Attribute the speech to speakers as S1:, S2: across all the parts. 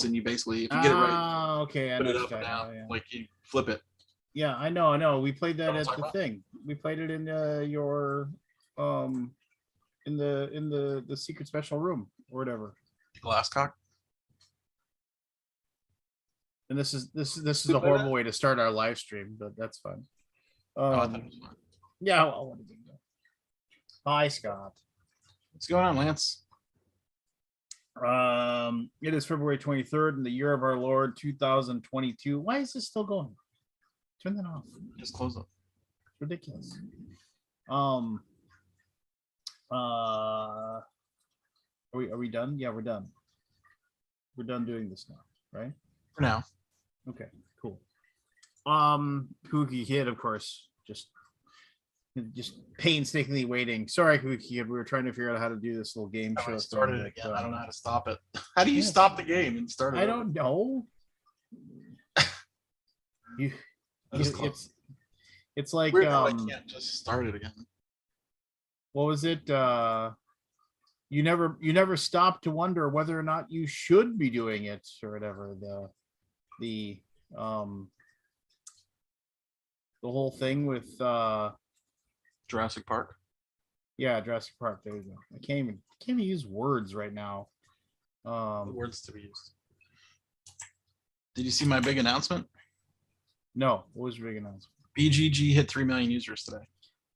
S1: and you basically, if you get it right,
S2: okay, I
S1: put it
S2: know
S1: up and down,
S2: yeah.
S1: like you flip it.
S2: Yeah, I know. We played that
S1: Know what
S2: at
S1: I'm
S2: the
S1: talking
S2: thing. We played it in your in the secret special room or whatever.
S1: Glasscock.
S2: And this is
S1: We
S2: a
S1: play
S2: horrible
S1: that?
S2: way to start our live stream, but that's fun.
S1: Oh, I thought it was fun.
S2: Yeah, well, what did you do? Hi, Scott.
S1: What's going on, Lance?
S2: It is February 23rd in the year of our Lord 2022. Why is this still going? Turn that off.
S1: Just close it.
S2: It's ridiculous. Are we done? Yeah, we're done. We're done doing this now, right?
S1: For now.
S2: Okay, cool. Kooky Kid, of course, just painstakingly waiting. Sorry, Kooky Kid, we were trying to figure out how to do this little game show.
S1: I started
S2: thing,
S1: it again. I don't know how to stop it. How do you
S2: yes.
S1: stop the game and start it?
S2: I don't know. It's like
S1: weird how I can't just start it again.
S2: What was it? You never stop to wonder whether or not you should be doing it or whatever. The whole thing with
S1: Jurassic Park.
S2: Yeah, Jurassic Park. There you go. I can't even use words right now.
S1: Words to be used. Did you see my big announcement?
S2: No. What was your big announcement?
S1: BGG hit 3 million users today.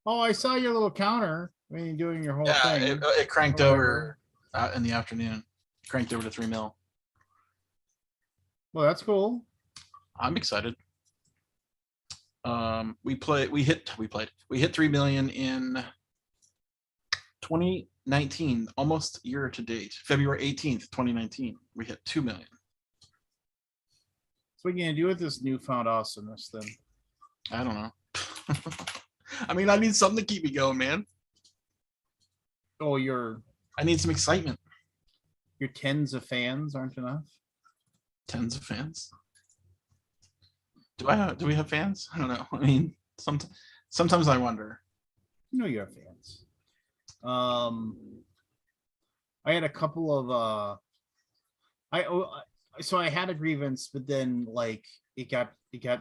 S2: Oh, I saw your little counter when you're doing your whole thing.
S1: It cranked over in the afternoon. Cranked over to 3 mil.
S2: Well, that's cool.
S1: I'm excited. We hit 3 million in 2019, almost year to date. February 18th, 2019. We hit 2 million.
S2: So what are you gonna do with this newfound awesomeness then?
S1: I don't know. I mean, I need something to keep me going, man.
S2: Oh,
S1: I need some excitement.
S2: Your tens of fans aren't enough?
S1: Tens of fans? Do we have fans? I don't know. I mean, sometimes I wonder.
S2: You know you have fans. I had a couple of so I had a grievance, but then like it got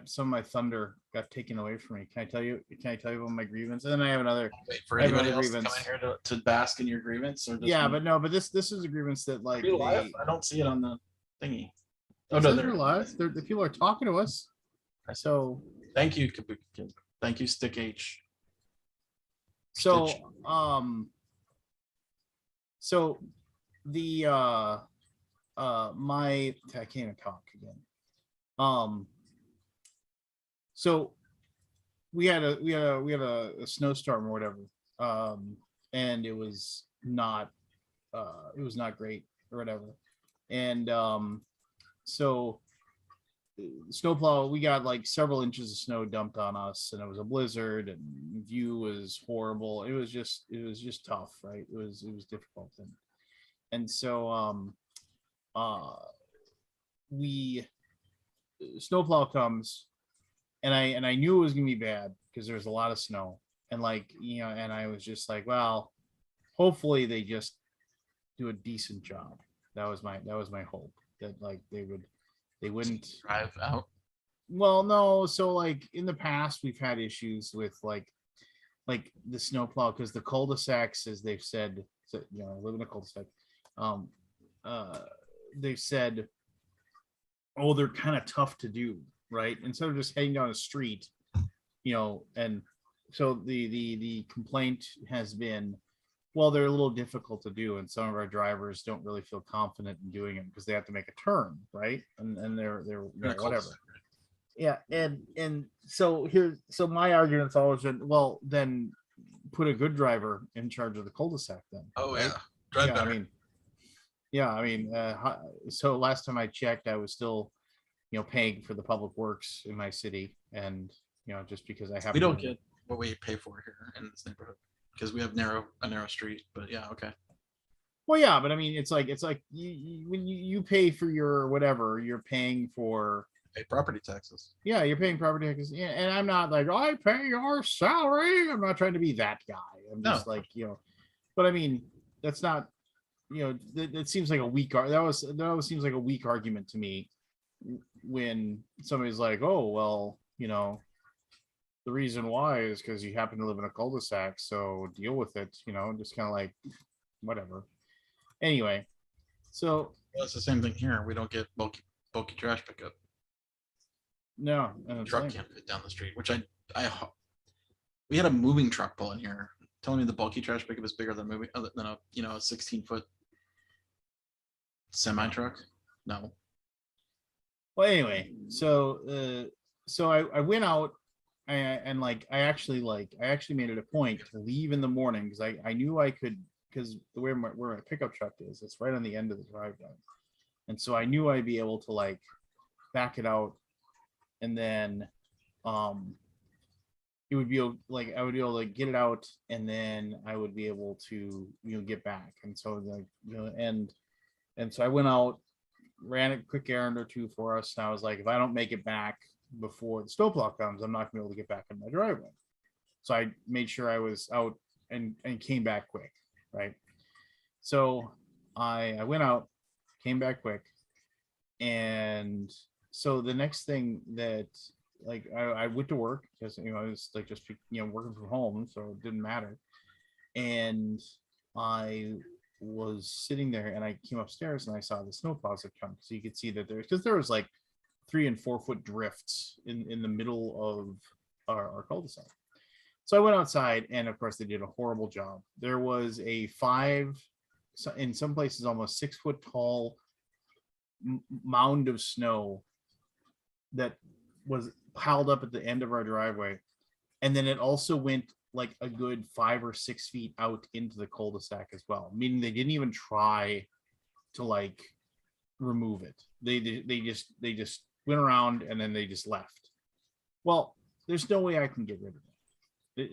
S2: some of my thunder got taken away from me. Can I tell you about my grievance? And then I have another.
S1: Wait for anybody else to come in here to bask in your grievance, or
S2: yeah, but this is a grievance that like
S1: live? I don't see it on the thingy.
S2: Oh no, they're live. The people are talking to us. So
S1: thank you, Kabuki Kid. Thank you, Stick H.
S2: So
S1: Stitch.
S2: So the I can't even talk again. So we had a snowstorm or whatever. And it was not great or whatever. And so snowplow, we got like several inches of snow dumped on us, and it was a blizzard, and view was horrible. It was just tough, right? It was difficult, and so we snowplow comes, and I knew it was gonna be bad because there's a lot of snow, and like and I was just like, well, hopefully they just do a decent job. That was my hope, that like they wouldn't
S1: drive out.
S2: Well, no. So like in the past, we've had issues with like the snowplow, because the cul-de-sacs, as they've said, I live in a cul-de-sac. They've said, oh, they're kind of tough to do, right? Instead of just heading down a street, and so the complaint has been, well, they're a little difficult to do, and some of our drivers don't really feel confident in doing it because they have to make a turn, right? And they're whatever. Yeah, and so my argument's always been, well, then put a good driver in charge of the cul-de-sac then.
S1: Oh,
S2: right?
S1: yeah. Drive better.
S2: I mean, so last time I checked, I was still, paying for the public works in my city, and just because I have.
S1: We don't get what we pay for here in this neighborhood because we have a narrow street. But yeah, okay.
S2: Well, yeah, but I mean, it's like when you pay for your whatever, you're paying for.
S1: Pay property taxes.
S2: Yeah, you're paying property taxes. Yeah, and I'm not like, I pay your salary. I'm not trying to be that guy. I'm just but I mean, that's not that seems like a weak that always seems like a weak argument to me when somebody's like, oh well, the reason why is because you happen to live in a cul-de-sac, so deal with it, just kind of like whatever. Anyway, so
S1: Well, it's the same thing here. We don't get bulky trash pickup.
S2: no, and it's
S1: Truck
S2: like,
S1: can't fit down the street, which we had a moving truck pull in here telling me the bulky trash pickup is bigger than a 16-foot semi truck. No.
S2: well, anyway, so I went out and like I actually made it a point to leave in the morning because I knew I could, because the way where my pickup truck is, it's right on the end of the driveway, and so I knew I'd be able to like back it out, and then it would be like I would be able to get it out, and then I would be able to get back, and so like and so I went out, ran a quick errand or two for us, and I was like, if I don't make it back before the snowplow comes, I'm not gonna be able to get back in my driveway. So I made sure I was out and came back quick, right? So I went out, came back quick, and so the next thing that like I went to work because I was like just working from home, so it didn't matter. And I was sitting there and I came upstairs and I saw the snowplows had come, so you could see that there was like 3 and 4 foot drifts in the middle of our cul-de-sac. So I went outside, and of course they did a horrible job. There was a 5, in some places almost 6 foot tall mound of snow that was piled up at the end of our driveway, and then it also went like a good 5 or 6 feet out into the cul-de-sac as well, meaning they didn't even try to like remove it. They just went around and then they just left. Well, there's no way I can get rid of it.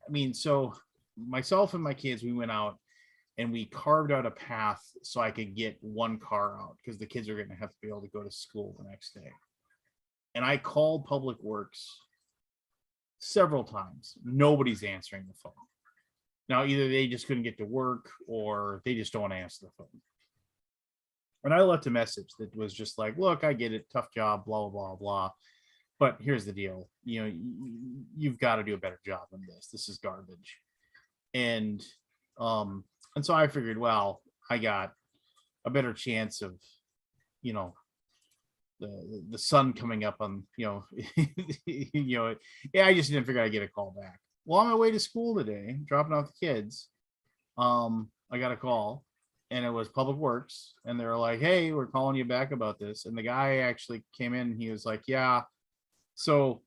S2: I mean, so myself and my kids, we went out and we carved out a path so I could get one car out because the kids are going to have to be able to go to school the next day. And I called Public Works several times. Nobody's answering the phone. Now, either they just couldn't get to work or they just don't want to answer the phone. And I left a message that was just like, look, I get it. Tough job, blah, blah, blah, blah. But here's the deal. You've got to do a better job than this. This is garbage. And so I figured, well, I got a better chance of, the sun coming up on, yeah, I just didn't figure I'd get a call back. Well, on my way to school today, dropping off the kids, I got a call. And it was Public Works, and they were like, hey, we're calling you back about this. And the guy actually came in and he was like, yeah. So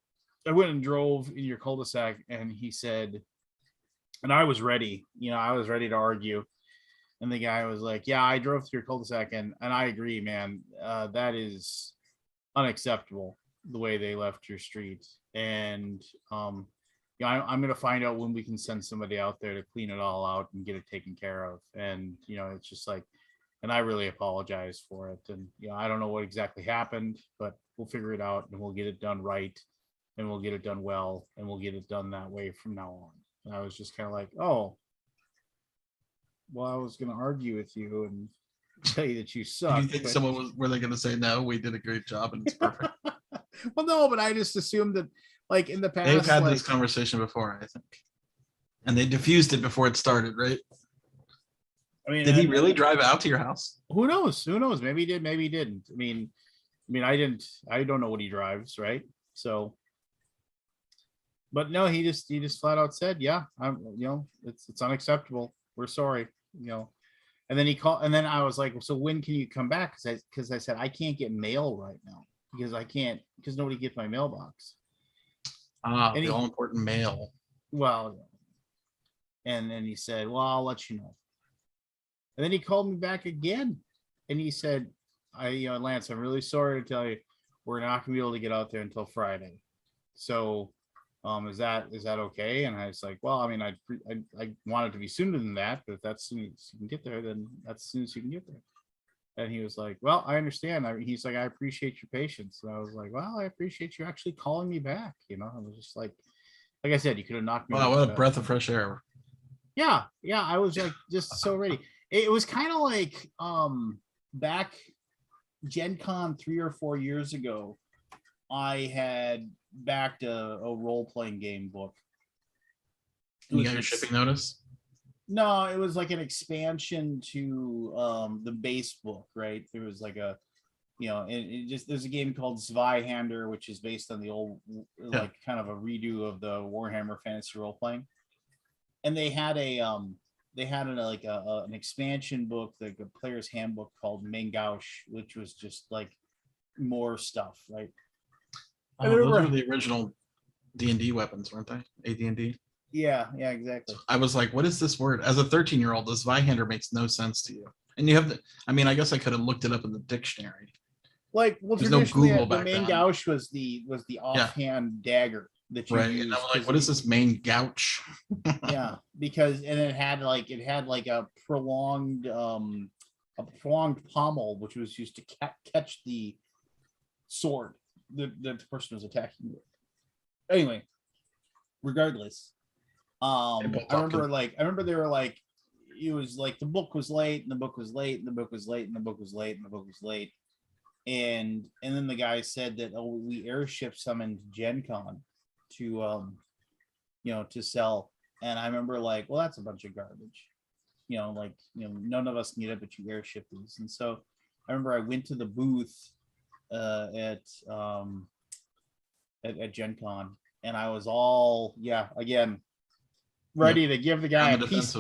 S2: I went and drove in your cul-de-sac, and he said, and I was ready, I was ready to argue. And the guy was like, yeah, I drove through your cul-de-sac, and I agree, man. That is unacceptable, the way they left your street. And I'm going to find out when we can send somebody out there to clean it all out and get it taken care of. And, it's just like, and I really apologize for it. And, I don't know what exactly happened, but we'll figure it out and we'll get it done right. And we'll get it done well. And we'll get it done that way from now on. And I was just kind of like, oh, well, I was going to argue with you and tell you that you suck.
S1: Do you think were they going to say, no, we did a great job and it's perfect?
S2: Well, no, but I just assumed that, like in the past,
S1: they've had this conversation before, I think, and they diffused it before it started, right? I mean, did he really drive out to your house?
S2: Who knows? Maybe he did, maybe he didn't. I mean, I don't know what he drives, right? So, but no, he just flat out said, yeah, it's unacceptable. We're sorry, And then he called, and then I was like, so when can you come back? Because I said I can't get mail right now because nobody gets my mailbox.
S1: The all important mail.
S2: Well, and then he said, well, I'll let you know. And then he called me back again, and he said, Lance, I'm really sorry to tell you, we're not gonna be able to get out there until Friday. So, is that okay? And I was like, well, I mean, I want it to be sooner than that, but if that's as soon as you can get there, then that's as soon as you can get there. And he was like, well, I understand. He's like, I appreciate your patience. And I was like, well, I appreciate you actually calling me back. I was just like I said, you could have knocked me.
S1: Wow, what a breath of fresh air.
S2: Yeah. I was like, just so ready. It was kind of like back Gen Con 3 or 4 years ago, I had backed a role-playing game book.
S1: You got your shipping notice?
S2: No, it was like an expansion to the base book, right? There was like a, it just there's a game called Zweihander, which is based on the old, like kind of a redo of the Warhammer Fantasy role playing, and they had an expansion book, like a player's handbook called Mangaush, which was just like more stuff, right?
S1: Those were the original D&D weapons, weren't they? AD&D.
S2: Yeah, exactly.
S1: I was like, what is this word? As a 13-year-old, this Zweihander makes no sense to you. And you have I guess I could have looked it up in the dictionary.
S2: Like, well,
S1: there's no Google
S2: the
S1: back
S2: main
S1: then.
S2: gouge was the offhand dagger that you used.
S1: And I'm like, what is this main gouge?
S2: Yeah, because it had like a prolonged pommel, which was used to catch the sword that the person was attacking with. Anyway, regardless, I remember they were like, it was like the book was late and the book was late and the book was late and the book was late and the book was late. And then the guy said that, oh, we airship some into Gen Con to to sell. And I remember like, well, that's a bunch of garbage. None of us need it, but you airship these. And so I remember I went to the booth at Gen Con, and I was all ready to give the guy a piece.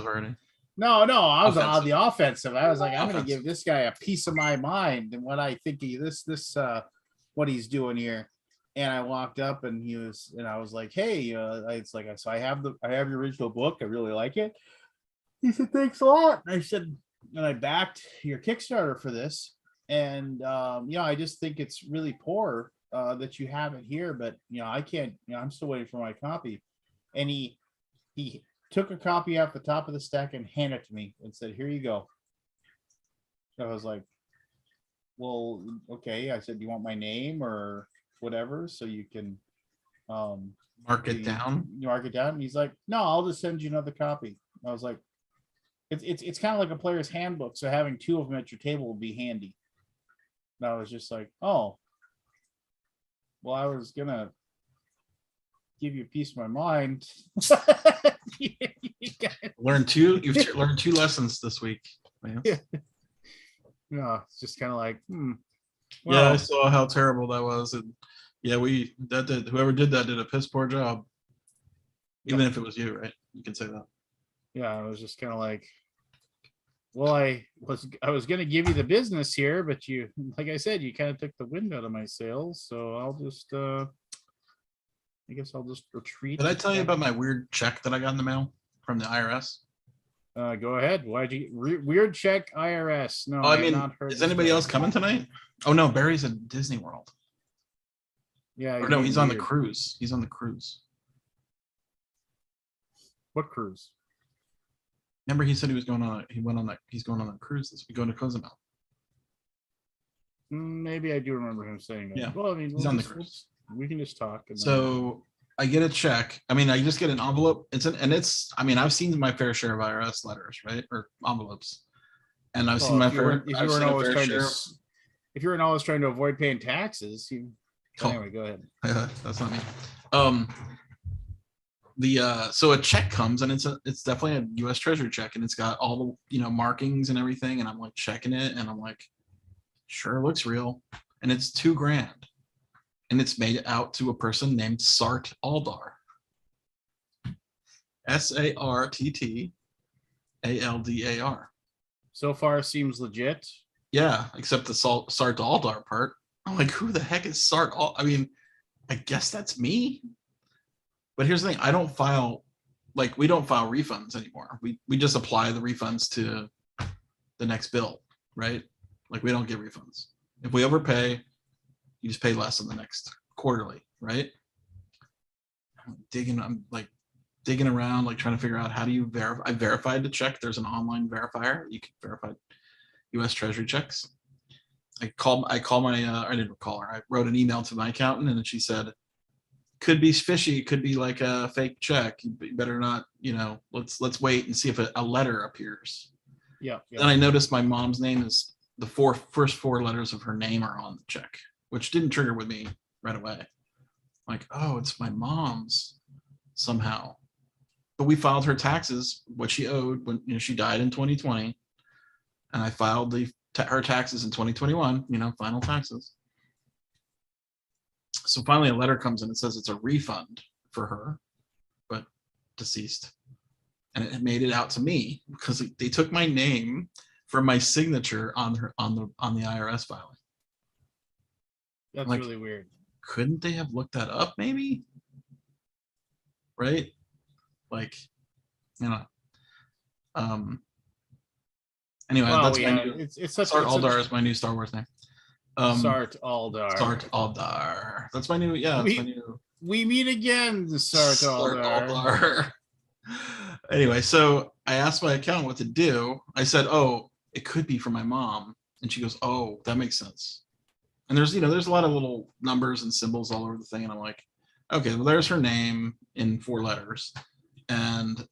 S2: No, I was on the offensive. I was like, I'm going to give this guy a piece of my mind and what I think what he's doing here. And I walked up and I was like, hey, so I have your original book. I really like it. He said, thanks a lot. And I said, and I backed your Kickstarter for this. And, I just think it's really poor that you have it here, but I can't, I'm still waiting for my copy. And he took a copy off the top of the stack and handed it to me and said, here you go. So I was like, well, okay. I said, do you want my name or whatever so you can
S1: mark it down?
S2: And he's like, no, I'll just send you another copy. I was like, it's kind of like a player's handbook, so having two of them at your table would be handy. And I was just like, oh, well, I was gonna give you a piece of my mind.
S1: You've learned two lessons this week.
S2: Yeah. No, it's just kind of like,
S1: well, yeah, I saw how terrible that was, and whoever did that did a piss poor job. Even if it was you, right? You can say that.
S2: Yeah, I was just kind of like, well, I was going to give you the business here, but you, like I said, you kind of took the wind out of my sails. So I'll just, I guess I'll just retreat.
S1: Did I tell you about my weird check that I got in the mail from the IRS?
S2: Go ahead. Why'd you weird check IRS? No,
S1: I mean, not heard. Is anybody else coming tonight? Oh no, Barry's at Disney World.
S2: Yeah.
S1: Or no, he's on the cruise. He's on the cruise.
S2: What cruise?
S1: Remember, he said he's going on a cruise this week, going to Cozumel.
S2: Maybe I do remember him saying that.
S1: Yeah.
S2: Well, I mean,
S1: he's on the cruise.
S2: We can just talk.
S1: So I get a check. I mean, I just get an envelope. I mean, I've seen my fair share of IRS letters, right? Or envelopes. And I've seen my fair share.
S2: If you were always trying to avoid paying taxes, anyway, go ahead.
S1: That's not me. So a check comes and it's definitely a U.S. Treasury check, and it's got all the markings and everything, and I'm like checking it, and I'm like, sure, looks real, and it's $2,000, and it's made out to a person named Sart Aldar. SARTT ALDAR.
S2: So far seems legit.
S1: Yeah, except the Sart Aldar part. I'm like, who the heck is Sart? I mean, I guess that's me. But here's the thing, we don't file refunds anymore. We just apply the refunds to the next bill, right? Like, we don't get refunds. If we overpay, you just pay less in the next quarterly, right? I'm digging around, like trying to figure out how do you verify. I verified the check. There's an online verifier. You can verify U.S. Treasury checks. I didn't call her. I wrote an email to my accountant, and then she said, could be fishy, could be like a fake check. You better not, let's wait and see if a letter appears.
S2: Yeah.
S1: Then I noticed my mom's name is the first four letters of her name are on the check, which didn't trigger with me right away. Like, oh, it's my mom's somehow. But we filed her taxes, what she owed when she died in 2020, and I filed her taxes in 2021. Final taxes. So finally, a letter comes in. It says it's a refund for her, but deceased, and it made it out to me because they took my name from my signature on the IRS filing.
S2: That's
S1: like,
S2: really weird.
S1: Couldn't they have looked that up? Maybe, right? Like, Anyway,
S2: Well,
S1: that's
S2: yeah,
S1: my new.
S2: it's such.
S1: Sart
S2: It's
S1: Aldar
S2: such,
S1: is my new Star Wars name.
S2: Sart Aldar.
S1: Sart Aldar. That's my new. Yeah, that's my new.
S2: We meet again, Sart Aldar.
S1: Aldar. Anyway, so I asked my accountant what to do. I said, "Oh, it could be for my mom," and she goes, "Oh, that makes sense." And there's a lot of little numbers and symbols all over the thing, and I'm like, "Okay, well, there's her name in 4 letters, and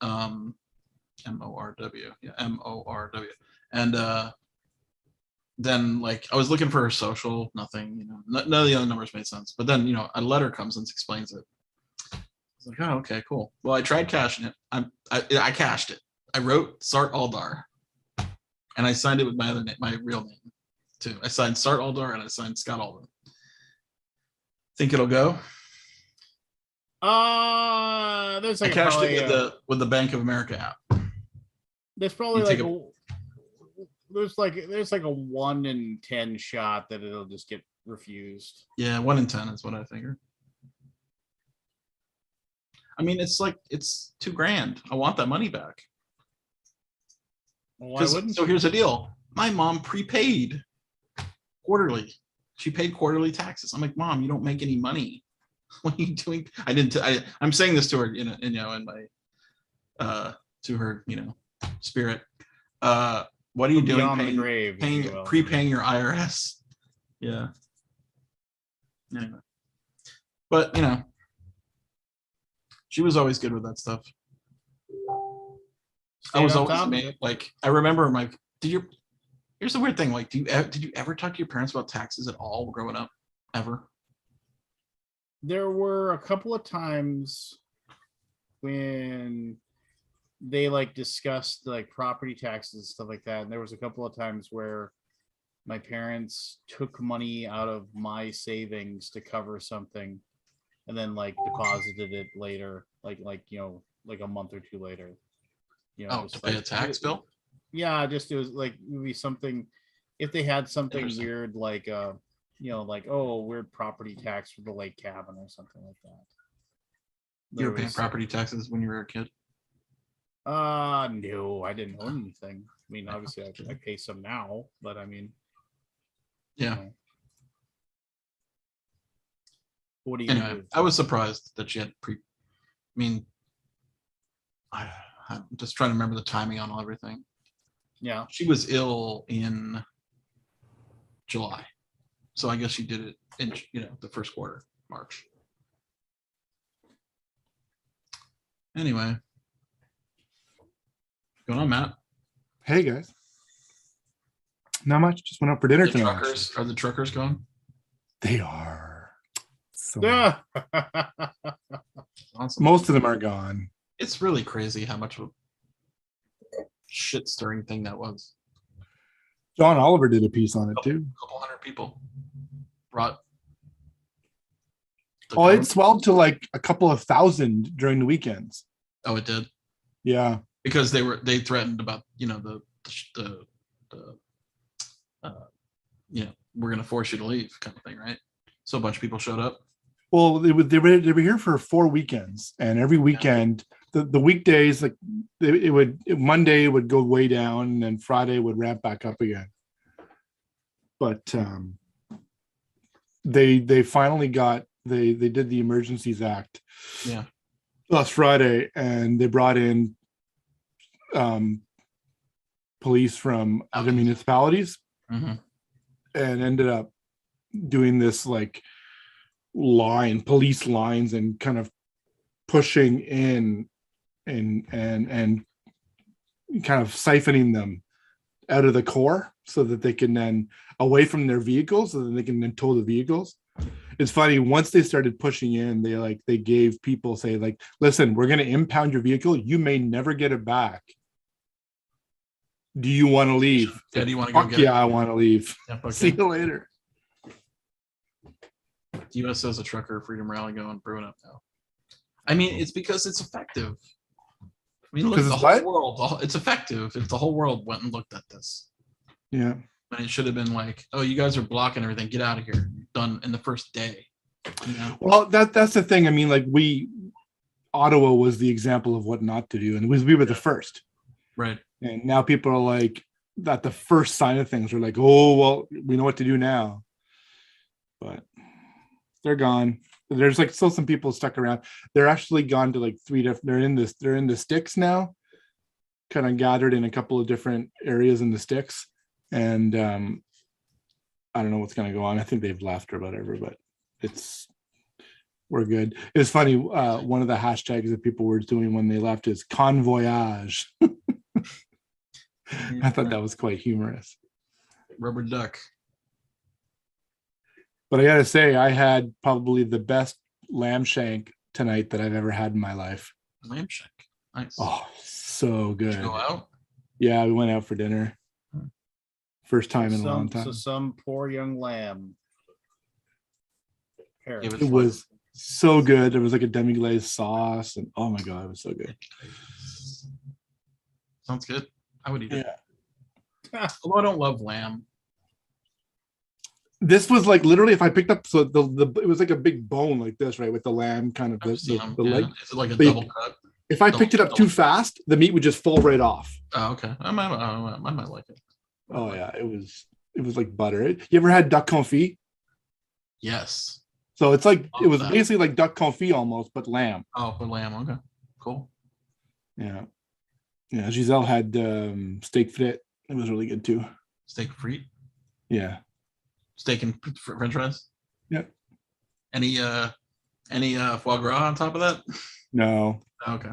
S1: MORW, yeah, MORW, and then like I was looking for her social, nothing, none of the other numbers made sense. But then a letter comes and explains it. I was like, oh, okay, cool. Well, I tried cashing it. I cashed it. I wrote Sart Aldar, and I signed it with my other name, my real name too. I signed Sart Aldar and I signed Scott Alden. Think it'll go?
S2: There's
S1: I
S2: like
S1: cashed
S2: probably,
S1: it with the Bank of America app.
S2: There's probably there's like a 1 in 10 shot that it'll just get refused.
S1: Yeah, 1 in 10 is what I figured. I mean, it's $2,000. I want that money back.
S2: Well, why wouldn't
S1: so here's the deal. My mom prepaid quarterly. She paid quarterly taxes. I'm like, Mom, you don't make any money. What are you doing? I'm saying this to her, in my to her, spirit. What are you doing? Prepaying your IRS. Yeah. Anyway. But she was always good with that stuff. I was always like, I remember here's the weird thing. Like, did you ever talk to your parents about taxes at all growing up? Ever?
S2: There were a couple of times when they discussed property taxes and stuff like that. And there was a couple of times where my parents took money out of my savings to cover something and then deposited it later, like a month or two later.
S1: To pay a tax bill?
S2: Yeah, it was it would be something if they had something weird weird property tax for the lake cabin or something like that.
S1: You were paying property taxes when you were a kid?
S2: No, I didn't own anything. I mean, obviously I pay some now, but I mean,
S1: yeah.
S2: What do you
S1: anyway, I was surprised that she had I'm just trying to remember the timing on everything.
S2: Yeah.
S1: She was ill in July. So I guess she did it in, the first quarter, March. Anyway. What's going on, Matt?
S3: Hey, guys. Not much. Just went out for dinner tonight.
S1: Are the truckers gone?
S3: They are. So
S2: Yeah.
S1: Awesome.
S3: Most of them are gone.
S1: It's really crazy how much of a shit stirring thing that was.
S3: John Oliver did a piece on it too.
S1: A couple hundred people brought.
S3: Oh, it swelled to a couple of thousand during the weekends.
S1: Oh, it did.
S3: Yeah,
S1: because they threatened about we're going to force you to leave kind of thing, right? So a bunch of people showed up.
S3: Well, they were here for 4 weekends, and every weekend, the weekdays Monday would go way down, and then Friday would ramp back up again. But they finally they did the Emergencies Act.
S1: Yeah.
S3: Last Friday, and they brought in police from other municipalities, and ended up doing this police lines and kind of pushing in and kind of siphoning them out of the core so that they can then away from their vehicles so that they can then tow the vehicles. It's funny, once they started pushing in, they gave people say like, listen, we're going to impound your vehicle. You may never get it back. Do you want to leave?
S1: Yeah, do you want to go
S3: Fuck
S1: get
S3: yeah,
S1: it?
S3: I want to leave.
S1: Yeah, okay.
S3: See you later.
S1: USO's a trucker freedom rally going brewing up now. I mean, it's because it's effective. I mean, look,
S3: Because
S1: the
S3: it's
S1: whole
S3: what?
S1: world, it's effective if the whole world went and looked at this.
S3: Yeah.
S1: And it should have been like, oh, you guys are blocking everything. Get out of here. Done in the first day. You know?
S3: Well, that's the thing. I mean, like Ottawa was the example of what not to do, and we were the first.
S1: Right.
S3: And now people are like, that the first sign of things are like, oh, well, we know what to do now. But they're gone. There's like still some people stuck around. They're actually gone to like 3 different, they're in the sticks now, kind of gathered in a couple of different areas in the sticks. And I don't know what's going to go on. I think they've left or whatever, but we're good. It's funny. One of the hashtags that people were doing when they left is convoyage. I thought that was quite humorous.
S1: Rubber duck.
S3: But I got to say, I had probably the best lamb shank tonight that I've ever had in my life.
S1: Lamb shank. Nice.
S3: Oh, so good.
S1: Did you go out?
S3: Yeah, we went out for dinner. First time in a long time.
S2: So some poor young lamb.
S1: Gave
S3: It was so good. There was like a demi-glaze sauce, and oh my god, it was so good.
S1: Sounds good. I would eat it.
S3: Yeah.
S1: Although I don't love lamb.
S3: This was like literally, if I picked up, so it was like a big bone like this, right, with the lamb kind of
S1: I've seen them,
S3: the
S1: yeah.
S3: leg.
S1: Is it like a
S3: But
S1: double cut?
S3: If I picked it up too fast, the meat would just fall right off.
S1: Oh, okay. I might like it.
S3: Oh yeah, it was like butter. You ever had duck confit?
S1: Yes.
S3: So it's like
S1: Love
S3: it was
S1: that.
S3: basically like duck confit almost, but lamb.
S1: Oh, for lamb. Okay. Cool.
S3: Yeah. Yeah. Giselle had steak frit. It was really good too.
S1: Steak frite.
S3: Yeah.
S1: Steak and French fries.
S3: Yeah.
S1: Any foie gras on top of that?
S3: No.
S1: Okay.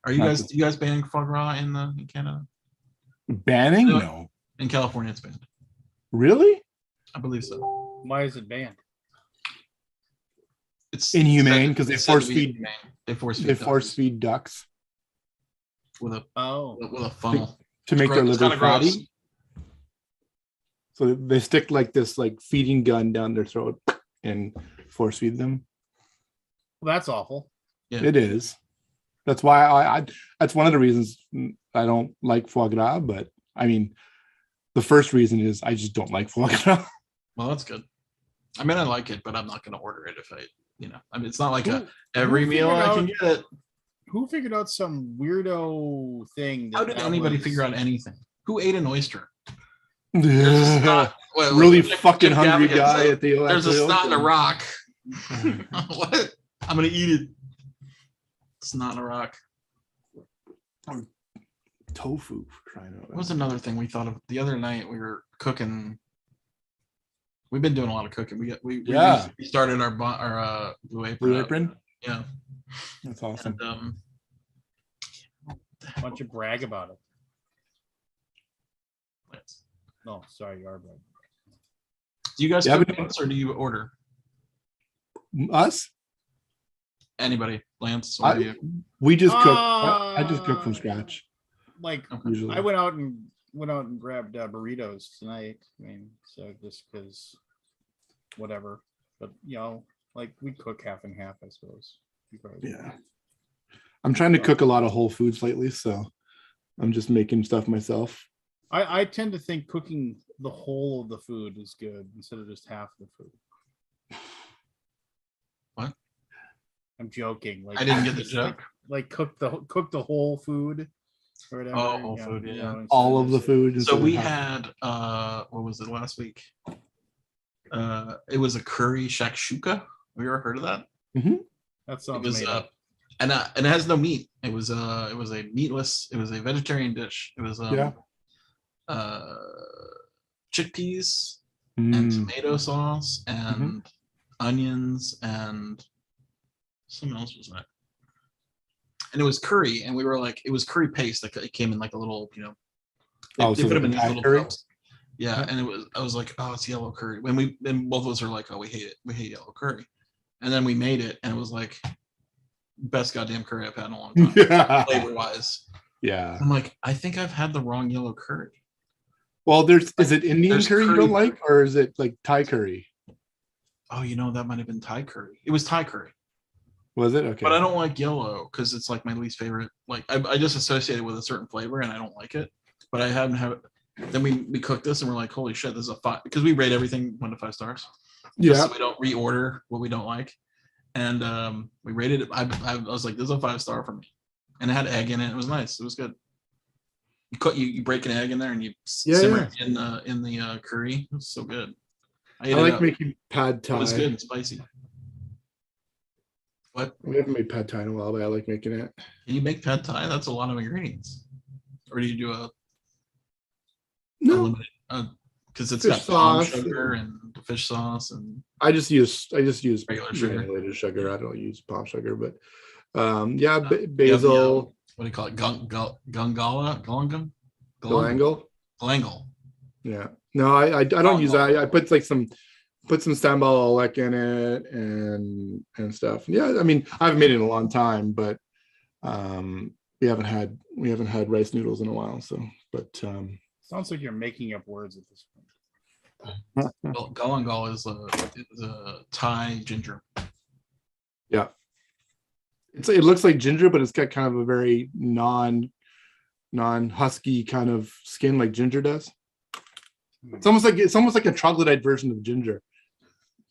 S1: Are you
S3: Not
S1: guys?
S3: the-
S1: Do you guys ban foie gras in Canada?
S3: Banning?
S1: No.
S3: No.
S1: In California, it's banned.
S3: Really?
S1: I believe so.
S2: Why is it banned?
S1: It's
S3: Inhumane because they
S1: it's said
S3: force
S1: to be
S3: feed.
S1: inhumane. They force feed.
S3: They force
S1: ducks
S3: feed ducks
S2: Oh,
S1: with a funnel.
S3: to make their
S1: It's
S3: liver
S1: kinda gross.
S3: fatty. So they stick like this like feeding gun down their throat and force feed them.
S2: well, that's awful.
S1: Yeah.
S3: It is. That's why I that's one of the reasons I don't like foie gras. But I mean, the first reason is I just don't like foie gras.
S1: Well, that's good. I mean, I like it, but I'm not going to order it if I mean, it's not like
S2: Who-
S1: every
S2: who
S1: meal
S2: figured
S1: I can get it.
S2: Who figured out some weirdo thing?
S1: How did anybody figure out anything? Who ate an oyster?
S3: Really
S1: Jim
S3: fucking hungry
S1: Gaffigan
S3: guy
S1: said,
S3: at the
S1: There's a snot in a
S3: ocean.
S1: rock. What? I'm going to eat it. Snot in a rock.
S3: Tofu, for crying out
S1: What
S3: loud.
S1: was another thing we thought of the other night? We were cooking. We've been doing a lot of cooking. We started our Blue Apron.
S3: Blue
S1: up.
S3: Apron?
S1: Yeah.
S3: That's awesome.
S1: And,
S2: Why don't you brag about it? No, sorry, you are bragging.
S1: do you guys
S3: Yeah,
S1: cook
S3: but-
S1: Lance, or do you order?
S3: Us?
S1: Anybody? Lance or you?
S3: We just cook. I just cook from scratch
S2: Like
S1: Okay.
S3: usually.
S2: I went out and grabbed burritos tonight. I mean, so just because, whatever. But like we cook half and half, I suppose.
S3: Yeah. I'm trying to cook a lot of whole foods lately, so I'm just making stuff myself.
S2: I tend to think cooking the whole of the food is good instead of just half the food.
S1: What?
S2: I'm joking. Like
S1: I didn't get the
S2: just
S1: joke.
S2: Like cook the whole food or whatever.
S1: Oh, whole food, yeah.
S2: instead
S3: All of the
S2: just-
S3: food.
S1: So
S3: instead of
S1: we
S3: half.
S1: had what was it last week? It was a curry shakshuka. Have you ever heard of that?
S2: That
S1: It
S2: sounds
S1: was
S2: made up.
S1: and it has no meat. It was a meatless. It was a vegetarian dish. It was chickpeas and
S3: Mm.
S1: tomato sauce and onions and something else was in it. And it was curry, and we were like, it was curry paste. Like it came in like a little,
S3: Oh,
S1: They
S3: so
S1: put them
S3: the
S1: in these
S3: Thai
S1: little
S3: curry?
S1: cups. Yeah, and I was like, oh, it's yellow curry. Then both of us are like, oh, we hate it. We hate yellow curry. And then we made it, and it was like best goddamn curry I've had in a long time,
S3: Yeah.
S1: flavor wise.
S3: Yeah.
S1: I'm like, I think I've had the wrong yellow curry.
S3: Well, is it Indian
S1: There's
S3: curry you
S1: curry-
S3: don't like, or is it like Thai curry?
S1: Oh, that might have been Thai curry. It was Thai curry.
S3: Was it? Okay.
S1: But I don't like yellow because it's like my least favorite. Like I just associate it with a certain flavor and I don't like it. But I haven't had it. Then we cooked this and we're like, holy shit, this is a 5 because we rate everything 1 to 5 stars. Just
S3: Yeah.
S1: so we don't reorder what we don't like. And we rated it. I was like, this is a 5-star for me. And it had egg in it. It was nice. It was good. You break an egg in there and you simmer it in the curry. It was so good.
S3: I like making pad
S1: It was
S3: thai.
S1: good and spicy. What?
S3: We haven't made pad thai in a while, but I like making it.
S1: Can you make pad thai? That's a lot of ingredients. Or do you do a
S3: No,
S1: limited? Because it's
S3: Fish
S1: got palm
S3: sauce
S1: sugar and fish sauce and
S3: I just use
S1: regular sugar.
S3: granulated sugar. I don't use palm sugar, but yeah,
S1: you have
S3: basil,
S1: what do you call it? Gungala?
S3: galangal.
S1: Galangal.
S3: Yeah. No, I don't use that. I put some sambal oelek in it and stuff. Yeah, I mean, I haven't made it in a long time, but we haven't had rice noodles in a while. So, but
S2: Sounds like you're making up words at this point.
S1: Well, galangal is a Thai ginger.
S3: yeah, it looks like ginger, but it's got kind of a very non husky kind of skin like ginger does. It's almost like a troglodyte version of ginger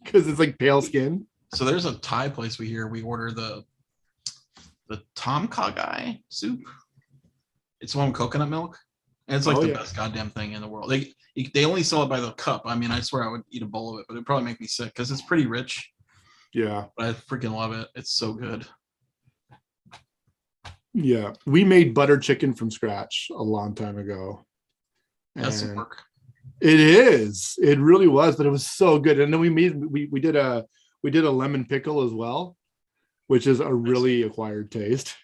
S3: because it's like pale skin.
S1: So there's a Thai place we order the Tom Kha Gai soup. It's one with coconut milk. And it's like the best goddamn thing in the world. They only sell it by the cup. I mean, I swear I would eat a bowl of it, but it'd probably make me sick because it's pretty rich.
S3: Yeah.
S1: But I freaking love it. It's so good.
S3: Yeah. We made butter chicken from scratch a long time ago.
S1: That's some
S3: And
S1: work.
S3: it is. It really was, but it was so good. And then we did a lemon pickle as well, which is a really acquired taste.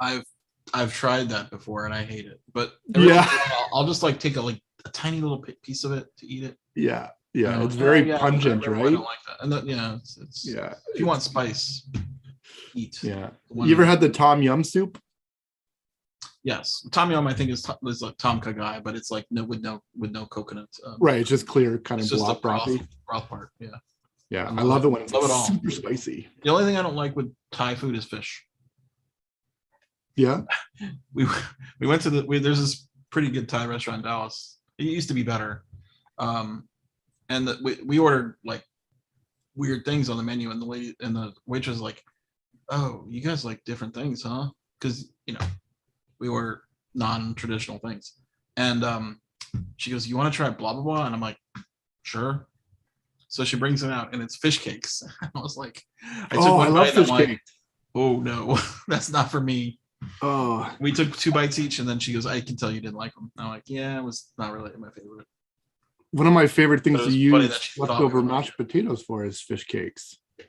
S1: I've tried that before and I hate it. But
S3: Yeah.
S1: I'll just like take a tiny little piece of it to eat it.
S3: Yeah. Yeah.
S1: You know?
S3: It's very
S1: Yeah,
S3: pungent,
S1: I
S3: right?
S1: don't like that. And it's
S3: Yeah.
S1: if you want spice, eat.
S3: Yeah. You ever had the tom yum soup?
S1: Yes, Tom Yum I think is like Tom Kha Gai, but it's like with no coconut.
S3: Right. It's just clear, kind of
S1: It's just the
S3: broth brothy.
S1: broth part. Yeah.
S3: Yeah.
S1: I
S3: I love it when
S1: love it
S3: it's
S1: all.
S3: super spicy.
S1: The only thing I don't like with Thai food is fish.
S3: Yeah.
S1: We went to there's this pretty good Thai restaurant in Dallas. It used to be better. And we ordered like weird things on the menu, and the waitress was like, "Oh, you guys like different things, huh?" Because we order non-traditional things, and she goes, "You want to try blah blah blah?" And I'm like, "Sure." So she brings it out, and it's fish cakes. I was like,
S3: I love fish cake.
S1: Oh no, that's not for me.
S3: Oh,
S1: We took 2 bites each, and then she goes, "I can tell you didn't like them." I'm like, "Yeah, it was not really my favorite."
S3: one of my favorite things
S1: But it
S3: to
S1: was funny that
S3: use
S1: she thought
S3: leftover
S1: we were
S3: mashed potatoes for is fish cakes.
S1: I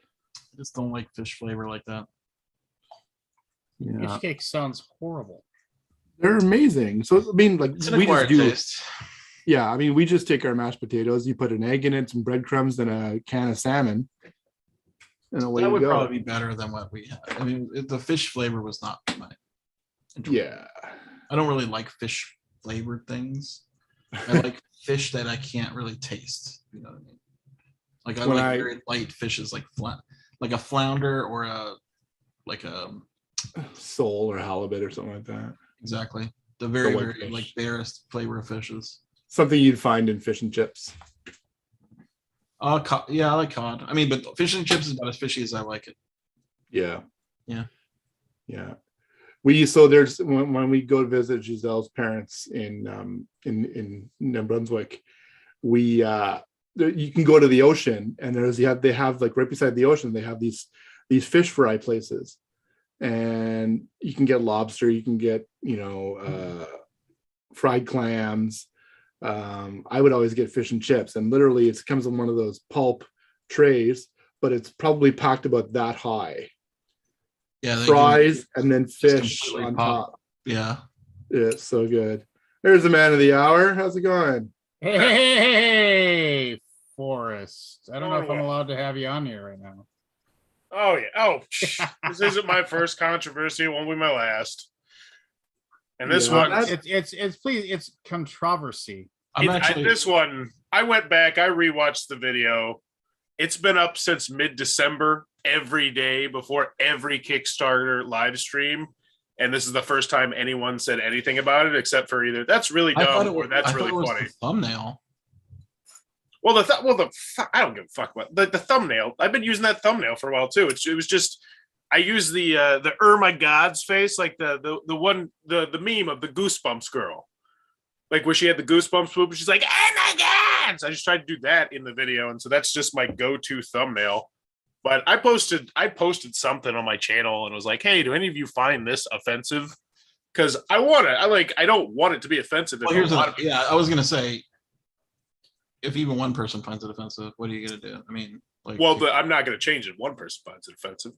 S1: just don't like fish flavor like that.
S3: Yeah,
S2: Fish cake sounds horrible.
S3: they're amazing. So I mean, like
S1: It's an
S3: we just
S1: acquired
S3: do.
S1: taste.
S3: Yeah, I mean, we just take our mashed potatoes. You put an egg in it, some breadcrumbs, and a can of salmon, and away
S1: That
S3: you
S1: would
S3: go.
S1: probably be better than what we had. I mean, the fish flavor was not my.
S3: Yeah,
S1: I don't really like fish flavored things. I like fish that I can't really taste. You know what I mean? Like I
S3: When
S1: like
S3: I-
S1: very light fishes, like a flounder or a
S3: sole or halibut or something like that.
S1: exactly the very
S3: white
S1: very
S3: fish.
S1: like barest flavor of fishes.
S3: Something you'd find in fish and chips.
S1: Yeah, I like cod. I mean, but fish and chips is about as fishy as I like it.
S3: Yeah.
S1: Yeah.
S3: Yeah. There's when we go to visit Giselle's parents in New Brunswick, you can go to the ocean, and they have like right beside the ocean, they have these fish fry places, and you can get lobster, you can get fried clams. I would always get fish and chips, and literally it comes in one of those pulp trays, but it's probably packed about that high.
S1: Yeah,
S3: Fries and then fish
S1: completely
S3: on
S1: pop.
S3: top.
S1: Yeah,
S3: Yeah, it's so good. There's the man of the hour. How's it going?
S2: Hey, Forrest. I don't know if I'm allowed to have you on here right now.
S4: Oh yeah. Oh, this isn't my first controversy. It won't be my last. And this
S3: Yeah,
S4: one,
S2: It's controversy.
S4: this one, I went back. I rewatched the video. It's been up since mid-December, every day before every Kickstarter live stream. And this is the first time anyone said anything about it, except for either that's really dumb or that's really funny.
S1: The thumbnail.
S4: Well, I don't give a fuck about the thumbnail. I've been using that thumbnail for a while too. It was just I use the my God's face, like the meme of the Goosebumps girl, like where she had the Goosebumps swoop. And she's like, "Oh my God!" So I just tried to do that in the video, and so that's just my go-to thumbnail. But I posted something on my channel and was like, "Hey, do any of you find this offensive?" Because I don't want it to be offensive.
S1: Well, I was gonna say, if even one person finds it offensive, what are you gonna do? I mean, like,
S4: I'm not gonna change it. One person finds it offensive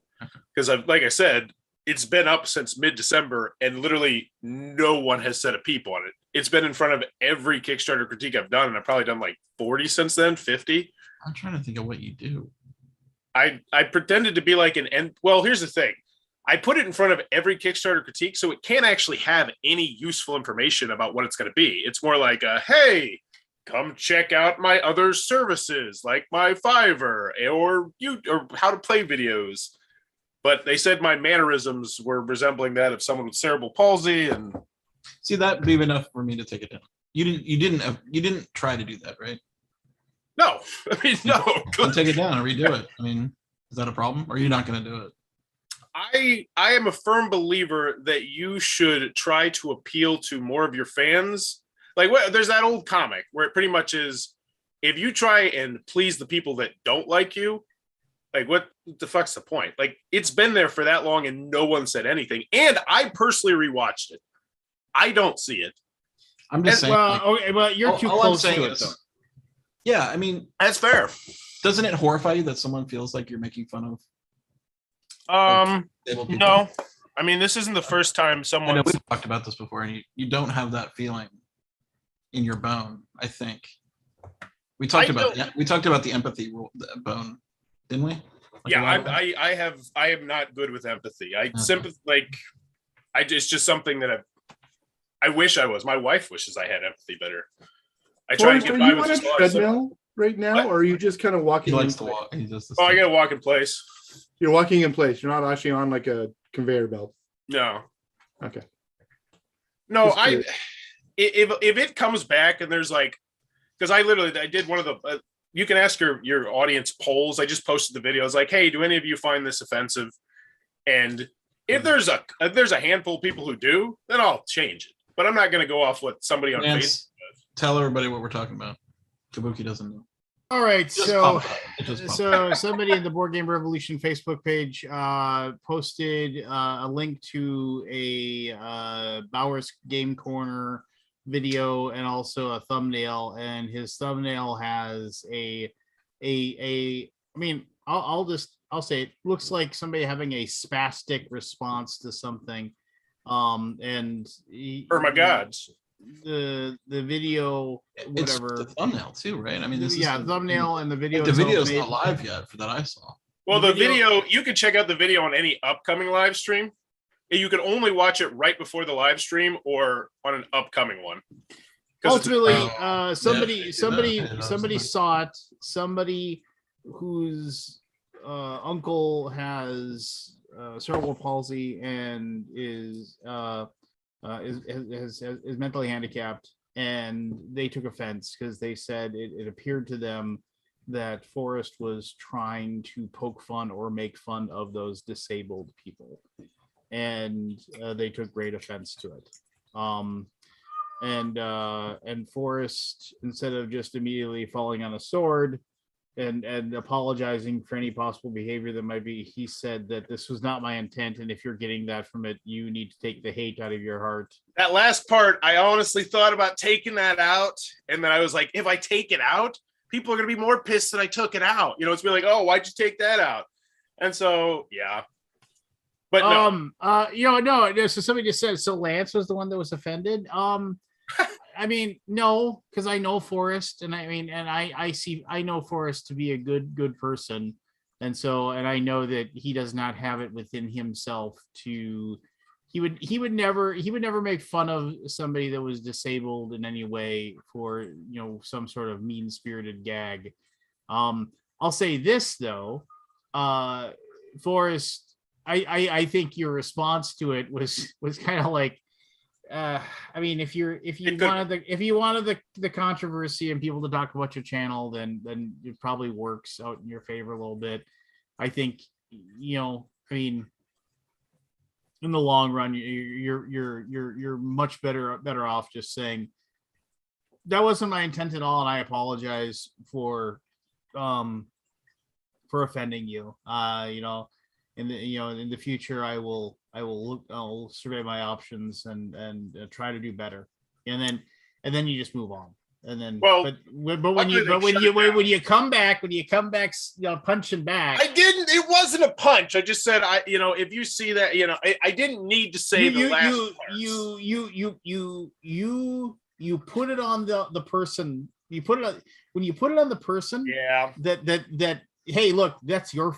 S4: because like I said, it's been up since mid-December and literally no one has said a peep on it. It's been in front of every Kickstarter critique I've done, and I've probably done like 40 since then, 50.
S1: I'm trying to think of what you do.
S4: I pretended to be like well, here's the thing. I put it in front of every Kickstarter critique, so it can't actually have any useful information about what it's going to be. It's more like, hey, come check out my other services, like my Fiverr or how to play videos. But they said my mannerisms were resembling that of someone with cerebral palsy, and
S1: see, that'd be enough for me to take it down. You didn't try to do that, right?
S4: No, I mean, no.
S1: Take it down and redo it. I mean, is that a problem? Or are you not going to do it?
S4: I am a firm believer that you should try to appeal to more of your fans. Like, there's that old comic where it pretty much is, if you try and please the people that don't like you, like, what the fuck's the point? Like, it's been there for that long and no one said anything. And I personally rewatched it. I don't see it.
S1: I'm just saying.
S2: Well, you're too close to it, though.
S1: Yeah, I mean,
S4: that's fair.
S1: Doesn't it horrify you that someone feels like you're making fun of?
S4: No. I mean, this isn't the first time someone.
S1: I know we've talked about this before, and you don't have that feeling in your bone. I think we talked about the empathy bone, didn't we? Like,
S4: yeah, I am not good with empathy. It's just something that I wish I was. My wife wishes I had empathy better. I try to get by with
S3: a treadmill right now, or are you just kind of walking?
S1: He likes to walk.
S4: I gotta walk in place.
S3: You're walking in place. You're not actually on like a conveyor belt.
S4: No.
S3: Okay.
S4: No, if it comes back and there's like, because I did one of the. You can ask your audience polls. I just posted the video. I was like, hey, do any of you find this offensive? And if there's a handful of people who do, then I'll change it. But I'm not going to go off what somebody on Facebook does.
S1: Tell everybody what we're talking about. Kabuki doesn't know.
S2: All right, so somebody in the Board Game Revolution Facebook page posted a link to a Bowers Game Corner video and also a thumbnail, and his thumbnail has I mean, I'll say it looks like somebody having a spastic response to something. And
S4: my gods,
S2: the video, whatever,
S1: it's the thumbnail too, right? I mean, this is
S2: thumbnail and the video.
S1: The video's not live yet for that I saw.
S4: Well, the video, you can check out the video on any upcoming live stream. You can only watch it right before the live stream or on an upcoming one.
S2: Ultimately, somebody saw it. Somebody whose uncle has cerebral palsy and is mentally handicapped, and they took offense because they said it appeared to them that Forrest was trying to poke fun or make fun of those disabled people, and they took great offense to it. And Forrest, instead of just immediately falling on a sword and apologizing for any possible behavior that might be, he said that this was not my intent, and if you're getting that from it, you need to take the hate out of your heart.
S4: That last part, I honestly thought about taking that out, and then I was like, if I take it out, people are going to be more pissed that I took it out. You know, it's be like, oh, why'd you take that out? And so, yeah. But
S2: no. So somebody just said, so Lance was the one that was offended. I mean, no, because I know Forrest, and I know Forrest to be a good person, and I know that he does not have it within himself to. He would never make fun of somebody that was disabled in any way for some sort of mean spirited gag. I'll say this though, Forrest, I think your response to it was kind of like, I mean, if you wanted the controversy and people to talk about your channel, then it probably works out in your favor a little bit. I think, I mean, in the long run, you're much better off just saying that wasn't my intent at all, and I apologize for offending you. In the future, I'll survey my options and try to do better, and then you just move on. And then, but when you come back, punching back.
S4: I didn't. It wasn't a punch. I just said, if you see that, I didn't need to say the last parts.
S2: You put it on the person. You put it on, when you put it on the person.
S4: Yeah.
S2: That hey, look, that's your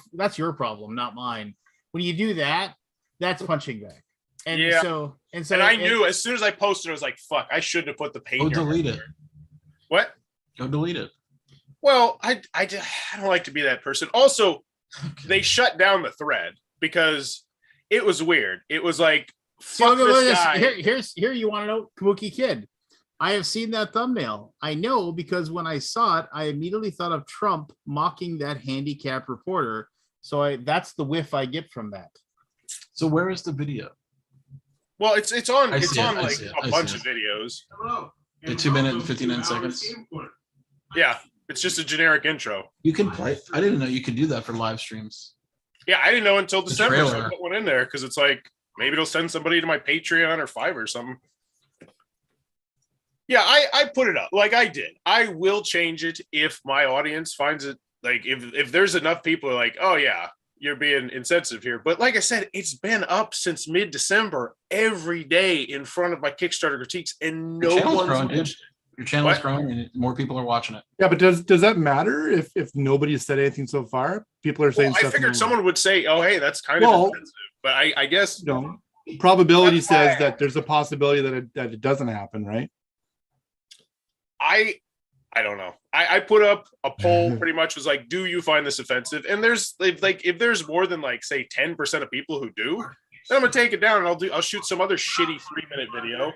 S2: problem, not mine. When you do that, that's punching back. And and
S4: I knew as soon as I posted, I was like, "Fuck, I shouldn't have put the page."
S1: Go delete it.
S4: What?
S1: Go delete it.
S4: Well, I don't like to be that person. Also, they shut down the thread because it was weird. It was like, fuck this guy.
S2: Here you want to know, Kabuki Kid. I have seen that thumbnail. I know because when I saw it, I immediately thought of Trump mocking that handicapped reporter. So that's the whiff I get from that.
S1: So where is the video?
S4: Well, it's on
S1: a
S4: bunch of videos.
S5: Hello.
S1: The 2 minute and 59 seconds.
S4: Yeah, it's just a generic intro.
S1: You can play. I didn't know you could do that for live streams.
S4: Yeah, I didn't know until December. So
S1: trailer.
S4: I put one in there because it's like maybe it'll send somebody to my Patreon or Fiverr or something. Yeah, I put it up like I did. I will change it if my audience finds it. Like if there's enough people who are like, oh yeah, you're being insensitive here. But like I said, it's been up since mid-December every day in front of my Kickstarter critiques, and no one's
S1: growing,
S4: mentioned it.
S1: Your channel's growing and more people are watching it.
S3: Yeah, but does that matter if nobody's said anything so far? People are saying
S4: I
S3: stuff.
S4: figured someone would say, oh hey, that's kind of insensitive. But I guess
S3: probability says that there's a possibility that it doesn't happen, right?
S4: I don't know. I put up a poll pretty much was like, do you find this offensive? And there's like, if there's more than like say 10% of people who do, then I'm gonna take it down and I'll shoot some other shitty 3-minute video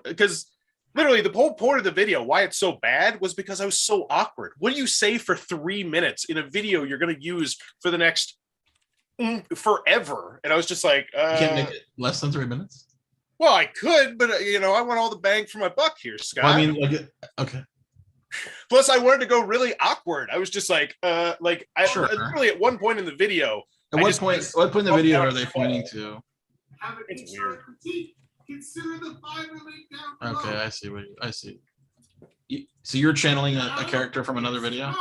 S4: because literally the whole point of the video, why it's so bad was because I was so awkward. What do you say for 3 minutes in a video you're gonna use for the next forever? And I was just like,
S1: you can't make it less than 3 minutes.
S4: Well, I could, but I want all the bang for my buck here, Scott.
S1: Well, I mean, okay.
S4: Plus, I wanted to go really awkward. I was just like,
S1: Sure.
S4: Literally at one point in the video.
S1: What point in the video are they pointing to?
S4: It's weird.
S5: Consider the Fiverr link down below.
S1: Okay, I see. So you're channeling a character from another video?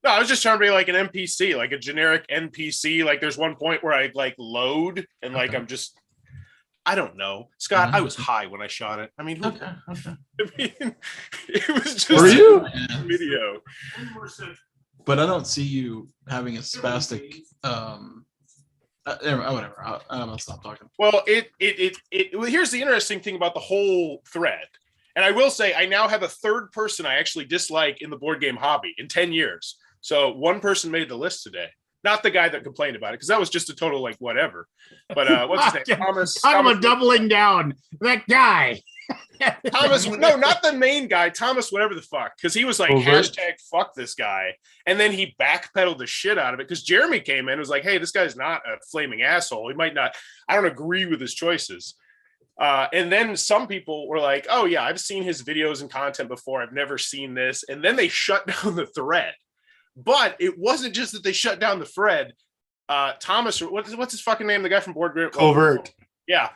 S4: No, I was just trying to be like an NPC, like a generic NPC. Like there's one point where I like load and like I'm just. I don't know, Scott. I was high when I shot it. I mean,
S1: Okay.
S4: I mean, it was just
S3: Were you?
S4: a video.
S1: But I don't see you having a spastic. Whatever. I'm gonna stop talking.
S4: Well, here's the interesting thing about the whole thread, and I will say I now have a third person I actually dislike in the board game hobby in 10 years. So one person made the list today. Not the guy that complained about it, because that was just a total like whatever. But what's his name? Thomas.
S2: I'm doubling down. That guy.
S4: Thomas, no, not the main guy. Thomas, whatever the fuck, because he was like hashtag fuck this guy, and then he backpedaled the shit out of it because Jeremy came in and was like, hey, this guy's not a flaming asshole. He might not. I don't agree with his choices. And then some people were like, oh yeah, I've seen his videos and content before. I've never seen this, and then they shut down the thread. But it wasn't just that they shut down the thread. Thomas, what's his fucking name? The guy from Board Grip.
S3: Covert.
S4: Yeah.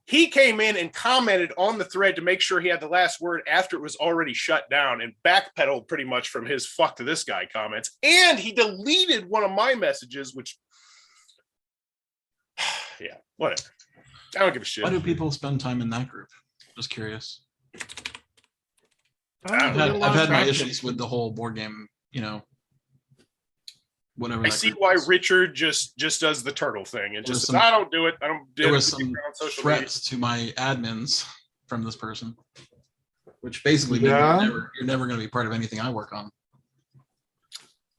S4: He came in and commented on the thread to make sure he had the last word after it was already shut down and backpedaled pretty much from his fuck to this guy comments. And he deleted one of my messages, which, yeah, whatever. I don't give a shit.
S1: Why do people spend time in that group? Just curious. I've had my issues with the whole board game, whatever.
S4: I
S1: that
S4: see
S1: group
S4: why
S1: is.
S4: Richard just does the turtle thing and
S1: There was
S4: just
S1: some-
S4: says, I don't do it. I don't do
S1: There
S4: it
S1: was
S4: on
S1: some
S4: social media.
S1: threats to my admins from this person, which basically
S3: Yeah.
S1: means you're never going to be part of anything I work on.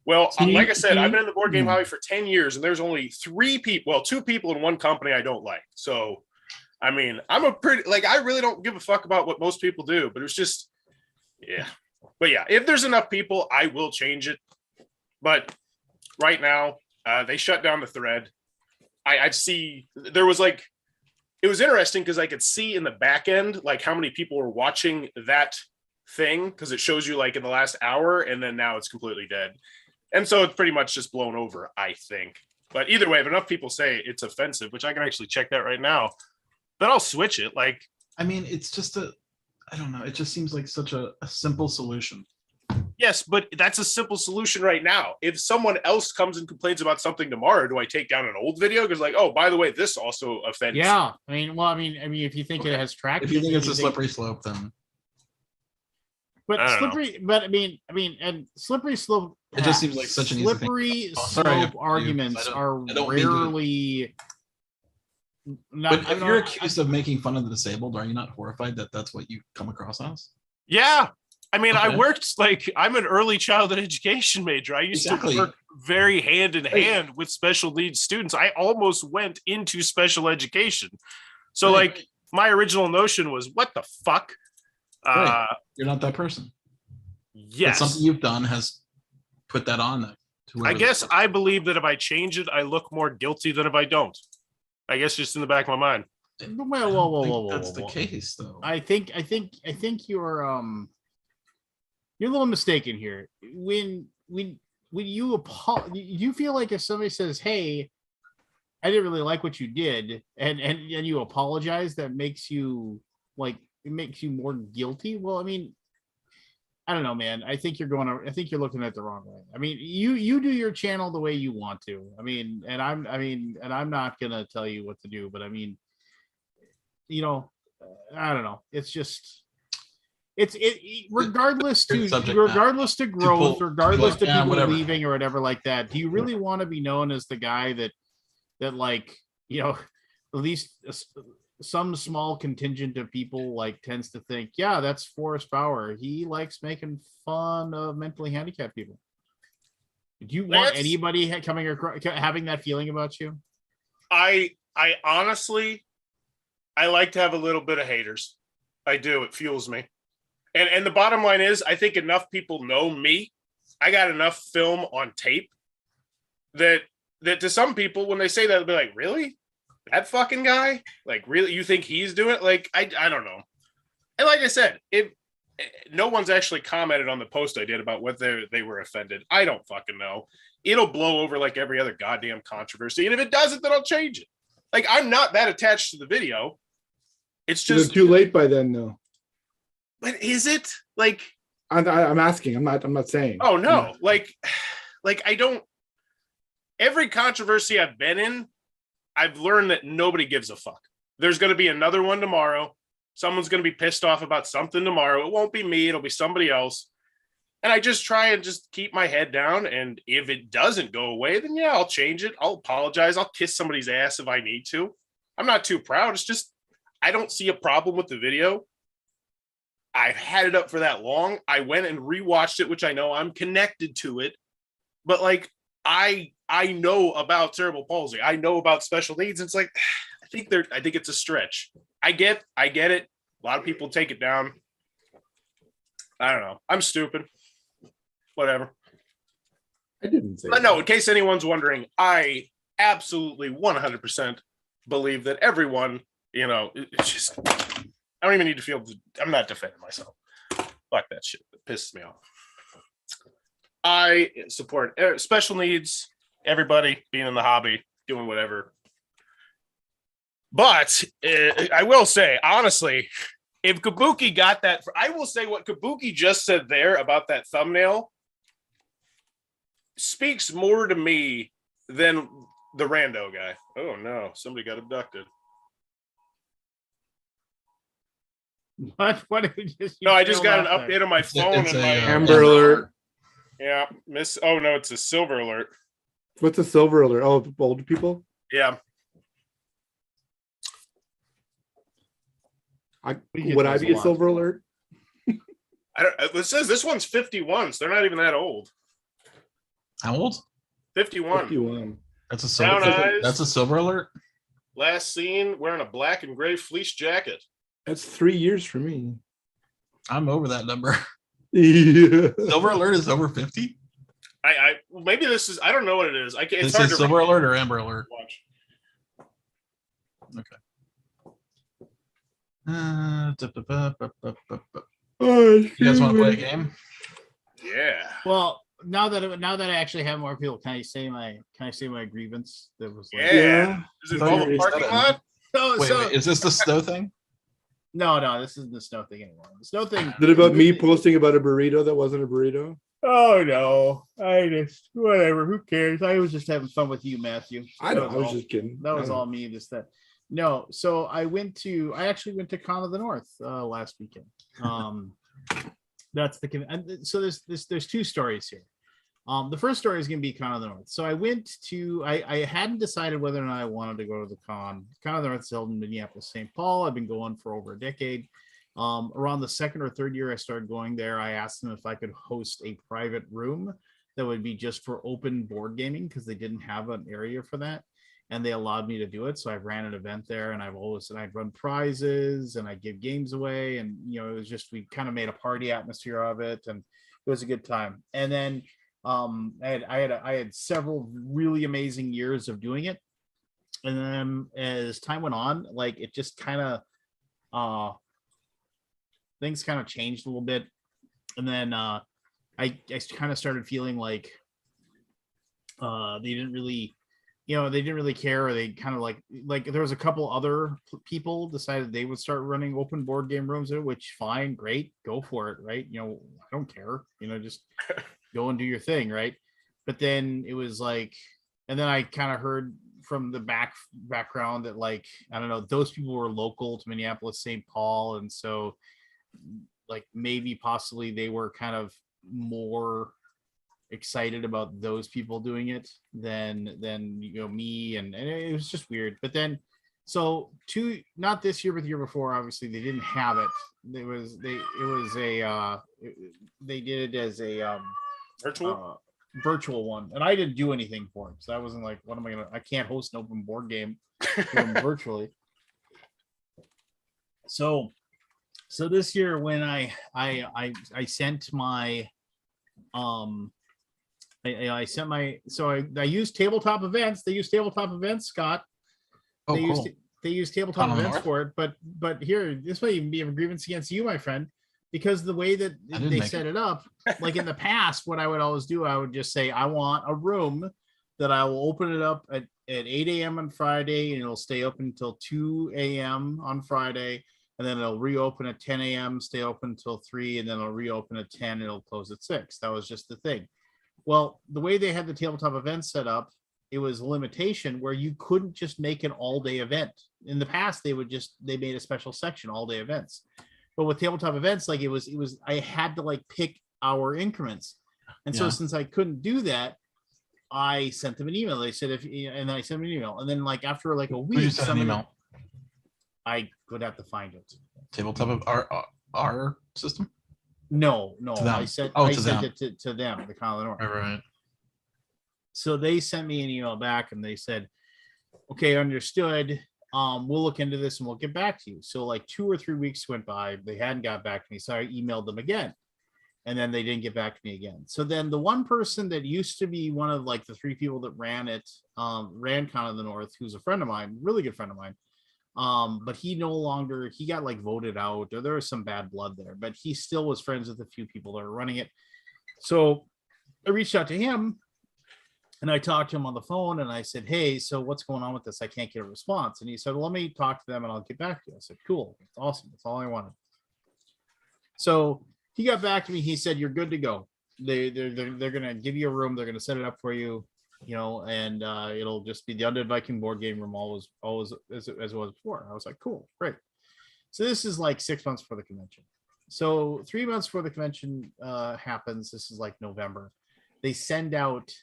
S4: Well, like I said, I've
S3: See?
S4: been in the board game
S3: Hmm.
S4: hobby for 10 years, and there's only 3 people, well, 2 people in one company I don't like. So, I mean, I'm a pretty, I really don't give a fuck about what most people do, but it's just, yeah. But yeah, if there's enough people, I will change it. But right now, they shut down the thread. I see, there was it was interesting because I could see in the back end, how many people were watching that thing, because it shows you in the last hour, and then now it's completely dead. And so it's pretty much just blown over, I think. But either way, if enough people say it's offensive, which I can actually check that right now, then I'll switch it.
S1: I mean, it's just I don't know. It just seems like such a simple solution.
S4: Yes, but that's a simple solution right now. If someone else comes and complains about something tomorrow, do I take down an old video? Because oh, by the way, this also offends.
S2: Yeah, I mean, if you think it has traction,
S1: If you think it's a slippery slope, then
S2: but
S4: I don't know.
S2: slippery, but I mean, and slippery slope.
S1: It just seems like such an easy thing.
S2: slippery
S1: Oh, sorry
S2: slope arguments are
S1: I don't mean to-
S2: rarely. Not,
S1: but if you're accused of making fun of the disabled, are you not horrified that that's what you come across as?
S4: Yeah. I mean, I
S1: Okay.
S4: worked I'm an early childhood education major. I used
S1: Exactly.
S4: to work very hand in
S1: Right.
S4: hand with special needs students. I almost went into special education. So
S1: Right.
S4: my original notion was, what the fuck?
S1: Right. You're not that person. But
S4: Yes.
S1: something you've done has put that on them. to
S4: I
S1: whoever-
S4: guess I believe that if I change it, I look more guilty than if I don't. I guess just in the back of my mind.
S1: I
S2: Whoa,
S1: don't
S2: whoa, whoa,
S1: think
S2: whoa, whoa,
S1: that's
S2: whoa,
S1: the
S2: whoa.
S1: case, though.
S2: I think you're a little mistaken here. When you you feel like if somebody says, "Hey, I didn't really like what you did," and you apologize, that makes you it makes you more guilty. Well, I mean, I don't know, man. I think you're looking at it the wrong way. I mean, you do your channel the way you want to. I mean, and I'm not gonna tell you what to do, but I mean, I don't know. It's just regardless
S1: Good
S2: to
S1: subject matter.
S2: regardless to growth,
S1: People-
S2: regardless to
S1: yeah,
S2: people
S1: whatever.
S2: leaving or whatever like that. Do you really want to be known as the guy that at least some small contingent of people tends to think, yeah, that's Forrest Bauer. He likes making fun of mentally handicapped people. Do you want
S4: That's-
S2: anybody coming across having that feeling about you?
S4: I honestly, I like to have a little bit of haters. I do. It fuels me. And the bottom line is, I think enough people know me. I got enough film on tape that to some people, when they say that, they'll be like, really? That fucking guy? Really? You think he's doing it? I don't know. And like I said, no one's actually commented on the post I did about whether they were offended. I don't fucking know. It'll blow over like every other goddamn controversy. And if it doesn't, then I'll change it. I'm not that attached to the video. It's
S3: Is
S4: just
S3: it too late by then, though?
S4: But is it
S3: I'm asking. I'm not saying.
S4: Oh no! I don't. Every controversy I've been in, I've learned that nobody gives a fuck. There's going to be another one tomorrow. Someone's going to be pissed off about something tomorrow. It won't be me. It'll be somebody else. And I just try and just keep my head down. And if it doesn't go away, then yeah, I'll change it. I'll apologize. I'll kiss somebody's ass if I need to. I'm not too proud. It's just I don't see a problem with the video. I've had it up for that long. I went and rewatched it, which I know I'm connected to it. But I know about cerebral palsy. I know about special needs. It's I think it's a stretch. I get it. A lot of people take it down. I don't know. I'm stupid. Whatever.
S3: I didn't say.
S4: But no, in case anyone's wondering, I absolutely 100% believe that everyone, it's just, I don't even need to feel, I'm not defending myself. Fuck that shit. It pisses me off. I support special needs, everybody being in the hobby, doing whatever. But I will say, honestly, if Kabuki got that, I will say what Kabuki just said there about that thumbnail speaks more to me than the rando guy. Oh no, somebody got abducted.
S2: What did we just?
S4: No, I just got an
S2: trailed off
S4: update on my phone
S1: it's
S4: and
S1: a,
S4: my
S3: Amber alert.
S4: Yeah, miss. Oh no, it's a silver alert.
S3: What's a silver alert? Oh, old people.
S4: Yeah,
S2: We get
S3: Would
S2: those
S3: I
S2: a
S3: be a
S2: lot.
S3: silver alert?
S4: I don't. It says this one's 51, so they're not even that old.
S1: How old?
S4: 51.
S3: 51.
S1: That's a
S4: Brown
S1: silver.
S4: eyes.
S1: That's a silver alert.
S4: Last seen wearing a black and gray fleece jacket.
S3: That's 3 years for me.
S1: I'm over that number.
S3: Yeah.
S1: Silver alert is over 50.
S4: Maybe this is. I don't know what it is. I can't. It's
S1: Is
S4: hard
S1: it
S4: to
S1: silver alert or amber alert?
S4: watch.
S1: You guys want to play a game?
S4: Yeah.
S2: Well, now that I actually have more people, can I say my grievance? That was like,
S4: Yeah. Does it
S1: I thought
S4: involve
S1: you
S4: a
S1: already
S4: parking
S1: said it.
S4: lot?
S2: So,
S1: Wait, is this the snow thing?
S2: no, this isn't the snow thing anymore. The snow thing.
S3: Is it about me posting about a burrito that wasn't a burrito?
S2: Oh no, I just whatever. Who cares? I was just having fun with you, Matthew.
S3: I know.
S2: That
S3: I was
S2: all.
S3: just kidding.
S2: That was
S3: I know.
S2: all me. Just that. No, so I actually went to Con of the North last weekend. That's the and so there's two stories here. The first story is going to be Con of the North. So I went to I hadn't decided whether or not I wanted to go to the con. Con of the North is held in Minneapolis, St. Paul. I've been going for over a decade. Around the second or third year I started going there, I asked them if I could host a private room that would be just for open board gaming because they didn't have an area for that. And they allowed me to do it. So I ran an event there and I'd run prizes and I give games away. And, it was just, we kind of made a party atmosphere of it and it was a good time. And then I had several really amazing years of doing it. And then as time went on, like it just kind of, things kind of changed a little bit. And then I kind of started feeling like they didn't really care, or they kind of like there was a couple other people decided they would start running open board game rooms, which fine, great, go for it, right? I don't care, just go and do your thing, right? But then it was like, and then I kind of heard from the background that like, I don't know, those people were local to Minneapolis, St. Paul, and so like maybe possibly they were kind of more excited about those people doing it than me, and it was just weird. But then not this year but the year before, obviously they didn't have it. They did it as a virtual one, and I didn't do anything for it, so I wasn't like, what am I gonna, I can't host an open board game virtually. So this year when I sent my I used tabletop events. They use tabletop events, Scott.
S1: Oh,
S2: they
S1: cool.
S2: use tabletop
S1: Con of the
S2: events
S1: North?
S2: for it, but here, this might even be a grievance against you, my friend, because the way that
S1: I didn't
S2: they
S1: make
S2: set it up, like in the past, what I would always do, I would just say, I want a room that I will open it up at 8 a.m. on Friday, and it'll stay open until 2 a.m. on Friday, and then it'll reopen at 10 a.m., stay open until 3, and then it'll reopen at 10, and it'll close at 6. That was just the thing. Well, the way they had the tabletop event set up, it was a limitation where you couldn't just make an all-day event. In the past, they made a special section, all-day events. But with tabletop events, like it was I had to like pick hour increments. And so since I couldn't do that, I sent them an email. They said and I sent them an email. And then like after like a week,
S1: Who'd you send an email?
S2: I would have to find it.
S1: Tabletop of our system?
S2: No,
S1: To them.
S2: I sent it to them, the Con of the North.
S1: Right.
S2: So they sent me an email back and they said, okay, understood. We'll look into this and we'll get back to you. So like 2 or 3 weeks went by. They hadn't got back to me. So I emailed them again. And then they didn't get back to me again. So then the one person that used to be one of like the 3 people that ran Con of the North, who's a friend of mine, really good friend of mine. But he got like voted out, or there was some bad blood there, but he still was friends with a few people that were running it. So I reached out to him and I talked to him on the phone and I said, hey, so what's going on with this? I can't get a response. And he said, well, let me talk to them and I'll get back to you. I said, cool. That's awesome. That's all I wanted. So he got back to me. He said, you're good to go. They're going to give you a room. They're going to set it up for you. And it'll just be the Undead Viking board game room always as it was before. I was like, cool, great. So this is like 6 months before the convention. So 3 months before the convention happens, this is like November. They send out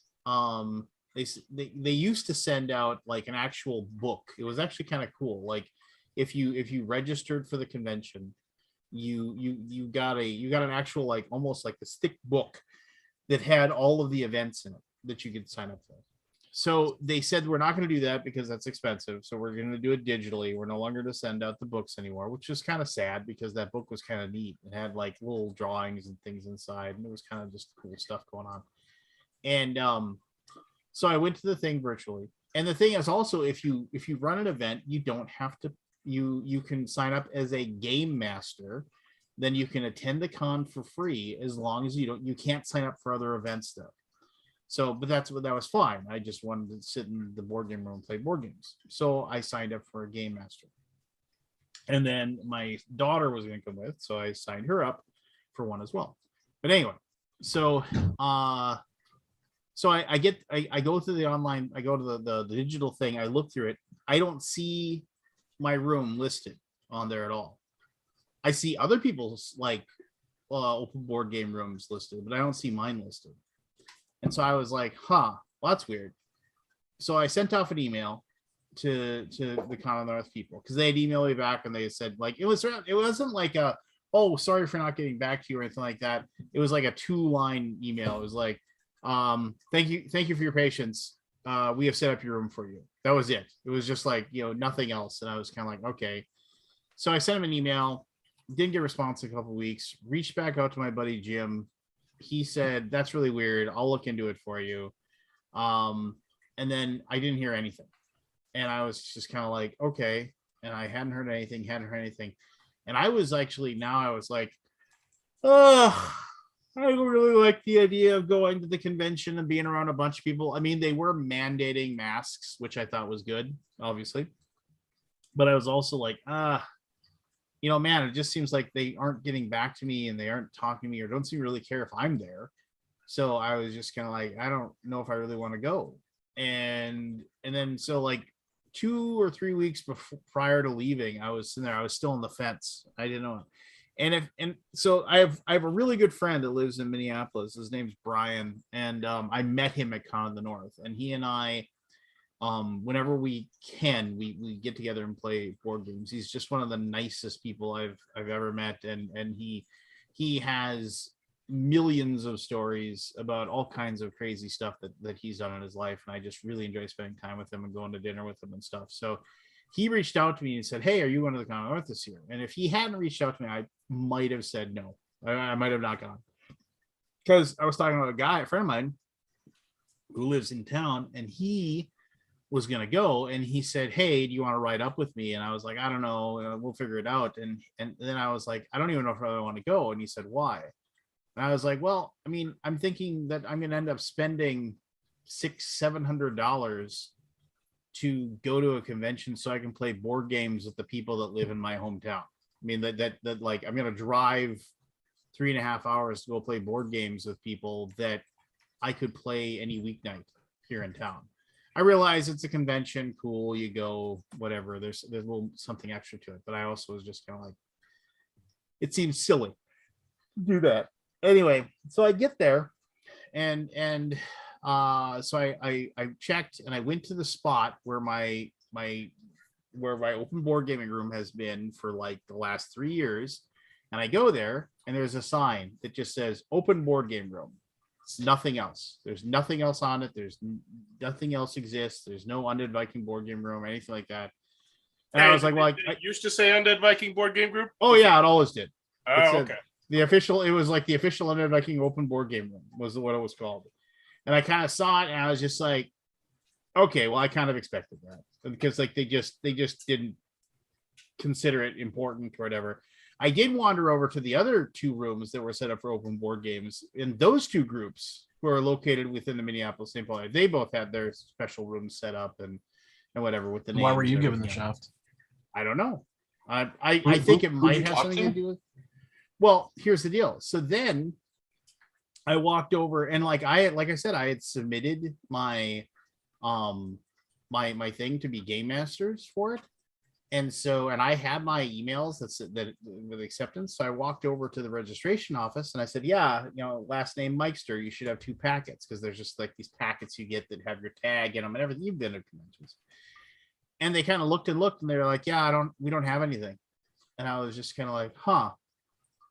S2: they used to send out like an actual book. It was actually kind of cool. Like if you registered for the convention, you got an actual like almost like the stick book that had all of the events in it that you could sign up for. So they said we're not going to do that because that's expensive. So we're going to do it digitally. We're no longer to send out the books anymore, which is kind of sad because that book was kind of neat. It had like little drawings and things inside, and it was kind of just cool stuff going on. And so I went to the thing virtually. And the thing is also, if you run an event, you don't have to. You can sign up as a game master. Then you can attend the con for free as long as you can't sign up for other events though. So, but that was fine. I just wanted to sit in the board game room and play board games. So I signed up for a game master. And then my daughter was going to come with, so I signed her up for one as well. But anyway, so I go to the online, I go to the digital thing, I look through it. I don't see my room listed on there at all. I see other people's like open board game rooms listed, but I don't see mine listed. And so I was like, well, that's weird. So I sent off an email to the Con of the North people because they had emailed me back and they said like it wasn't like a, oh, sorry for not getting back to you or anything like that. It was like a 2-line email. It was like, thank you for your patience. We have set up your room for you. That was it. It was just like, nothing else. And I was kind of like, okay. So I sent him an email, didn't get a response in a couple of weeks, reached back out to my buddy Jim. He said, that's really weird. I'll look into it for you. And then I didn't hear anything. And I was just kind of like, okay. And I hadn't heard anything. And I was actually, now I was like, oh, I really like the idea of going to the convention and being around a bunch of people. I mean, they were mandating masks, which I thought was good, obviously. But I was also like, man, it just seems like they aren't getting back to me and they aren't talking to me or don't seem to really care if I'm there. So I was just kind of like, I don't know if I really want to go. And then so like 2 or 3 weeks prior to leaving, I was sitting there, I was still on the fence. I didn't know. And so I have a really good friend that lives in Minneapolis. His name's Brian. And I met him at Con of the North, and he and I, whenever we can, we get together and play board games. He's just one of the nicest people I've ever met, and he has millions of stories about all kinds of crazy stuff that he's done in his life, and I just really enjoy spending time with him and going to dinner with him and stuff. So he reached out to me and said, hey, are you going to the Con of the North this year? And if he hadn't reached out to me, I might have said no. I might have not gone, because I was talking to a friend of mine who lives in town, and he was going to go, and he said, hey, do you want to ride up with me? And I was like, I don't know, we'll figure it out. And then I was like, I don't even know if I want to go. And he said, why? And I was like, well, I mean, I'm thinking that I'm going to end up spending $600-700 to go to a convention so I can play board games with the people that live in my hometown. I mean, that like, I'm going to drive 3.5 hours to go play board games with people that I could play any weeknight here in town. I realize it's a convention, cool, you go, whatever. There's a little something extra to it, but I also was just kind of like, it seems silly to do that. Anyway, so I get there, and so I checked, and I went to the spot where my open board gaming room has been for like the last 3 years, and I go there, and there's a sign that just says open board game room. It's nothing else. There's nothing else on it. There's nothing else exists. There's no Undead Viking board game room or anything like that. And I was like, well,
S4: it used to say Undead Viking board game group.
S2: Oh yeah, it always did.
S4: Oh, okay.
S2: It was like the official Undead Viking open board game room was what it was called. And I kind of saw it, and I was just like, okay, well, I kind of expected that, because like they just didn't consider it important or whatever. I did wander over to the other 2 rooms that were set up for open board games, and those 2 groups who are located within the Minneapolis St. Paul area, they both had their special rooms set up and whatever with the names.
S1: Why were you
S2: and
S1: given the
S2: everything.
S1: shaft?
S2: I don't know. I think it might have something to do with. Well, here's the deal. So then I walked over, and like I said, I had submitted my my thing to be game masters for it. And so, and I had my emails that with acceptance. So I walked over to the registration office and I said, yeah, last name Mikester, you should have 2 packets, because there's just like these packets you get that have your tag in them and everything. You've been to conventions. And they kind of looked and they were like, yeah, we don't have anything. And I was just kind of like, huh.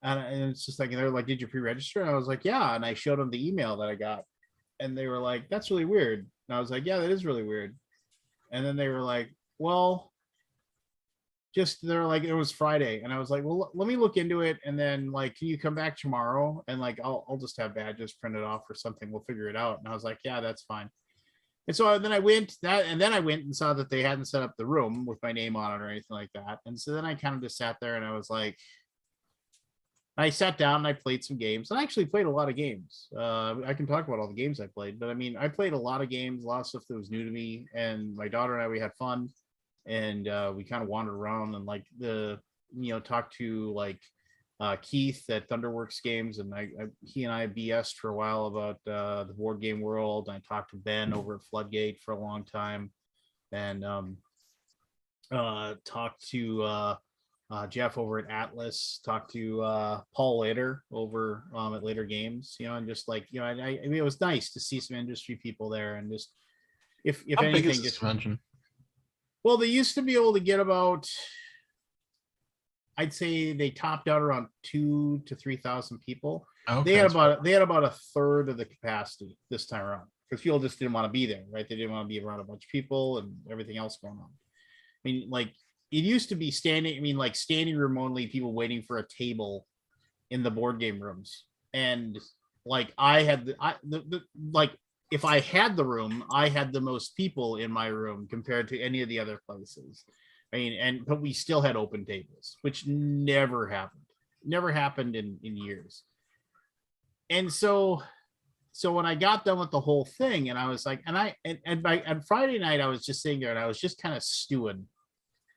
S2: And it's just like, they're like, did you pre-register? And I was like, yeah. And I showed them the email that I got. And they were like, that's really weird. And I was like, yeah, that is really weird. And then they were like, well, they're like, it was Friday. And I was like, well, let me look into it. And then like, can you come back tomorrow? And like, I'll just have badges printed off or something. We'll figure it out. And I was like, yeah, that's fine. And so then I went and saw that they hadn't set up the room with my name on it or anything like that. And so then I kind of just sat there and I was like, I sat down and I played some games. And I actually played a lot of games. I can talk about all the games I played, but I mean, I played a lot of games, a lot of stuff that was new to me. And my daughter and I, we had fun. And we kind of wandered around and like talked to like Keith at Thunderworks Games, and he and I BS'd for a while about the board game world. I talked to Ben over at Floodgate for a long time, and talked to Jeff over at Atlas, talked to Paul Later over at Later Games, and just like I mean, it was nice to see some industry people there, and just if
S1: How big
S2: anything,
S1: is this convention?
S2: well, they used to be able to get about, I'd say they topped out around 2,000 to 3,000 people.
S1: Okay,
S2: They had
S1: that's
S2: about a third of the capacity this time around, because people just didn't want to be there, right? They didn't want to be around a bunch of people and everything else going on. I mean, like it used to be standing room only, people waiting for a table in the board game rooms. And like I had like if I had the room, I had the most people in my room compared to any of the other places. I mean, but we still had open tables, which never happened in years. And so when I got done with the whole thing, and I was like, on Friday night, I was just sitting there and I was just kind of stewing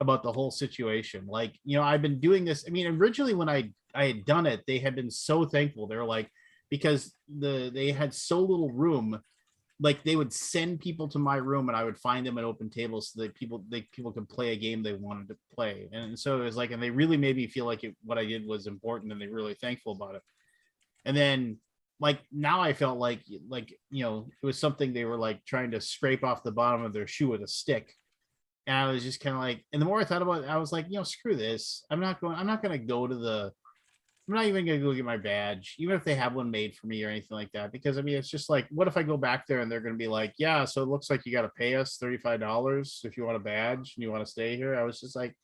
S2: about the whole situation. Like, I've been doing this. I mean, originally when I had done it, they had been so thankful. They were like, because they had so little room, like they would send people to my room and I would find them at open tables so that people could play a game they wanted to play. And so it was like, and they really made me feel like what I did was important, and they were really thankful about it. And then like now I felt like it was something they were like trying to scrape off the bottom of their shoe with a stick. And I was just kind of like, and the more I thought about it, I was like, screw this. I'm not even going to go get my badge, even if they have one made for me or anything like that. Because I mean, it's just like, what if I go back there and they're going to be like, yeah, so it looks like you got to pay us $35 if you want a badge and you want to stay here. I was just like,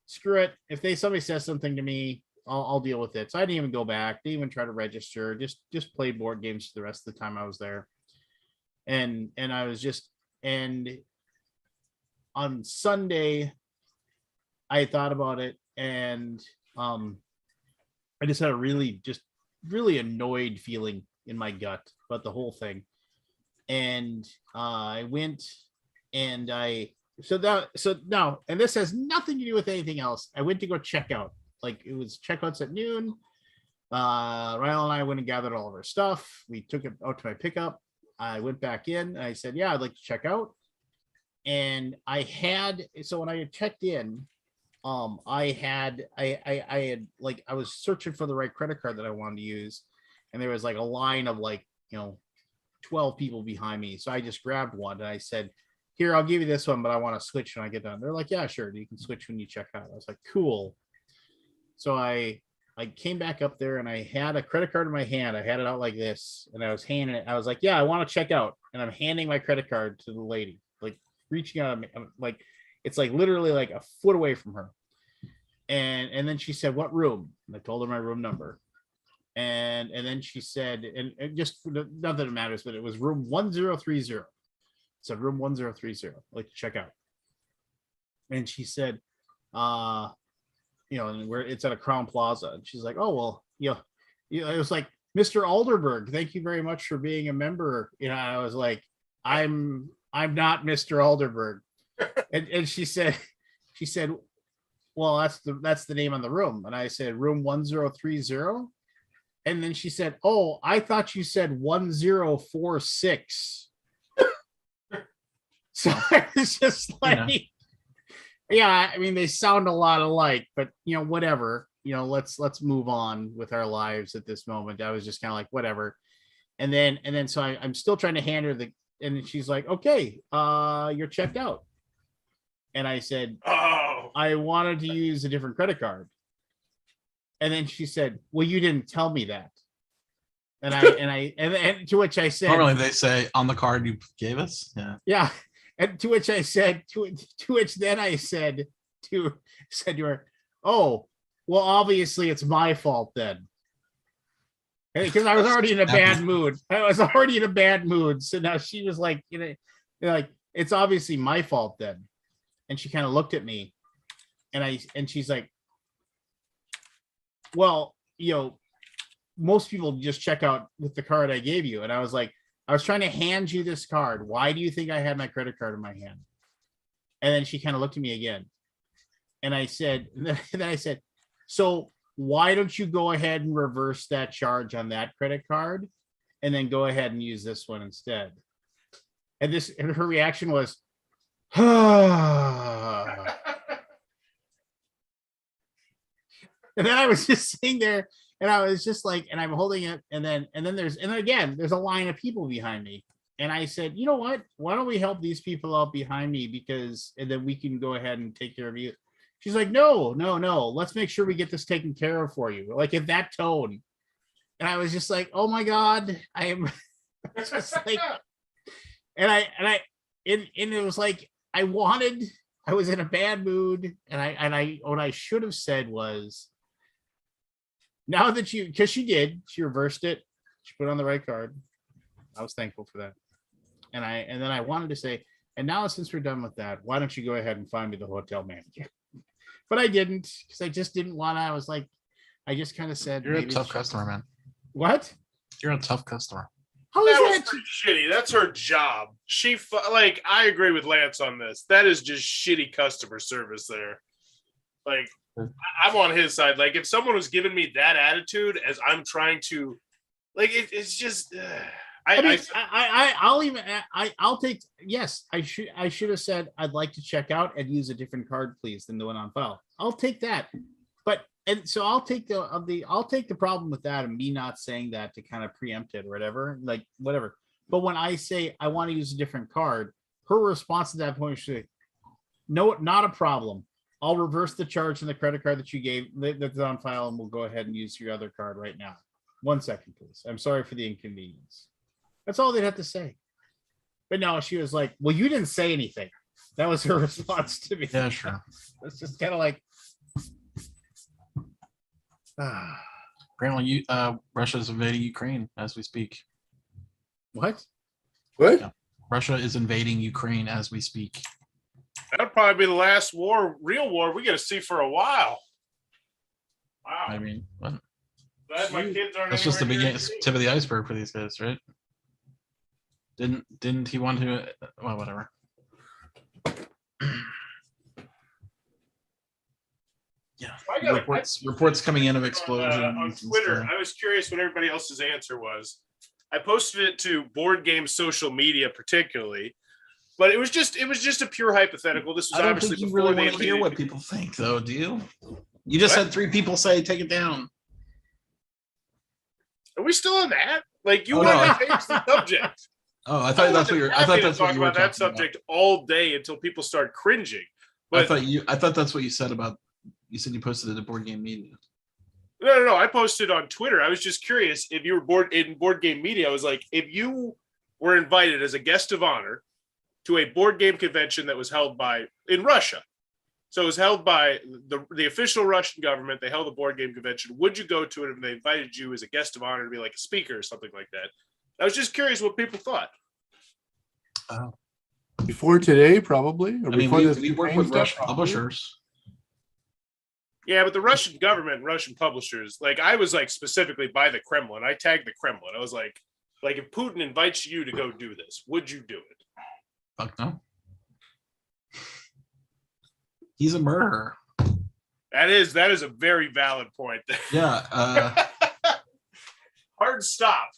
S2: screw it. If somebody says something to me, I'll deal with it. So I didn't even go back. Didn't even try to register. Just played board games the rest of the time I was there. And I was just, and on Sunday, I had thought about it, and I just had a really annoyed feeling in my gut about the whole thing. And I went and so now, and this has nothing to do with anything else. I went to go check out. Like it was checkouts at noon. Ryle and I went and gathered all of our stuff. We took it out to my pickup. I went back in and I said, yeah, I'd like to check out. And so when I had checked in, I was searching for the right credit card that I wanted to use, and there was like a line of 12 people behind me. So I just grabbed one and I said, here, I'll give you this one, but I want to switch when I get done. They're like, yeah, sure, you can switch when you check out. I was like, cool. So I came back up there and I had a credit card in my hand. I had it out like this, and I was handing it. I was like, yeah, I want to check out. And I'm handing my credit card to the lady, like reaching out, like it's like literally like a foot away from her. And then she said, what room? And I told her my room number. And then she said, and just not that it matters, but it was room 1030. So room 1030, like to check out. And she said, and it's at a Crown Plaza. And she's like, oh, well, it was like, Mr. Alderberg, thank you very much for being a member. I was like, I'm not Mr. Alderberg. And she said, well, that's the name on the room. And I said, room 1030. And then she said, oh, I thought you said 1046. So I was just like, Yeah, I mean they sound a lot alike, but whatever. Let's move on with our lives at this moment. I was just kind of like, whatever. And then so I'm still trying to hand her and she's like, okay, you're checked out. And I said,
S4: Oh,
S2: I wanted to use a different credit card. And then she said, well, you didn't tell me that. And to which I said,
S1: Normally they say on the card you gave us. Yeah.
S2: yeah. And to which I said, to which then I said to her, oh, well, obviously it's my fault then. Because I was already in a bad mood. So now she was like, like, it's obviously my fault then. And she kind of looked at me and she's like, well, most people just check out with the card I gave you. And I was like, I was trying to hand you this card. Why do you think I had my credit card in my hand? And then she kind of looked at me again. And I said, so why don't you go ahead and reverse that charge on that credit card and then go ahead and use this one instead? And her reaction was, and then I was just sitting there and I was just like, and I'm holding it. And then there's a line of people behind me. And I said, you know what? Why don't we help these people out behind me? And then we can go ahead and take care of you. She's like, no. Let's make sure we get this taken care of for you. Like in that tone. And I was just like, oh my God, I am just like, and it was like, I was in a bad mood. And what I should have said was, now that because she reversed it. She put on the right card. I was thankful for that. And then I wanted to say, and now since we're done with that, why don't you go ahead and find me the hotel manager? But I didn't, because I just didn't want to. I was like, I just kind of said,
S1: You're a tough customer, man.
S2: What?
S1: You're a tough customer.
S2: How is
S4: that was
S2: that?
S4: pretty shitty. That's her job. I agree with Lance on this. That is just shitty customer service there. Like, I'm on his side. Like, if someone was giving me that attitude as I'm trying to, like, it's just.
S2: I'll take. Yes, I should have said I'd like to check out and use a different card, please, than the one on file. I'll take that. So I'll take the problem with that and me not saying that to kind of preempt it or whatever, like whatever. But when I say I want to use a different card, her response at that point should be, no, not a problem. I'll reverse the charge on the credit card that you gave that's on file, and we'll go ahead and use your other card right now. 1 second, please. I'm sorry for the inconvenience. That's all they'd have to say. But no, she was like, well, you didn't say anything. That was her response to me.
S1: Yeah, sure.
S2: It's just kind of like,
S1: Apparently, Russia's invading Ukraine as we speak.
S2: what?
S3: What?
S1: Yeah. Russia is invading Ukraine as we speak.
S4: That'll probably be the last real war we get to see for a while. Wow.
S1: I mean, what?
S4: Glad my kids aren't.
S1: That's just the
S4: anywhere near
S1: beginning,
S4: me.
S1: tip of the iceberg for these guys, right? Didn't he want to? Well, whatever. Yeah,
S4: I got
S1: reports coming in of explosions
S4: on Twitter. I was curious what everybody else's answer was. I posted it to Board Game social media, particularly, but it was just a pure hypothetical. This was
S1: I don't
S4: obviously
S1: think you
S4: before
S1: really
S4: they
S1: want to hear
S4: invaded.
S1: what people think, though, do you? You just
S4: What?
S1: had 3 people say, "Take it down."
S4: Are we still on that? Like, you
S1: Oh,
S4: wanted
S1: no.
S4: to change the subject.
S1: Oh, I thought that's what you're. I thought that's what
S4: talk
S1: you were
S4: about that
S1: talking
S4: subject all day until people start cringing.
S1: about.
S4: But
S1: I thought that's what you said about. You said you posted it at Board Game Media.
S4: no. I posted on Twitter. I was just curious if you were in Board Game Media. I was like, if you were invited as a guest of honor to a board game convention that was held in Russia. So it was held by the official Russian government. They held a board game convention. Would you go to it if they invited you as a guest of honor to be like a speaker or something like that? I was just curious what people thought.
S1: Oh,
S3: Before today, probably. Or
S1: I mean,
S3: before this
S1: we work
S3: Ukraine
S1: with
S3: stuff,
S1: Russian
S3: probably.
S1: publishers.
S4: Yeah, but the Russian government and Russian publishers, like I was like specifically by the Kremlin. I tagged the Kremlin. I was like if Putin invites you to go do this, would you do it?
S1: Fuck no. He's a murderer.
S4: That is a very valid point.
S1: Yeah.
S4: Hard stop.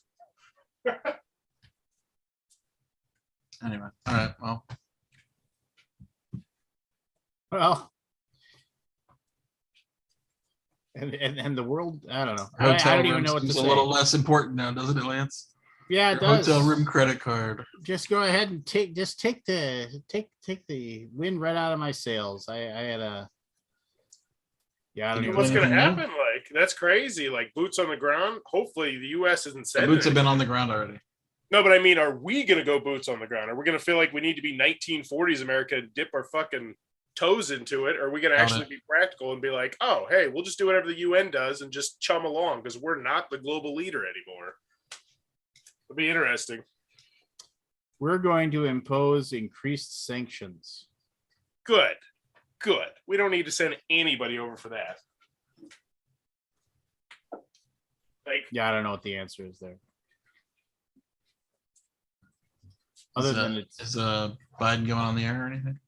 S1: Anyway, all right. Well,
S2: Well, and the world, I don't know.
S1: Hotel
S2: I don't
S1: room
S2: even know what to
S1: seems
S2: say.
S1: a little less important now, doesn't it, Lance?
S2: Yeah, it
S1: Your
S2: does.
S1: hotel room credit card.
S2: Just go ahead and take the wind right out of my sails. I had a I don't
S1: Can you
S2: even
S4: What's
S2: know.
S4: going to
S1: Anything new?
S4: happen? Like, that's crazy. Like, boots on the ground. Hopefully, the U.S. isn't
S1: The
S4: sending
S1: boots have
S4: it.
S1: been on the ground already.
S4: No, but I mean, are we going to go boots on the ground? Are we going to feel like we need to be 1940s America and dip our fucking toes into it? Or are we going to
S1: Doubt
S4: actually
S1: it.
S4: be practical and be like, oh, hey, we'll just do whatever the UN does and just chum along because we're not the global leader anymore? It'll be interesting.
S2: We're going to impose increased sanctions.
S4: Good. Good. We don't need to send anybody over for that. Like,
S2: Yeah, I don't know what the answer is there. Other than it's
S1: Is Biden going on the air or anything?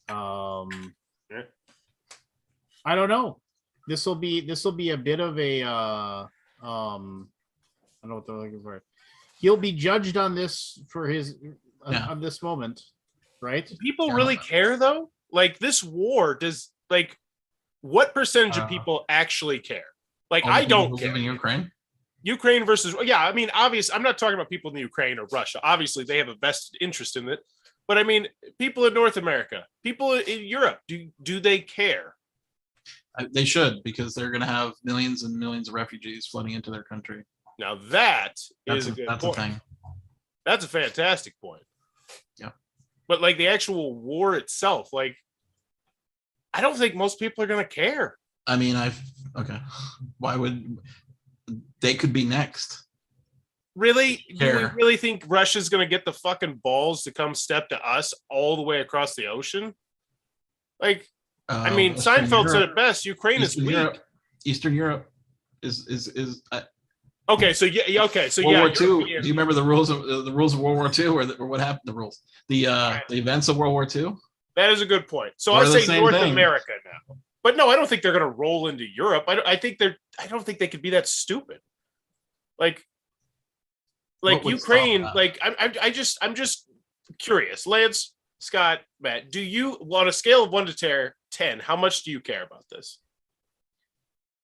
S4: Yeah.
S2: I don't know. This will be a bit of a I don't know what they're looking for. He'll be judged on this for his on this moment, right?
S4: people
S1: Yeah.
S4: really care though? Like, this war does, like, what percentage of
S1: Uh,
S4: people actually care? Like,
S1: All the
S4: I
S1: people
S4: don't
S1: who
S4: care.
S1: live in Ukraine.
S4: Ukraine versus, yeah, I mean, obviously, I'm not talking about people in the Ukraine or Russia. Obviously, they have a vested interest in it. But I mean, people in North America, people in Europe, do they care?
S1: They should, because they're going to have millions and millions of refugees flooding into their country.
S4: Now that
S1: That's
S4: is a good
S1: that's
S4: point.
S1: a thing.
S4: That's a fantastic point.
S1: Yeah.
S4: But like the actual war itself, like, I don't think most people are going to care.
S1: I mean, okay. Why would they could be next?
S4: Really? Do we
S1: Care.
S4: really think Russia's going to get the fucking balls to come step to us all the way across the ocean? Like, I mean,
S1: Western
S4: Seinfeld said
S1: Europe-
S4: it best. Ukraine is
S1: Eastern
S4: weak.
S1: Europe. Eastern Europe is
S4: Okay, so yeah, okay, so
S1: World
S4: yeah.
S1: War II.
S4: European-
S1: Do you remember the rules of World War II, or what happened? The rules, the events of World War II.
S4: That is a good point. So
S1: They're
S4: I'll
S1: the
S4: say
S1: same
S4: North
S1: thing.
S4: America now. But no, I don't think they're going to roll into Europe. I don't think they could be that stupid. Like
S1: What would
S4: Ukraine.
S1: stop that?
S4: Like I'm just curious. Lance, Scott, Matt, do you, on a scale of 1 to 10, how much do you care about this?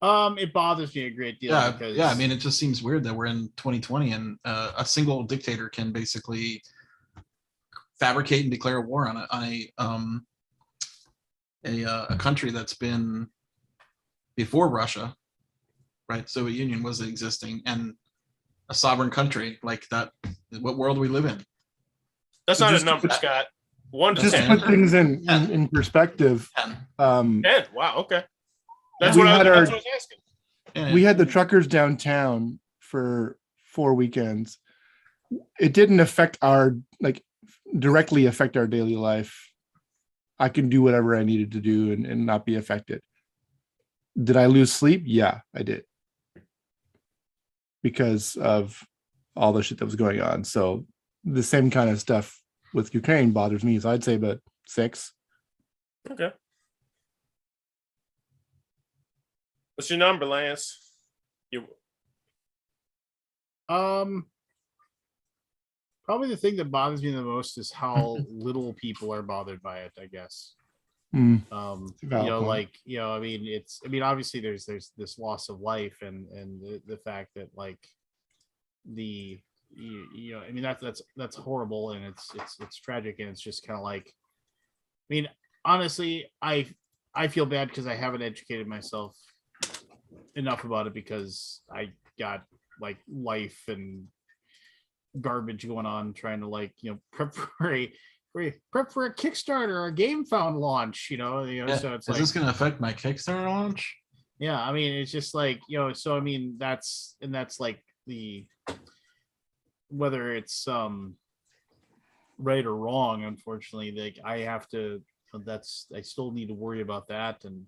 S2: It bothers me a great deal.
S1: Yeah,
S2: because
S1: yeah. I mean, it just seems weird that we're in 2020 and a single dictator can basically fabricate and declare war on a country that's been before Russia, right? Soviet Union was existing, and a sovereign country like that. What world we live in?
S4: That's
S3: So
S4: not a
S3: just to
S4: number,
S3: put-
S4: Scott. 1 to
S3: Just to
S4: 10.
S3: put things in perspective,
S1: 10.
S4: 10. Wow. Okay. That's
S3: We
S4: what
S3: had
S4: that's
S3: our-
S4: what I was asking.
S1: Yeah,
S3: we had the truckers downtown for 4 weekends. It didn't affect directly affect our daily life. I can do whatever I needed to do and not be affected. Did I lose sleep? Yeah, I did. Because of all the shit that was going on. So the same kind of stuff with Ukraine bothers me. So I'd say about 6.
S4: Okay. What's your number, Lance?
S2: Probably the thing that bothers me the most is how little people are bothered by it, I guess.
S3: Mm.
S2: Valid point. I mean, obviously there's this loss of life and the fact that I mean, that's horrible, and it's tragic, and it's just kind of like, I mean, honestly, I feel bad because I haven't educated myself enough about it, because I got like life and garbage going on, trying to prep for a Kickstarter or a Game Found launch,
S1: Yeah.
S2: so it's
S1: Is this going to affect my Kickstarter launch?
S2: yeah, I mean, it's just like, so I mean, that's like the, whether it's right or wrong, unfortunately, like I have to, I still need to worry about that and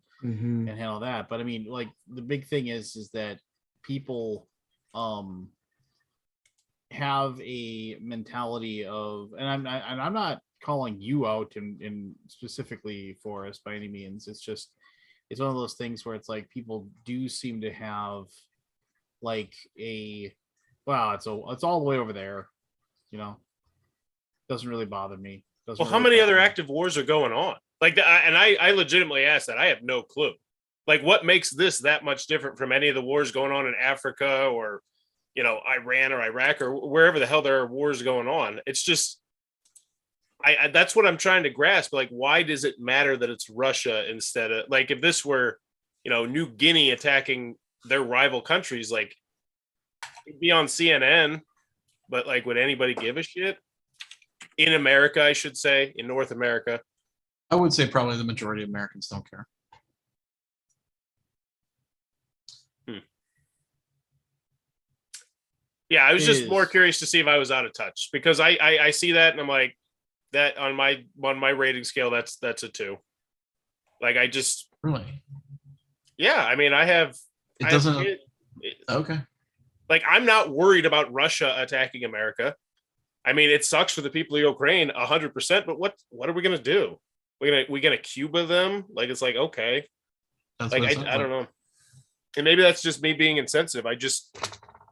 S2: handle that. But I mean, like, the big thing is that people have a mentality of, and I'm not calling you out in specifically for us by any means. It's just, it's one of those things where it's like people do seem to have like it's all the way over there, doesn't really bother me. Doesn't
S4: Well, how
S2: really
S4: many
S2: affect
S4: other
S2: me.
S4: active wars are going on? Like, I legitimately asked that. I have no clue. Like, what makes this that much different from any of the wars going on in Africa or, Iran or Iraq or wherever the hell there are wars going on? It's just, I that's what I'm trying to grasp. Like, why does it matter that it's Russia instead of, like, if this were, New Guinea attacking their rival countries, like, it'd be on CNN, but like, would anybody give a shit? In America, I should say, in North America.
S1: I would say probably the majority of Americans don't care.
S4: Yeah, I was
S2: It
S4: just more
S2: is.
S4: curious to see if I was out of touch because I see that and I'm like, that on my rating scale, that's a 2. Like, I just,
S1: Really?
S4: yeah, I mean, I have
S1: It doesn't.
S4: it-
S1: Okay.
S4: like, I'm not worried about Russia attacking America. I mean, it sucks for the people of Ukraine 100%, but what are we gonna do? We gonna Cuba them? Like, it's like, okay,
S1: That's
S4: like
S1: what it sounds
S4: I don't know, and maybe that's just me being insensitive.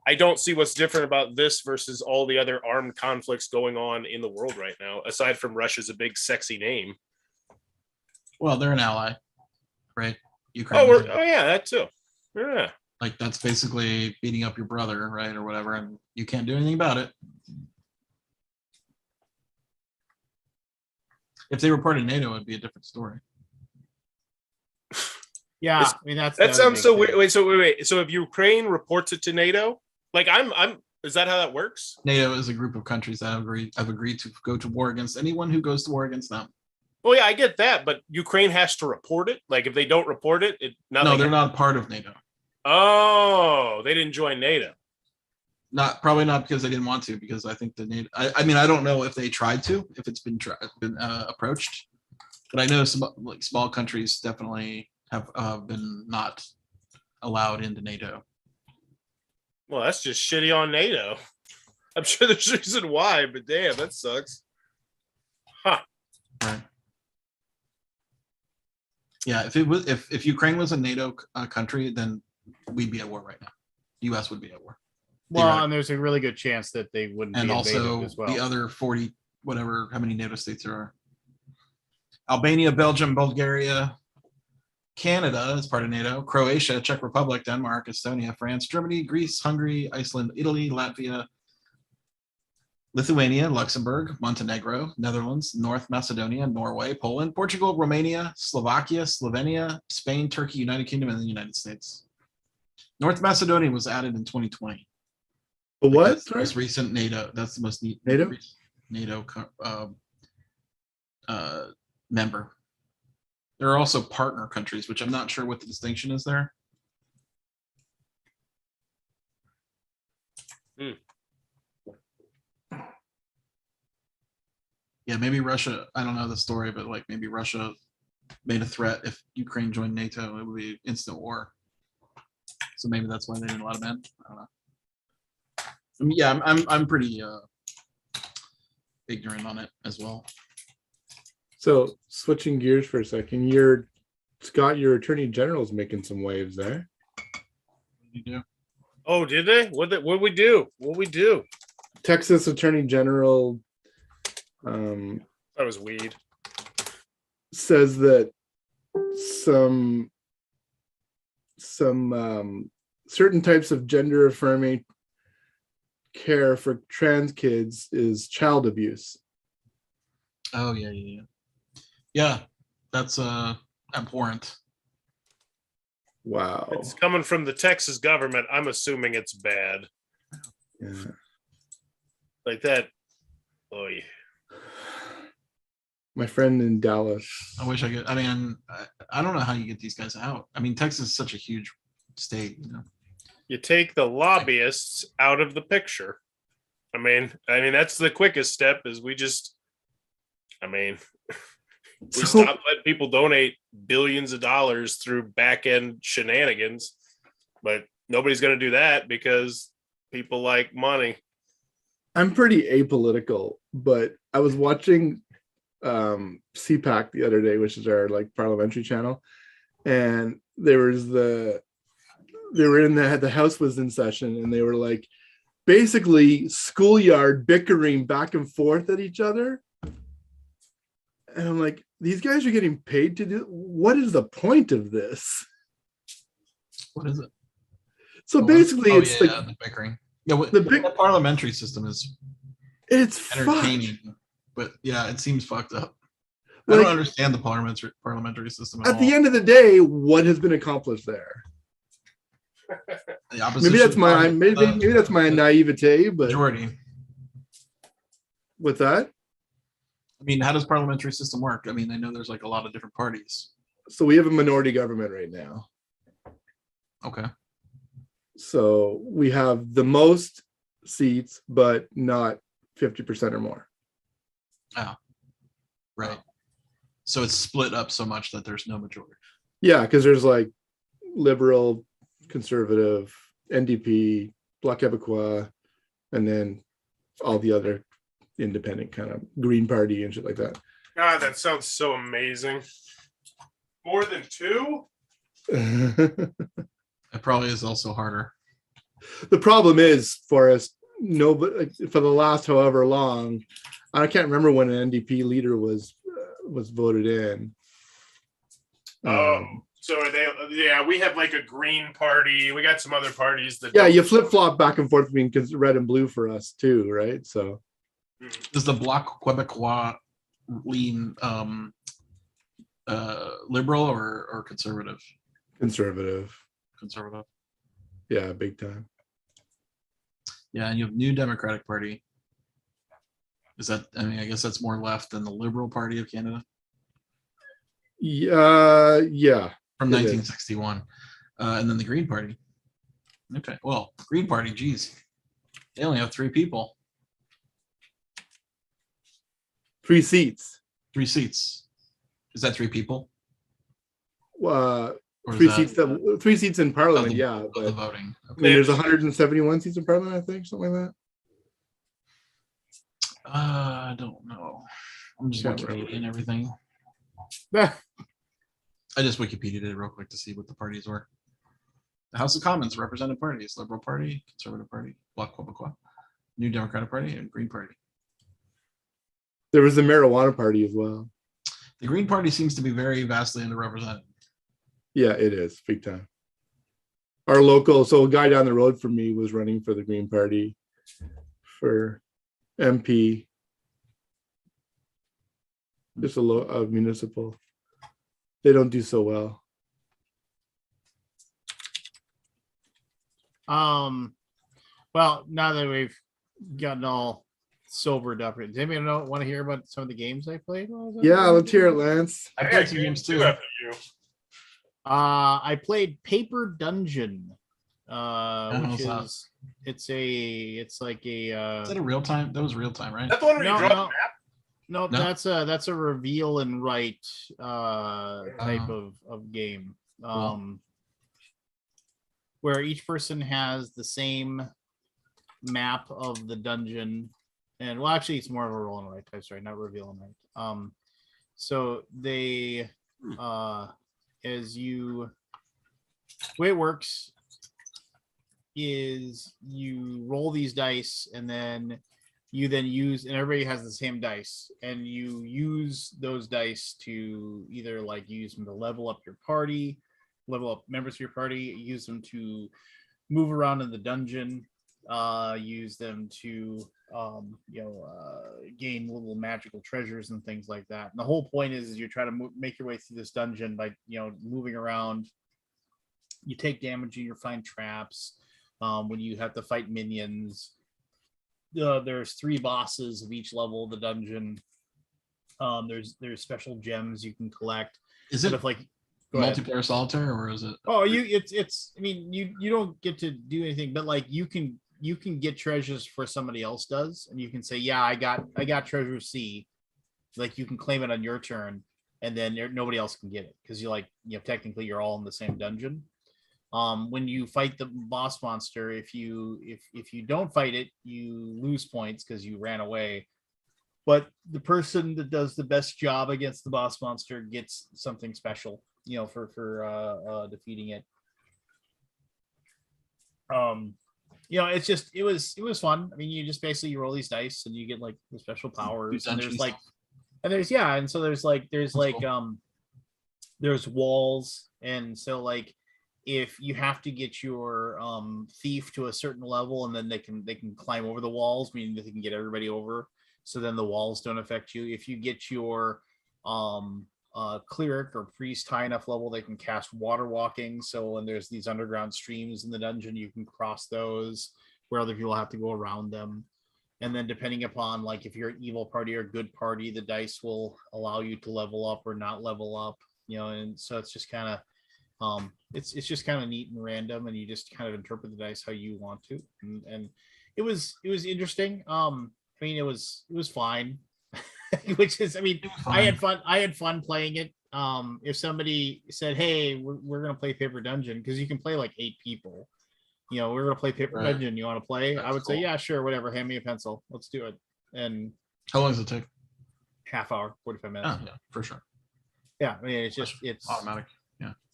S4: I don't see what's different about this versus all the other armed conflicts going on in the world right now, aside from Russia's a big sexy name.
S1: Well, they're an ally, right? Ukraine.
S4: Oh yeah, that too. Yeah.
S1: Like, that's basically beating up your brother, right, or whatever, and you can't do anything about it. If they reported NATO, it'd be a different story.
S2: Yeah,
S4: It's-
S2: I mean that's
S4: That
S2: the other
S4: sounds
S2: big
S4: so
S2: thing.
S4: weird. Wait. So if Ukraine reports it to NATO, like is that how that works?
S1: NATO is a group of countries that have agreed to go to war against anyone who goes to war against them.
S4: Well, yeah, I get that, but Ukraine has to report it. Like, if they don't report it, nothing.
S1: No, they're not part of NATO.
S4: Oh, they didn't join NATO.
S1: Probably not because they didn't want to. Because I think the NATO. I mean, I don't know if they tried to, if it's been approached, but I know some like small countries definitely have been not allowed into NATO.
S4: Well, that's just shitty on NATO. I'm sure there's a reason why, but damn, that sucks. Huh.
S1: Right. Yeah, if Ukraine was a NATO country, then we'd be at war right now. U.S. would be at war.
S2: Well,
S1: Theoretically.
S2: and there's a really good chance that they wouldn't
S1: And
S2: be
S1: also
S2: invaded as well.
S1: the other 40, whatever, how many NATO states there are. Albania, Belgium, Bulgaria, Canada is part of NATO, Croatia, Czech Republic, Denmark, Estonia, France, Germany, Greece, Hungary, Iceland, Italy, Latvia, Lithuania, Luxembourg, Montenegro, Netherlands, North Macedonia, Norway, Poland, Portugal, Romania, Slovakia, Slovenia, Spain, Turkey, United Kingdom, and the United States. North Macedonia was added in 2020.
S3: But what?
S1: That's the most recent NATO. That's the most
S3: NATO?
S1: NATO member. There are also partner countries, which I'm not sure what the distinction is there. Yeah, maybe Russia. I don't know the story, but like maybe Russia made a threat if Ukraine joined NATO, it would be instant war. So maybe that's why they didn't let them in. I don't know. I mean, yeah, I'm pretty ignorant on it as well.
S3: So switching gears for a second, Scott, your attorney general's making some waves there.
S1: You do.
S4: Oh, did they? What we do? What we do?
S3: Texas Attorney General
S4: That was weed.
S3: says that some certain types of gender affirming care for trans kids is child abuse.
S1: Oh yeah. Yeah, that's abhorrent.
S3: Wow.
S4: It's coming from the Texas government. I'm assuming it's bad.
S3: Yeah.
S4: Like that. Oh yeah.
S3: My friend in Dallas.
S1: I wish I could. I mean, I don't know how you get these guys out. I mean, Texas is such a huge state. You know?
S4: You take the lobbyists out of the picture. I mean that's the quickest step. Is we just. We stop letting people donate billions of dollars through back end shenanigans, but nobody's going to do that because people like money.
S3: I'm pretty apolitical, but I was watching CPAC the other day, which is our like parliamentary channel, and the House was in session, and they were like basically schoolyard bickering back and forth at each other. And I'm like, these guys are getting paid to do. What is the point of this?
S1: What is it?
S3: So basically, it's
S1: yeah, the bickering. Yeah, the parliamentary system is
S3: it's
S1: entertaining,
S3: fucked.
S1: but yeah, it seems fucked up. I
S3: Like,
S1: don't understand the parliamentary system
S3: at the end of the day, what has been accomplished there?
S1: The
S3: Maybe
S1: opposition
S3: that's my
S1: party,
S3: maybe that's my naivete, but
S1: majority.
S3: with that,
S1: I mean, how does parliamentary system work? I mean, I know there's like a lot of different parties.
S3: so we have a minority government right now.
S1: Okay.
S3: So we have the most seats, but not 50% or more.
S1: Oh, right. So it's split up so much that there's no majority.
S3: Yeah, because there's like liberal, conservative, NDP, Bloc Québécois, and then all the other independent kind of Green Party and shit like that.
S4: God, that sounds so amazing. More than two?
S1: It probably is also harder.
S3: The problem is, for us, for the last however long, I can't remember when an NDP leader was voted in.
S4: So are they? Yeah, we have like a Green Party. We got some other parties that.
S3: Yeah, you flip flop back and forth between red and blue for us too, right? So
S1: Does the Bloc Québécois lean liberal or conservative?
S3: conservative.
S1: Conservative.
S3: Yeah, big time.
S1: Yeah, and you have New Democratic Party. Is that? I mean, I guess that's more left than the Liberal Party of Canada
S3: Yeah.
S1: from
S3: It is.
S1: 1961, and then the Green Party. Okay, well, Green Party, geez, they only have 3 people,
S3: 3 seats.
S1: 3 seats. Is that 3 people?
S3: Or
S1: is
S3: 3
S1: that-
S3: seats. 3 seats in Parliament.
S1: Of the-
S3: Yeah,
S1: of
S3: but
S1: the voting.
S3: I
S1: Okay.
S3: mean, there's 171 seats in Parliament, I think, something like
S1: I don't know. I'm just
S3: Can't
S1: Wikipedia and everything.
S3: that.
S1: I just Wikipedia'd it real quick to see what the parties were. The House of Commons represented parties: Liberal Party, Conservative Party, Bloc Québécois, New Democratic Party, and Green Party.
S3: There was the marijuana party as well.
S1: The Green Party seems to be very vastly underrepresented.
S3: Yeah, it is big time. Our local, so a guy down the road from me was running for the Green Party for MP. Just a municipal. They don't do so well.
S2: Well, now that we've gotten all sobered up, does anybody want to hear about some of the games I played?
S3: Yeah, let's hear it, Lance.
S1: I played some games too.
S4: After you.
S2: I played Paper Dungeon, which
S1: what's that?
S2: is it's like a
S1: Is that a real time? That was real time, right?
S4: That's the one where you
S2: No,
S4: draw
S2: no.
S4: the map.
S2: no,
S1: No?
S2: that's a reveal and write type of game. Where each person has the same map of the dungeon, and well, actually, it's more of a roll and write type, sorry, not reveal and write. So they, as you, the way it works is you roll these dice, and then you use, and everybody has the same dice, and you use those dice to either like use them to level up your party, level up members of your party, use them to move around in the dungeon, use them to gain little magical treasures and things like that. And the whole point is you're trying to make your way through this dungeon by moving around. You take damage and you find traps. When you have to fight minions, there's 3 bosses of each level of the dungeon. There's special gems you can collect.
S1: Is it
S2: But if like go ahead.
S1: multiplayer solitaire or is it?
S2: Oh, it's I mean, you don't get to do anything, but like you can get treasures for somebody else does, and you can say, yeah, I got treasure C, like you can claim it on your turn, and then nobody else can get it because technically you're all in the same dungeon. When you fight the boss monster, if you don't fight it, you lose points because you ran away. But the person that does the best job against the boss monster gets something special, for defeating it. It was fun. I mean, you just basically roll these dice and you get like the special powers. And there's like And and so there's
S1: That's cool.
S2: there's walls, and so like if you have to get your thief to a certain level, and then they can climb over the walls, meaning that they can get everybody over, so then the walls don't affect you. If you get your cleric or priest high enough level, they can cast water walking, so when there's these underground streams in the dungeon, you can cross those where other people have to go around them. And then depending upon like if you're an evil party or a good party, the dice will allow you to level up or not level up, and so it's just kind of it's just kind of neat and random, and you just kind of interpret the dice how you want to. And it was interesting. I mean, it was fine. Which is, I mean, I had fun playing it. If somebody said, hey, we're gonna play paper dungeon, because you can play like 8 people, we're gonna play paper dungeon, you want to play? I would say, yeah, sure, whatever, hand me a pencil, let's do it. And
S1: How long does it take?
S2: half hour, 45 minutes.
S1: Oh, yeah, for sure.
S2: Yeah, I mean, it's
S1: automatic.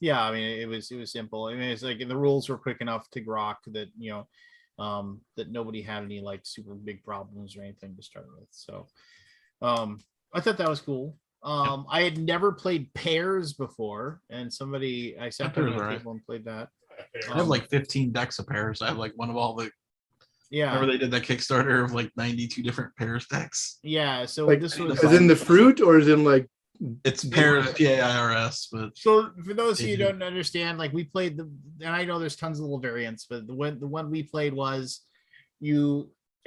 S2: Yeah, I mean, it was simple. I mean, it's like the rules were quick enough to grok that that nobody had any like super big problems or anything to start with. So I thought that was cool. I had never played pairs before, and I sat down at a table and played that.
S1: I have like 15 decks of pairs. I have like one of all the.
S2: Yeah.
S1: Remember they did that Kickstarter of like 92 different pairs decks.
S2: Yeah. So
S3: Like,
S2: this was
S3: is in the fruit or is in like?
S1: It's pairs, PAIRS, but
S2: so for those of you who don't understand, like we played and I know there's tons of little variants, but the one we played was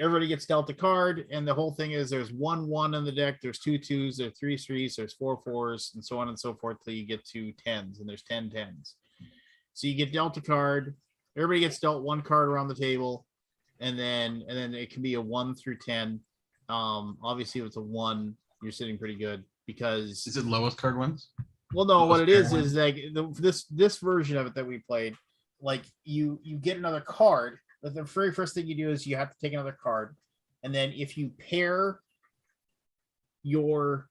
S2: everybody gets dealt a card, and the whole thing is there's 1-1 in the deck, there's 2 2s, there's 3 3s, there's 4 4s, and so on and so forth till you get to 10s, and there's 10 10s. So you get dealt a card, everybody gets dealt 1 card around the table, and then it can be a 1 through 10. Obviously if it's a 1, you're sitting pretty good, because
S1: is it lowest card wins?
S2: Well, no, what it is like this version of it that we played, like you get another card. But the very first thing you do is you have to take another card, and then if you pair your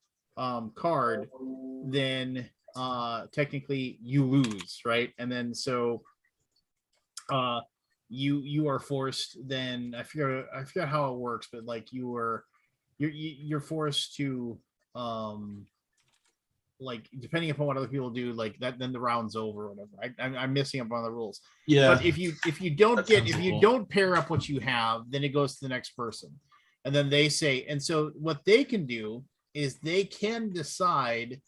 S2: card, then technically you lose, right? And then so you are forced. Then I forget how it works, but like you're forced to like depending upon what other people do, like that, then the round's over or whatever. I'm missing up on the rules.
S1: Yeah.
S2: But if you don't pair up what you have, then it goes to the next person, and then they say. And so what they can do is they can decide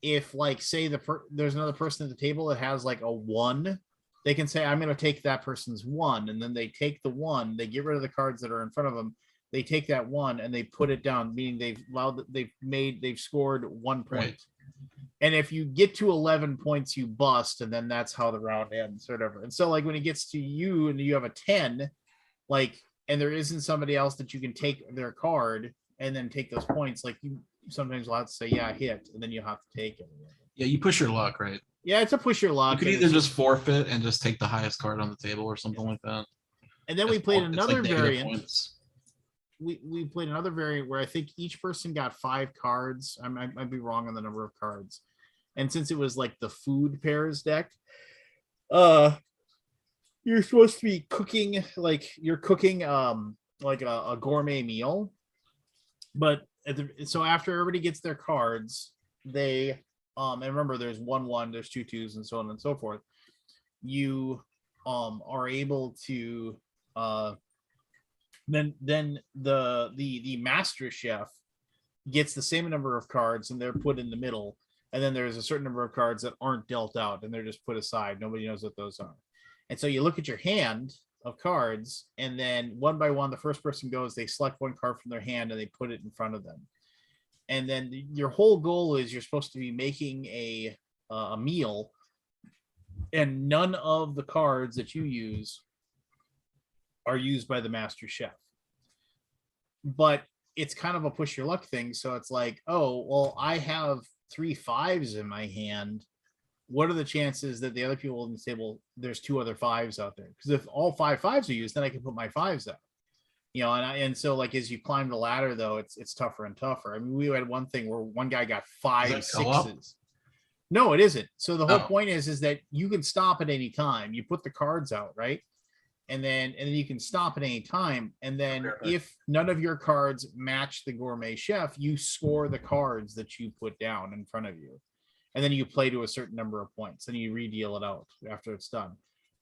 S2: if, like, say there's another person at the table that has like a 1. They can say, I'm going to take that person's 1, and then they take the 1. They get rid of the cards that are in front of them. They take that 1 and they put it down, meaning they've scored 1 point. Right. And if you get to 11 points, you bust, and then that's how the round ends, or whatever. And so, like, when it gets to you and you have a 10, like, and there isn't somebody else that you can take their card and then take those points, like, you sometimes will have to say, yeah, hit, and then you have to take it.
S1: Yeah, you push your luck, right?
S2: Yeah, it's a push your luck.
S1: You could either just forfeit and just take the highest card on the table or something like that.
S2: And then we played another variant. We played another variant where I think each person got 5 cards. I might be wrong on the number of cards. And since it was like the food pairs deck, you're supposed to be cooking, like you're cooking like a gourmet meal. But so after everybody gets their cards, they and remember there's 1-1, there's 2 2s, and so on and so forth. You are able to then the master chef gets the same number of cards, and they're put in the middle, and then there's a certain number of cards that aren't dealt out, and they're just put aside. Nobody knows what those are. And so you look at your hand of cards, and then one by one, the first person goes, they select 1 card from their hand and they put it in front of them. And then your whole goal is you're supposed to be making a meal, and none of the cards that you use are used by the master chef. But it's kind of a push your luck thing. So it's like, oh, well, I have 3 5s in my hand. What are the chances that the other people on the table, there's 2 other 5s out there? Because if all 5 5s are used, then I can put my 5s out. And so like as you climb the ladder, though, it's tougher and tougher. I mean, we had one thing where one guy got 5 6s. No, it isn't. So the whole point is that you can stop at any time. You put the cards out, right? and then you can stop at any time. And then
S3: Okay.
S2: if none of your cards match the gourmet chef, you score the cards that you put down in front of you, and then you play to a certain number of points, and you re-deal it out after it's done.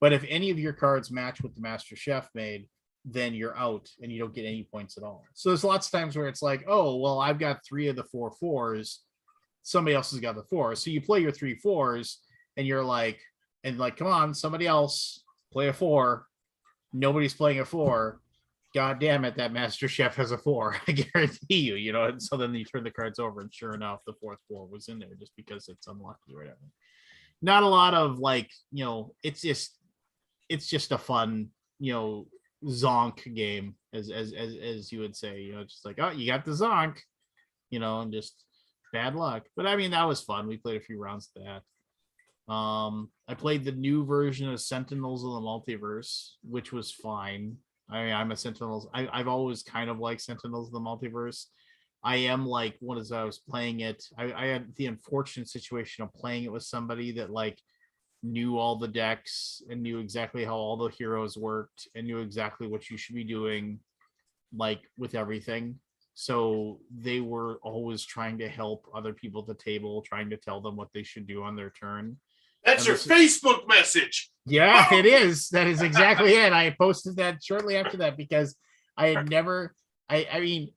S2: But if any of your cards match what the master chef made, then you're out and you don't get any points at all. So there's lots of times where it's like, oh, well, I've got 3 of the 4 fours. Somebody else has got the 4. So you play your 3 fours and you're like, come on, somebody else play a 4. Nobody's playing a 4. God damn it, that master chef has a 4. I guarantee you, you know. And so then you turn the cards over, and sure enough, the 4th 4 was in there just because it's unlucky or whatever. Not a lot of like, you know, it's just a fun, you know, zonk game, as you would say, you know, just like, oh, you got the zonk, you know, and just bad luck. But I mean, that was fun. We played a few rounds of that. I played the new version of Sentinels of the Multiverse, which was fine. I mean, I'm a Sentinels. I've always kind of liked Sentinels of the Multiverse. I am like, I was playing it, I had the unfortunate situation of playing it with somebody that like knew all the decks and knew exactly how all the heroes worked and knew exactly what you should be doing, like with everything. So they were always trying to help other people at the table, trying to tell them what they should do on their turn.
S4: That's
S2: And
S4: your Facebook message.
S2: Yeah, it is. That is exactly it. I posted that shortly after that because I had never, I mean,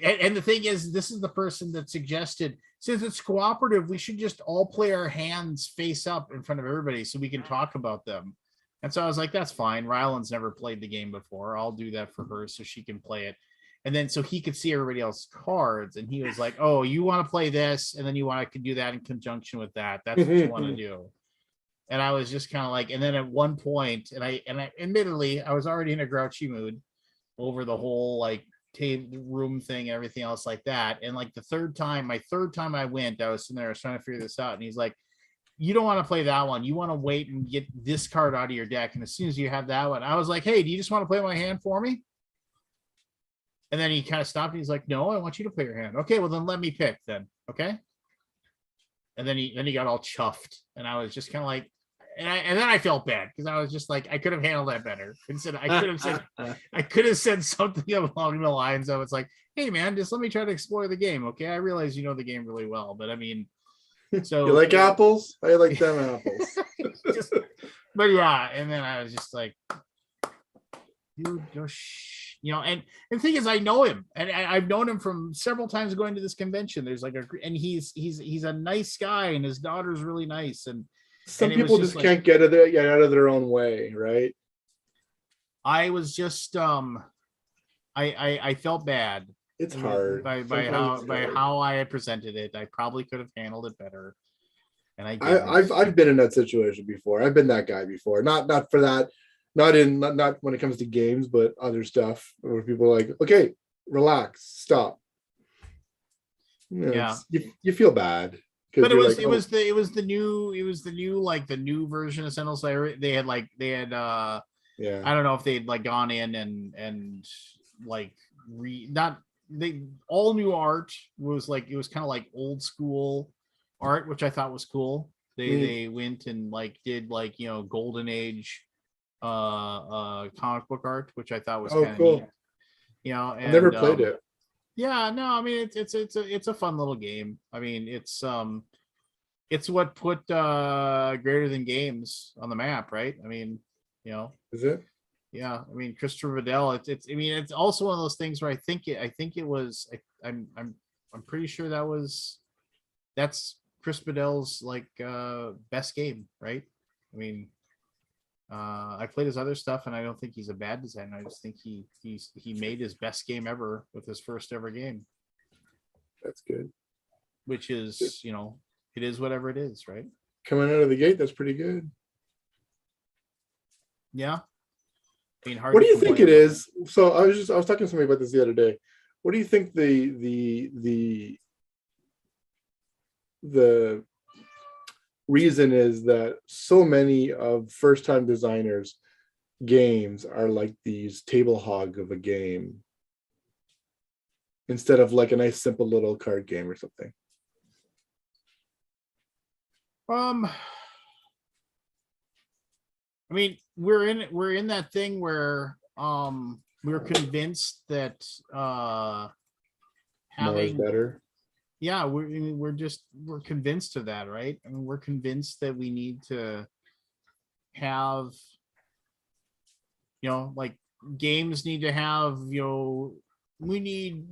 S2: and the thing is, this is the person that suggested, since it's cooperative, we should just all play our hands face up in front of everybody so we can talk about them. And so I was like, that's fine. Ryland's never played the game before. I'll do that for her so she can play it. And then so he could see everybody else's cards. And he was like, oh, you want to play this? And then you want to do that in conjunction with that. That's what you want to do. And I was just kind of like, and then at one point, and I admittedly, I was already in a grouchy mood over the whole like table room thing, everything else like that. And like my third time I went, I was sitting there, I was trying to figure this out. And he's like, you don't want to play that one. You want to wait and get this card out of your deck. And as soon as you have that one, I was like, hey, do you just want to play my hand for me? And then he kind of stopped. And he's like, no, I want you to play your hand. Okay, well then let me pick then. Okay. And then he got all chuffed. And I was just kind of like, and then I felt bad because I was just like, I could have handled that better. Instead, I could have said something along the lines of, it's like, hey man, just let me try to explore the game. Okay. I realize you know the game really well, but I mean, so
S3: You like apples? I like them apples.
S2: but yeah, and then I was just like, dude, you know, and the thing is, I know him, and I've known him from several times going to this convention. There's like and he's a nice guy, and his daughter's really nice, and
S3: Some
S2: and it was
S3: people just
S2: like,
S3: can't get out of their own way, right?
S2: I was just I felt bad.
S3: It's hard.
S2: by
S3: Sometimes it's hard.
S2: how I had presented it. I probably could have handled it better. And
S3: I've been in that situation before. I've been that guy before. Not for that, not when it comes to games, but other stuff where people are like, okay, relax, stop. You know,
S2: Yeah.
S3: You feel bad.
S2: But it was
S3: like,
S2: it was the new like the new version of Sentinels. They had
S3: yeah.
S2: I don't know if they'd like gone in and like all new art was like, it was kind of like old school art, which I thought was cool. They went and like did like, you know, golden age comic book art, which I thought was kind of
S3: cool.
S2: neat. You know, and
S3: I've never played it.
S2: Yeah, no, I mean it's a fun little game. I mean, it's what put Greater Than Games on the map, right? I mean, you know.
S3: Is it?
S2: Yeah, I mean, Christopher Vidal. It's. I mean, it's also one of those things where I think it was. I'm pretty sure that's Chris Vidal's like best game, right? I mean, I played his other stuff, and I don't think he's a bad designer. I just think he made his best game ever with his first ever game.
S3: That's good.
S2: Which is, you know, it is whatever it is, right?
S3: Coming out of the gate, that's pretty good.
S2: Yeah. I mean,
S3: what do you think it is? So I was talking to somebody about this the other day. What do you think the reason is that so many of first-time designers games are like these table hog of a game instead of like a nice simple little card game or something?
S2: I mean, we're in that thing where we're convinced that
S6: More is
S2: having
S6: better.
S2: yeah, we're convinced of that, right? I mean, we're convinced that we need to have, like games need to have, we need,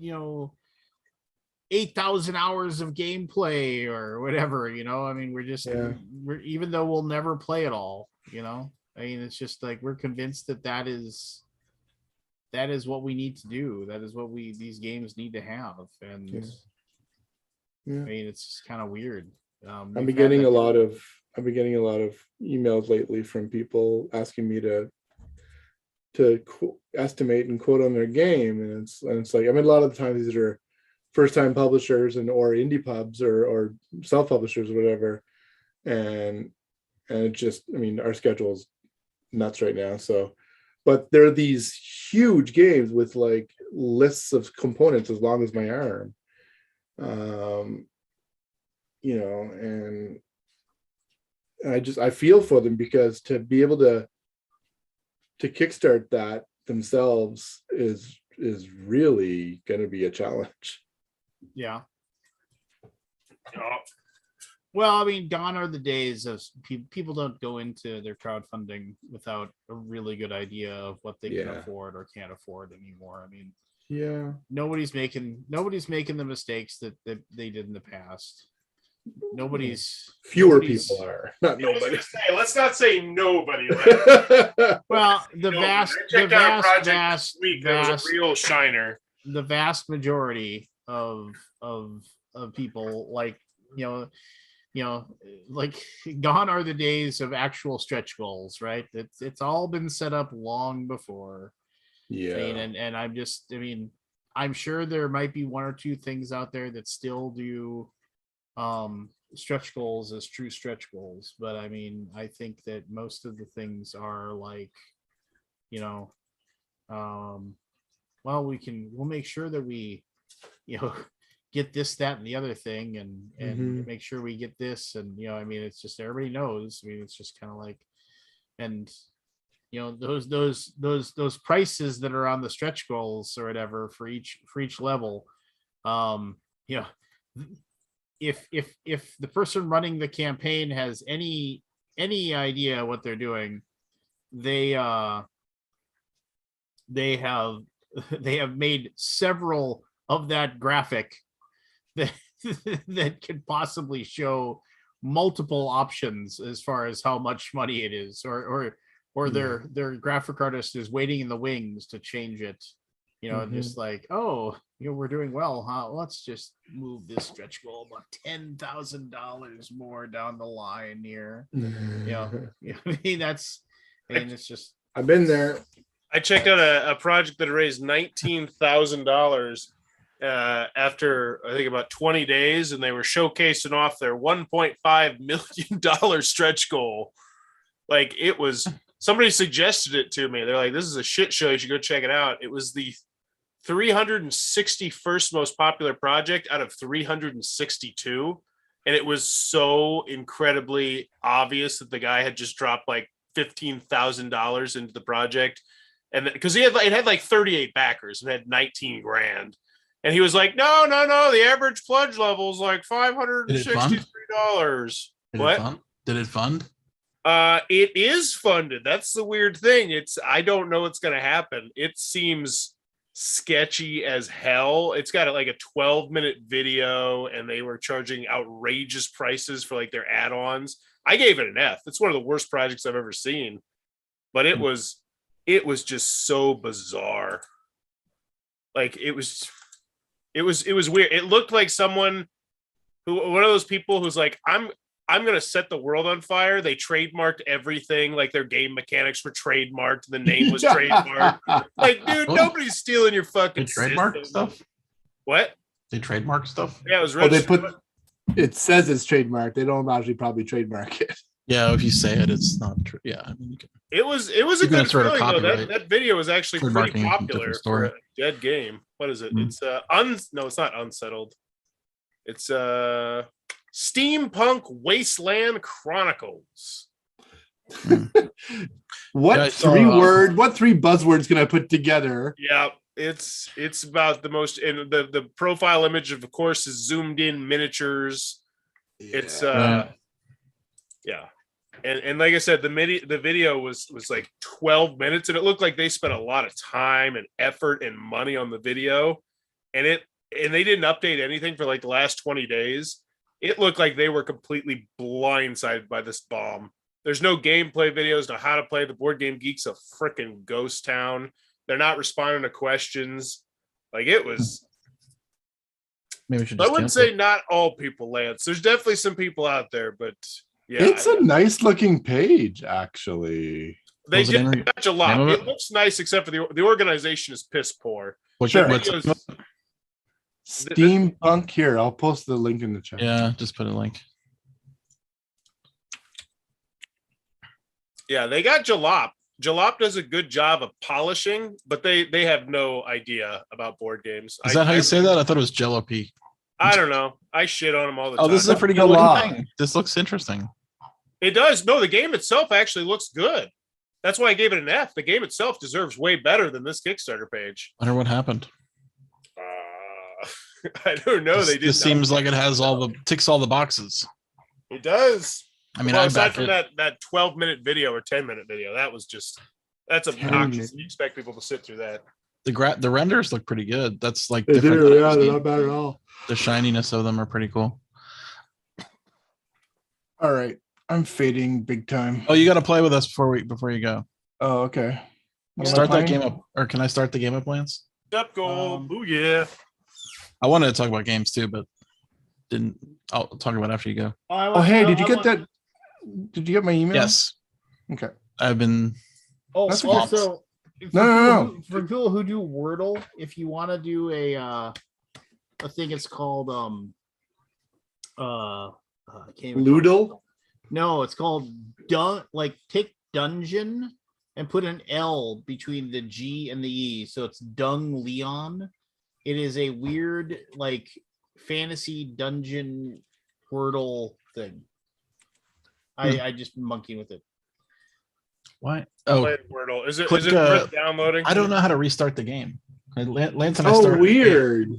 S2: 8,000 hours of gameplay or whatever, I mean,
S6: Yeah.
S2: we're, even though we'll never play it all, I mean, it's just like, we're convinced that is what we need to do. That is what these games need to have. And
S6: Yeah.
S2: I mean, it's kind of weird.
S6: I've
S2: we've
S6: been
S2: had
S6: getting
S2: that-
S6: a lot of emails lately from people asking me to estimate and quote on their game, and it's like, I mean, a lot of the times these are first time publishers or indie pubs or self publishers or whatever, and it just, I mean, our schedule's nuts right now. So, but there are these huge games with like lists of components as long as my arm, and I feel for them, because to be able to kickstart that themselves is really going to be a challenge.
S2: Yeah.
S4: Oh,
S2: Well, I mean, gone are the days of people don't go into their crowdfunding without a really good idea of what they can afford or can't afford anymore. I mean, nobody's making the mistakes that they did in the past.
S6: Fewer people are, not
S4: I was
S6: nobody.
S4: gonna say, let's not say nobody.
S2: Well, the
S4: Nobody.
S2: vast,
S4: I checked out a project
S2: vast,
S4: this week that was
S2: vast,
S4: a real shiner.
S2: the vast majority of people, like, like, gone are the days of actual stretch goals, right? It's all been set up long before.
S6: Yeah.
S2: I mean, and I'm sure there might be one or two things out there that still do stretch goals as true stretch goals, but I mean, I think that most of the things are like, well, we'll make sure that we get this, that, and the other thing, and make sure we get this, and I mean, it's just, everybody knows. I mean, it's just kind of like, and those prices that are on the stretch goals or whatever for each level, if the person running the campaign has any idea what they're doing, they have made several of that graphic that could possibly show multiple options as far as how much money it is, or their graphic artist is waiting in the wings to change it, just like, oh, we're doing well, huh? Let's just move this stretch goal about $10,000 more down the line here. I mean, it's just,
S6: I've been there.
S4: I checked out a project that raised $19,000 after, I think, about 20 days, and they were showcasing off their $1.5 million stretch goal. Like, it was, somebody suggested it to me. They're like, this is a shit show, you should go check it out. It was the 361st most popular project out of 362, and it was so incredibly obvious that the guy had just dropped like $15,000 into the project, and because it had like 38 backers and had 19 grand, and he was like, no, the average pledge level is like $563. What?
S1: Did it fund?
S4: It is funded. That's the weird thing. I don't know what's going to happen. It seems sketchy as hell. It's got like a 12-minute video, and they were charging outrageous prices for like their add-ons. I gave it an F. It's one of the worst projects I've ever seen, but it was just so bizarre. Like, it was weird. It looked like one of those people who's like, I'm going to set the world on fire. They trademarked everything. Like, their game mechanics were trademarked. The name was trademarked. Like, dude, nobody's stealing your fucking
S1: trademark stuff.
S4: What?
S1: They trademark stuff.
S4: Yeah, it was
S3: registered. It says it's trademarked. They don't actually probably trademark it.
S1: Yeah, if you say it, it's not true. Yeah, I mean,
S4: it was a good feeling, though. That video was actually pretty popular for a dead game. What is it? It's no, it's not Unsettled. It's Steampunk Wasteland Chronicles.
S3: What
S1: Yeah, I saw,
S3: what three buzzwords can I put together?
S4: Yeah, it's about the most, and the profile image of course is zoomed in miniatures. It's yeah. And like I said, the video was like 12 minutes, and it looked like they spent a lot of time and effort and money on the video, and they didn't update anything for like the last 20 days. It looked like they were completely blindsided by this bomb. There's no gameplay videos, no how to play. The Board Game Geek's a freaking ghost town. They're not responding to questions. Like, it was.
S1: Maybe we should.
S4: I
S1: Just
S4: wouldn't
S1: cancel.
S4: say not all people, Lance. There's definitely some people out there, but yeah,
S3: It's a nice looking page, actually.
S4: they
S1: Was it
S4: did
S1: in-
S4: touch a lot.
S1: name of
S4: It looks nice, except for the organization is piss poor.
S1: What's
S3: Sure.
S1: what's-
S4: Videos-
S3: Steampunk here. I'll post the link in the chat.
S1: yeah, just put a link.
S4: Yeah, they got Jalop. Jalop does a good job of polishing, but they have no idea about board games.
S1: Is that how you say that? I thought it was Jalopy.
S4: I don't know. I shit on them all the
S1: Oh,
S4: time.
S1: this is a pretty good
S3: Jalop.
S1: looking thing. This looks interesting.
S4: It does. No, the game itself actually looks good. That's why I gave it an F. The game itself deserves way better than this Kickstarter page.
S1: Wonder what happened.
S4: I don't know. They did.
S1: This seems like it has all the ticks all the boxes.
S4: It does.
S1: I mean,
S4: Well,
S1: I
S4: aside
S1: back
S4: from
S1: it.
S4: that 12-minute video or 10-minute video, that's obnoxious. You expect people to sit through that.
S1: The renders look pretty good. That's like
S6: They
S1: different.
S6: do,
S1: than
S6: yeah,
S1: I've
S6: they're
S1: seen.
S6: not bad at all.
S1: The shininess of them are pretty cool.
S3: All right. I'm fading big time.
S1: Oh, you got to play with us before you go.
S3: Oh, okay. What am I
S1: Start that
S3: playing?
S1: game up, or can I start the game up, Lance?
S4: Up goal.
S2: Um,
S4: Ooh, yeah.
S1: I wanted to talk about games too, but didn't. I'll talk about it after you go.
S3: Oh, hey, did you get that? Did you get my email?
S1: Yes,
S3: Okay.
S1: I've been.
S2: Oh,
S3: That's
S2: also,
S3: No.
S2: For people who do Wordle, if you want to do I think it's called I can't even
S6: Loodle?
S2: No, it's called take dungeon and put an L between the G and the E, so it's Dung Leon. It is a weird like fantasy dungeon Wordle thing. I just monkey with it.
S1: Why? Oh,
S4: Play Wordle. Is it
S1: click,
S4: worth downloading?
S1: I don't know how to restart the game. Lance and I
S6: Oh,
S1: started.
S6: weird.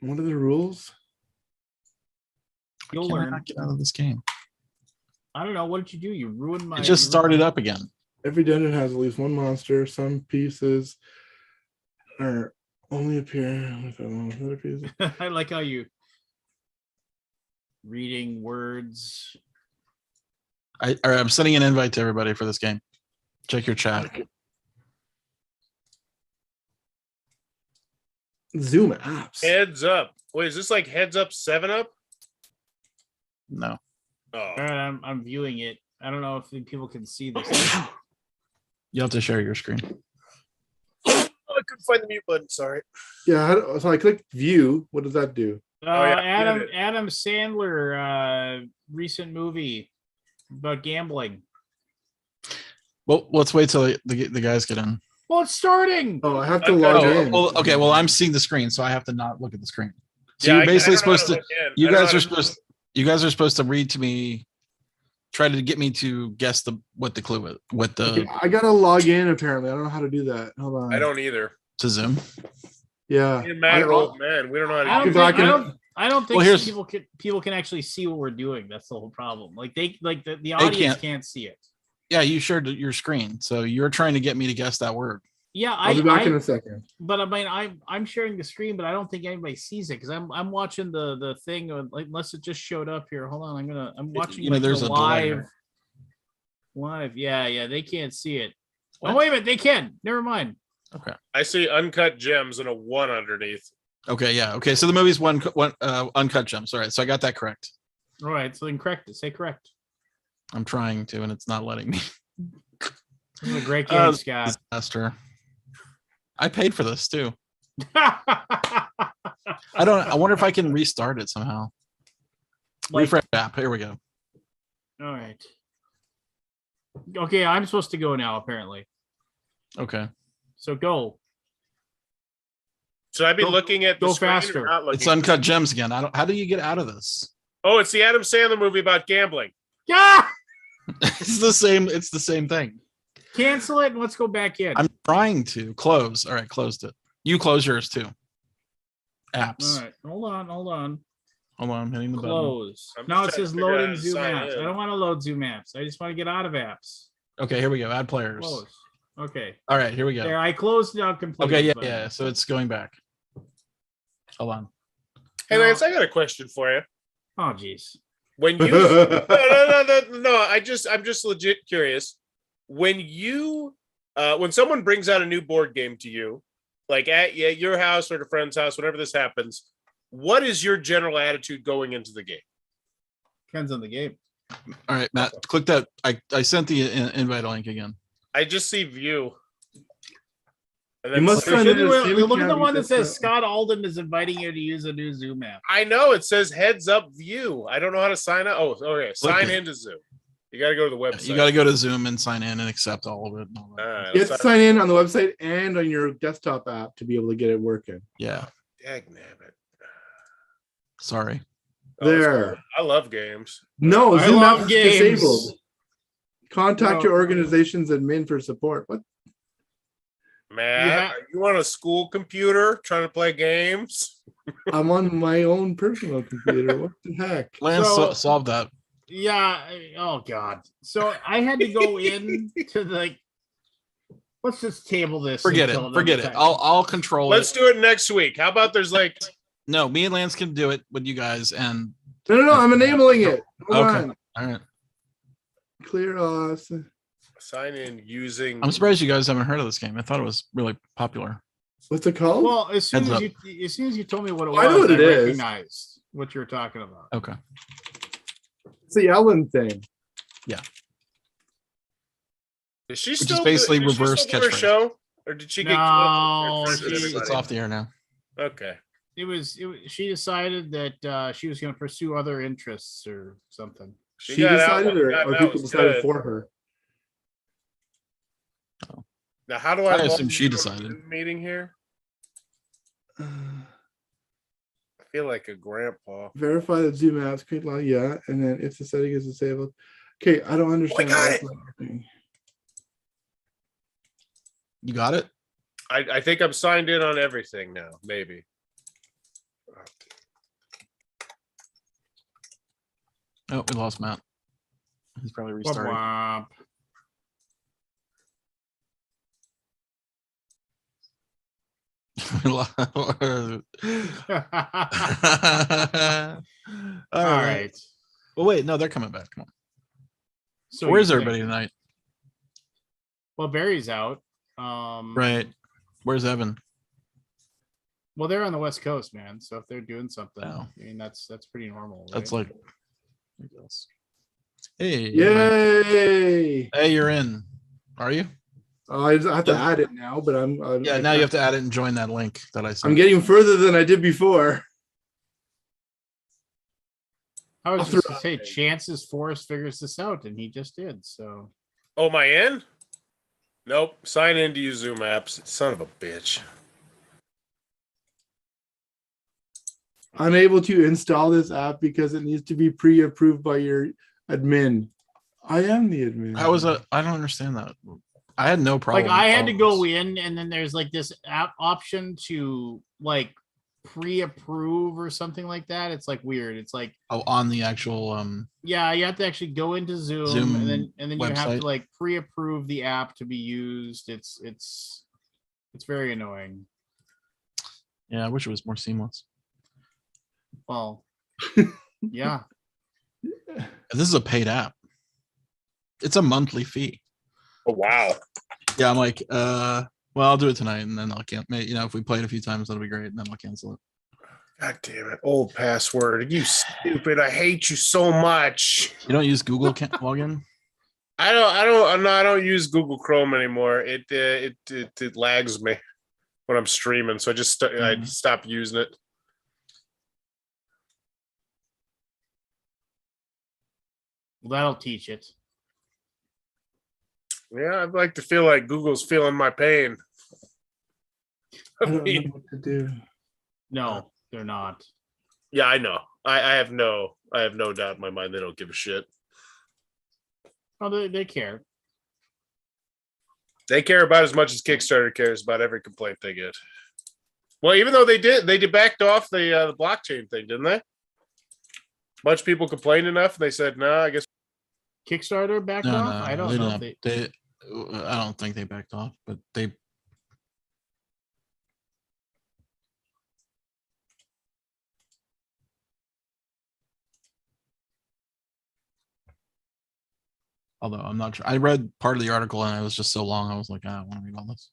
S3: What are the rules?
S2: You'll
S1: Can I
S2: learn.
S1: not get out of this game?
S2: I don't know. What did you do? You ruined my.
S1: It just
S2: you ruined
S1: started
S2: my-
S1: up again.
S6: Every dungeon has at least one monster. Some pieces are only appear with other pieces.
S2: I like how you reading words.
S1: All right, I'm sending an invite to everybody for this game. Check your chat.
S6: Zoom apps.
S4: Heads up. Wait, is this like Heads Up 7-Up?
S1: No.
S4: Oh.
S2: I'm viewing it. I don't know if people can see this.
S1: You have to share your screen.
S4: I couldn't find the mute button. Sorry.
S6: Yeah, so I clicked view. What does that do?
S4: Yeah, get it.
S2: Adam Sandler recent movie about gambling.
S1: Well, let's wait till the guys get in.
S2: Well, it's starting.
S6: Oh, I have to
S4: Okay.
S6: log
S1: Oh,
S6: in.
S1: well, okay. Well, I'm seeing the screen, so I have to not look at the screen. So
S4: Yeah,
S1: you're
S4: I
S1: basically
S4: don't know how
S1: supposed to.
S4: look in.
S1: You
S4: I don't
S1: guys
S4: know
S1: are
S4: how to-
S1: supposed. You guys are supposed to read to me. Try to get me to guess what the clue is. What the
S6: Okay, I gotta log in apparently. I don't know how to do that. Hold on.
S4: I don't either.
S1: to Zoom.
S6: Yeah.
S4: Me and Matt are old men. We don't know how to
S2: I
S4: do
S2: don't
S6: Because
S2: think,
S6: I
S2: I
S6: can-
S2: don't, I don't think
S1: Well, here's-
S2: people can actually see what we're doing. That's the whole problem. Like the audience can't see it.
S1: Yeah, you shared your screen, so you're trying to get me to guess that word.
S2: Yeah,
S6: I'll be back in
S2: I
S6: a second.
S2: but I mean I'm sharing the screen, but I don't think anybody sees it because I'm watching the thing like unless it just showed up here. Hold on, I'm watching
S1: You know,
S2: like,
S1: there's
S2: the
S1: a delay.
S2: live. Yeah, they can't see it.
S1: What?
S2: Oh wait a minute, they can. Never mind.
S1: Okay.
S4: I see Uncut Gems and a 1 underneath.
S1: Okay. Yeah. Okay. So the movie's one uncut gems. All right. So I got that correct.
S2: All right, so then correct it. Say correct.
S1: I'm trying to, and it's not letting me.
S2: This is a great game, Scott.
S1: Disaster. I paid for this too. I wonder if I can restart it somehow.
S2: Like-
S1: Refresh app. Here we go.
S2: All right. Okay, I'm supposed to go now, apparently.
S1: Okay.
S2: So go.
S4: Should I be
S2: Go-
S4: looking at the
S2: go
S4: screen or
S2: faster.
S4: not looking?
S1: It's Uncut Gems again. I don't. How do you get out of this?
S4: Oh, it's the Adam Sandler movie about gambling.
S2: Yeah.
S1: It's the same. It's the same thing.
S2: Cancel it and let's go back in.
S1: I'm trying to close. All right, closed it. You close yours too. Apps.
S2: All right. Hold on.
S1: Hold on, I'm hitting the button.
S2: Close.
S4: I'm
S2: Now it
S4: just trying
S2: says
S4: to figure out
S2: loading
S4: how to
S2: Zoom
S4: sign
S2: apps.
S4: in.
S2: I don't want to load Zoom apps. I just want to get out of apps.
S1: Okay, here we go. Add players.
S2: Close. Okay.
S1: All right, here we go.
S2: There, I closed it out completely.
S1: Okay, yeah,
S2: but-
S1: yeah. So it's going back. Hold on.
S4: Hey,
S2: No.
S4: Lance, I got a question for you.
S2: Oh, geez.
S4: When you no, I'm just legit curious. When you when someone brings out a new board game to you, like at your house or at a friend's house, whenever this happens, what is your general attitude going into the game?
S2: Depends on the game.
S1: All right, Matt, click that. I sent the invite link again.
S4: I just see view. And
S6: You must
S2: Look
S6: sign
S2: at
S6: in as Steam
S2: the
S6: account,
S2: one that
S6: because,
S2: says Scott Alden is inviting you to use a new Zoom app.
S4: I know it says heads up view. I don't know how to sign up. Oh, okay. Sign
S1: it.
S4: into Zoom. You got to go to the website.
S1: You got to go to Zoom and sign in and accept all of it. and all that.
S4: All right,
S6: You have
S4: let's
S6: to sign in on the website and on your desktop app to be able to get it working.
S1: Yeah.
S4: Dagnabbit.
S1: Sorry.
S4: Oh, it's
S6: There.
S4: cool. I love games.
S6: No,
S2: I
S6: Zoom
S2: love
S6: app is
S2: games.
S6: disabled. Contact
S2: No.
S6: your organization's admin for support. What?
S4: Matt, are you on a school computer trying to play games?
S6: I'm on my own personal computer. What the heck?
S1: Lance
S2: So-
S1: solved that.
S2: Yeah. Oh God. So I had to go in to the. Let's just table this.
S1: Forget
S2: until
S1: it.
S2: another
S1: Forget it.
S2: time.
S1: I'll control
S4: Let's
S1: it.
S4: do it next week. How about there's like
S1: No, me and Lance can do it with you guys. And
S6: No, I'm enabling it. Hold
S1: Okay.
S6: on.
S1: all right.
S6: Clear off.
S4: sign in using
S1: I'm surprised you guys haven't heard of this game. I thought it was really popular.
S6: What's it called?
S2: Well, as soon
S1: Heads
S2: as you told me what it was,
S6: I know what it is.
S2: recognized what you were talking about.
S1: Okay.
S6: It's the Ellen thing.
S4: Is she
S1: is
S4: still
S1: basically
S4: is she
S1: reverse
S4: still doing her
S1: catchphrase.
S4: show? Or did she get
S2: No,
S4: killed?
S1: It's off the air now.
S4: Okay.
S2: It was. She decided that she was going to pursue other interests or something.
S6: She
S4: got out
S6: decided,
S4: one
S6: or
S4: time, that
S6: people
S4: was
S6: decided
S4: good.
S6: for her.
S4: Now, how do I?
S1: I assume
S4: log
S1: she
S4: into a
S1: decided.
S4: Zoom meeting here. I feel like a grandpa.
S6: Verify that Zoom apps create line, yeah, and then if the setting is disabled. Okay, I don't understand.
S4: got
S6: what's
S4: it.
S6: happening.
S1: You got it?
S4: I think I'm signed in on everything now. Maybe.
S1: Oh, we lost Matt. He's probably restarting.
S2: Womp
S1: All
S2: womp. All right.
S1: Well, wait, no, they're coming back. Come on.
S2: So
S1: Where's
S2: you think-
S1: everybody tonight?
S2: Well, Barry's out.
S1: Right. Where's Evan?
S2: Well, they're on the West Coast, man. So if they're doing something,
S1: Oh.
S2: I mean, that's pretty normal.
S1: That's
S2: right?
S1: like. Hey.
S6: Yay!
S1: Hey, you're in. Are you?
S6: I have to add it now, but I'm
S1: Yeah. Now you have to add it and join that link that I sent.
S6: I'm getting further than I did before.
S2: I was
S6: I'll
S2: just
S6: throw
S2: to say,
S6: it in.
S2: chances Forrest figures this out, and he just did. So
S4: Oh, am I in? Nope. Sign in to use Zoom apps. Son of a bitch.
S6: Unable to install this app because it needs to be pre-approved by your admin. I am the admin.
S1: How was it? I don't understand that. I had no problem.
S2: like I had to go
S1: with
S2: in, and then there's like this app option to like pre-approve or something like that. It's like weird. It's like
S1: oh, on the actual
S2: yeah, you have to actually go into Zoom,
S1: Zoom
S2: and then you have
S1: website.
S2: to like pre-approve the app to be used. It's very annoying.
S1: Yeah, I wish it was more seamless.
S2: Well, yeah.
S1: This is a paid app. It's a monthly fee.
S4: Oh, wow.
S1: Yeah, I'm like, well, I'll do it tonight, and then I'll cancel. You know, if we play it a few times, that'll be great, and then I'll cancel it.
S4: God damn it. Old password. You stupid. I hate you so much.
S1: You don't use Google login?
S4: I don't use Google Chrome anymore. It lags me when I'm streaming, so I stopped using it.
S2: Well, that'll teach it.
S4: Yeah, I'd like to feel like Google's feeling my pain.
S6: I don't know what to do.
S2: No, they're not.
S4: Yeah, I know. I have no doubt in my mind they don't give a shit.
S2: Oh, they care.
S4: They care about as much as Kickstarter cares about every complaint they get. Well, even though they backed off the blockchain thing, didn't they? A bunch of people complained enough, and they said, "No, I guess."
S2: Kickstarter backed
S1: No,
S2: off. I don't know. If they...
S1: I don't think they backed off, but they. Although I'm not sure. I read part of the article and it was just so long. I was like, I don't want to read all this.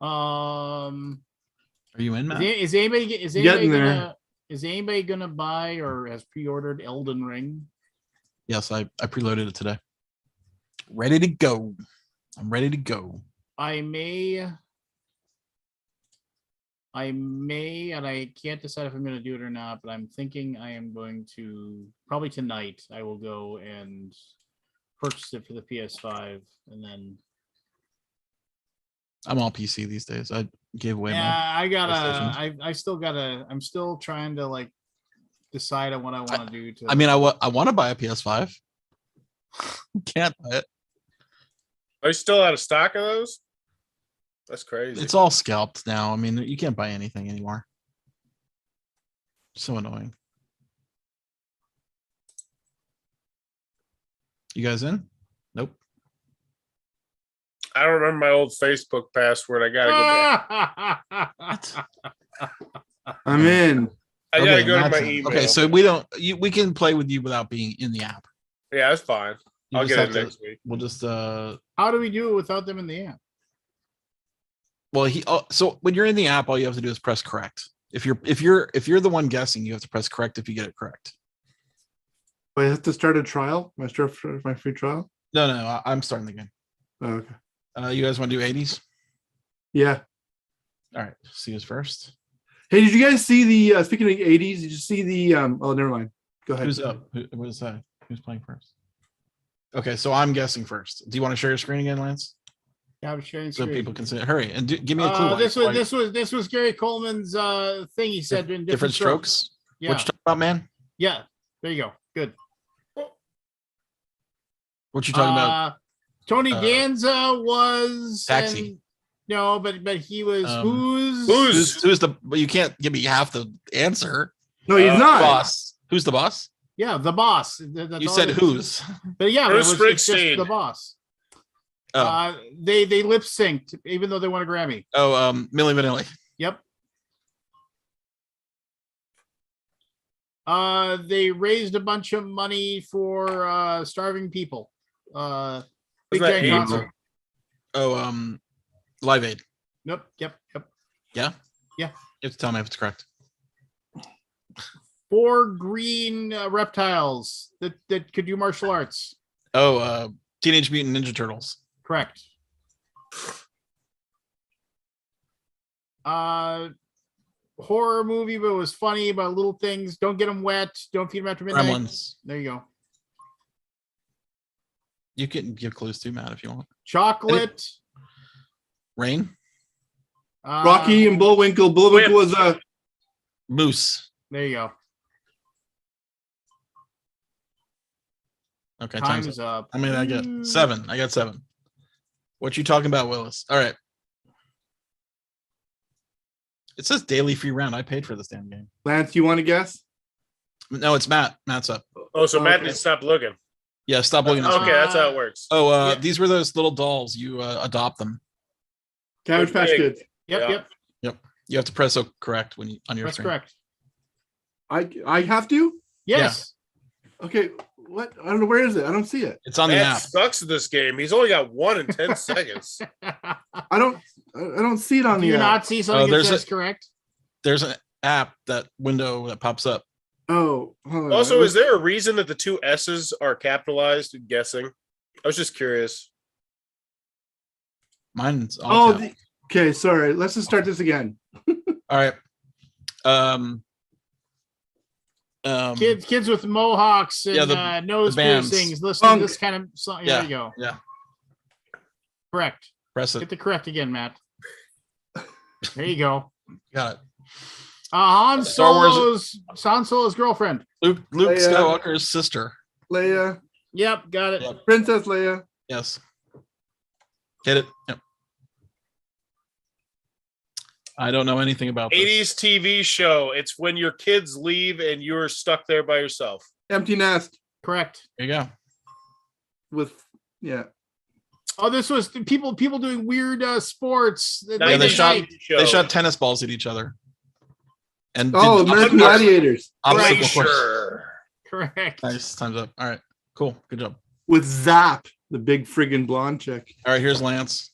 S1: Are you in, Matt?
S2: Is anybody
S3: Getting there.
S2: gonna buy or has pre-ordered Elden Ring?
S1: Yes, I preloaded it today. Ready to go. I'm ready to go.
S2: I may, and I can't decide if I'm going to do it or not, but I'm thinking I am going to, probably tonight, I will go and purchase it for the PS5, and then...
S1: I'm all PC these days. I gave away
S2: Yeah,
S1: PlayStation.
S2: I still gotta, I'm still trying to, like, decide on what I want to do.
S1: I mean, I want to buy a PS5. Can't buy it.
S4: Are you still out of stock of those? That's crazy.
S1: It's all scalped now. I mean, you can't buy anything anymore. So annoying. You guys in? Nope.
S4: I don't remember my old Facebook password. I gotta go back.
S3: I'm in.
S4: I gotta
S1: Okay,
S4: go to my
S1: that's it.
S4: email.
S1: Okay, so we can play with you without being in the app.
S4: Yeah, that's fine.
S1: You
S4: I'll
S1: just
S4: get
S1: have
S4: it
S1: to-
S4: next week.
S1: We'll just
S2: How do we do it without them in the app?
S1: well so when you're in the app, all you have to do is press correct. If you're the one guessing, you have to press correct if you get it correct.
S3: I have to start a trial. My free trial.
S1: No, I'm starting the game.
S3: Oh, okay.
S1: You guys want to do 80s?
S3: Yeah.
S1: All right, see who's first.
S3: Hey, did you guys see the speaking of 80s? Did you see the oh, never mind. Go ahead.
S1: Who's up? What is that? Who's playing first? Okay, so I'm guessing first. Do you want to share your screen again, Lance?
S2: Yeah, I'm sharing
S1: So
S2: screen.
S1: people can see it. Hurry and give me a clue.
S2: This was Gary Coleman's thing. He said in
S1: different strokes.
S2: Yeah,
S1: What you talking about, man?
S2: yeah. There you go. Good.
S1: What you talking about?
S2: Tony Danza was
S1: Taxi.
S2: No, but he was
S1: Who's the? Well, you can't give me half the answer.
S3: No, he's not.
S1: Boss. Who's the boss?
S2: Yeah, the boss. That's
S1: You
S2: all
S1: said
S2: it is.
S1: who's?
S2: But yeah,
S4: Bruce
S2: it's just
S4: Springsteen.
S2: the boss.
S1: Oh,
S2: They lip synced even though they won a Grammy.
S1: Milli Vanilli.
S2: Yep. They raised a bunch of money for starving people. Big
S4: that
S2: giant
S4: AIDS?
S2: concert.
S1: Oh, Live Aid.
S2: Nope. Yep.
S1: Yeah.
S2: Yeah.
S1: You have to tell me if it's correct.
S2: 4 green reptiles that could do martial arts.
S1: Oh, Teenage Mutant Ninja Turtles.
S2: Correct. Horror movie, but it was funny about little things. Don't get them wet. Don't feed them after midnight.
S1: Gremlins.
S2: There you go.
S1: You can give clues too, Matt, if you want.
S2: Chocolate.
S1: Rain.
S3: Rocky and Bullwinkle. Bullwinkle was
S1: Moose.
S2: There you go.
S1: Okay,
S2: Time's up.
S1: I mean, I get 7. I got 7. What you talking about, Willis? All right. It says daily free round. I paid for this damn game.
S3: Lance. You want to guess?
S1: No, it's Matt. Matt's up.
S4: Oh, so Matt
S3: Okay.
S4: needs to stop looking.
S1: Yeah, stop looking at
S4: Okay, that's how it works.
S1: Oh,
S2: Yeah.
S1: these were those little dolls. You adopt them.
S3: Cabbage Patch
S4: big.
S3: Kids.
S2: Yep.
S1: You have to press correct when you on your
S2: That's
S1: screen.
S2: correct.
S3: I have to.
S2: Yes.
S3: Okay. What? I don't know. Where is it? I don't see it.
S1: It's on the
S4: Matt
S1: app.
S4: sucks at this game. He's only got 1 in 10 seconds.
S3: I don't see it on
S2: Do
S3: the
S2: you
S3: app.
S2: not see something that
S1: there's
S2: says correct?
S1: There's an app, that window that pops up.
S3: Oh. hold on.
S4: Also, is there a reason that the 2 S's are capitalized? Guessing. I was just curious.
S1: Mine's all caps.
S3: Okay. Sorry. Let's just start this again.
S1: All right.
S2: Kids with mohawks and nose
S1: bands.
S2: piercings. Listen
S3: Punk.
S2: to this kind of song.
S1: Yeah.
S2: There you go.
S1: Yeah.
S2: Correct.
S1: Press
S2: Get
S1: it.
S2: the correct again, Matt. There you go.
S1: Got it.
S2: Han
S1: Star Wars-
S2: Solo's girlfriend.
S1: Luke
S6: Leia.
S1: Skywalker's sister.
S6: Leia,
S2: Yep, got it.
S1: Yep.
S6: Princess Leia.
S1: Yes. Get it? Yep. I don't know anything about this.
S4: 80s TV show. It's when your kids leave and you're stuck there by yourself.
S6: Empty Nest
S2: Correct.
S1: There you go.
S6: with
S2: Oh, this was people doing weird sports.
S1: Yeah, they shot-
S4: 90s show.
S1: They shot tennis balls at each other. And
S6: Oh,
S1: did
S6: American Gladiators
S1: obstacle course.
S4: Sure.
S2: Correct.
S1: Nice. Time's up. All right. Cool. Good job.
S6: with Zap, the big friggin' blonde chick.
S1: All right. Here's Lance.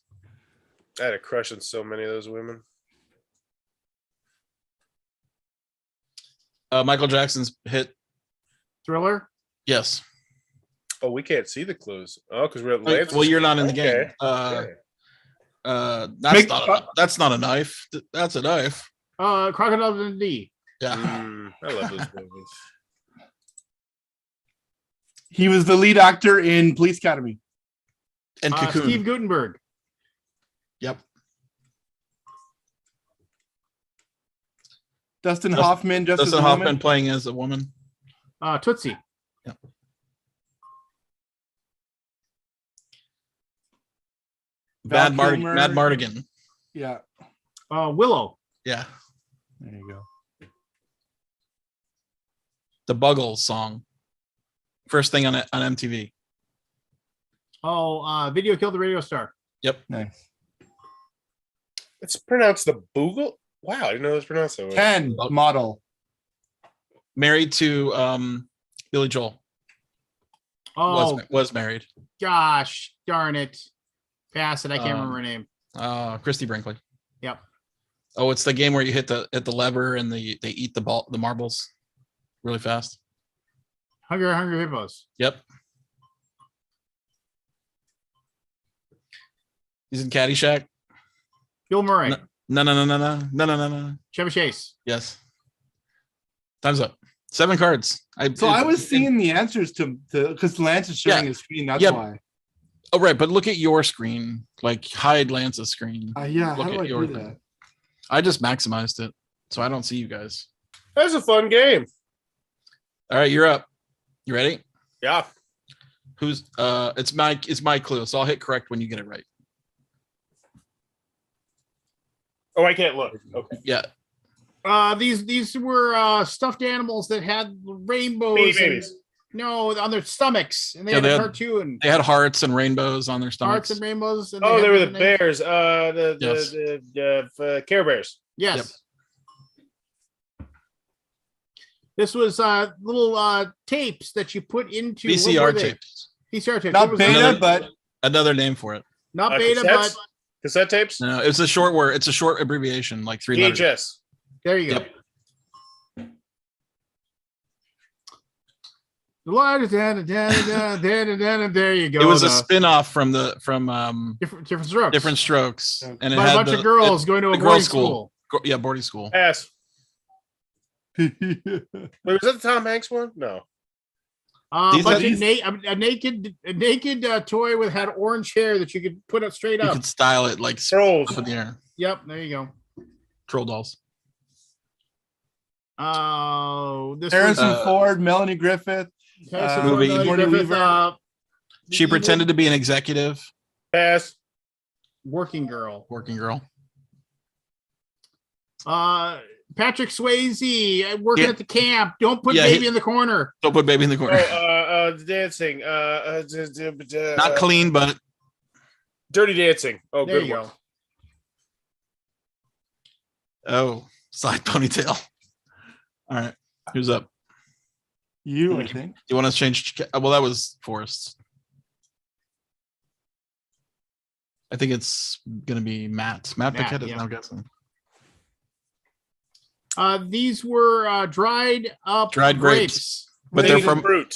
S4: I had a crush on so many of those women.
S1: Michael Jackson's hit.
S2: Thriller.
S1: Yes.
S4: Oh, we can't see the clues. Oh, because we're at Lance's
S1: Well, you're not in the
S4: screen.
S1: game.
S4: Okay.
S1: That's not a knife. That's a knife.
S2: Crocodile Dundee.
S1: Yeah.
S4: I love those movies.
S3: He was the lead actor in Police Academy.
S1: And Cocoon.
S2: Steve Gutenberg.
S1: Yep.
S3: Dustin Hoffman, just as
S1: Dustin
S3: a
S1: Hoffman
S3: woman.
S1: playing as a woman.
S2: Tootsie.
S3: Val Kilmer.
S1: Mad Mardigan.
S3: Yeah,
S2: Willow.
S1: Yeah.
S3: there you go.
S1: The Buggles song. First thing on MTV.
S2: Video Killed the Radio Star.
S3: Nice.
S4: It's pronounced the Boogle. Wow, I didn't know it was pronounced that way.
S3: 10 model.
S1: Married to Billy Joel.
S2: Oh,
S1: Was married.
S2: gosh darn it. Pass it. I can't remember her name.
S1: Christy Brinkley.
S2: Yep.
S1: Oh, it's the game where you hit the lever and they eat the marbles really fast.
S2: Hungry Hippos.
S1: Yep. He's in Caddyshack.
S2: Bill Murray.
S1: No.
S2: Chevy Chase.
S1: Yes. Time's up. 7 cards.
S3: I was seeing the answers to because Lance is sharing his screen. That's
S1: Yeah.
S3: why.
S1: Oh, right. But look at your screen. Like hide Lance's screen.
S3: Yeah.
S1: Look
S3: How do
S1: at
S3: I
S1: your
S3: do
S1: thing.
S3: that?
S1: I just maximized it, so I don't see you guys.
S4: That was a fun game.
S1: All right, you're up. You ready?
S4: Yeah.
S1: Who's it's my clue, so I'll hit correct when you get it right.
S4: Oh, I can't look. Okay.
S1: Yeah.
S2: These were stuffed animals that had rainbows.
S4: Babies.
S2: No, on their stomachs, and they
S1: Yeah,
S2: had
S1: they
S2: a
S1: had-
S2: cartoon.
S1: They had hearts and rainbows on their
S2: Hearts
S1: stomachs.
S2: and rainbows. And
S4: Oh, they
S2: had
S4: were the
S2: different names.
S4: bears.
S1: Yes.
S4: The Care Bears.
S2: Yes. This was little tapes that you put into what
S1: VCR
S2: were they?
S1: tapes.
S2: VCR tapes.
S3: Not
S2: What was
S3: beta,
S1: another-
S3: but
S1: Another name for it.
S2: not beta,
S4: Cassettes?
S2: but
S4: Cassette tapes.
S1: No, it's a short word. It's a short abbreviation, like 3 letters.
S4: VHS.
S2: there you go.
S1: Yep.
S2: The light is down, and there you go.
S1: It was a
S2: The
S1: spin-off from
S2: different strokes.
S1: Different Strokes, and it
S2: By a
S1: had
S2: bunch of girls going to a
S1: the
S2: boarding
S1: girls'
S2: school.
S1: boarding school.
S4: Pass.
S3: yeah,
S4: Wait, was that the Tom Hanks one? No.
S1: These
S2: But
S1: are these-
S2: a naked toy with had orange hair that you could put up straight
S1: You
S2: up.
S1: could style it like
S4: Trolls.
S1: up in the air.
S2: Yep, there you go.
S1: Troll dolls.
S2: Oh, this
S3: Harrison
S1: Uh,
S3: Ford, Melanie Griffith.
S2: Harrison
S1: movie.
S2: Ford, Melanie
S3: Sigourney
S2: Griffith,
S3: Weaver.
S1: She pretended to be an executive
S4: Pass.
S2: working girl.
S1: working girl.
S2: Patrick Swayze working
S1: Yeah.
S2: at the camp. Don't put
S1: Yeah,
S2: baby
S1: he-
S2: in the corner.
S1: Don't put baby in the corner.
S4: Dancing.
S1: Not clean, but
S4: Dirty Dancing. Oh,
S2: There
S4: good
S2: you
S4: one.
S2: go.
S1: side ponytail. All right, who's up?
S3: You, I think.
S1: Do you want to change? Well, that was Forrest. I think it's gonna be Matt. Matt
S2: Matt,
S1: Pickett is
S2: yeah.
S1: now guessing.
S2: These were dried
S1: grapes. But they're
S4: Painted
S1: from
S4: Fruit.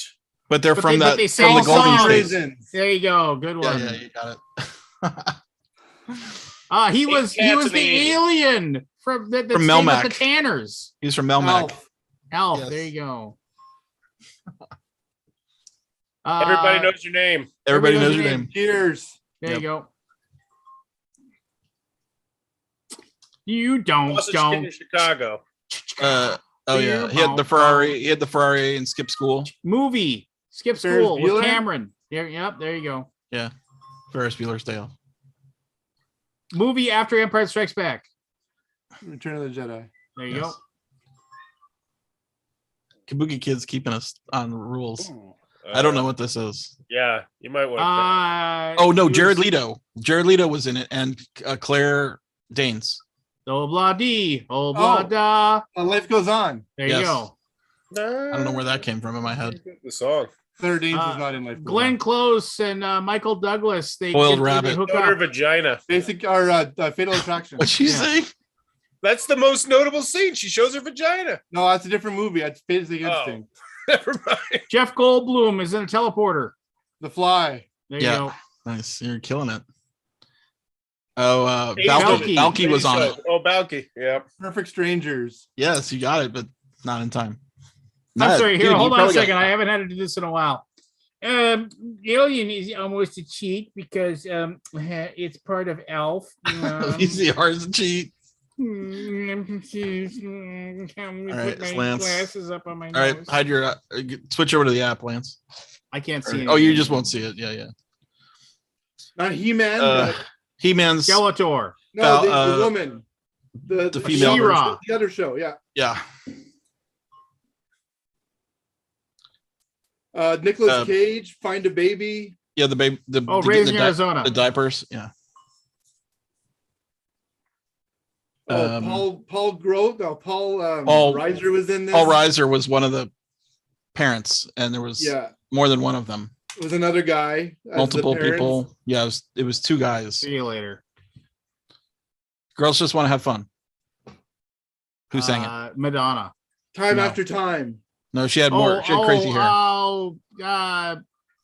S1: But they're
S2: But
S1: from
S2: they- but they
S1: from
S2: sang
S1: the Golden
S2: songs.
S1: State.
S3: Raisins.
S2: There you go. Good one.
S1: Yeah, you got it.
S2: He was
S4: Cats in
S2: the
S4: the-
S2: alien from that
S1: From
S2: stayed with
S1: Melmac.
S2: the Tanners.
S1: He's from Melmac.
S3: Elf.
S2: Alf,
S1: Yes.
S2: there you go.
S4: Everybody knows your name.
S1: Everybody knows your name.
S3: Cheers.
S2: There
S1: Yep.
S2: you go. You don't.
S4: Sausage Kid in Chicago.
S1: Oh yeah, he had the Ferrari and skipped school.
S2: Movie. Skip
S3: Ferris
S2: school with
S3: Bueller?
S2: Cameron. There, yep, there you go.
S1: Yeah, Ferris Bueller's Day Off.
S2: Movie after Empire Strikes Back.
S3: Return of the Jedi.
S2: There you
S1: Yes. Kabuki Kid's keeping us on the rules. I don't know what this is.
S4: Yeah, you might
S2: go.
S4: want
S1: Oh no,
S2: he
S1: Jared
S2: was-
S1: Leto. Jared Leto was in it, and Claire Danes.
S2: Oh blah dee. Oh blah da.
S3: Life Goes On.
S2: There
S1: Yes.
S2: you go.
S4: to.
S1: I don't know where that came from in my head.
S4: The song.
S3: Claire Danes
S2: Uh,
S3: is not in Life Goes
S2: Glenn
S3: On.
S2: Close and Michael Douglas. They
S1: Boiled
S2: they
S1: Rabbit.
S2: hook
S4: Owner
S2: up.
S4: vagina.
S3: Basic or Fatal Attraction.
S1: What'd she
S2: Yeah.
S1: say?
S4: That's the most notable scene. She shows her vagina.
S3: No, that's a different movie. That's Basic Instinct.
S4: Never mind.
S2: Jeff Goldblum is in a teleporter.
S3: The Fly.
S2: There
S1: Yeah.
S2: you go.
S1: Nice, you're killing it. Oh,
S2: Balky.
S1: Balky was on it.
S4: Oh, Balky. Yeah.
S3: Perfect Strangers.
S1: Yes, you got it, but not in time.
S2: I'm
S1: Ned,
S2: sorry. Here,
S1: dude, you
S2: hold on a
S1: probably got
S2: second. I haven't had to do this in a while. Alien is almost a cheat because it's part of Elf.
S1: VCR is a cheat.
S2: I'm confused. Can we
S1: All right,
S2: put my
S1: Lance.
S2: glasses up on my
S1: All right,
S2: nose?
S1: hide your switch over to the app, Lance.
S2: I can't see.
S1: Oh, you
S2: anything.
S1: just won't see it. Yeah.
S3: Not He-Man.
S1: He-Man's
S2: Skeletor.
S3: no, the
S1: uh,
S3: woman. The
S1: female
S2: She-Ra.
S3: version. The other show. Yeah.
S1: yeah.
S3: Nicolas Cage. Find a Baby.
S1: Yeah, the baby. The
S2: Raising
S1: the,
S2: Arizona.
S1: the diapers. Yeah.
S3: Paul Grote. No, Paul
S1: Paul-
S3: Reiser was in this.
S1: Paul Reiser was one of the parents, and there was
S3: Yeah.
S1: more than one of them.
S3: It was another guy. as the
S1: Multiple
S3: parents.
S1: people. Yeah, it was two guys.
S2: See you later.
S1: Girls just want to have fun. Who sang it?
S2: Madonna.
S3: Time
S1: No.
S3: after time.
S1: No, she had more. She had crazy hair.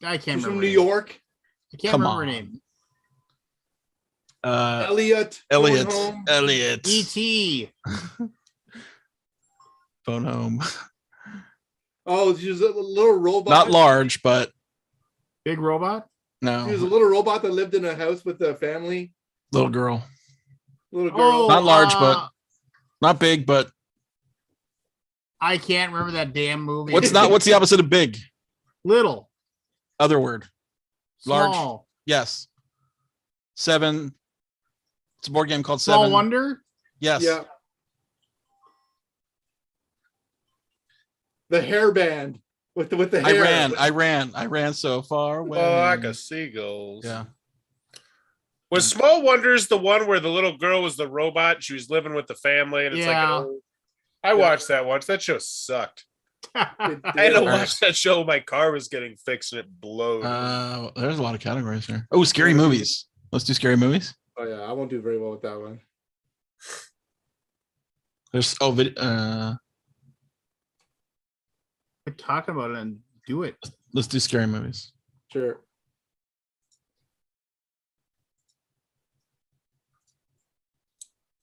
S2: I can't
S3: She's
S2: remember.
S3: from
S2: her
S3: New
S2: name.
S3: York.
S2: I can't
S1: Come
S2: remember her
S1: on.
S2: name.
S3: Elliot.
S1: Elliot.
S3: Going Home.
S1: Elliot.
S2: E.T.
S1: Phone home.
S3: Oh, she was a little robot.
S1: Not large, but
S2: Big Robot.
S3: She was a
S1: no.
S3: little robot that lived in a house with a family.
S1: Little girl.
S3: Little girl.
S1: Not large, but not big, but
S2: I can't remember that damn movie.
S1: what's the opposite of big?
S2: Little.
S1: Other word. Large.
S2: Small.
S1: Yes. 7. It's a board game called
S2: Small
S1: 7.
S2: Wonder.
S1: Yes.
S3: Yeah. The hairband with the hair.
S1: I ran so far away.
S4: Like a seagulls.
S1: Yeah.
S4: Was Small Wonders the one where the little girl was the robot? She was living with the family, and it's
S2: Yeah.
S4: like, I watched that once. That show sucked.
S3: It
S4: I had to
S3: did.
S1: Alright.
S4: watch that show when my car was getting fixed and it blowed.
S1: There's a lot of categories here. Oh, scary movies. Let's do scary movies.
S3: Oh yeah, I won't do very well with that one.
S1: There's
S2: We're talking about it and do it.
S1: let's do scary movies.
S3: Sure.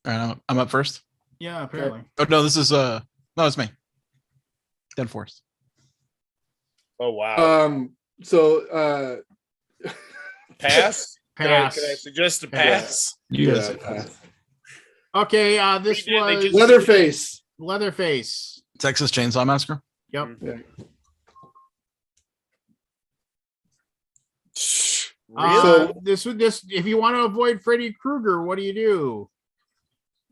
S1: All right, I'm up first.
S2: Yeah, apparently.
S1: Oh no, this is no, it's me. Dead Forest.
S4: Oh wow.
S3: So
S4: Pass?
S2: Pass.
S4: Can I suggest a pass?
S1: You guys.
S2: Okay, this
S4: We did, they
S2: was
S4: just-
S3: Leatherface.
S2: Leatherface.
S1: Texas Chainsaw Massacre.
S2: Yep.
S3: Yeah.
S4: Really?
S2: This if you want to avoid Freddy Krueger, what do you do?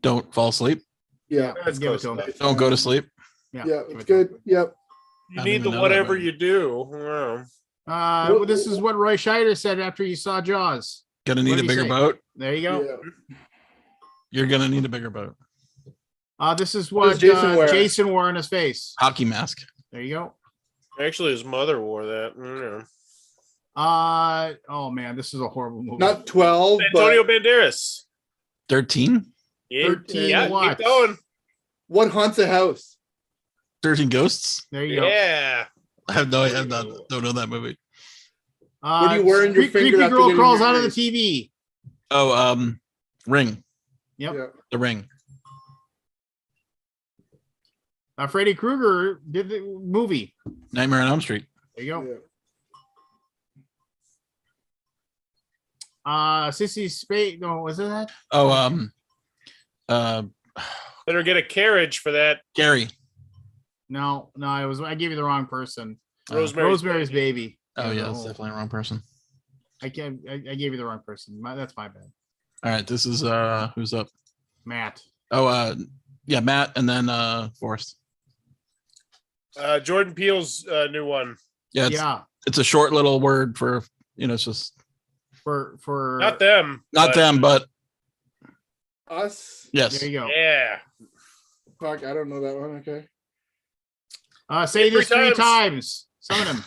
S1: Don't fall asleep.
S3: Yeah.
S4: That's
S2: Give it
S4: close
S2: to him.
S4: enough.
S1: Don't go to sleep.
S3: Yeah,
S2: give
S3: it's
S2: it to him.
S3: good. Yep.
S4: You
S1: I
S4: need
S1: don't
S4: the
S1: even know that
S4: whatever
S1: movie.
S4: you do. Yeah.
S2: Well, this is what Roy Scheider said after you saw Jaws.
S1: Gonna
S2: What
S1: need
S2: do
S1: a
S2: you
S1: bigger
S2: say?
S1: boat.
S2: There you go.
S3: Yeah.
S1: You're gonna need a bigger boat.
S2: This is
S3: What
S2: what
S3: does Jason wear?
S2: Jason wore on his face.
S1: Hockey mask.
S2: There you go.
S4: Actually, his mother wore that. Yeah.
S2: Oh man, this is a horrible movie.
S3: Not 12,
S4: Antonio
S3: but
S4: Banderas.
S1: 13.
S4: Yeah,
S2: 13
S4: yeah,
S2: what?
S4: keep going.
S3: what haunts a house?
S1: 13 Ghosts.
S2: There you go.
S4: Yeah.
S1: I don't know that movie.
S3: What do you wear in your finger
S2: Creepy
S3: after
S2: girl
S3: getting
S2: crawls
S3: your
S2: out of the
S3: face?
S2: TV.
S1: Oh, Ring.
S2: Yep.
S3: Yeah.
S1: The Ring.
S2: Freddy Krueger did the movie.
S1: Nightmare on Elm Street.
S2: There you go.
S6: Yeah.
S2: Sissy Spade. No, was it that?
S1: Oh,
S4: Better get a carriage for that.
S1: Gary.
S2: No, I gave you the wrong person.
S4: Rosemary's
S2: Baby.
S1: Oh yeah, that's definitely the wrong person.
S2: I gave you the wrong person. That's my bad.
S1: All right, this is who's up?
S2: Matt.
S1: Oh, yeah, Matt, and then Forrest.
S4: Jordan Peele's new one.
S1: Yeah, it's a short little word for it's just
S2: for
S4: not them,
S1: but
S6: Us.
S1: yes.
S2: There you go.
S4: Yeah.
S6: Fuck, I don't know that one. Okay.
S2: Say this three times. Summon him.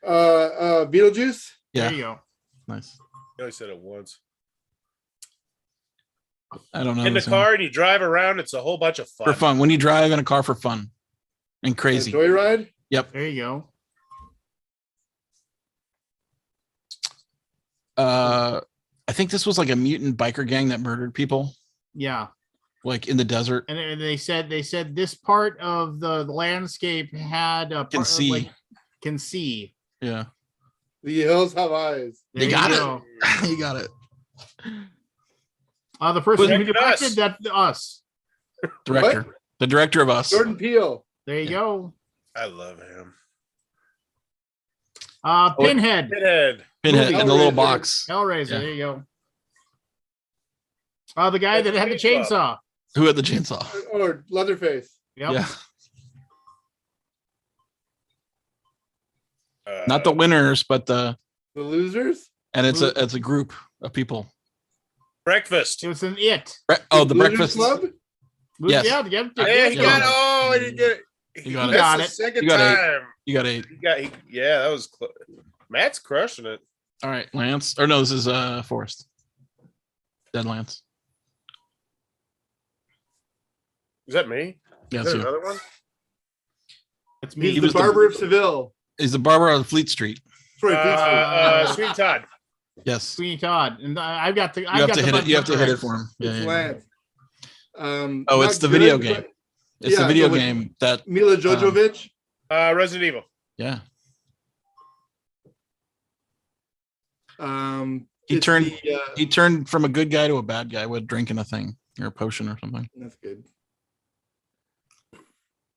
S6: Beetlejuice.
S1: Yeah.
S2: There you go.
S1: Nice.
S4: I only said it once.
S1: I don't know.
S4: In the
S1: this one.
S4: car and you drive around, it's a whole bunch of fun.
S1: For fun. When you drive in a car for fun and crazy.
S6: Joyride.
S1: Yep.
S2: There you go.
S1: I think this was like a mutant biker gang that murdered people,
S2: Yeah.
S1: like in the desert.
S2: And they said this part of the landscape had a
S1: Can see.
S2: Can see.
S1: Yeah.
S6: The hills have eyes.
S2: There
S1: You got
S2: go.
S1: it. You got it.
S2: The person who
S4: Directed
S2: directed
S4: Us.
S2: that us.
S1: Director.
S6: What?
S1: The director of Us.
S6: Jordan Peele.
S2: There you go.
S4: I love him.
S2: Pinhead.
S4: Pinhead.
S1: Pinhead in the little
S6: Hellraiser.
S1: box.
S2: Hellraiser.
S1: Yeah.
S2: There you go. The guy that had the chainsaw.
S1: Who had the chainsaw?
S6: Or Leatherface.
S2: Yep.
S1: Yeah. Not the winners, but
S6: The losers.
S1: it's a group of people.
S4: Breakfast.
S2: It was an it.
S1: The
S6: Losers
S1: breakfast
S6: Club.
S1: Yes.
S2: Yeah,
S4: Yeah, he
S1: Yeah.
S4: got. Oh, I didn't get it.
S1: You got it.
S4: That's
S2: Got
S4: the
S2: it.
S4: second
S1: You got it.
S4: time.
S1: You got 8.
S4: Yeah, that was close. Matt's crushing it.
S1: All right, Lance. Or no, this is Forrest. Dead Lance.
S4: Is that me?
S1: Yeah,
S4: Is
S1: it's
S4: there
S1: you.
S4: another one?
S2: That's me.
S6: He's
S1: was
S6: the
S1: the-
S6: barber of Seville.
S1: He's the barber on Fleet Street.
S6: Sorry,
S4: Sweet Todd.
S1: Yes.
S2: Sweeney Todd, and I've got the.
S1: You have to hit it. You have to hit it for him. Yeah,
S6: It's
S1: yeah.
S6: Lance.
S1: Oh, it's
S6: Not
S1: the video
S6: good,
S1: game.
S6: but
S1: It's
S6: Yeah,
S1: the video
S6: so with-
S1: game that.
S6: Mila Jovovich.
S4: Resident Evil.
S1: Yeah. He
S6: It's
S1: turned.
S6: the,
S1: He turned from a good guy to a bad guy with drinking a thing or a potion or something.
S6: that's good.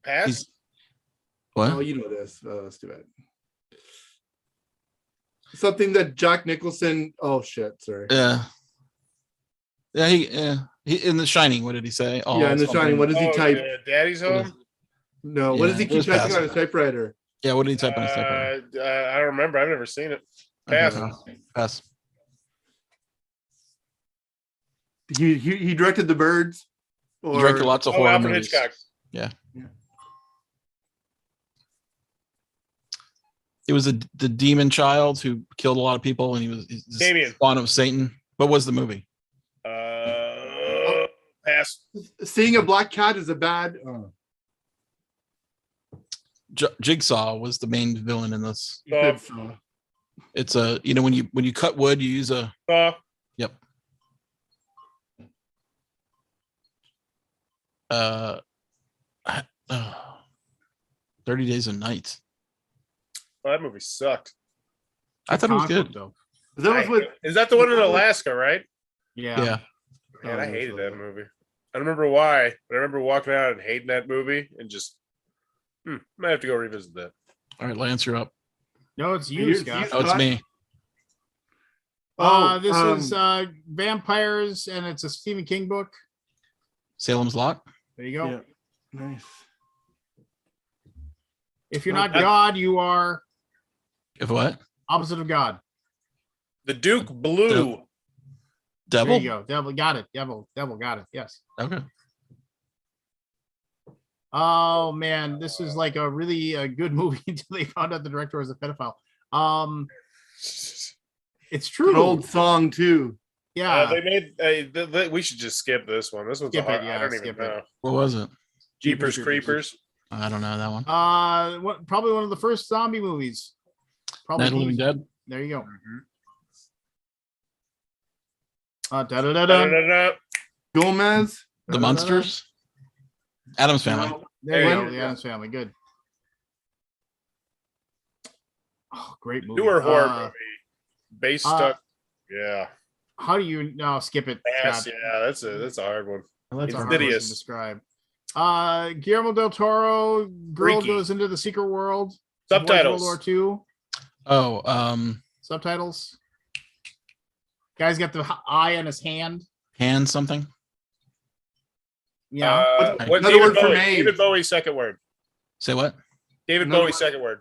S4: Pass.
S1: He's- What?
S6: Oh, you know this. That's too bad. Something that Jack Nicholson. Oh shit! Sorry.
S1: Yeah. Yeah. He in The Shining. What did he say? Oh,
S6: Yeah, in The
S1: something.
S6: Shining. What does he type?
S4: Daddy's Home.
S6: No.
S1: Yeah,
S6: What does he
S1: it
S6: keep
S1: was
S6: typing
S1: passive.
S6: on his typewriter?
S1: Yeah. What did he type on his typewriter?
S4: I don't remember. I've never seen it. Pass.
S1: Okay, pass.
S6: He directed The Birds.
S1: He directed lots of horror
S4: Alfred
S1: movies.
S4: Hitchcock.
S1: Yeah. It was the demon child who killed a lot of people, and he's this
S4: Damien.
S1: spawn of Satan. What was the movie?
S4: Pass.
S6: Seeing a black cat is a bad.
S1: Jigsaw was the main villain in this.
S6: Good saw.
S1: It's a when you cut wood, you use a yep. 30 Days a Night.
S4: Well, that movie sucked.
S1: I thought it was good.
S2: Though.
S6: That was with.
S4: Is that the one in Alaska, right?
S2: Yeah.
S1: Yeah.
S4: Man, I
S6: Oh,
S4: hated
S6: so-
S4: that movie. I don't remember why, but I remember walking out and hating that movie and just might have to go revisit that.
S1: All right, Lance, you're up.
S2: No, it's you,
S6: You-
S2: Scott.
S6: you-
S1: Oh, it's me.
S2: This is vampires, and it's a Stephen King book.
S1: Salem's Lot.
S2: There you go.
S6: Yeah. Nice.
S2: If you're not God, you are
S1: If what?
S2: opposite of God.
S4: The Duke Blue.
S2: There
S1: Devil.
S2: you go. Devil got it. Devil got it. Yes.
S1: Okay.
S2: Oh man, this is like a really good movie until they found out the director was a pedophile. It's true.
S6: An old song too.
S2: Yeah.
S4: They made. We should just skip this one. This one's
S2: Skip
S4: a hard.
S2: it, yeah,
S4: I don't even
S2: skip it.
S4: know.
S1: What was it?
S4: Jeepers Creepers.
S1: I don't know that one.
S2: Probably one of the first zombie movies. Probably.
S1: Night of the Living Dead.
S2: There you go.
S4: Da, da, da.
S6: Gomez.
S1: The Munsters. Adam's Family.
S6: No.
S2: There you
S4: There
S2: go.
S4: you
S2: The
S6: go.
S2: Addams Family. Good. Oh, great movie.
S4: Newer horror movie. Base
S2: uh,
S4: stuck. Yeah.
S2: How do you no skip it?
S4: Yes,
S2: Scott.
S4: yeah, that's a hard one.
S2: That's a hard one to
S4: Insidious.
S2: describe. Guillermo del Toro, girl
S4: Freaky.
S2: goes into the secret world. Avoids
S4: Subtitles.
S2: World War II.
S1: Oh,
S2: Subtitles. Guy's got the eye on his hand.
S1: hand something.
S2: Yeah.
S4: What
S3: Another
S4: David
S3: word for
S4: Bowie?
S3: maze.
S4: David Bowie's second word.
S1: Say what?
S4: David
S3: Another
S4: Bowie's
S3: word.
S4: second word.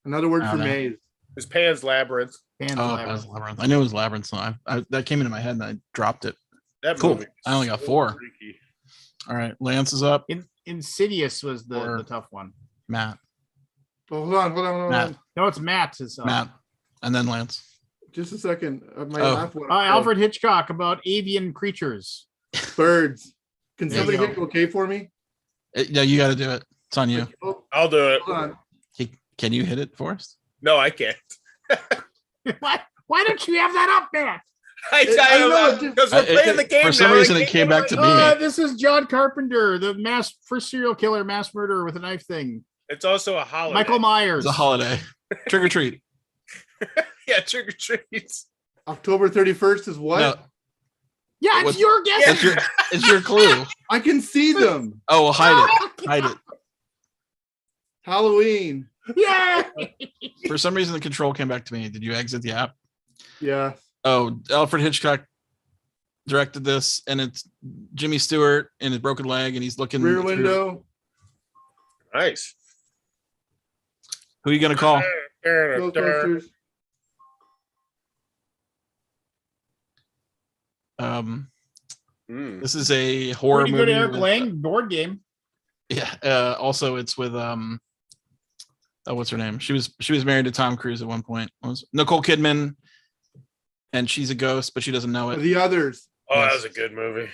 S3: Another word
S1: I
S3: for
S1: don't know.
S3: maze.
S4: His Pan's Labyrinth.
S2: Pan's
S1: Oh,
S2: Labyrinth.
S1: Pan's Labyrinth. I knew it was Labyrinth, so that came into my head and I dropped it.
S4: That
S1: Cool.
S4: movie.
S1: I only got
S4: so
S1: 4.
S4: freaky.
S1: All right, Lance is up.
S2: Insidious was
S1: Or-
S2: the tough one.
S1: Matt,
S3: Oh, hold on.
S1: Matt,
S2: No, it's Matt. Is
S1: Matt, and then Lance.
S3: Just a second. My
S1: Oh.
S3: laugh went
S2: Alfred Hitchcock about avian creatures.
S3: birds. Can
S1: There
S3: somebody
S2: you
S3: hit okay for me?
S1: No, you got to do it. It's on you.
S3: Oh,
S4: I'll do it.
S3: hold on.
S1: Can you hit it for us?
S4: No, I can't.
S2: Why don't you have that up, Matt?
S3: I know it
S4: because we're playing the game
S1: For some
S4: now,
S1: reason,
S4: I
S1: it
S4: can't
S1: came
S4: get
S1: back
S4: it
S1: to
S4: right.
S1: me.
S2: This is John Carpenter, the first serial killer, mass murderer with a knife thing.
S4: It's also a holiday.
S2: Michael Myers.
S1: It's a holiday. Trick or treat.
S4: Yeah, trick or treats.
S3: October 31st is what?
S1: No,
S2: Yeah, it's
S1: What's-
S2: your guess.
S1: it's your clue.
S3: I can see them.
S1: Oh, well, hide it. Hide it.
S3: Halloween.
S2: Yeah.
S1: For some reason, the control came back to me. Did you exit the app?
S3: Yeah.
S1: Oh, Alfred Hitchcock directed this, and it's Jimmy Stewart and his broken leg, and he's looking
S3: Rear
S1: through-
S3: window.
S4: Nice.
S1: Who are you gonna call?
S3: Ghostbusters.
S1: This is a horror
S2: Pretty
S1: movie.
S2: good Eric
S1: with-
S2: Lang board game.
S1: Yeah. Also, it's with oh, what's her name? She was married to Tom Cruise at one point. What was Nicole Kidman, and she's a ghost, but she doesn't know it.
S3: The others.
S4: Oh, that was a good movie.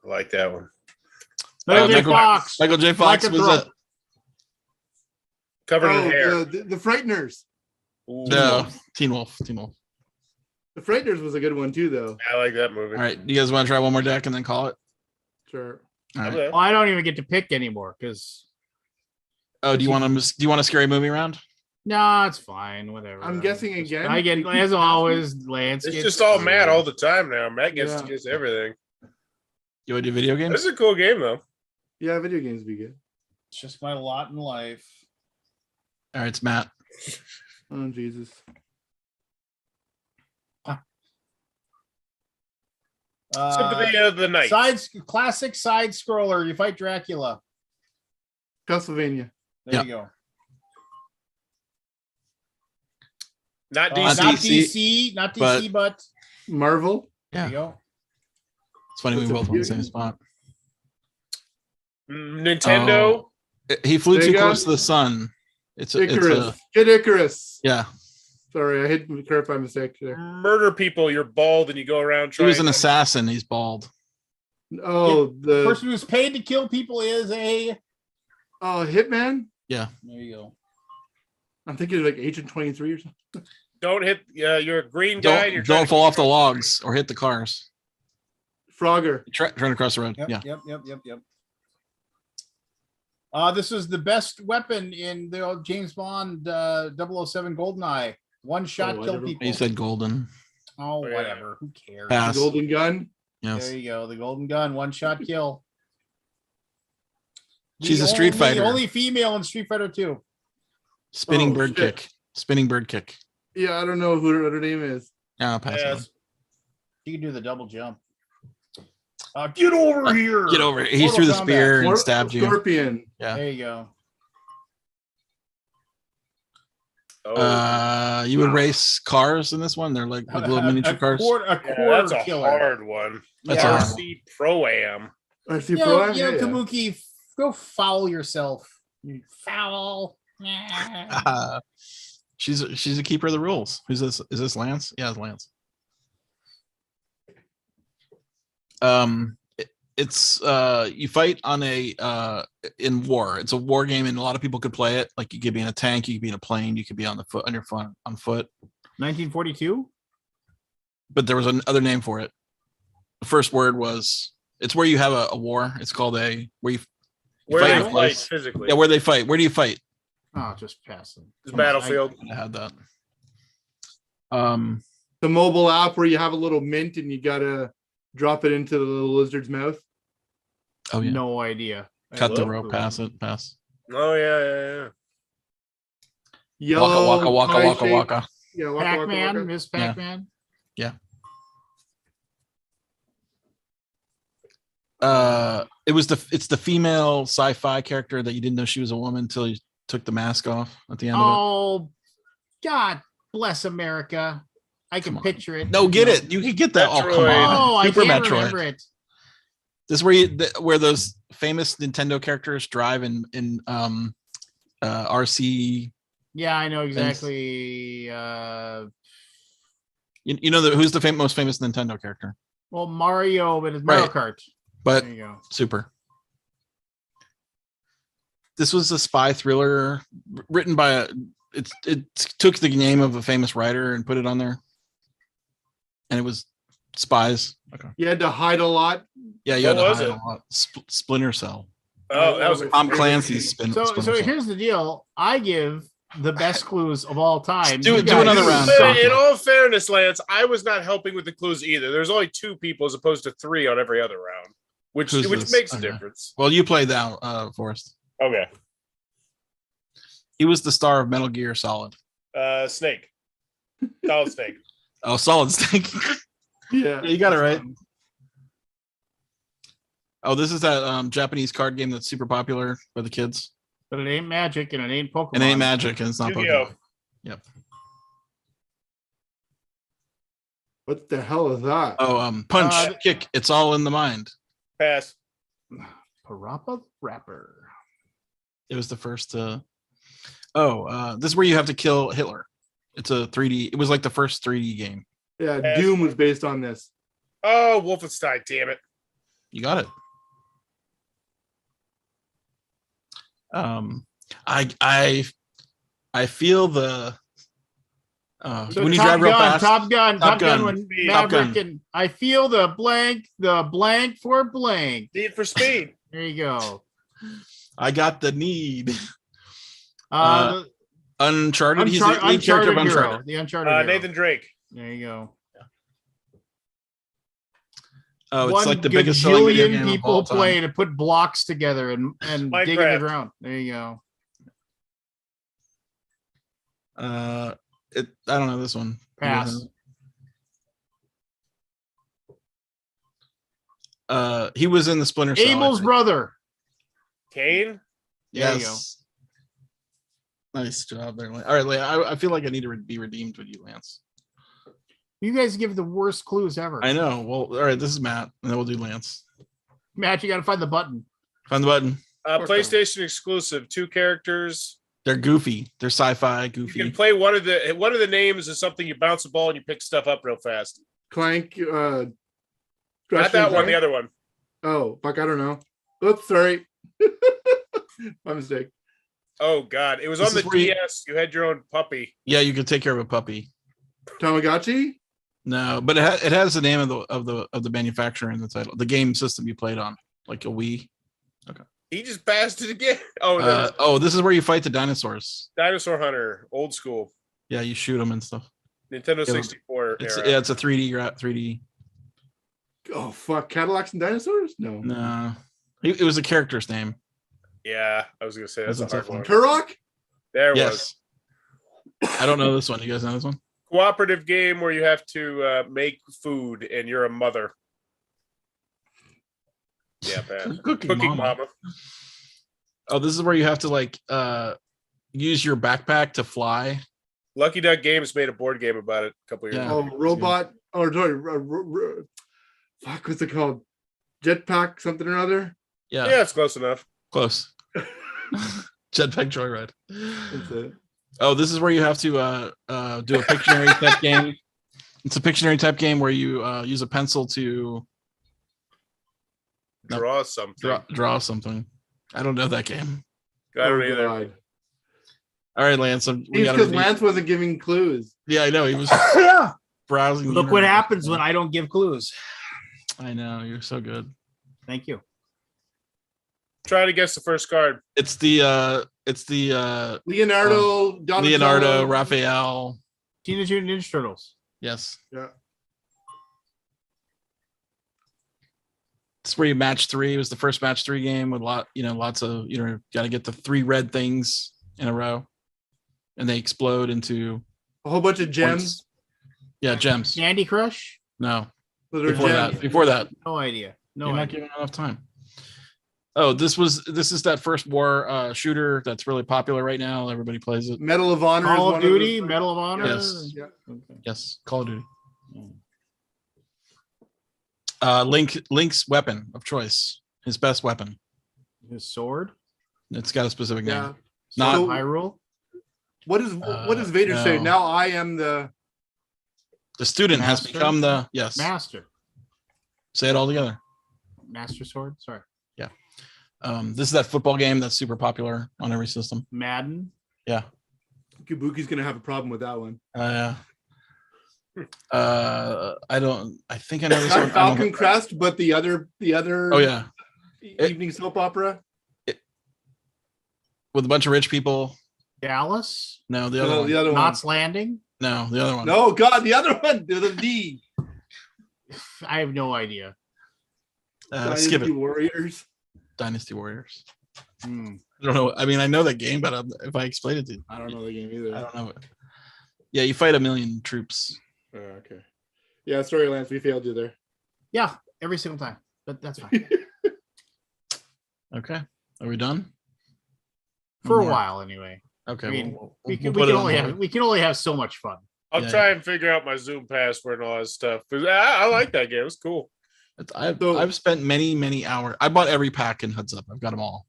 S4: I like that one.
S2: Michael J.
S1: Michael-
S2: Fox.
S1: Michael J. Fox was
S2: Lycanthrope.
S4: Covered in
S3: Oh,
S4: hair.
S3: the Frighteners.
S4: Ooh,
S1: no Teen Wolf. Teen Wolf.
S3: The Frighteners was a good one too, though.
S4: I like that movie.
S1: All right, you guys want to try one more deck and then call it?
S3: Sure.
S1: All right.
S4: Okay.
S2: Oh, I don't even get to pick anymore because
S1: Oh, do you want a scary movie round?
S2: no, it's fine. Whatever.
S3: I'm guessing again.
S2: I get as always. Lance.
S4: It's
S2: gets
S4: just all
S2: screwed.
S4: Matt all the time now. Matt gets
S3: Yeah.
S4: to guess everything.
S1: You want to do video games?
S4: This is a cool game though.
S3: Yeah, video games be good.
S2: It's just my lot in life.
S1: All right, it's Matt.
S3: Oh Jesus.
S4: Sympathy of the Night.
S2: Classic side scroller. You fight Dracula.
S3: Castlevania.
S2: There
S1: Yeah.
S2: you go.
S4: Not
S1: Not
S4: DC.
S2: Not
S1: DC,
S2: DC, not DC, but
S3: Marvel.
S2: there
S1: Yeah,
S2: you go.
S1: it's funny we
S3: What's a
S1: both on the
S3: video
S1: same
S3: game?
S1: spot.
S4: Nintendo.
S1: He flew
S3: There
S1: too
S3: you go.
S1: close to the sun. It's
S3: Icarus.
S1: a
S3: Get Icarus.
S1: yeah.
S3: Sorry, I hit the curve by mistake there.
S4: Murder people. You're bald and you go around
S1: He
S4: trying.
S1: was an assassin. He's bald.
S3: Oh,
S2: The
S3: the
S2: person who's paid to kill people is a.
S3: Hitman.
S1: Yeah.
S2: There you go.
S3: I'm thinking like Agent 23 or something.
S4: Don't hit. You're a green guy. and you're trying
S1: Don't
S4: to
S1: fall
S4: keep
S1: off the logs or hit the cars.
S3: Frogger.
S1: Turn across the road.
S2: Yep,
S1: Yeah.
S2: Yep. This is the best weapon in the old James Bond 007 Goldeneye. One shot
S3: Oh, I
S2: kill
S3: never-
S2: people.
S1: You said golden.
S2: Oh,
S4: Oh, yeah.
S2: whatever. Who cares?
S1: Pass.
S3: The Golden Gun.
S1: Yes.
S2: There you go. The golden gun. One shot kill.
S1: She's
S2: The
S1: a Street Fighter.
S2: Only female in Street Fighter 2.
S1: Spinning
S3: Oh,
S1: bird
S3: shit.
S1: kick. Spinning bird kick.
S3: Yeah, I don't know who her name is.
S1: Yeah, I'll pass it on.
S4: Yes.
S2: You can do the double jump. Get over here.
S1: Get over it. He
S2: Mortal
S1: threw the
S2: Kombat.
S1: spear and
S3: Mor-
S1: stabbed you.
S3: Scorpion.
S1: Yeah.
S2: There you go.
S4: Oh,
S1: You would race cars in this one. They're like little miniature cars.
S2: A
S4: yeah,
S2: quarter
S4: that's a
S2: killer.
S4: hard one.
S1: That's
S2: Yeah.
S1: a hard
S4: RC Pro Am.
S3: I see
S2: You know,
S3: Pro-Am?
S2: you know,
S3: Yeah, yeah.
S2: Kabuki, go foul yourself. You foul.
S1: She's a keeper of the rules. Who's this? Is this Lance? Yeah, it's Lance. It's you fight on a in war. It's a war game, and a lot of people could play it. Like you could be in a tank, you could be in a plane, you could be on foot.
S2: 1942?
S1: But there was another name for it. The first word was It's where you have a war. It's called a where you
S4: Where
S1: fight
S4: they
S1: in a
S4: fight
S1: place.
S4: physically.
S1: Yeah, where they fight. Where do you fight?
S2: Oh, just passing.
S4: It's Battlefield.
S1: I had that.
S6: The mobile app where you have a little mint and you gotta drop it into the little lizard's mouth.
S1: Oh yeah.
S2: No idea.
S1: Cut the
S2: Hello?
S1: rope. Pass it. Pass.
S4: Oh yeah.
S6: Yellow
S1: Waka
S6: pie
S1: waka
S6: shape.
S1: waka.
S6: Yeah, waka, waka,
S2: Pac-Man,
S6: waka.
S2: Miss Pac-Man.
S1: It's the female sci-fi character that you didn't know she was a woman until you took the mask off at the end of
S2: Oh, God bless America. I can
S1: Come on.
S2: picture it.
S1: it. No, get it. You can get that. Oh, come
S4: Metroid.
S1: on.
S2: Oh, I
S1: Super
S2: can't
S1: Metroid.
S2: remember it.
S1: This is where those famous Nintendo characters drive in RC.
S2: Yeah, I know exactly.
S1: You know who's the most famous Nintendo character?
S2: Well, Mario, but it's Mario
S1: Right.
S2: Kart.
S1: But
S2: There you go.
S1: super. This was a spy thriller written by it took the name of a famous writer and put it on there, and it was spies. Okay.
S6: You had to hide a lot.
S1: Yeah, you
S4: What
S1: had to
S4: was
S1: hide
S4: it?
S1: a lot. Splinter Cell.
S4: Oh, that was a
S1: Tom
S4: great-
S1: Clancy's
S2: So
S1: Splinter Cell.
S2: here's the deal. I give the best clues of all time.
S1: Do
S2: You
S1: another
S2: guys
S1: round.
S2: suck.
S4: In all fairness, Lance, I was not helping with the clues either. There's only 2 people as opposed to 3 on every other round, which
S1: Who's this?
S4: makes a
S1: Okay.
S4: difference.
S1: Well, you played that, Forrest.
S4: Okay.
S1: He was the star of Metal Gear Solid.
S4: Snake. Solid Snake.
S1: Oh, Solid Snake.
S6: Yeah.
S1: You got it right. Oh, this is that Japanese card game that's super popular for the kids.
S2: But it ain't magic and it ain't Pokemon.
S1: It ain't magic and it's not
S4: Yu-Gi-Oh.
S1: Pokemon. Yep.
S6: What the hell is that?
S1: Oh, punch,
S2: Uh,
S1: kick. It's all in the mind.
S4: Pass.
S2: Parappa Rapper.
S1: It was the first. This is where you have to kill Hitler. It's a 3D. It was like the first 3D game.
S6: Yeah, Doom was based on this.
S4: Oh, Wolfenstein, damn it.
S1: You got it. I feel the
S2: So
S1: when you
S2: Top
S1: drive real
S2: Gun,
S1: fast.
S2: Top Gun,
S1: Top Gun.
S2: when
S1: Top Gun.
S2: Maverick and I feel the blank for blank.
S4: Need for Speed.
S2: There you go.
S1: I got the need.
S2: The
S1: Uncharted. He's the lead character of
S2: Uncharted hero.
S1: Uncharted.
S2: The Uncharted hero.
S4: Nathan Drake.
S2: There you go.
S1: Oh, it's
S2: One
S1: like the biggest selling video
S2: gajillion
S1: game of
S2: people
S1: all time.
S2: play to put blocks together and dig in the
S4: Minecraft.
S2: ground. There you go.
S1: I don't know this one.
S2: Pass.
S1: He was in the Splinter Cell. I
S2: Abel's
S1: think.
S2: brother.
S4: Kane.
S2: There you go.
S1: Yes. Nice job there, Lance. All right, Lance, I feel like I need to be redeemed with you, Lance.
S2: You guys give the worst clues ever.
S1: I know. Well, all right, this is Matt, and then we'll do Lance.
S2: Matt, you got to find the button.
S1: Find the button.
S4: PlayStation exclusive. 2 characters.
S1: They're goofy. They're sci-fi
S4: You
S1: goofy.
S4: can play one of the names is something you bounce a ball and you pick stuff up real fast.
S6: Clank.
S4: Not that one. The other one.
S6: Oh, fuck, I don't know. Oops, sorry. My mistake.
S4: Oh God, it was
S1: This
S4: on the
S1: is where you-
S4: DS. You had your own puppy.
S1: Yeah, you could take care of a puppy.
S6: Tamagotchi?
S1: No, but it has the name of the manufacturer in the title. The game system you played on, like a Wii.
S4: He just passed it again. Oh,
S1: This is where you fight the dinosaurs.
S4: Dinosaur Hunter, old school,
S1: Yeah, you shoot them and stuff.
S4: Nintendo
S1: Yeah,
S4: 64
S1: It's
S4: era.
S1: yeah, it's a 3D.
S6: Oh, fuck. Cadillacs and dinosaurs? No.
S1: No, it was a character's name.
S4: Yeah, I was gonna say that's a
S1: That's a
S4: hard
S1: tough
S4: one.
S1: one.
S6: Turok?
S4: There it
S1: Yes.
S4: was.
S1: I don't know this one. You guys know this one?
S4: Cooperative game where you have to make food and you're a mother. Yeah, bad.
S1: Cooking
S4: Cooking
S1: Mama.
S4: Mama.
S1: Oh, this is where you have to like use your backpack to fly.
S4: Lucky Duck Games made a board game about it a couple years
S1: Yeah.
S4: ago.
S6: Oh, robot. Oh, sorry. Fuck, what's it called? Jetpack something or other?
S1: Yeah,
S4: Yeah, it's close enough.
S1: close. Jetpack Joyride.
S6: That's it.
S1: Oh, this is where you have to do a Pictionary type game. It's a Pictionary type game where you use a pencil to No.
S4: Draw something.
S1: draw something. I don't know that game.
S4: I don't
S6: Oh,
S4: either.
S6: God.
S1: All right, Lance. We
S6: It's
S1: gotta
S6: because
S1: be-
S6: Lance wasn't giving clues.
S1: Yeah, I know. He was browsing. the
S2: Look what
S1: internet.
S2: happens when I don't give clues.
S1: I know. You're so good.
S2: Thank you.
S4: Try to guess the first card.
S1: It's the
S6: Leonardo, Donatello.
S1: Leonardo, Raphael.
S2: Teenage Mutant Ninja Turtles.
S1: Yes.
S6: Yeah.
S1: It's where you match 3. It was the first match 3 game with lots of, got to get the 3 red things in a row, and they explode into
S6: A whole bunch of gems.
S1: points. Yeah, gems.
S2: Candy Crush?
S1: No,
S6: So they're
S1: before
S6: gems.
S1: that. Before that,
S2: No idea. No
S1: you're not
S2: idea.
S1: giving enough time. Oh, this is that first war shooter that's really popular right now. Everybody plays it.
S6: Medal of Honor. is
S2: Call
S6: one
S2: of
S6: of
S2: Duty,
S6: those-
S2: Medal of Honor.
S1: Yes.
S6: Yeah.
S2: Okay.
S1: Yes, Call of Duty. Link's weapon of choice, his best weapon.
S2: His sword.
S1: It's got a specific name.
S6: Yeah.
S1: Not-
S2: Sword of Hyrule.
S6: What does Vader say?
S1: no.
S6: Now I am the
S1: The student has
S2: Master?
S1: become the
S2: Master.
S1: Say it all together.
S2: Master Sword. Sorry.
S1: This is that football game that's super popular on every system.
S2: Madden.
S1: Yeah.
S6: Kabuki's gonna have a problem with that one.
S1: I think I know this
S6: Not
S1: one.
S6: Falcon Crest, but the other
S1: Oh yeah,
S6: evening soap opera.
S1: with a bunch of rich people.
S2: Dallas.
S1: No, the other one.
S6: The other one.
S2: Knots Landing.
S1: No, the other one.
S6: No, God, the other one. The D.
S2: I have no idea.
S1: Skip
S6: Dynasty
S1: it.
S6: Warriors.
S1: Dynasty Warriors.
S2: Hmm.
S1: I don't know. I mean, I know that game, but if I explain it to you,
S6: I don't know the game
S1: I
S6: either.
S1: don't know. Yeah, you fight 1,000,000 troops.
S6: Oh, okay. Yeah, Storylines we failed you there.
S2: Yeah, every single time. But that's fine.
S1: Okay, are we done?
S2: For a
S1: More.
S2: while, anyway.
S1: Okay,
S2: I mean,
S1: we'll
S2: we can,
S1: put
S2: we,
S1: it
S2: can
S1: on
S2: only
S1: hold.
S2: have, we can only have so much fun.
S4: I'll
S1: Yeah,
S4: try and figure out my Zoom password and all that stuff. 'Cause I like that game. It's cool.
S1: I've spent many hours. I bought every pack in Heads Up. I've got them all.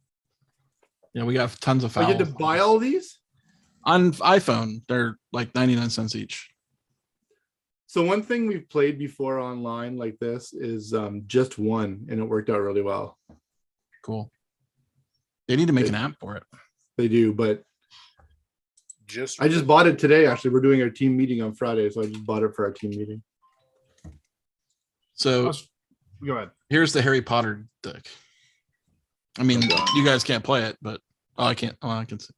S1: Yeah, we got tons of
S6: Oh, you
S1: fouls.
S6: had to buy all these?
S1: On iPhone. They're like 99 cents each.
S6: So one thing we've played before online like this is just one, and it worked out really well.
S1: Cool. They need to make an app for it.
S6: They do, but
S4: Just
S6: I just bought it today. Actually, we're doing our team meeting on Friday, so I just bought it for our team meeting.
S1: So
S2: Go ahead.
S1: here's the Harry Potter deck. I mean, you guys can't play it, but I can't. Oh, I can see.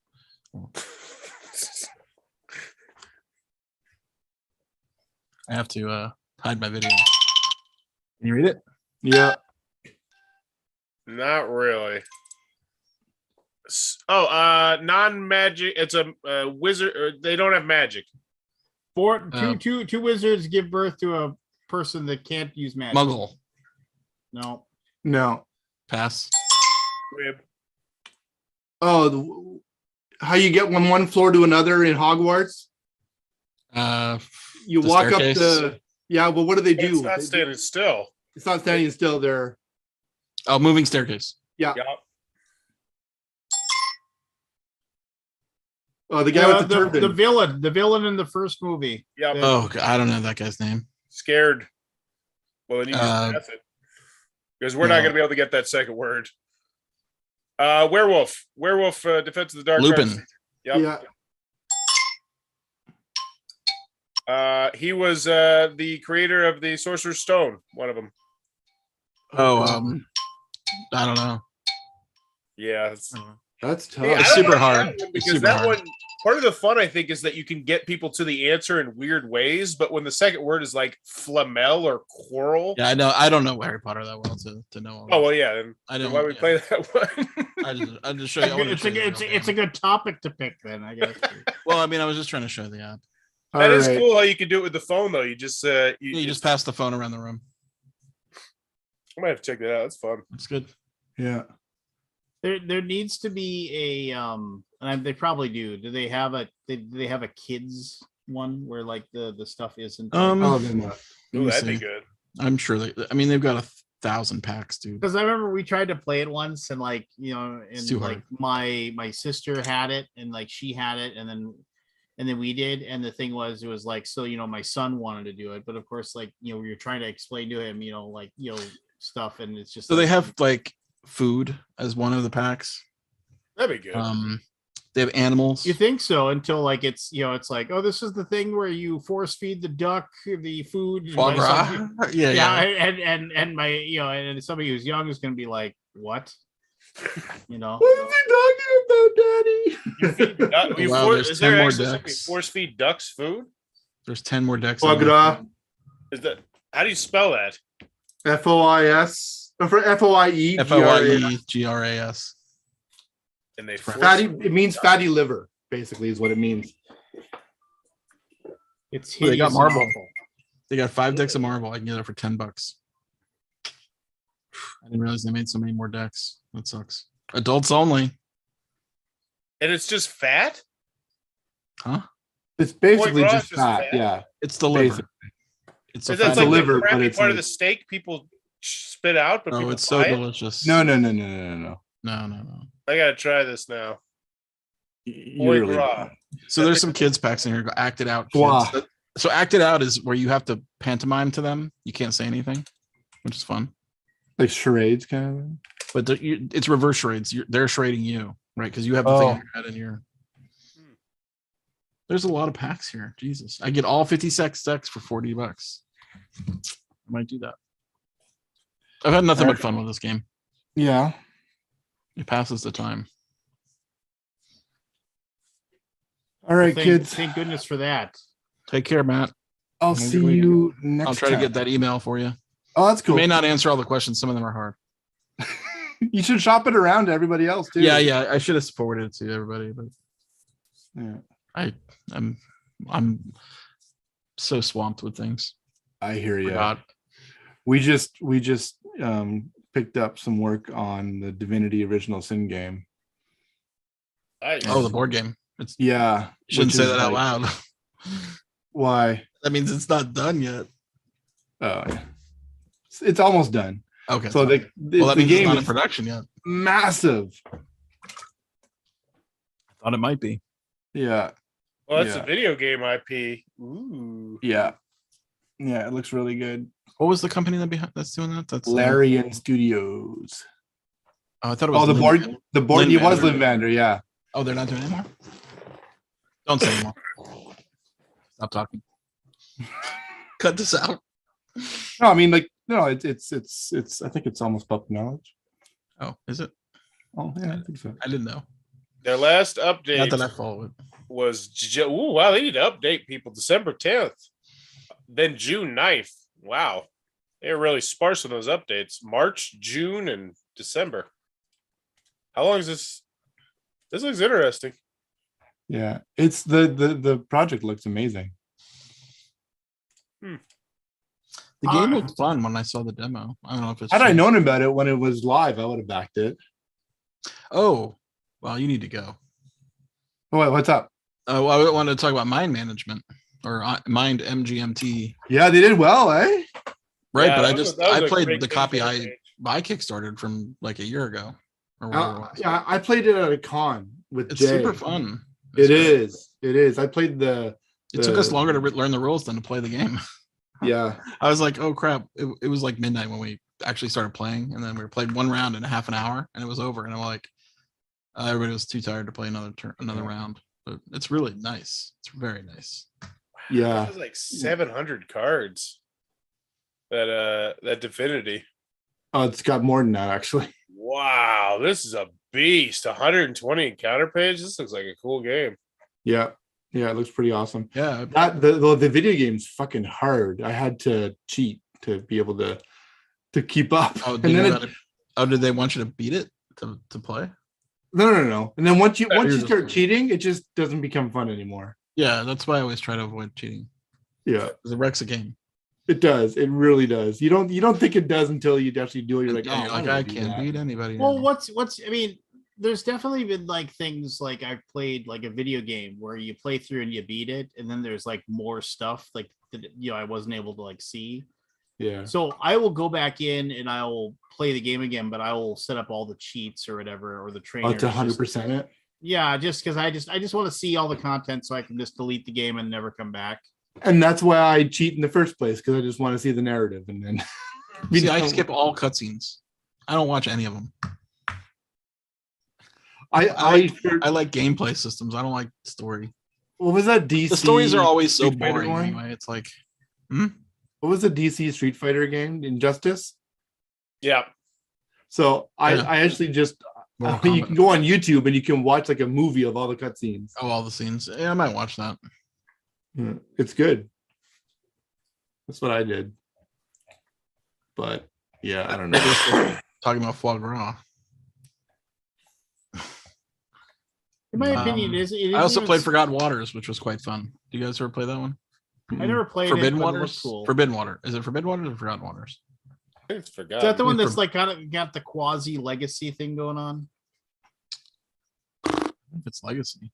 S1: I have to hide my video. Can you read it?
S6: Yeah.
S4: Not really. Non-magic. It's a wizard. They don't have magic.
S2: Two wizards give birth to a person that can't use magic.
S1: Muggle.
S2: No.
S6: No.
S1: Pass.
S4: Rib.
S6: Oh, how you get from one floor to another in Hogwarts? You
S1: The
S6: walk
S1: staircase?
S6: up the. Yeah, well, what do they do?
S4: It's not standing still.
S6: It's not standing still. They're.
S1: Oh, moving staircase.
S6: Yeah.
S4: Yup.
S6: Oh, the guy with the turban.
S2: The villain in the first movie.
S4: Yep.
S1: Oh, God, I don't know that guy's name.
S4: Scared. Well, then you just pass it. Because we're not
S1: no.
S4: going to be able to get that second word. Werewolf. Werewolf Defense of the Dark
S1: Lupin.
S4: Arts. Yep.
S6: Yeah.
S4: He was the creator of the Sorcerer's Stone, one of them.
S1: Oh, I don't know.
S4: Yeah.
S6: That's tough.
S4: Hey, I
S1: It's
S4: don't
S1: super
S4: like
S1: hard.
S4: that one
S1: It's
S4: because
S1: super
S4: that
S1: hard.
S4: one, part of the fun, I think, is that you can get people to the answer in weird ways. But when the second word is like flamel or quarrel,
S1: Yeah, I know. I don't know Harry Potter that well to know.
S4: oh well, yeah. Then
S1: I don't.
S4: why we
S1: yeah.
S4: play that one?
S1: I just show you. I wanted to
S2: It's
S1: show you the real
S2: it's a
S1: game.
S2: good topic to pick then, I guess.
S1: Well, I mean, I was just trying to show the app.
S4: That is
S6: All right.
S4: cool how you can do it with the phone though. You just
S1: You just pass the phone around the room.
S4: I might have to check that out. That's fun.
S1: It's good.
S6: Yeah.
S2: There needs to be a and they probably do. Do they have a kids one where like the stuff isn't
S6: Probably not.
S1: Let
S4: Ooh,
S1: me
S4: that'd be
S1: see.
S4: good.
S1: I'm sure they've got 1,000 packs, dude.
S2: because I remember we tried to play it once and like
S1: It's too
S2: like my sister had it and like she had it and then we did and the thing was it was like so my son wanted to do it but of course like you're trying to explain to him stuff and it's just
S1: So
S2: like,
S1: they have like food as one of the packs.
S4: That'd be good.
S1: They have animals.
S2: You think so until like it's it's like, oh, this is the thing where you force feed the duck the food. and
S1: Foie
S2: my
S1: gras?
S2: son-
S1: Yeah, yeah.
S2: and my and somebody who's young is going to be like, what?
S6: What is he talking about, Daddy?
S1: Oh, wow, there's
S4: is
S1: 10
S4: there
S1: more
S4: actually something
S1: decks.
S4: force feed ducks food?
S1: There's 10 more decks.
S6: Foie
S1: on there.
S6: gras.
S4: Is that how do you spell that?
S6: FOIS. For FOIE.
S1: FOIEGRAS.
S4: And they
S6: Fatty. It means fatty liver. Basically, is what it means.
S2: It's
S1: Oh, they got
S2: hideous and
S1: marble.
S2: awful.
S1: They got 5 decks of marble. I can get it for $10. I didn't realize they made so many more decks. That sucks. Adults only.
S4: And it's just fat.
S1: Huh?
S6: It's basically
S4: gras
S6: just
S4: is
S6: fat.
S4: fat?
S6: Yeah.
S1: It's the liver.
S6: Basically.
S1: It's
S4: Is
S1: a
S4: that
S1: fat
S6: a
S4: like
S6: liver,
S4: the
S6: but
S4: crappy
S6: it's
S4: part of
S6: like-
S4: the steak people spit out? But
S1: Oh,
S4: people
S1: it's so
S4: buy it?
S1: delicious.
S6: No.
S1: No, no.
S4: I gotta try this now.
S6: You
S4: Foie
S6: really
S4: gras.
S6: don't.
S1: So there's some kids packs in here. Act it out.
S6: Wow.
S1: Kids. So act it out is where you have to pantomime to them. You can't say anything, which is fun.
S6: Like charades, kind of thing.
S1: But it's reverse charades. They're charading you, right? Because you have the thing on your head and you're. There's a lot of packs here. Jesus, I get all 56 decks for $40. I might do that. I've had nothing but fun with this game.
S6: Yeah.
S1: It passes the time.
S6: All right,
S2: Thank,
S6: kids.
S2: Thank goodness for that.
S1: Take care, Matt.
S6: I'll
S1: Have a
S6: see
S1: good week.
S6: you next
S1: I'll try
S6: time.
S1: to get that email for you.
S6: Oh, that's
S1: I
S6: cool.
S1: may not answer all the questions. Some of them are hard.
S6: You should shop it around to everybody else too.
S1: Yeah. I should have forwarded it to everybody, but
S6: Yeah.
S1: I'm so swamped with things.
S6: I hear you.
S1: Forgot.
S6: We just picked up some work on the Divinity Original Sin game.
S4: Nice.
S1: Oh, the board game. It's
S6: Yeah.
S1: shouldn't
S6: which
S1: say
S6: is
S1: that out
S6: like-
S1: loud.
S6: Why?
S1: That means it's not done yet.
S6: Oh, yeah. It's almost done.
S1: Okay.
S6: So
S1: well, that
S6: the
S1: means it's
S6: game
S1: not in
S6: is
S1: production yet.
S6: massive.
S1: I thought it might be.
S6: Yeah.
S4: Well, that's
S6: Yeah.
S4: a video game IP. Ooh.
S6: Yeah. Yeah. It looks really good.
S1: What was the company that's doing that? That's
S6: Larian Studios.
S1: Oh, I thought it was.
S6: Oh, the
S1: Lin-
S6: board. It was
S1: Linvander.
S6: Linvander. Yeah.
S1: Oh, they're not doing it anymore. Don't say anymore. Stop talking. Cut this out.
S6: No, I mean, like, no, it's. I think it's almost public knowledge.
S1: Oh, is it?
S6: Oh, yeah, I think so.
S1: I didn't know.
S4: Their last
S1: Not
S4: update
S1: that I follow it.
S4: was ooh, wow, they need to update people December 10th, then June 9th. Wow. They're really sparse on those updates. March, June, and December. How long is this? This looks interesting.
S6: Yeah, it's the project looks amazing.
S1: The game looked fun when I saw the demo. I don't know if it's.
S6: Had I
S1: changed.
S6: known about it when it was live, I would have backed it.
S1: Oh, well, you need to go.
S6: Oh, wait, what's up?
S1: Oh, I wanted to talk about mind management or mind MGMT.
S6: Yeah, they did well, eh?
S1: Right,
S4: Yeah,
S1: but
S4: that was
S1: I
S4: a
S1: played
S4: great
S1: the
S4: thing
S1: copy
S4: for the
S1: I
S4: page.
S1: kickstarted from like a year ago. Or whatever it was.
S6: Yeah, I played it at a con with
S1: It's
S6: Jay.
S1: super fun.
S6: It
S1: great.
S6: is. It is. I played the.
S1: It took us longer to learn the rules than to play the game.
S6: Yeah.
S1: I was like, oh crap! It was like midnight when we actually started playing, and then we played one round in a half an hour, and it was over. And I'm like, everybody was too tired to play another round. But it's really nice. It's very nice.
S6: Yeah.
S4: It was like 700 cards. That Divinity.
S6: Oh, it's got more than that actually.
S4: Wow, this is a beast. 120 encounter page. This looks like a cool game.
S6: Yeah. Yeah, it looks pretty awesome.
S1: Yeah,
S6: That the video game's fucking hard. I had to cheat to be able to keep up.
S1: Oh,
S6: And
S1: did,
S6: then
S1: you
S6: it-
S1: gotta- did they want you to beat it to play?
S6: no. And then once you
S1: Here's
S6: start
S1: the-
S6: cheating, it just doesn't become fun anymore.
S1: Yeah, that's why I always try to avoid cheating.
S6: Yeah,
S1: Because it wrecks a game.
S6: it does. It really does. You don't think it does until you actually do it. You're like,
S1: Yeah, you're
S6: oh,
S1: like,
S6: why
S1: I
S6: would do
S1: can't
S6: that?
S1: beat anybody.
S2: Well,
S1: now.
S2: what's I mean, there's definitely been like things like I've played like a video game where you play through and you beat it, and then there's like more stuff like that, I wasn't able to like see.
S6: Yeah.
S2: So I will go back in and I will play the game again, but I will set up all the cheats or whatever or the
S6: Oh,
S2: trainers.
S6: to 100% it.
S2: Yeah, just because I just want to see all the content so I can just delete the game and never come back.
S6: And that's why I cheat in the first place, because I just want to see the narrative and then
S1: See, I skip all cutscenes. I don't watch any of them.
S3: I
S1: I like gameplay systems. I don't like story.
S3: what was that DC?
S1: The stories are always so
S3: Street Fighter
S1: boring
S3: one?
S1: anyway. It's like,
S3: What was the DC Street Fighter game? Injustice.
S4: Yeah.
S3: So
S1: Yeah.
S3: I actually just
S1: Mortal
S3: you
S1: Kombat.
S3: can go on YouTube and you can watch like a movie of all the cutscenes.
S1: Oh, all the scenes. Yeah, I might watch that.
S3: Yeah, it's good. That's what I did. But yeah, I don't know.
S1: Talking about foie gras.
S2: In my opinion, it is
S1: I also
S2: even-
S1: played Forgotten Waters, which was quite fun. Do you guys ever play that one?
S2: I never played
S1: Forbidden
S2: it, but it
S1: Waters.
S2: looked cool.
S1: Forbidden Water. Is it Forbidden Waters or Forgotten Waters?
S4: I think it's
S2: Is
S4: forgotten.
S2: that the one
S1: Yeah,
S2: that's like kind of got the quasi legacy thing going on?
S1: If it's Legacy,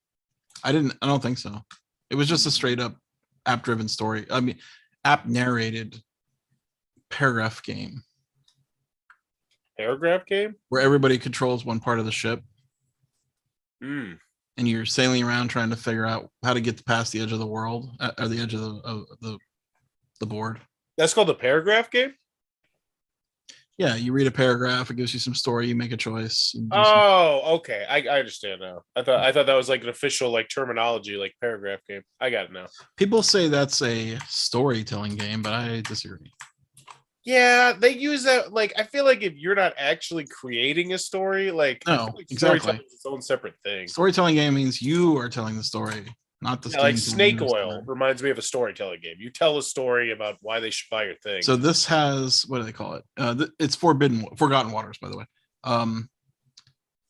S1: I don't think so. It was just a straight up app driven story. I mean, app narrated paragraph game
S4: Paragraph game?
S1: where everybody controls one part of the ship
S4: Mm.
S1: and you're sailing around trying to figure out how to get past the edge of the world or the edge of the board.
S4: That's called the paragraph game?
S1: Yeah, you read a paragraph, it gives you some story, you make a choice. you do some-
S4: Oh, okay. I understand now. I thought that was like an official like terminology, like paragraph game. I got it now.
S1: People say that's a storytelling game, but I disagree.
S4: Yeah, they use that. Like, I feel like if you're not actually creating a story, like, I
S1: No,
S4: feel like
S1: exactly.
S4: storytelling is its own separate thing.
S1: Storytelling game means you are telling the story, not the
S4: Yeah, like
S1: game telling
S4: Snake
S1: the
S4: Oil
S1: story.
S4: reminds me of a storytelling game. You tell a story about why they should buy your thing.
S1: So this has, what do they call it? It's Forgotten Waters, by the way.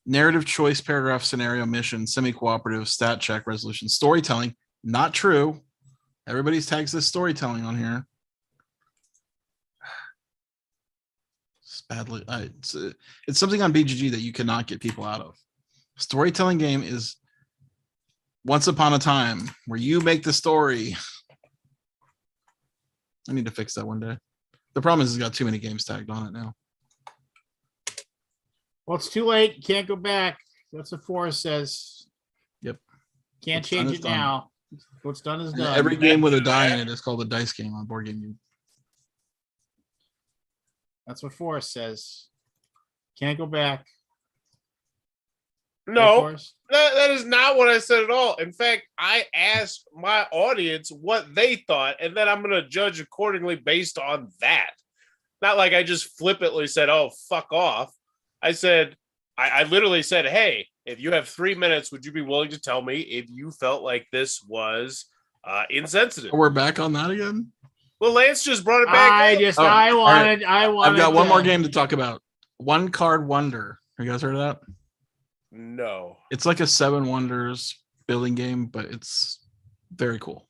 S1: Narrative choice, paragraph, scenario, mission, semi-cooperative, stat check, resolution, storytelling. Not true. Everybody's tags this storytelling on here. It's badly. It's something on BGG that you cannot get people out of. Storytelling game is once upon a time where you make the story. I need to fix that one day. The problem is it's got too many games tagged on it now.
S2: Well, it's too late. Can't go back. That's what Forrest says.
S1: Yep.
S2: Can't
S1: What's done
S2: change
S1: is
S2: it
S1: done.
S2: now. What's done is
S1: And
S2: done.
S1: every game with a die in it is called a dice game on Board Game Geek.
S2: That's what Forrest says. Can't go back. Right,
S4: no,
S2: Forrest?
S4: that is not what I said at all. In fact, I asked my audience what they thought, and then I'm going to judge accordingly based on that. Not like I just flippantly said, "Oh, fuck off." I said, I literally said, "Hey, if you have 3 minutes, would you be willing to tell me if you felt like this was insensitive?"
S1: Oh, we're back on that again.
S4: Well, Lance just brought it back. up.
S2: I
S1: all
S2: wanted.
S1: I've got one more game to talk about. One Card Wonder. Have you guys heard of that?
S4: No.
S1: It's like a Seven Wonders building game, but it's very cool.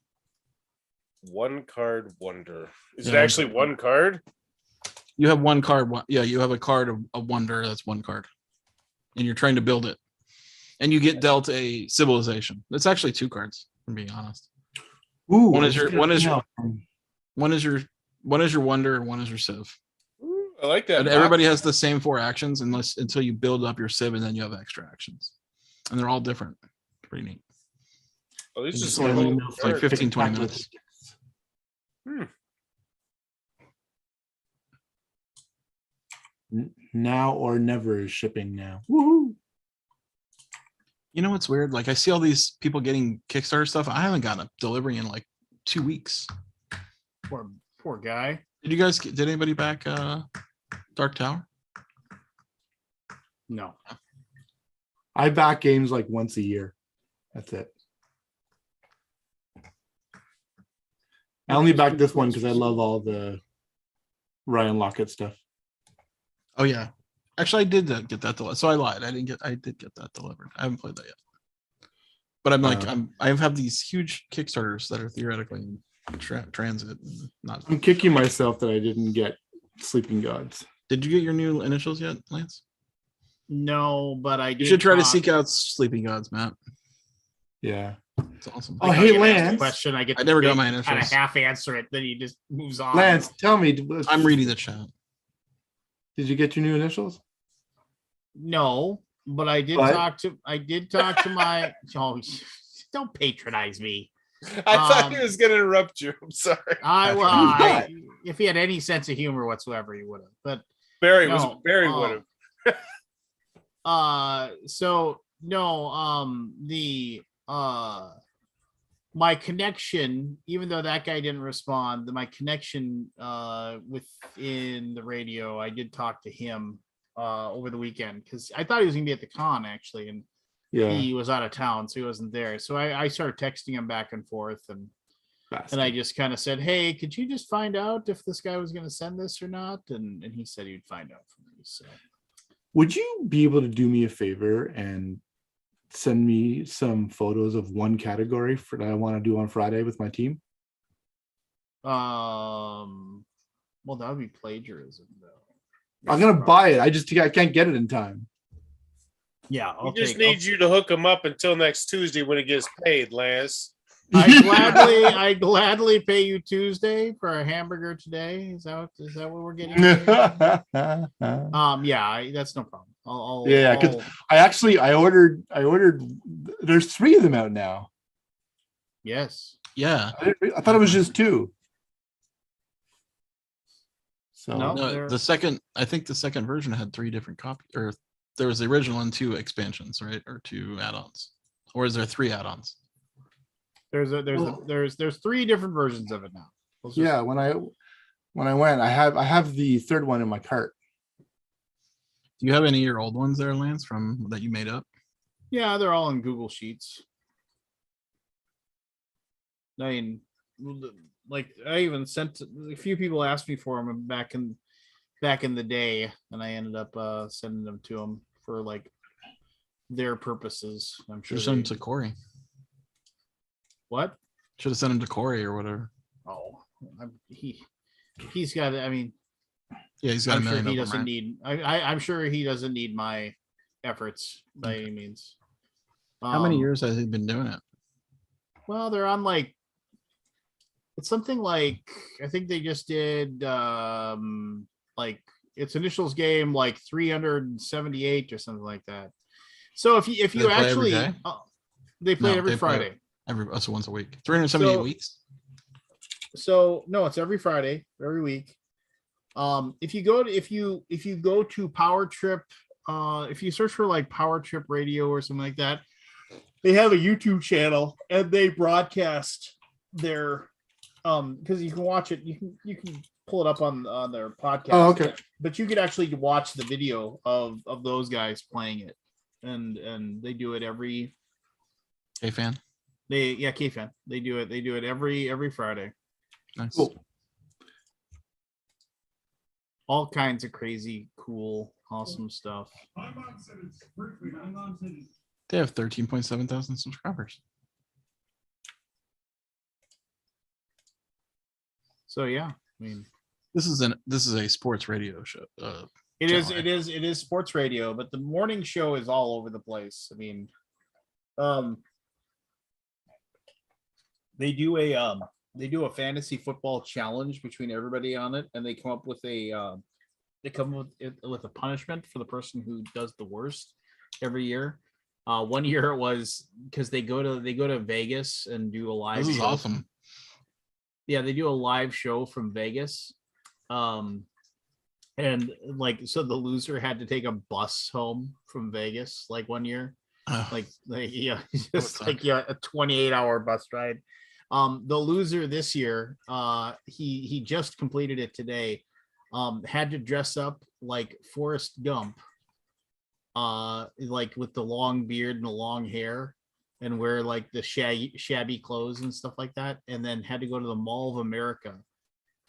S4: One card wonder. Is it
S1: Yeah,
S4: actually one card?
S1: You have one card. Yeah, you have a card of wonder. That's one card, and you're trying to build it, and you get dealt a civilization. It's actually two cards. If I'm being honest.
S3: Ooh,
S1: One is your
S3: let's
S1: one
S3: get
S1: is
S3: it
S1: your
S3: out.
S1: one is your wonder, and one is your civ.
S4: Ooh, I like that.
S1: And everybody has the same 4 actions until you build up your civ, and then you have extra actions, and they're all different. Pretty neat.
S4: Oh, these
S1: It's
S4: just
S1: like-
S4: little
S1: it's like
S4: cards.
S1: 15, 20 minutes.
S3: Now or never is shipping now. Woohoo!
S1: You know what's weird? Like I see all these people getting Kickstarter stuff. I haven't gotten a delivery in like 2 weeks.
S2: Poor guy.
S1: Did anybody back Dark Tower?
S2: No.
S3: I back games like once a year. That's it. I only back this one because I love all the Ryan Lockett stuff.
S1: Oh yeah. Actually, I did get that delivered. So I lied. I did get that delivered. I haven't played that yet. But I'm like, I have these huge Kickstarters that are theoretically in transit. Not.
S3: I'm kicking myself that I didn't get Sleeping Gods.
S1: Did you get your new initials yet, Lance?
S2: No, but I did.
S1: You should try to
S2: talk-
S1: seek out Sleeping Gods, Matt.
S3: Yeah.
S1: It's awesome.
S3: Oh,
S2: I
S3: hey,
S2: get asked a
S3: Lance.
S2: question. I get.
S1: I never got my
S2: kind of
S1: initials.
S2: half answer it. Then he just moves on.
S3: Lance, tell me.
S1: I'm reading the chat.
S3: Did you get your new initials?
S2: No, but I did
S3: What?
S2: talk to. I did talk to my. Oh, don't patronize me.
S4: I thought he
S2: Um,
S4: was going to interrupt you. I'm sorry.
S2: If he had any sense of humor whatsoever, he would have. But
S4: Barry
S2: No,
S4: would have.
S2: so No, my connection, even though that guy didn't respond, my connection within the radio, I did talk to him over the weekend because I thought he was gonna be at the con actually, and
S3: Yeah.
S2: he was out of town, so he wasn't there. So I started texting him back and forth, and I just kind of said, "Hey, could you just find out if this guy was going to send this or not?" And he said he'd find out for me. So,
S3: Would you be able to do me a favor and send me some photos of one category for that I want to do on Friday with my team?
S2: well, that would be plagiarism, though.
S3: I'm gonna buy it. I can't get it in time.
S2: Yeah,
S4: He just needs you to hook him up until next Tuesday when it gets paid, Lance.
S2: I gladly pay you Tuesday for a hamburger today. Is that what we're getting?
S3: Yeah,
S2: That's no problem.
S3: because I ordered. There's 3 of them out now.
S2: Yes.
S1: Yeah.
S3: I thought it was just 2. So
S2: No.
S1: No, I think the second version had 3 different copies, or there was the original and 2 expansions, right? Or 2 add-ons. Or is there 3 add-ons?
S2: There's 3 different versions of it now.
S3: yeah, when I went, I have the 3rd one in my cart.
S1: Do you have any of your old ones there, Lance, from that you made up?
S2: Yeah, they're all in Google Sheets. I mean, like I even sent a few people asked me for them back in the day, and I ended up sending them to them for like their purposes. I'm sure.
S1: Should have sent them to Corey.
S2: What?
S1: Should have sent them to Corey or whatever.
S2: Oh, he's got. I mean,
S1: yeah, he's got
S2: I'm
S1: a
S2: sure
S1: million.
S2: he
S1: of them,
S2: doesn't
S1: right?
S2: need. I'm sure he doesn't need my efforts by any means.
S1: How many years has he been doing it?
S2: Well, they're on like. It's something like I think they just did like its initials game like 378 or something like that. So if you
S1: play every
S2: actually
S1: day?
S2: they play
S1: No,
S2: every
S1: they play
S2: Friday.
S1: That's once a week. 378
S2: So-
S1: weeks.
S2: So no, it's every Friday, every week. If you go to Power Trip, if you search for like Power Trip Radio or something like that, they have a YouTube channel and they broadcast their because you can watch it, you can pull it up on their podcast.
S3: Oh, okay.
S2: But you could actually watch the video of those guys playing it, and they do it every.
S1: Hey, fan.
S2: K-Fan. They do it every Friday.
S1: Nice.
S3: Cool.
S2: All kinds of crazy, cool, awesome stuff.
S5: My mom said it's free. My mom said it's
S1: They have 13.7 thousand subscribers.
S2: So yeah, I mean,
S1: This is a sports radio show.
S2: it
S1: channel,
S2: is sports radio, but the morning show is all over the place. I mean, they do a fantasy football challenge between everybody on it, and they come up with a punishment for the person who does the worst every year. One year it was because they go to Vegas and do a live.
S1: This is
S2: show.
S1: awesome.
S2: Yeah, they do a live show from Vegas. And like, so the loser had to take a bus home from Vegas, like one year, like yeah, just like a 28-hour bus ride. The loser this year, he just completed it today. Had to dress up like Forrest Gump, like with the long beard and the long hair, and wear like the shabby clothes and stuff like that, and then had to go to the Mall of America,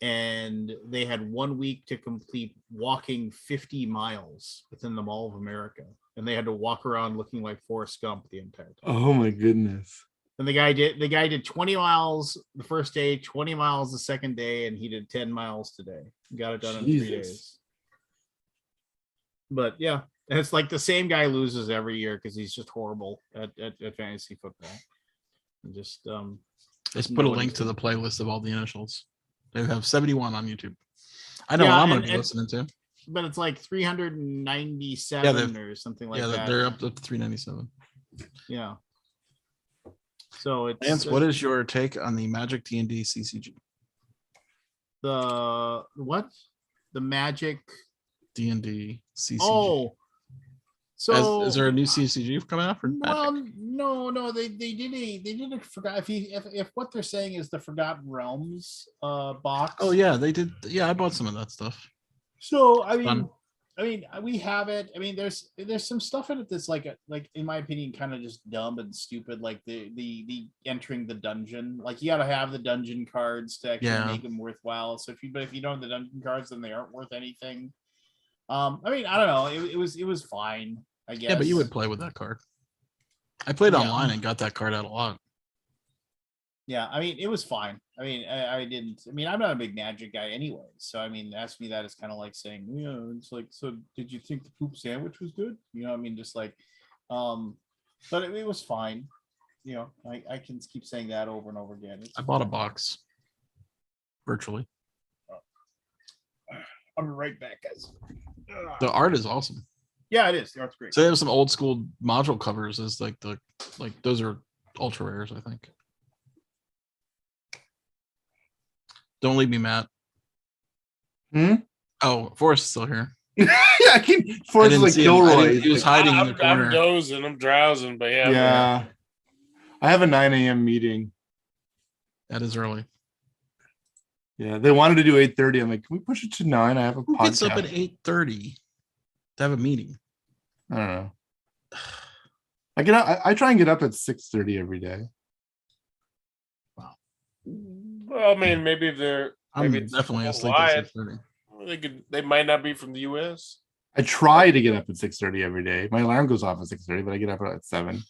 S2: and they had 1 week to complete walking 50 miles within the Mall of America, and they had to walk around looking like Forrest Gump the entire time.
S3: Oh my goodness.
S2: And the guy did 20 miles the first day, 20 miles the second day, and he did 10 miles today. Got it done in 3 days. But yeah, and it's like the same guy loses every year because he's just horrible at fantasy football. And just
S1: Let's put a link to the playlist of all the initials. They have 71 on YouTube. I know
S2: Yeah,
S1: what I'm going to be
S2: and-
S1: listening to.
S2: but it's like 397 or something like that.
S1: They're up to 397.
S2: Yeah. So it's
S1: Lance, what is your take on the Magic D&D CCG?
S2: the what? The Magic.
S1: D&D CCG.
S2: Oh, So
S1: Is there a new CCG coming out for Magic?
S2: well, no, they did a forgot if what they're saying is the Forgotten Realms box.
S1: Oh yeah, they did. Yeah, I bought some of that stuff.
S2: So
S1: Fun.
S2: we have it. I mean, there's some stuff in it that's like in my opinion, kind of just dumb and stupid. Like the entering the dungeon. Like you got to have the dungeon cards to actually
S1: Yeah.
S2: make them worthwhile. So if you don't have the dungeon cards, then they aren't worth anything. I mean, I don't know. It was fine, I guess.
S1: Yeah, but you would play with that card. I played
S2: Yeah.
S1: online and got that card out a lot.
S2: Yeah, I mean, it was fine. I mean, I didn't. I mean, I'm not a big Magic guy anyway. So I mean, ask me that is kind of like saying, you know, it's like, so did you think the poop sandwich was good? You know, I mean, just like, but it was fine. You know, I can keep saying that over and over again.
S1: I bought a box virtually.
S2: I'll be right back, guys.
S1: The art is awesome.
S2: Yeah, it is. The art's great.
S1: So they have some old school module covers. As like those are ultra rares, I think. Don't leave me, Matt. Oh, Forrest's still here.
S3: Yeah, I can. Forrest is
S1: didn't
S3: like
S1: see him.
S3: Gilroy.
S1: He was hiding in the
S4: I'm
S1: corner.
S4: dozing. I'm drowsing, but yeah.
S3: Yeah. I have a 9 a.m. meeting.
S1: That is early.
S3: Yeah, they wanted to do 8:30. I'm like, can we push it to 9? I have a
S1: Who gets up at
S3: podcast.
S1: 8:30 to have a meeting?
S3: I don't know. I get up, I try and get up at 6:30 every day.
S4: Well, I mean, maybe if they're
S1: I'm
S4: maybe it's
S1: definitely asleep
S4: worldwide.
S1: at 6:30.
S4: They might not be from the US.
S3: I try to get up at 6:30 every day. My alarm goes off at 6:30, but I get up at 7.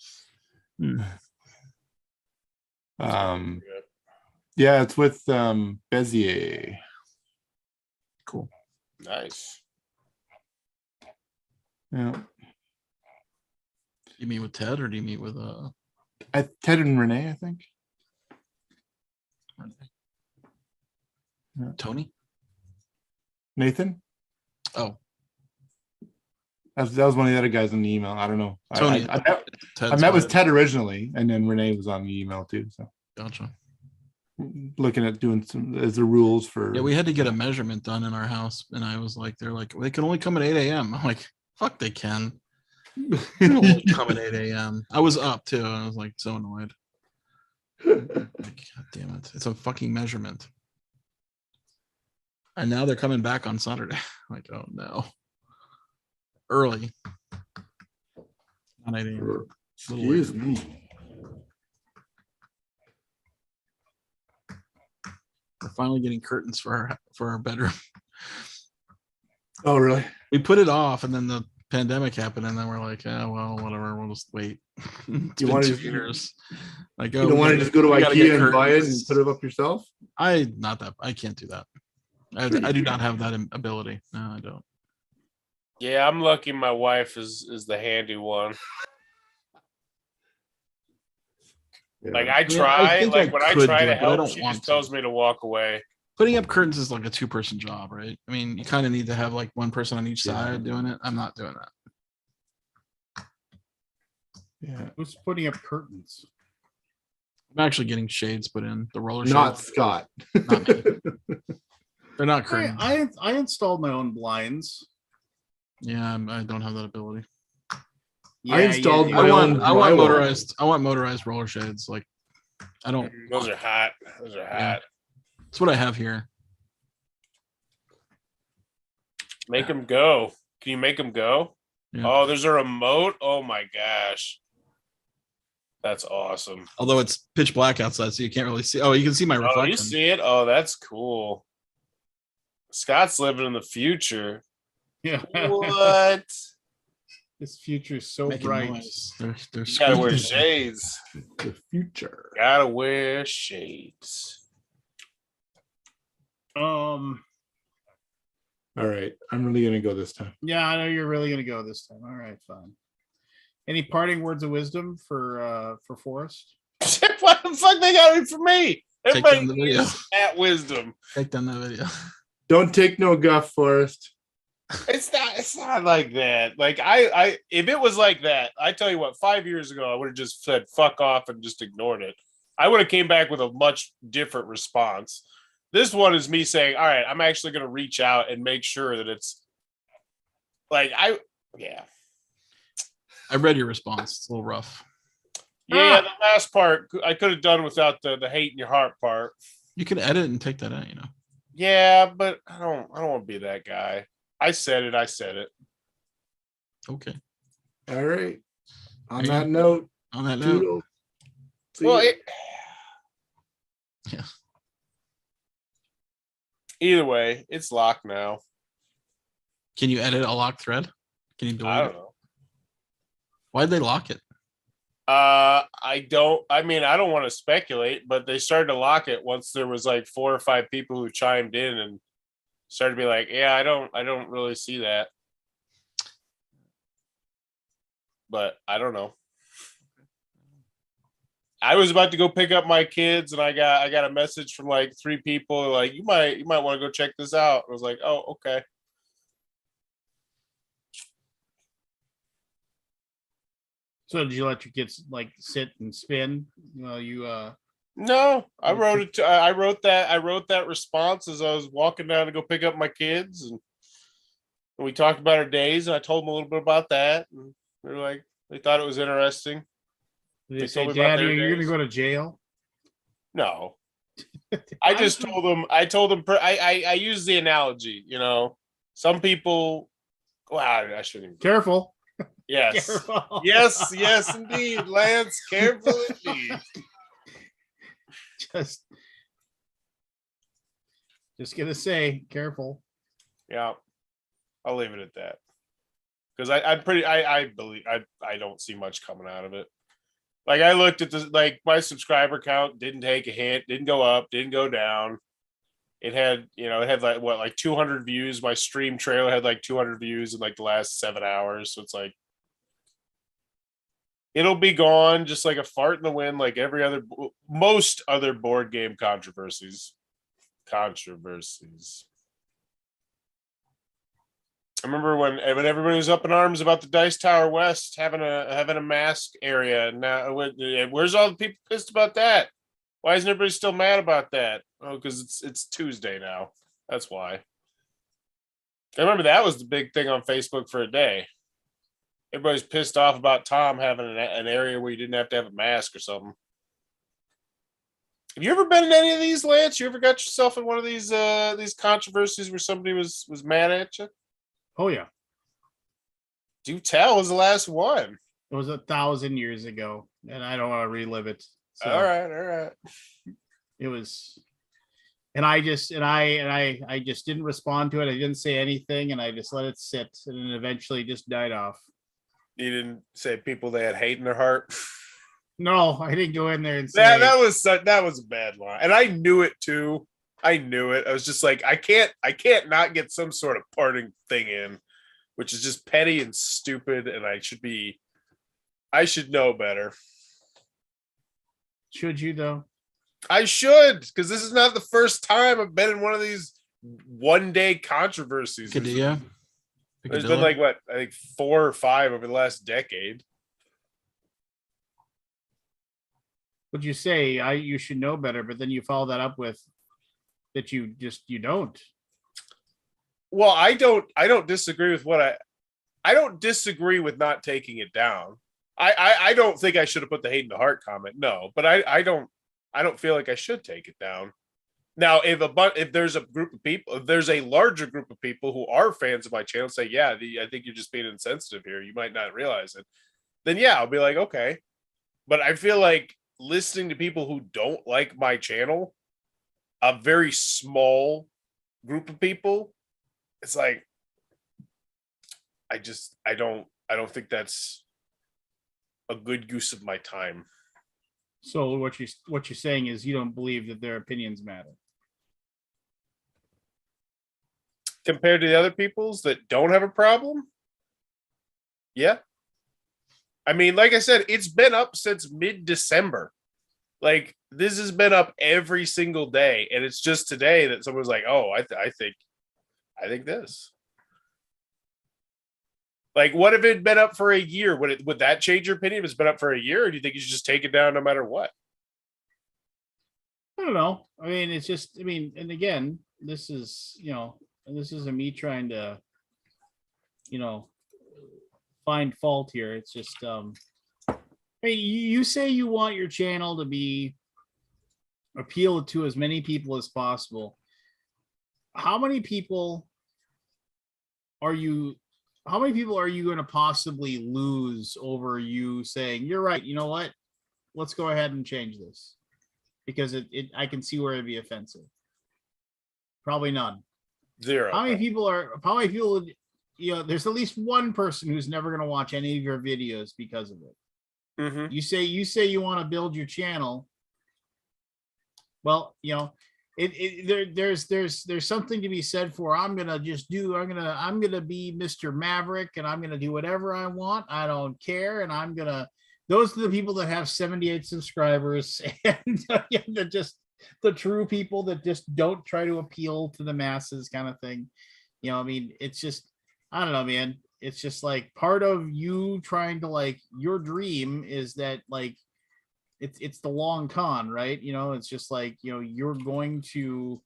S1: Hmm.
S3: Yeah, it's with Bezier.
S1: Cool.
S4: Nice.
S3: Yeah.
S1: You meet with Ted or do you meet with
S3: Ted and Renee, I think.
S1: Tony?
S3: Nathan?
S1: Oh,
S3: That was one of the other guys in the email. I don't know.
S1: Tony.
S3: I
S1: Ted's
S3: met with
S1: wife.
S3: Ted originally, and then Renee was on the email too. So
S1: Gotcha.
S3: looking at doing some as the rules for.
S1: Yeah, we had to get a measurement done in our house, and I was like, they're like, they can only come at 8 a.m. I'm like, fuck, they can. They can only come at 8 a.m. I was up too. I was like so annoyed. Like, God damn it. It's a fucking measurement. And now they're coming back on Saturday. Like, oh no. Early. Not 8 a.m. It's a little
S3: Excuse
S1: late.
S3: me.
S1: We're finally getting curtains for our bedroom.
S3: Oh, really?
S1: We put it off, and then the pandemic happened, and then we're like, yeah, well, whatever. We'll just wait. It's
S3: You
S1: been
S3: wanna
S1: 2
S3: just-
S1: years. Like,
S3: You don't want to just go to
S1: we gotta get
S3: IKEA and buy it and
S1: curtains.
S3: put it up yourself?
S1: I can't do that. I do not have that ability. No, I don't.
S4: Yeah, I'm lucky my wife is the handy one. Like I
S1: mean, I
S4: try,
S1: think
S4: like
S1: I
S4: when I
S1: could
S4: try
S1: do
S4: to
S1: it, but I
S4: help,
S1: don't
S4: she
S1: want
S4: just
S1: to.
S4: tells me to walk away.
S1: Putting up curtains is like a 2-person job, right? I mean, you kind of need to have like one person on each
S3: Yeah.
S1: side doing it. I'm not doing that.
S3: Yeah.
S2: Who's putting up curtains?
S1: I'm actually getting shades put in, the roller
S3: Not
S1: shades.
S3: Scott.
S1: Not me. They're not curtains.
S2: I installed my own blinds.
S1: Yeah, I don't have that ability.
S3: I installed
S2: yeah,
S3: my
S1: I
S3: own
S1: want
S3: drywall.
S1: motorized roller shades. Like, I don't.
S4: Those are hot. Those are hot.
S1: That's what I have here.
S4: Make them go. Can you make them go?
S1: Yeah.
S4: Oh, there's a remote. Oh my gosh. That's awesome.
S1: Although it's pitch black outside, so you can't really see. Oh, you can see my
S4: Oh,
S1: reflection.
S4: you see it? Oh, that's cool. Scott's living in the future.
S2: Yeah.
S4: What?
S2: This future is so
S1: Making
S2: bright.
S1: noise. They're
S4: You gotta wear
S1: squeaking.
S4: shades.
S3: The future.
S4: Gotta wear shades.
S2: Um.
S3: All right. I'm really gonna go this time.
S2: Yeah, I know you're really gonna go this time. All right, fine. Any parting words of wisdom for Forrest?
S4: What the fuck they got it for me?
S1: Take
S4: Everybody
S1: down the video.
S4: is at wisdom.
S1: Take down that video.
S3: Don't take no guff, Forrest.
S4: It's not like that. Like I if it was like that, I tell you what, 5 years ago, I would have just said fuck off and just ignored it. I would have came back with a much different response. This one is me saying, all right, I'm actually gonna reach out and make sure that it's like yeah.
S1: I read your response. It's a little rough.
S4: Yeah, the last part I could have done without the hate in your heart part.
S1: You can edit and take that out, you know.
S4: Yeah, but I don't want to be that guy. I said it.
S1: Okay.
S6: All right. On
S1: There you
S6: that note,
S1: On that note,
S6: toodles. See
S4: Well,
S6: ya.
S1: yeah.
S4: Either way, it's locked now.
S1: Can you edit a locked thread? Can you
S4: I
S1: delete
S4: don't
S1: it?
S4: know.
S1: Why'd they lock it?
S4: I don't. I mean, I don't want to speculate, but they started to lock it once there was like 4 or 5 people who chimed in and started to be like, "Yeah, I don't really see that," but I don't know. I was about to go pick up my kids, and I got a message from like 3 people like, "You might want to go check this out." I was like, "Oh, okay."
S2: So did you let your kids like sit and spin?
S4: No, I wrote it. I wrote that response as I was walking down to go pick up my kids, and we talked about our days, and I told them a little bit about that, and they were like, they thought it was interesting.
S2: Did they
S4: They
S2: say,
S4: told me about
S2: Daddy,
S4: their
S2: are you
S4: days.
S2: gonna go to jail?
S4: No, I just told them. I told them. I used the analogy. You know, some people. Wow, I shouldn't. Even,
S2: Careful.
S4: yes,
S2: Careful.
S4: yes, indeed, Lance. Careful indeed.
S2: Just gonna say, careful.
S4: Yeah, I'll leave it at that. Because I believe I don't see much coming out of it. Like I looked at this, like my subscriber count didn't take a hit, didn't go up, didn't go down. It had like 200 views. My stream trailer had like 200 views in like the last 7 hours. So it's like it'll be gone just like a fart in the wind, like most other board game controversies. I remember when everybody was up in arms about the Dice Tower West having a mask area. Now, where's all the people pissed about that? Why isn't everybody still mad about that? Oh, because it's Tuesday now. That's why. I remember that was the big thing on Facebook for a day. Everybody's pissed off about Tom having an area where you didn't have to have a mask or something. Have you ever been in any of these, Lance? You ever got yourself in one of these controversies where somebody was mad at you?
S2: Oh yeah.
S4: Do tell was the last one.
S2: It was 1,000 years ago, and I don't want to relive it. So
S4: All right.
S2: it was, and I just didn't respond to it. I didn't say anything, and I just let it sit, and then eventually just died off.
S4: You didn't say people that had hate in their heart.
S2: No, I didn't go in there and say
S4: That was a bad line, and I knew it too. I knew it. I was just like, I can't not get some sort of parting thing in, which is just petty and stupid, and I should know better.
S2: Should you though?
S4: I should, because this is not the first time I've been in one of these one-day controversies.
S1: Padilla.
S4: There's been like what, I think 4 or 5 over the last decade.
S2: Would you say you should know better, but then you follow that up with that you don't.
S4: Well, I don't disagree with I don't disagree with not taking it down. I don't think I should have put the hate in the heart comment. No, but I don't feel like I should take it down. Now, if there's a group of people, if there's a larger group of people who are fans of my channel, say, yeah, I think you're just being insensitive here. You might not realize it. Then yeah, I'll be like, okay. But I feel like listening to people who don't like my channel, a very small group of people, it's like, I don't think that's a good use of my time.
S2: So what you're saying is you don't believe that their opinions matter.
S4: Compared to the other people's that don't have a problem? Yeah. I mean, like I said, it's been up since mid-December. Like, this has been up every single day, and it's just today that someone's like, "Oh, I think this." Like, what if it'd been up for a year? Would that change your opinion if it's been up for a year, or do you think you should just take it down no matter what?
S2: I don't know. I mean, it's just, and again, this is, this isn't me trying to, find fault here. It's just hey, you say you want your channel to be appeal to as many people as possible. How many people are you going to possibly lose over you saying, you're right, you know what? Let's go ahead and change this. Because I can see where it'd be offensive. Probably none.
S4: Zero.
S2: How many people, you know, there's at least one person who's never going to watch any of your videos because of it.
S4: Mm-hmm.
S2: You say you want to build your channel. Well, you know, there's something to be said for I'm gonna be Mr. Maverick and I'm gonna do whatever I want. I don't care, and those are the people that have 78 subscribers and just the true people that just don't try to appeal to the masses kind of thing. You know, I mean, it's just, I don't know, man. It's just like part of you trying to, like, your dream is that, like, it's the long con, right? You know, it's just like, you know, you're going to,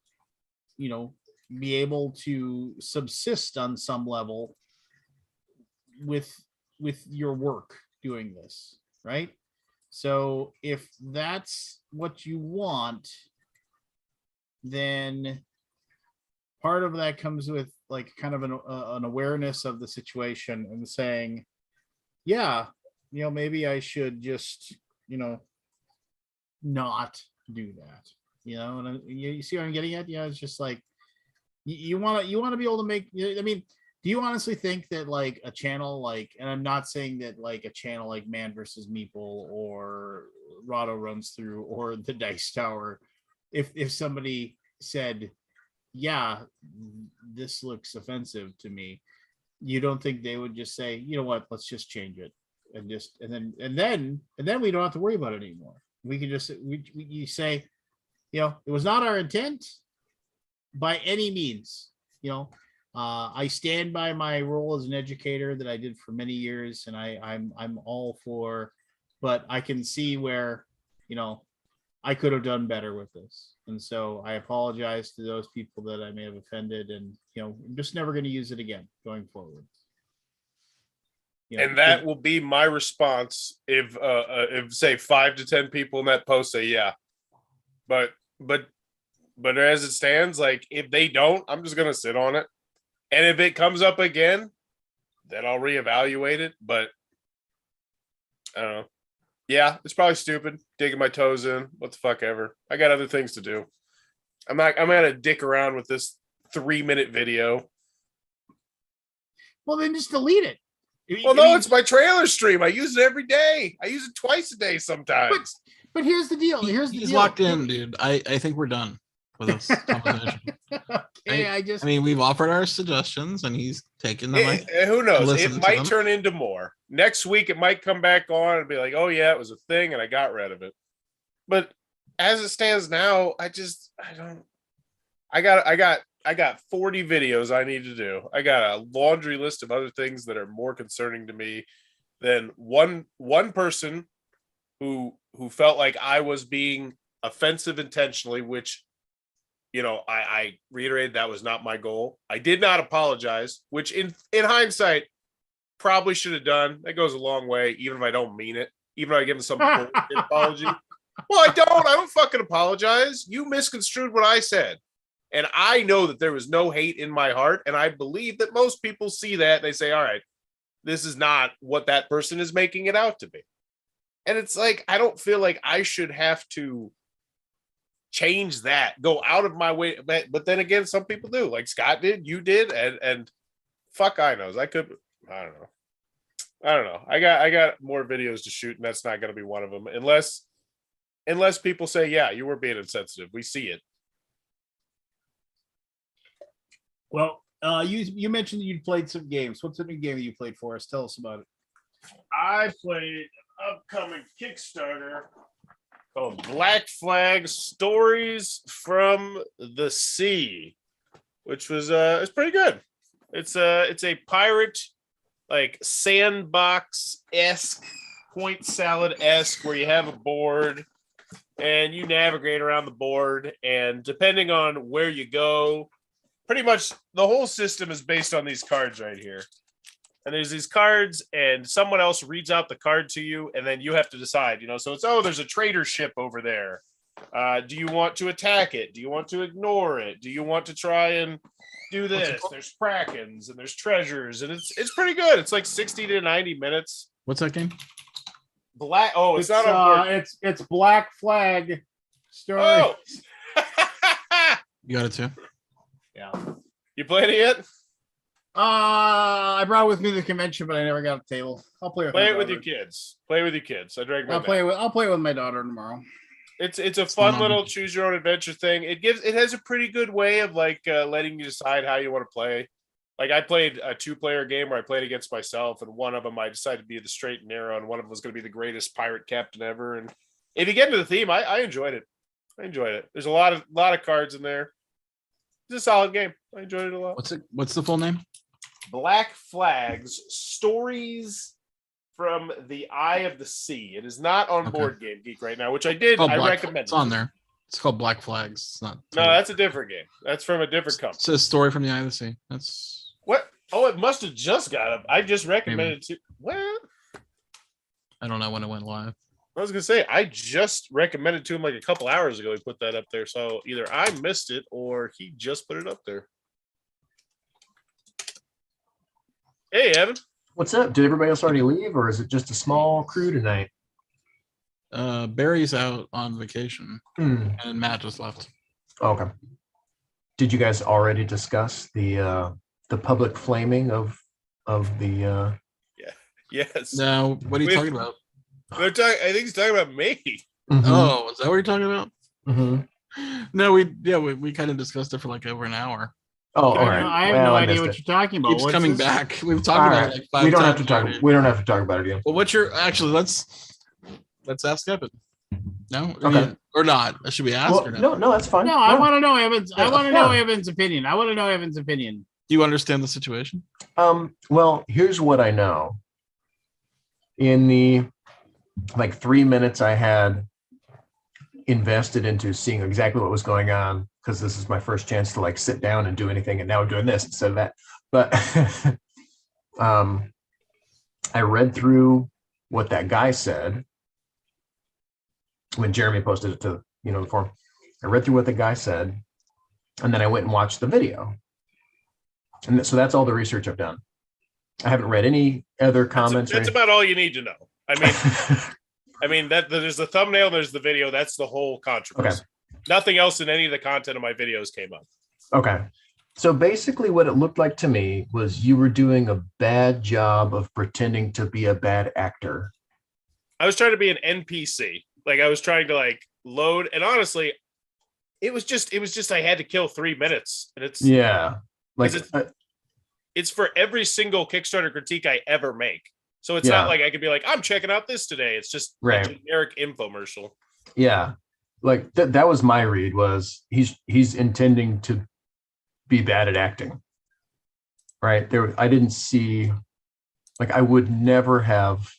S2: you know, be able to subsist on some level with your work doing this, right? So if that's what you want, then part of that comes with, like, kind of an awareness of the situation and saying, yeah, you know, maybe I should just, you know, not do that, you know. And you see what I'm getting at? Yeah, it's just like you want to be able to make, I mean, do you honestly think that, like, a channel like, and I'm not saying that, like, a channel like Man versus Meeple or Rado Runs Through or the Dice Tower, if somebody said, yeah, this looks offensive to me, you don't think they would just say, you know what, let's just change it, and then we don't have to worry about it anymore. We can just you say, you know, it was not our intent by any means. You know, I stand by my role as an educator that I did for many years, and I'm all for, but I can see where, you know, I could have done better with this, and so I apologize to those people that I may have offended, and, you know, I'm just never going to use it again going forward. You know,
S4: And that will be my response if say 5 to 10 people in that post say yeah, but as it stands, like, if they don't, I'm just gonna sit on it, and if it comes up again, then I'll reevaluate it. But I don't know. Yeah, it's probably stupid digging my toes in. What the fuck ever. I got other things to do. I'm gonna dick around with this 3-minute video.
S2: well, then just delete it.
S4: Well, no, it's my trailer stream. I use it every day. I use it twice a day sometimes.
S2: But here's the deal.
S1: He's locked in, dude. I think we're done with this conversation.
S2: Okay,
S1: I mean, we've offered our suggestions, and he's taken them.
S4: Who knows?
S1: listen
S4: It
S1: to
S4: might
S1: them.
S4: turn into more. Next week, it might come back on and be like, oh, yeah, it was a thing, and I got rid of it. But as it stands now, I got 40 videos I need to do. I got a laundry list of other things that are more concerning to me than one person who felt like I was being offensive intentionally, which, you know, I reiterated that was not my goal. I did not apologize, which in hindsight probably should have done. That goes a long way, even if I don't mean it, even if I give them some bullshit apology. Well, I don't fucking apologize. You misconstrued what I said. And I know that there was no hate in my heart. And I believe that most people see that and they say, all right, this is not what that person is making it out to be. And it's like, I don't feel like I should have to change that, go out of my way. But then again, some people do, like Scott did, you did. And fuck, I knows. I don't know. I got more videos to shoot, and that's not going to be one of them. Unless people say, yeah, you were being insensitive. We see it.
S2: Well, you mentioned that you played some games. What's the new game that you played for us? Tell us about it.
S4: I played an upcoming Kickstarter called Black Flag Stories from the Sea, which was it's pretty good. It's a pirate, like, sandbox-esque, point salad-esque, where you have a board and you navigate around the board, and depending on where you go, pretty much the whole system is based on these cards right here. and there's these cards, and someone else reads out the card to you, and then you have to decide. So it's there's a trader ship over there. Do you want to attack it? Do you want to ignore it? Do you want to try and do this? There's krakens and there's treasures, and it's pretty good. It's like 60 to 90 minutes.
S1: What's that game?
S4: Black. Oh, it's not on board.
S2: It's Black Flag story.
S4: Oh.
S1: You got it too.
S2: Yeah.
S4: You played it yet?
S2: I brought it with me to the convention, but I never got a table. I'll play with
S4: Play
S2: my
S4: it with
S2: daughter.
S4: your kids. Play with your kids. I drank my
S2: I'll play it with my daughter tomorrow.
S4: It's a fun little choose your own adventure thing. It has a pretty good way of like letting you decide how you want to play. Like I played a 2-player game where I played against myself, and one of them I decided to be the straight and narrow, and one of them was going to be the greatest pirate captain ever. And if you get into the theme, I enjoyed it. There's a lot of cards in there. It's a solid game. I enjoyed it a lot.
S1: What's the full name?
S4: Black Flags Stories from the Eye of the Sea. It is not on Board Game Geek right now, which I recommend.
S1: It's on there. It's called Black Flags. It's not.
S4: No, that's a different game. That's from a different company.
S1: It's a story from the Eye of the Sea. That's
S4: what? Oh, it must have just got up. I just recommended it to. Well,
S1: I don't know when it went live.
S4: I was gonna say I just recommended to him like a couple hours ago. He put that up there, so either I missed it or he just put it up there. Hey, Evan.
S7: What's up? Did everybody else already leave, or is it just a small crew tonight?
S1: Barry's out on vacation, and Matt just left.
S7: Okay. Did you guys already discuss the public flaming of the?
S4: Yes.
S1: No. What are you talking about?
S4: I think he's talking about me.
S1: Oh, is that what you're talking about?
S7: Mm-hmm.
S1: No, we kind of discussed it for like over an hour.
S7: Oh, all right.
S2: I have no idea what you're talking about.
S1: Keeps
S2: What's
S1: coming
S2: this?
S1: back. We've talked about it like 5
S7: we don't
S1: times
S7: have to talk.
S1: already.
S7: We don't have to talk about it again.
S1: Well, what's your actually? Let's ask Evan. No,
S7: Okay.
S1: Or not? Should we ask?
S7: Well,
S1: or not?
S7: no, that's fine.
S2: No, I want to know Evans. I want to know
S7: Yeah.
S2: Evan's opinion.
S1: Do you understand the situation?
S7: Well, here's what I know. In the 3 minutes I had invested into seeing exactly what was going on, because this is my first chance to sit down and do anything, and now I'm doing this instead of that. But I read through what that guy said when Jeremy posted it to the forum. I read through what the guy said, and then I went and watched the video. And so that's all the research I've done. I haven't read any other comments.
S4: That's about all you need to know. I mean that there's the thumbnail, there's the video. That's the whole controversy.
S7: Okay.
S4: Nothing else in any of the content of my videos came up.
S7: Okay. So basically what it looked like to me was you were doing a bad job of pretending to be a bad actor.
S4: I was trying to be an NPC. I was trying to load, and honestly, it was just I had to kill 3 minutes. And it's it's for every single Kickstarter critique I ever make. So it's not like I could be like, I'm checking out this today. It's just a generic infomercial.
S7: Yeah. That was my read, was he's intending to be bad at acting. Right there. I didn't see, I would never have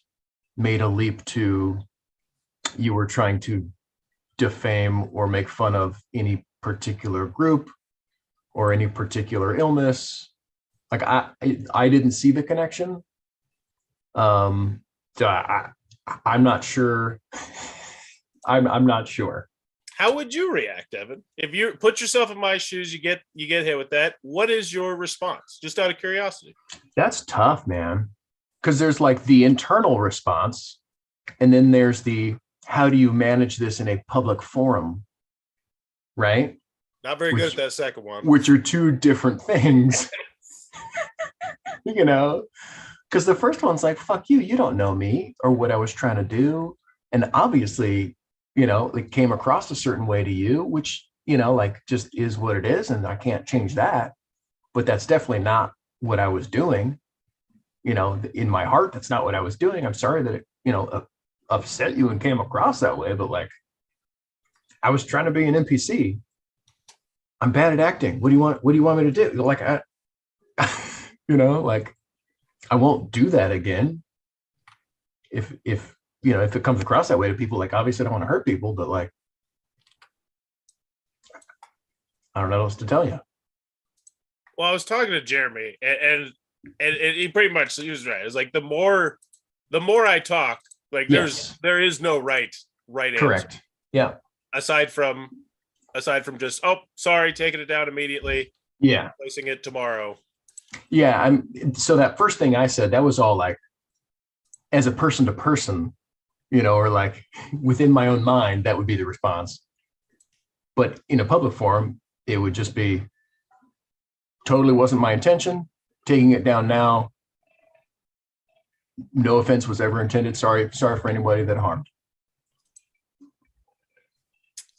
S7: made a leap to you were trying to defame or make fun of any particular group or any particular illness. I didn't see the connection. So I'm not sure. I'm not sure.
S4: How would you react, Evan? If you put yourself in my shoes, you get hit with that. What is your response? Just out of curiosity.
S7: That's tough, man. Because there's the internal response, and then there's the how do you manage this in a public forum, right?
S4: Not very good at that second one.
S7: Which are two different things. Because the first one's fuck you, you don't know me or what I was trying to do. And obviously, it came across a certain way to you, which, just is what it is. And I can't change that. But that's definitely not what I was doing. In my heart, that's not what I was doing. I'm sorry that it, upset you and came across that way. But I was trying to be an NPC. I'm bad at acting. What do you want me to do? I won't do that again. If it comes across that way to people, obviously I don't want to hurt people, but I don't know what else to tell you.
S4: Well, I was talking to Jeremy, and and he pretty much he was right. It's like the more I talk, like
S7: Yes.
S4: there is no right answer.
S7: Correct. Yeah.
S4: Aside from just, oh, sorry, taking it down immediately,
S7: Yeah.
S4: placing it tomorrow.
S7: Yeah. So that first thing I said, that was all like as a person to person, or like within my own mind, that would be the response. But in a public forum, it would just be totally wasn't my intention. Taking it down now. No offense was ever intended. Sorry for anybody that harmed.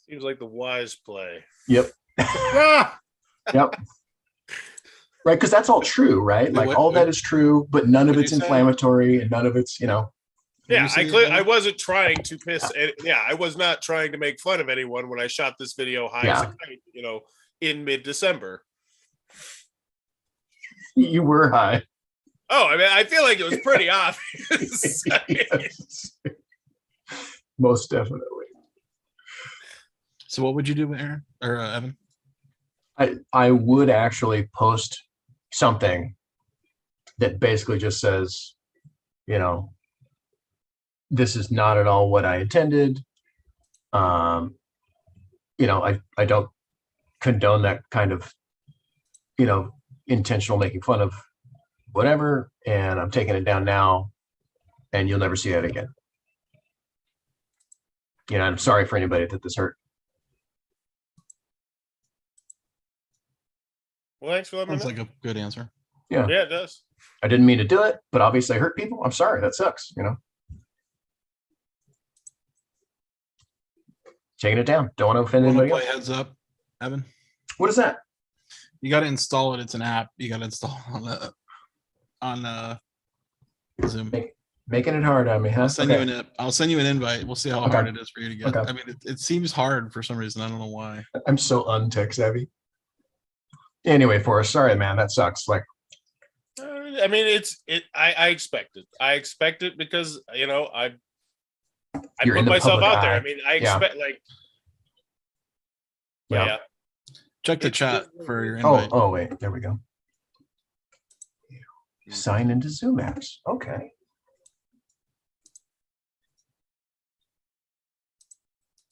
S4: Seems like the wise play.
S7: Yep. Yep. Right, because that's all true, right? Like all that is true, but none of it's inflammatory and none of it's,
S4: Yeah, I wasn't trying to piss. Yeah, I was not trying to make fun of anyone when I shot this video high as a kite, in mid-December.
S7: You were high.
S4: Oh, I mean, I feel like it was pretty obvious.
S7: Yes. Most definitely.
S1: So what would you do, Aaron or Evan?
S7: I would actually post something that basically just says, this is not at all what I intended. I don't condone that kind of, intentional making fun of whatever, and I'm taking it down now, and you'll never see it again. I'm sorry for anybody that this hurt.
S4: Well, thanks for letting me know.
S1: Sounds like a good answer.
S7: Yeah,
S4: it does.
S7: I didn't mean to do it, but obviously I hurt people. I'm sorry. That sucks. Taking it down. Don't want to offend anybody else.
S1: Heads up, Evan.
S7: What is that?
S1: You got to install it. It's an app. You got to install on Zoom.
S7: Making it hard on me, huh?
S1: I'll send you an invite. We'll see how hard it is for you to get.
S7: Okay.
S1: I mean, it seems hard for some reason. I don't know why.
S7: I'm so untech savvy. Anyway, Forrest, sorry, man. That sucks. Like,
S4: I mean, I expect it. I expect it because I put myself out there. I mean, I expect yeah.
S1: Check the chat for your invite.
S7: Oh, wait, there we go. Sign into Zoom apps. Okay.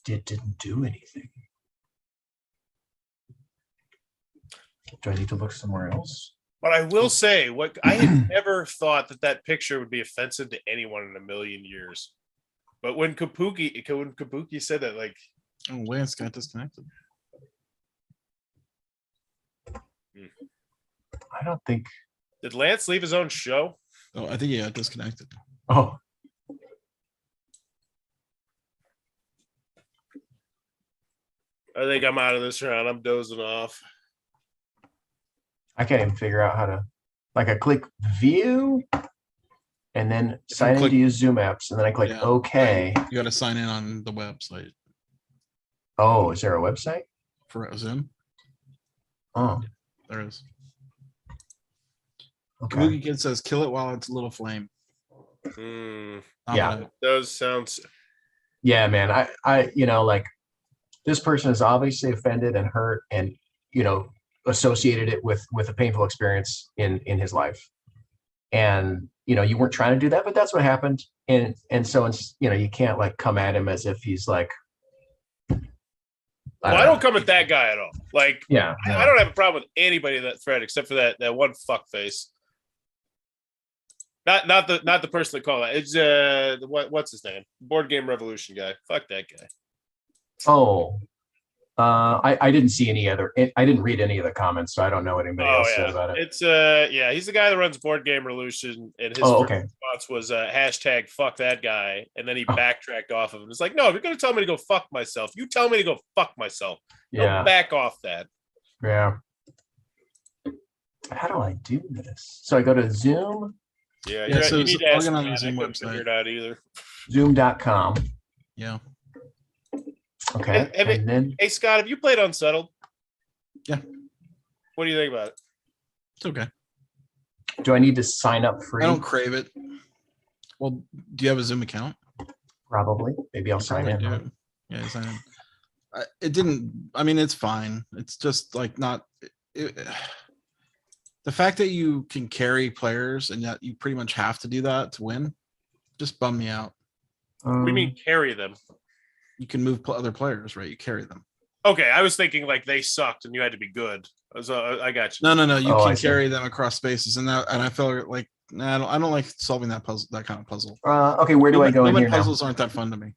S7: Didn't do anything. Do I need to look somewhere else?
S4: But I will say, what I had never thought that picture would be offensive to anyone in a million years. But when Kabuki said that, like,
S1: oh, Lance got disconnected.
S7: I don't think.
S4: Did Lance leave his own show?
S1: Oh, I think he got disconnected.
S7: Oh.
S4: I think I'm out of this round. I'm dozing off.
S7: I can't even figure out how to. Like, I click view, and then sign in to use Zoom apps, and then I click OK.
S1: You got to sign in on the website.
S7: Oh, is there a website
S1: for Zoom?
S7: Oh,
S1: there is.
S7: Okay.
S1: Kabuki Kid says, "Kill it while it's a little flame."
S7: Yeah,
S4: those sounds.
S7: Yeah, man. I, like, this person is obviously offended and hurt, and associated it with a painful experience in his life, and you weren't trying to do that, but that's what happened, and so it's you can't like come at him as if he's like.
S4: I don't come at that guy at all. Like,
S7: yeah.
S4: I don't have a problem with anybody in that thread except for that one fuck face. Not the person that called it. It's what's his name? Board Game Revolution guy. Fuck that guy.
S7: Oh, I didn't see any other. I didn't read any of the comments, so I don't know what anybody else said about it.
S4: It's he's the guy that runs Board Game Revolution, and his response was hashtag fuck that guy, and then he backtracked off of it. It's like, no, if you're gonna tell me to go fuck myself, you tell me to go fuck myself. Don't back off that.
S7: Yeah. How do I do this? So I go to Zoom.
S4: Yeah,
S1: so
S4: you need to ask
S1: log in on
S4: him
S1: the Zoom
S4: I couldn't
S1: website.
S4: figure it out either.
S7: Zoom.com.
S1: Yeah.
S7: Okay. And then,
S4: hey Scott, have you played Unsettled?
S1: Yeah.
S4: What do you think about it?
S1: It's okay.
S7: Do I need to sign up free?
S1: I don't crave it. Well, do you have a Zoom account?
S7: Probably. Maybe I'll sign in. Right?
S1: Yeah, sign in. It didn't. I mean, it's fine. It's just like not. The fact that you can carry players and yet you pretty much have to do that to win just bummed me out.
S4: What do you mean carry them?
S1: You can move other players, right? You carry them.
S4: Okay, I was thinking like they sucked and you had to be good. So I got you.
S1: No. You
S7: Oh, I
S1: can
S7: see.
S1: carry them across spaces, and I felt like nah, I don't like solving that puzzle, that kind of puzzle.
S7: Okay, where do I go in here now?
S1: Puzzles aren't that fun to me.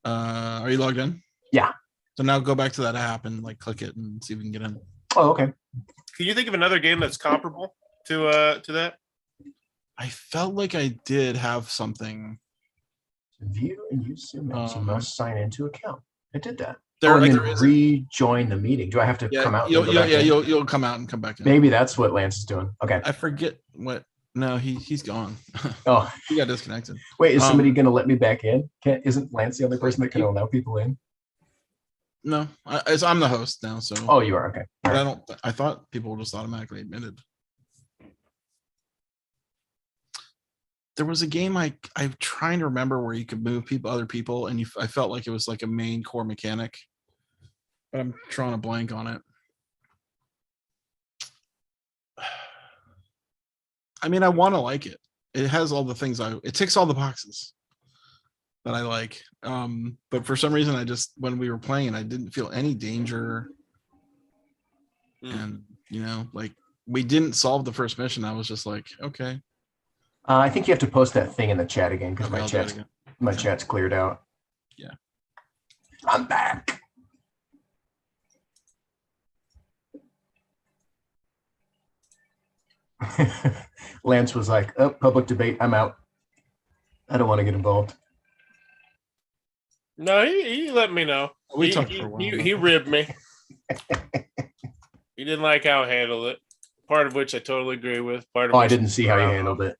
S1: Are you logged in?
S7: Yeah.
S1: So now go back to that app and like click it and see if we can get in.
S7: Oh, okay.
S4: Can you think of another game that's comparable to that?
S1: I felt like I did have something.
S7: To view and use Zoom, you must sign into account. I did that.
S1: There,
S7: and
S1: there
S7: then
S1: is
S7: rejoin the meeting. Do I have to come out?
S1: You'll come out and come back in.
S7: Maybe that's what Lance is doing. Okay.
S1: I forget what. No, he's gone.
S7: Oh,
S1: He got disconnected.
S7: wait, is somebody going to let me back in? Isn't Lance the only person that can allow people in?
S1: No, I'm the host now, so.
S7: Oh, you are. Okay.
S1: But I don't. I thought people were just automatically admitted. There was a game I'm trying to remember where you could move other people, and I felt like it was like a main core mechanic, but I'm drawing a blank on it. I mean, I want to like it. It has all the things it ticks all the boxes that I like. But for some reason, when we were playing, I didn't feel any danger. And like we didn't solve the first mission. I was just like, okay.
S7: I think you have to post that thing in the chat again because
S1: Okay,
S7: my chat's cleared out.
S1: Yeah.
S7: I'm back. Lance was like, oh, public debate, I'm out. I don't want to get involved.
S4: No, he let me know.
S1: We talked for a while.
S4: He ribbed me. He didn't like how I handled it. Part of which I totally agree with. Part of
S7: Oh,
S4: which
S7: I didn't see how you handled it.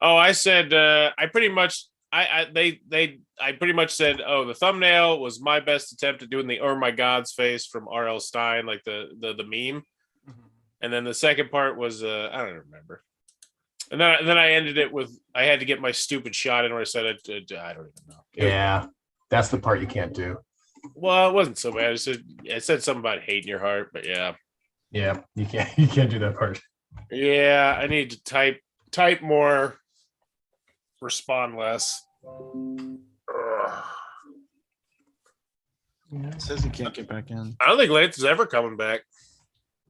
S4: Oh, I said I pretty much I pretty much said, oh, the thumbnail was my best attempt at doing the "Oh my God's" face from R.L. Stine, like the meme, and then the second part was I don't remember, and then I ended it with I had to get my stupid shot in where I said I don't even know.
S7: Yeah, that's the part you can't do.
S4: Well, it wasn't so bad. I said something about hate in your heart, but yeah,
S7: you can't do that part.
S4: Yeah, I need to type more, respond less.
S1: It says he can't get back in.
S4: I don't think Lance is ever coming back.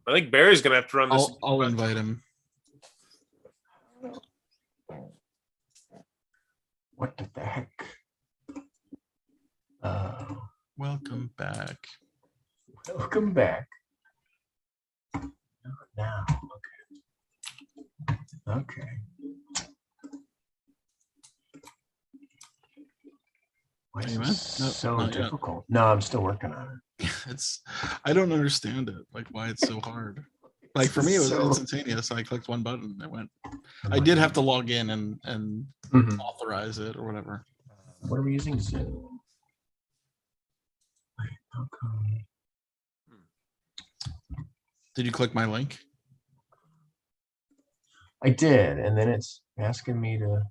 S4: I think Barry's gonna have to run this.
S1: I'll invite him.
S7: What the heck?
S1: Welcome back.
S7: Welcome back. Now, okay. Why is
S1: Hey, man.
S7: this
S1: No,
S7: so
S1: not yet.
S7: difficult? No, I'm still working on it.
S1: I don't understand it. Like why it's so hard. Like for me, it was
S7: So-
S1: instantaneous. I clicked one button and it went. I did have to log in and
S7: Mhm.
S1: authorize it or whatever.
S7: What are we using? Zoom. Wait, how come?
S1: Did you click my link?
S7: I did, and then it's asking me to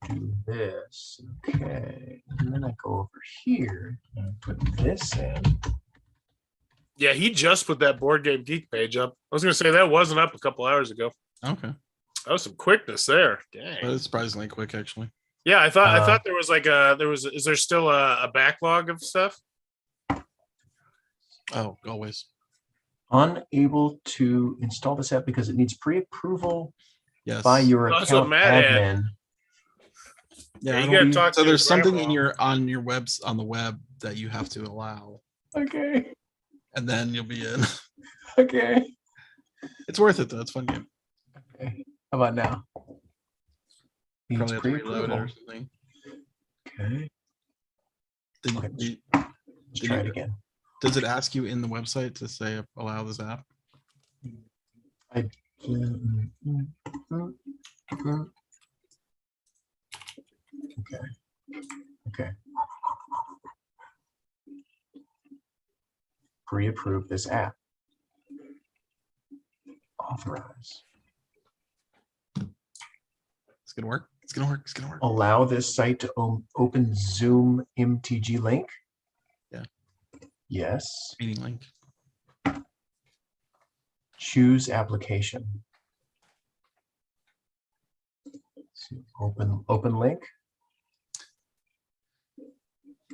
S7: do this. Okay, and then I go over here and I put this in.
S4: Yeah, he just put that Board Game Geek page up. I was gonna say that wasn't up a couple hours ago.
S1: Okay.
S4: That was some quickness there.
S1: But
S4: Dang.
S1: it's surprisingly quick actually.
S4: Yeah, I thought there was like is there still a backlog of stuff?
S1: Oh, always.
S7: Unable to install this app because it needs pre-approval
S1: Yes.
S7: by your
S4: That's what
S7: account
S4: Matt had.
S7: admin.
S1: Yeah,
S4: Yeah,
S1: I
S4: you
S1: don't
S4: gotta
S1: be-
S4: talk
S1: so
S4: to
S1: there's something in
S4: grandma.
S1: on your webs on the web that you have to allow,
S7: Okay.
S1: and then you'll be in.
S7: Okay.
S1: It's worth it though. It's a fun game.
S7: Okay. How about now? Needs
S1: Probably have to reload it
S7: pre-approval.
S1: or something.
S7: Okay.
S1: Did,
S7: Okay.
S1: did-
S7: Let's
S1: Did
S7: try
S1: you-
S7: it again.
S1: does it ask you in the website to say allow this app?
S7: Okay. Okay. Pre-approve this app. Authorize.
S1: It's gonna work. It's gonna work. It's gonna work.
S7: Allow this site to open Zoom MTG link.
S1: Yeah.
S7: Yes.
S1: Meeting link.
S7: choose application. Open link.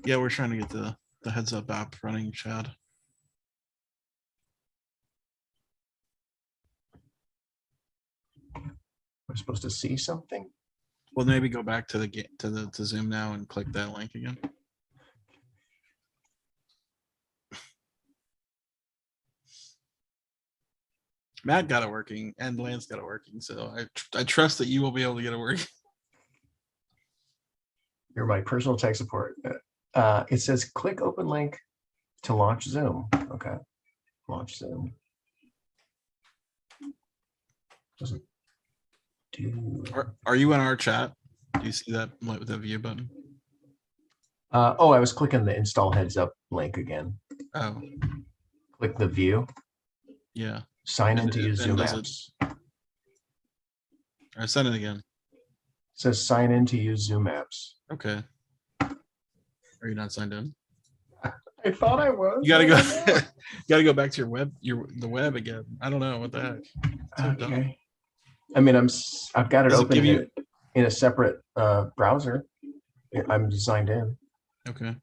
S1: Yeah, we're trying to get the heads up app running, Chad.
S7: We're supposed to see something.
S1: Well, maybe go back to the to Zoom now and click that link again. Matt got it working and Lance got it working, so I trust that you will be able to get it working.
S7: You're my personal tech support. It says click open link to launch Zoom. Okay, launch Zoom. Doesn't do.
S1: Are you in our chat? Do you see that with the view button?
S7: Oh, I was clicking the install heads up link again.
S1: Oh,
S7: Click the view.
S1: yeah.
S7: Sign
S1: And
S7: in to use
S1: and
S7: Zoom
S1: does
S7: apps.
S1: it- I send it again.
S7: It says sign in to use Zoom apps.
S1: Okay. Are you not signed in?
S7: I thought I was.
S1: You gotta go. You gotta go back to the web again. I don't know what the heck. So dumb.
S7: Okay. I mean, I've got it
S1: Does it
S7: open
S1: give you-
S7: in a separate browser. I'm signed in.
S1: Okay.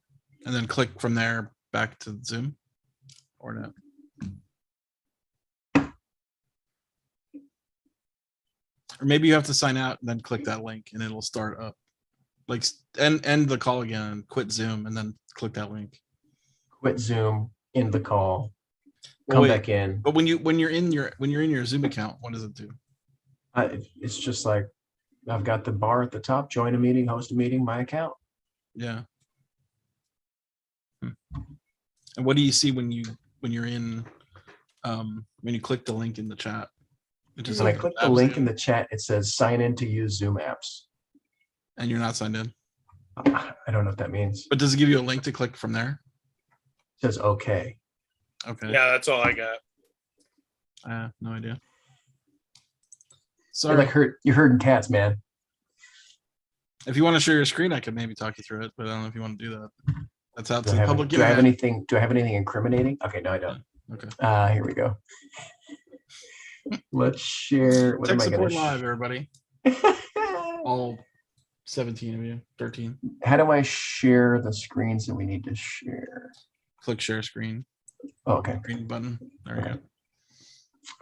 S1: And then click from there back to Zoom or not. Or maybe you have to sign out and then click that link and it'll start up. Like end the call again and quit Zoom and then click that link.
S7: Quit Zoom, end the call,
S1: Well,
S7: come
S1: wait,
S7: back in.
S1: But when you're in your Zoom account, what does it do?
S7: It's just like I've got the bar at the top, join a meeting, host a meeting, my account.
S1: Yeah. And what do you see when you're in when you click the link in the chat? It just
S7: When I
S1: opens
S7: click the
S1: tabs
S7: link in the chat, it says sign in to use Zoom apps.
S1: and you're not signed in.
S7: I don't know what that means.
S1: But does it give you a link to click from there?
S7: It says okay.
S1: Okay.
S4: Yeah, that's all I got.
S1: No idea.
S7: You're
S1: Sorry.
S7: like you're herding cats, man.
S1: If you want to share your screen, I could maybe talk you through it, but I don't know if you want to do that. That's out
S7: Do
S1: to
S7: I
S1: the
S7: have,
S1: public.
S7: do I have
S1: internet.
S7: anything? Do I have anything incriminating? Okay, no, I don't.
S1: Okay.
S7: Here we go. Let's share. What
S1: Tech
S7: am I
S1: support
S7: going
S1: live, everybody. All 17 of you, 13.
S7: How do I share the screens that we need to share?
S1: Click share screen.
S7: Oh, okay.
S1: Green button. There you go.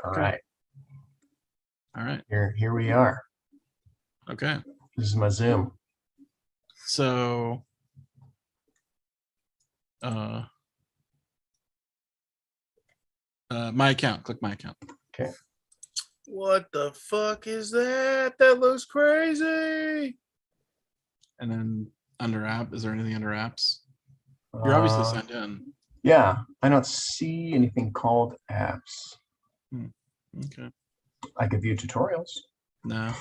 S7: All
S1: Okay.
S7: right.
S1: All right.
S7: Here we are.
S1: Okay.
S7: This is my Zoom.
S1: So my account. Click my account.
S4: What the fuck is that? That looks crazy.
S1: And then under app, is there anything under apps? You're obviously signed in.
S7: Yeah, I don't see anything called apps.
S1: Okay.
S7: I could view tutorials.
S1: No.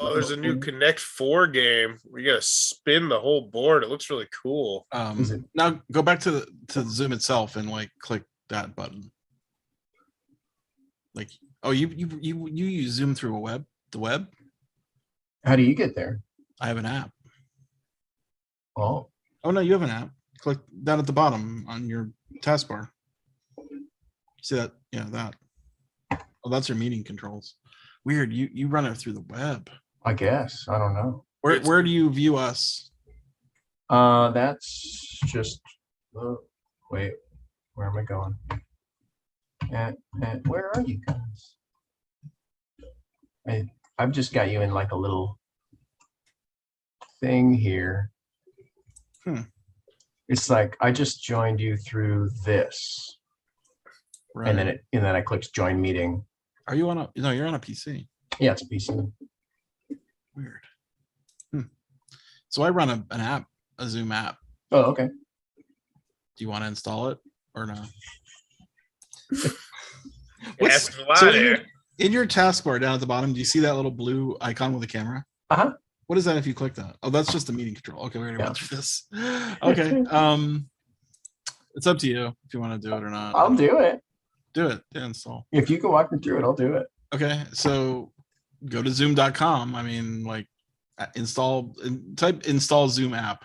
S4: Oh, there's a new Connect 4 game. We gotta spin the whole board. It looks really cool.
S7: Is it-
S1: Now go back to the Zoom itself and like click that button. Like, oh, you use Zoom through the web?
S7: How do you get there?
S1: I have an app.
S7: Oh,
S1: Oh no, you have an app. Click down at the bottom on your taskbar. See that? Yeah, that. Oh, that's your meeting controls. Weird. You run it through the web.
S7: I guess. I don't know.
S1: Where do you view us?
S7: That's just. Oh, wait, where am I going? And where are you guys? I've just got you in like a little thing here. It's like I just joined you through this,
S1: Right.
S7: and then I clicked join meeting.
S1: Are you on a? No, you're on a PC.
S7: Yeah, it's a PC.
S1: Weird. So I run an app, a Zoom app.
S7: Oh, okay.
S1: Do you want to install it or not?
S4: Ask a lot
S1: so
S4: here.
S1: in your taskbar down at the bottom, do you see that little blue icon with the camera?
S7: Uh-huh.
S1: What is that if you click that? Oh, that's just the meeting control. Okay, we already
S7: Yeah.
S1: went through this. Okay. It's up to you if you want to do it or not.
S7: I'll do it.
S1: Do it. Yeah, install.
S7: If you can walk me through it, I'll do it.
S1: Okay, so go to zoom.com. I mean, like type install Zoom app.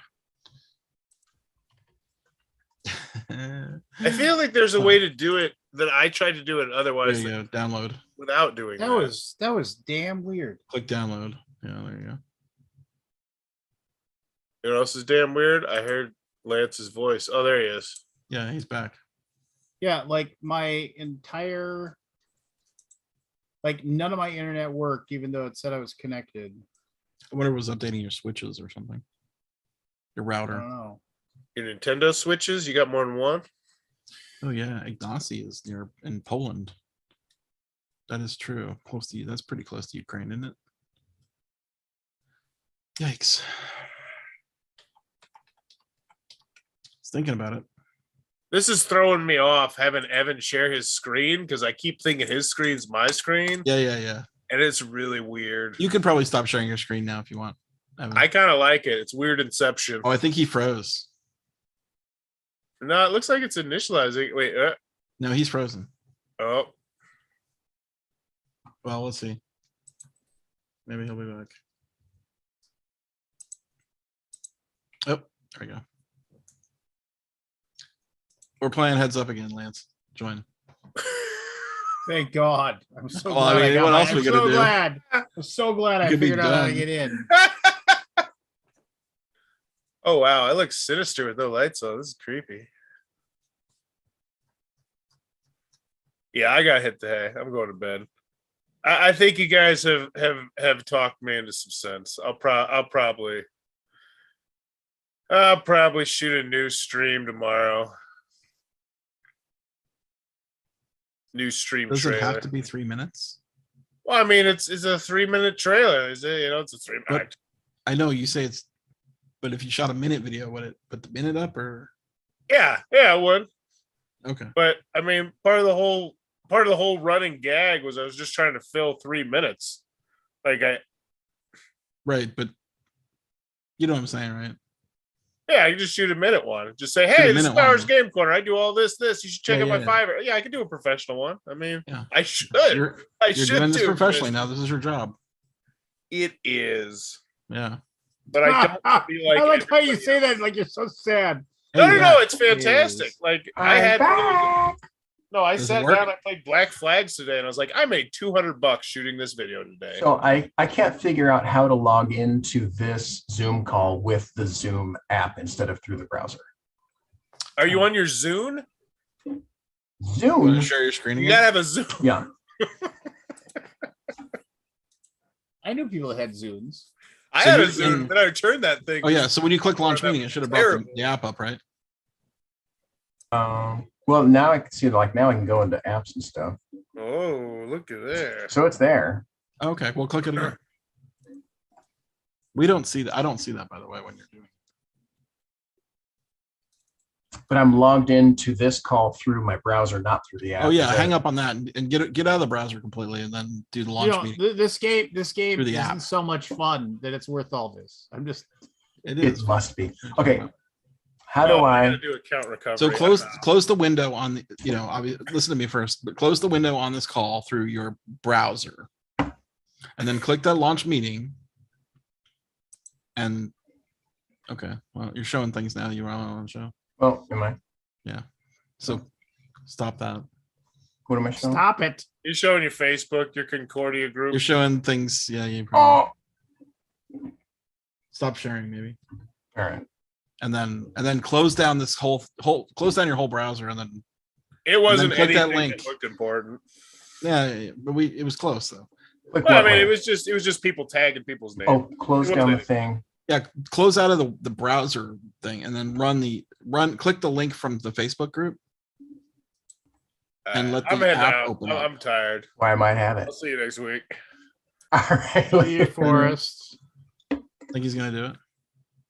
S4: I feel like there's a way to do it that I tried to do it
S1: There
S4: otherwise
S1: you go. Download.
S4: without doing that.
S2: That was damn weird.
S1: Click download. Yeah, there you go.
S4: You know what else is damn weird? I heard Lance's voice. Oh, there he is.
S1: Yeah, he's back.
S2: Yeah, like my entire, like none of my internet worked, even though it said I was connected.
S1: I wonder if it was updating your switches or something. Your
S2: I
S1: router.
S2: don't know.
S4: Your Nintendo Switches? You got more than one?
S1: Oh yeah, Ignacy is near in Poland. That is true. Close to you. That's pretty close to Ukraine, isn't it? Yikes. I was thinking about it.
S4: This is throwing me off having Evan share his screen because I keep thinking his screen's my screen.
S1: Yeah.
S4: And it's really weird.
S1: You can probably stop sharing your screen now if you want. Evan.
S4: I kind of like it. It's weird Inception.
S1: Oh, I think he froze.
S4: No, it looks like it's initializing. Wait.
S1: No, he's frozen.
S4: Oh.
S1: Well, let's see. Maybe he'll be back. Oh, there we go. We're playing heads up again, Lance. Join.
S2: Thank God. I'm so
S1: Well, I
S2: glad.
S1: mean,
S2: got
S1: what
S2: my-
S1: else we
S2: I'm
S1: gonna
S2: so
S1: do?
S2: glad. I'm so glad I
S1: Could be
S2: figured out how to
S1: done.
S2: get in.
S4: Oh, wow. It looks sinister with no lights on. This is creepy. Yeah, I got hit the hay. I'm going to bed. I think you guys have talked me into some sense. I'll probably shoot a new stream tomorrow. New stream
S1: Does
S4: trailer.
S1: it have to be 3 minutes?
S4: Well, I mean, it's a 3-minute trailer. Is it? You know, it's a 3-minute.
S1: I know you say it's, but if you shot a minute video, would it put the minute up or?
S4: Yeah, I would.
S1: Okay.
S4: But I mean, part of the whole running gag was I was just trying to fill 3 minutes. Like
S1: Right, but you know what I'm saying, right?
S4: I can just shoot a minute one. Just say,
S1: Shoot a
S4: hey, this is
S1: minute one.
S4: Powers Game Corner. I do all this. You should check
S1: Yeah,
S4: out my
S1: yeah.
S4: Fiverr. Yeah, I could do a professional one. I mean,
S1: Yeah.
S4: I should.
S1: You're
S4: should
S1: doing this
S4: do
S1: professionally now. This is your job.
S4: It is.
S1: Yeah.
S4: But I don't feel like
S2: I like how you
S4: everybody
S2: say
S4: else.
S2: that like you're so sad.
S4: No,
S1: Hey,
S4: no, it's fantastic.
S2: Is.
S4: Like I had I
S1: Does it
S4: sat
S1: work?
S4: down, I played Black Flags today, and I was like, I made $200 shooting this video today.
S7: So I can't figure out how to log into this Zoom call with the Zoom app instead of through the browser.
S4: Are you on your Zune?
S1: Want
S7: Zoom?
S1: to share your screen
S4: You
S1: again?
S4: gotta have a Zoom.
S7: Yeah.
S2: I knew people that had Zunes.
S4: I
S1: So
S4: had a
S1: you're
S4: Zoom,
S1: in-
S4: but I turned that thing.
S1: Oh yeah. So when you click launch
S4: That
S1: meeting, it
S4: was
S1: should have brought the,
S4: terrible.
S1: the app up, right?
S7: Well, now I can see, like, now I can go into apps and stuff.
S4: Oh, look at there.
S7: So it's there.
S1: Okay. Well, click it again. We don't see that. I don't see that, by the way, when you're doing.
S7: But I'm logged into this call through my browser, not through the app.
S1: Oh yeah.
S7: Is that-
S1: Hang up on that and get out of the browser completely, and then do the
S2: You
S1: launch
S2: know,
S1: meeting.
S2: this game
S1: Through the
S2: isn't
S1: app.
S2: so much fun that it's worth all this. I'm just
S1: It
S7: It
S1: is.
S7: must be. Okay. How do
S4: Oh,
S7: I?
S4: gotta do account recovery.
S1: So close the window on the, listen to me first, but close the window on this call through your browser. And then click that launch meeting. And okay, well, you're showing things now you want to show.
S7: Oh, am I?
S1: So stop that.
S7: What am I showing?
S2: stop it.
S4: You're showing your Facebook, your Concordia group.
S1: You're showing things, yeah, you probably
S7: Oh.
S1: stop sharing maybe.
S7: All right.
S1: And then close down this whole close down your whole browser and then
S4: It wasn't
S1: click that
S4: anything
S1: link.
S4: that looked important.
S1: yeah, but it was close though.
S7: Click
S4: Well, I
S7: what
S4: mean,
S7: link?
S4: it was just people tagging people's names.
S7: Oh, close
S4: It
S7: down the
S4: wasn't
S7: thing.
S1: Yeah, close out of the browser thing and then click the link from the Facebook group. and let
S4: I'm
S1: the
S4: heading
S1: app
S4: out.
S1: open up.
S4: I'm tired.
S7: Why I might have it.
S4: I'll see you next week.
S7: All right.
S2: See you, Forrest.
S1: Think he's gonna do it?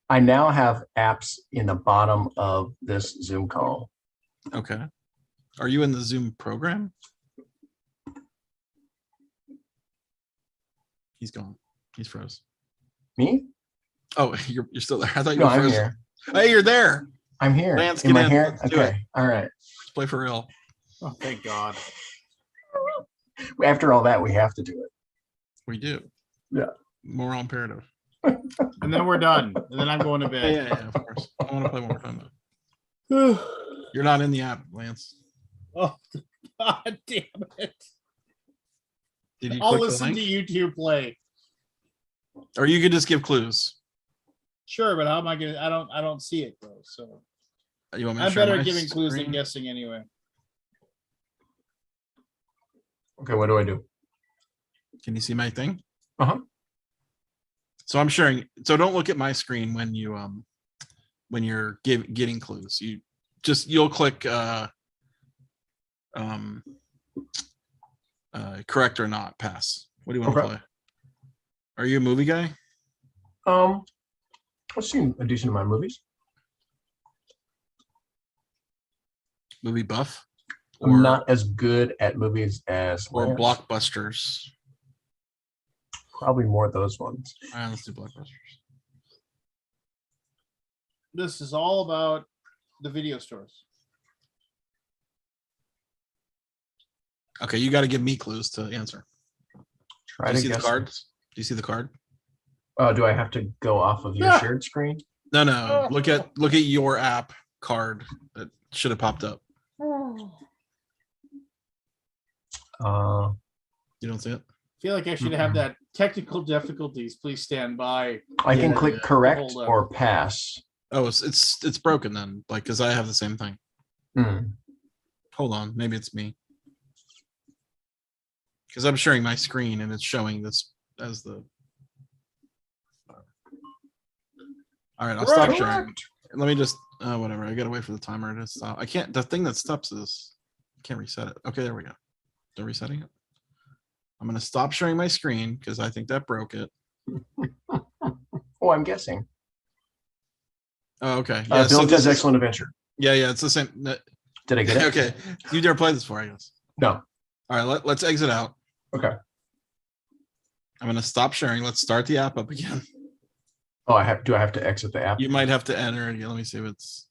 S7: I now have apps in the bottom of this Zoom call.
S1: Okay. Are you in the Zoom program? He's gone. He's froze.
S7: Me?
S1: Oh, you're still there. I thought you
S7: No,
S1: were
S7: I'm
S1: frozen.
S7: here.
S1: Hey, you're there.
S7: I'm here.
S1: Lance,
S7: Am
S1: get
S7: I
S1: in.
S7: here?
S1: Let's do it.
S7: Okay. All right.
S1: Let's play for real.
S2: Oh, thank God.
S7: After all that, we have to do it.
S1: We do.
S7: Yeah.
S1: Moral imperative.
S2: And then we're done. And then I'm going to
S1: Yeah,
S2: bed.
S1: yeah, yeah, of course. I want to play one more time though. You're not in the app, Lance.
S2: Oh, God damn it.
S1: Did you
S2: I'll
S1: click the
S2: listen to
S1: link?
S2: YouTube play.
S1: Or you could just give clues.
S2: Sure, but how am I gonna? I don't see it though. So
S1: You want me to
S2: I'm
S1: share
S2: better
S1: my
S2: at giving clues than
S1: screen?
S2: guessing anyway.
S7: Okay, what do I do?
S1: Can you see my thing?
S7: Uh-huh.
S1: So I'm sharing. So don't look at my screen when you're getting clues. You'll click correct or not, pass. What do you want to
S7: Okay.
S1: play? Are you a movie guy?
S7: I've seen a decent amount of movies.
S1: Movie buff?
S7: I'm not as good at movies as
S1: or
S7: Lance.
S1: blockbusters?
S7: Probably more those ones.
S1: All right, let's do blockbusters.
S2: This is all about the video stores.
S1: Okay, you got to give me clues to answer.
S7: Try
S1: Do you
S7: to
S1: see the
S7: guess.
S1: cards? Do you see the card?
S7: Oh, do I have to go off of your
S2: Ah.
S7: shared screen?
S1: No. Look at your app card that should have popped up. You don't see it?
S2: I feel like I should have that. Technical difficulties. Please stand by.
S7: I can
S1: Yeah,
S7: click
S1: yeah.
S7: correct
S2: Hold up.
S7: or pass.
S1: Oh, it's broken then. Like, because I have the same thing.
S7: Hmm.
S1: Hold on, maybe it's me. Because I'm sharing my screen and it's showing this as the. All right, I'll stop
S2: Correct.
S1: sharing. Let me just whatever. I gotta wait for the timer to stop. I can't. The thing that stops is I can't reset it. Okay, there we go. They're resetting it. I'm gonna stop sharing my screen because I think that broke it.
S7: Oh, I'm guessing.
S1: Oh, okay.
S7: Bill
S1: so
S7: and
S1: this
S7: Ted's
S1: is-
S7: Excellent Adventure.
S1: Yeah, it's the same.
S7: Did I get it?
S1: Okay, you dare play this for, I guess.
S7: No.
S1: All right, let's exit out.
S7: Okay.
S1: I'm gonna stop sharing. Let's start the app up again.
S7: Oh, do I have to exit the app?
S1: You might have to enter it again. Let me see if it's